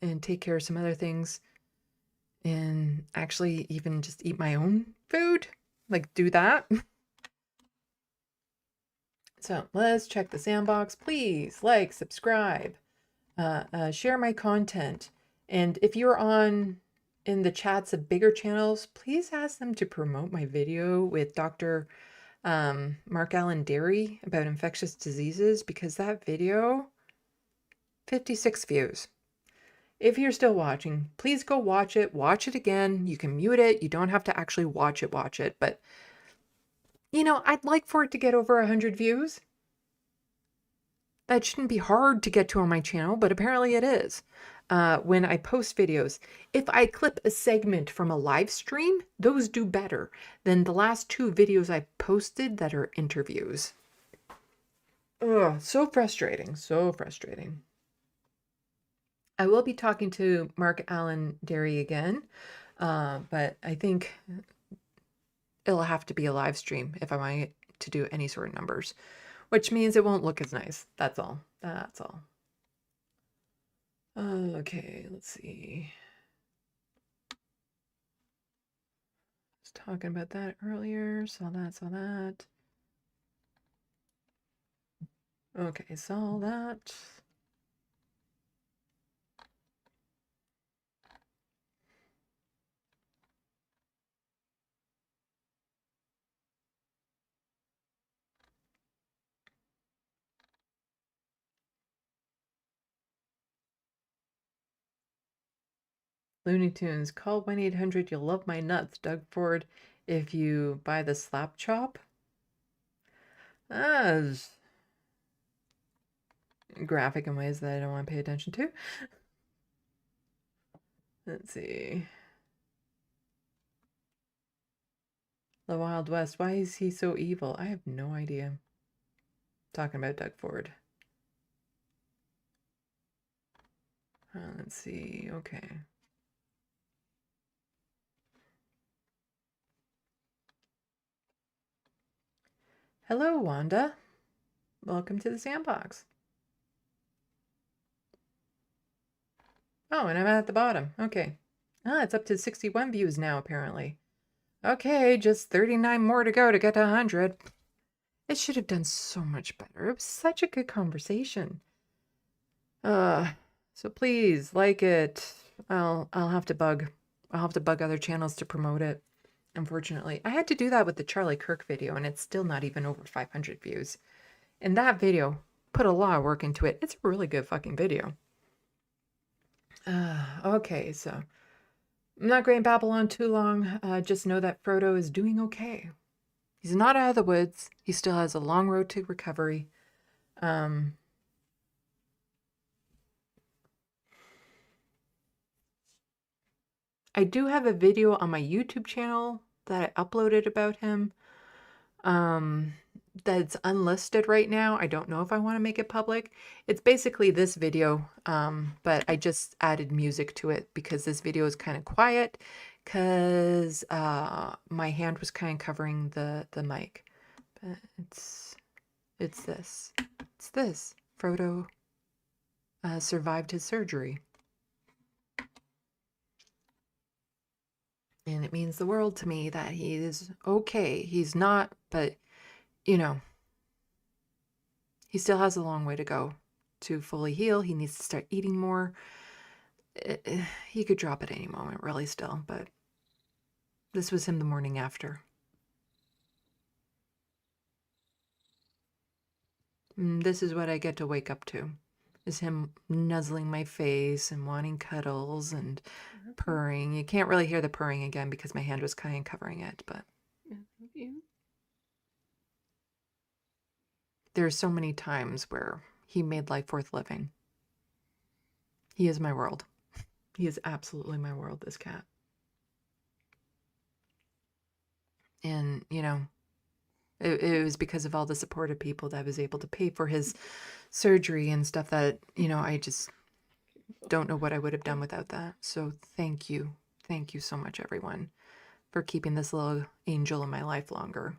and take care of some other things. And actually even just eat my own food. Like, do that. So let's check the SandBox. Please like, subscribe, share my content. And if you're in the chats of bigger channels, please ask them to promote my video with Dr. Mark Allen Derry about infectious diseases, because that video 56 views. If you're still watching, please go watch it. Watch it again. You can mute it. You don't have to actually watch it. But, you know, I'd like for it to get over 100 views. That shouldn't be hard to get to on my channel, but apparently it is. When I post videos, if I clip a segment from a live stream, those do better than the last 2 videos I posted that are interviews. Ugh, so frustrating. So frustrating. I will be talking to Mark Allen Derry again, but I think it'll have to be a live stream if I want to do any sort of numbers, which means it won't look as nice. That's all. That's all. Okay, let's see. I was talking about that earlier. Saw that. Okay, saw that. Looney Tunes, call 1-800, you'll love my nuts, Doug Ford, if you buy the slap chop. Graphic in ways that I don't want to pay attention to. Let's see. The Wild West, why is he so evil? I have no idea. Talking about Doug Ford. Let's see, okay. Hello, Wanda. Welcome to the SandBox. Oh, and I'm at the bottom. Okay. It's up to 61 views now, apparently. Okay, just 39 more to go to get to 100. It should have done so much better. It was such a good conversation. So please like it. I'll have to bug other channels to promote it. Unfortunately, I had to do that with the Charlie Kirk video, and it's still not even over 500 views. And that video put a lot of work into it. It's a really good fucking video. Okay, so I'm not going to babble on too long. Just know that Frodo is doing okay. He's not out of the woods. He still has a long road to recovery. I do have a video on my YouTube channel that I uploaded about him that's unlisted right now. I don't know if I want to make it public. It's basically this video, but I just added music to it because this video is kind of quiet because my hand was kind of covering the mic. But it's this. It's this. Frodo survived his surgery. And it means the world to me that he is okay. He's not, but, you know, he still has a long way to go to fully heal. He needs to start eating more. He could drop at any moment, really, still, but this was him the morning after. This is what I get to wake up to, is him nuzzling my face and wanting cuddles and purring. You can't really hear the purring again because my hand was kind of covering it, but there's so many times where he made life worth living. He is my world. He is absolutely my world, this cat. And, you know, it was because of all the supportive people that I was able to pay for his surgery and stuff that, you know, I just don't know what I would have done without that. So thank you. Thank you so much, everyone, for keeping this little angel in my life longer.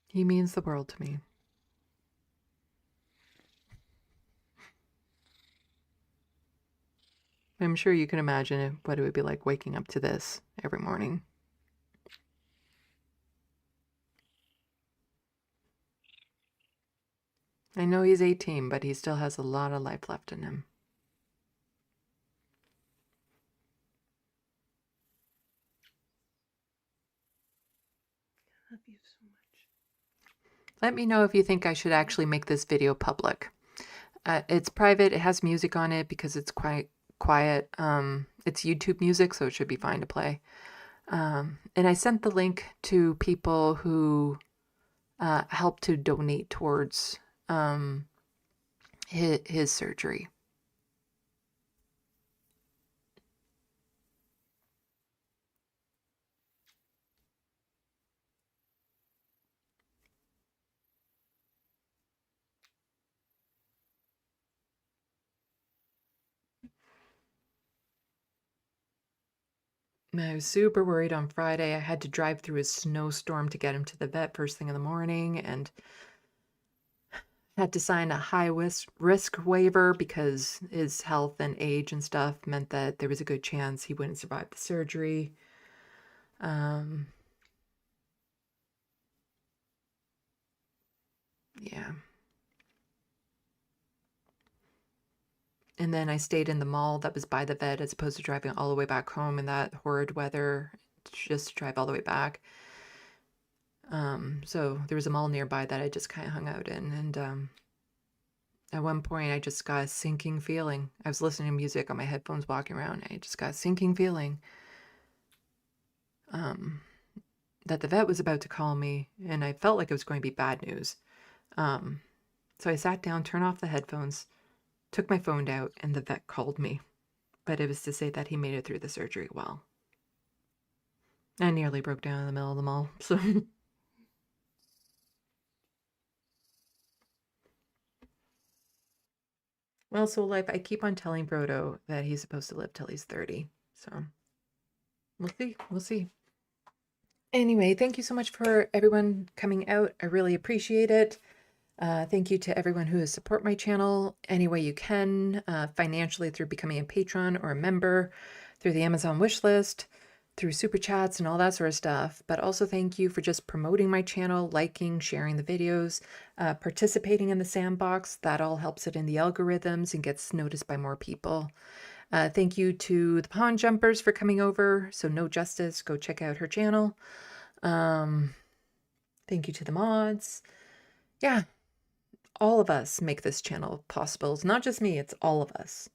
He means the world to me. I'm sure you can imagine what it would be like waking up to this every morning. I know he's 18, but he still has a lot of life left in him. Love you so much. Let me know if you think I should actually make this video public. It's private. It has music on it because it's quite quiet. It's YouTube music, so it should be fine to play. And I sent the link to people who helped to donate towards his surgery. I was super worried on Friday. I had to drive through a snowstorm to get him to the vet first thing in the morning, and had to sign a high risk waiver because his health and age and stuff meant that there was a good chance he wouldn't survive the surgery. Yeah. And then I stayed in the mall that was by the vet as opposed to driving all the way back home in that horrid weather just to drive all the way back. So there was a mall nearby that I just kind of hung out in. And at one point I just got a sinking feeling. I was listening to music on my headphones walking around. And I just got a sinking feeling that the vet was about to call me. And I felt like it was going to be bad news. So I sat down, turned off the headphones, took my phone out, and the vet called me. But it was to say that he made it through the surgery well. I nearly broke down in the middle of the mall, so... Well, so life, I keep on telling Brodo that he's supposed to live till he's 30, so... We'll see. Anyway, thank you so much for everyone coming out. I really appreciate it. Thank you to everyone who has support my channel any way you can, financially through becoming a patron or a member, through the Amazon wish list, through super chats and all that sort of stuff. But also thank you for just promoting my channel, liking, sharing the videos, participating in the SandBox. That all helps it in the algorithms and gets noticed by more people. Thank you to the Pawn Jumpers for coming over. So No Justice, go check out her channel. Thank you to the mods. Yeah. All of us make this channel possible. It's not just me, it's all of us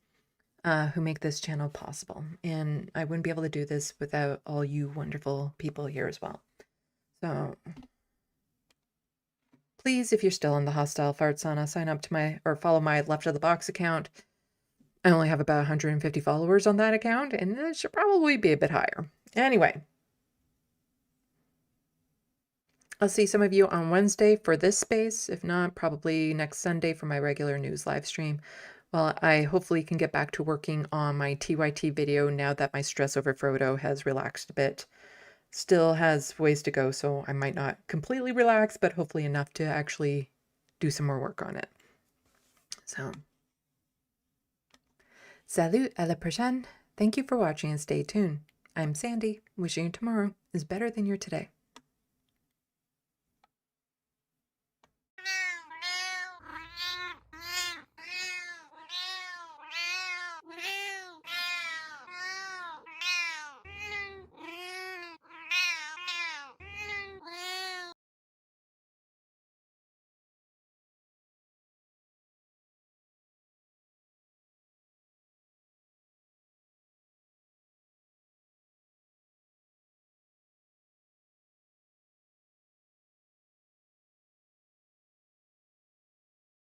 who make this channel possible. And I wouldn't be able to do this without all you wonderful people here as well. So please, if you're still in the hostile fart sauna, sign up to my, or follow my Left of the Box account. I only have about 150 followers on that account, and it should probably be a bit higher. Anyway. I'll see some of you on Wednesday for this space. If not, probably next Sunday for my regular news live stream. Well, I hopefully can get back to working on my TYT video now that my stress over Frodo has relaxed a bit. Still has ways to go, so I might not completely relax, but hopefully enough to actually do some more work on it. So, salut, à la prochaine. Thank you for watching and stay tuned. I'm Sandy, wishing you tomorrow is better than your today.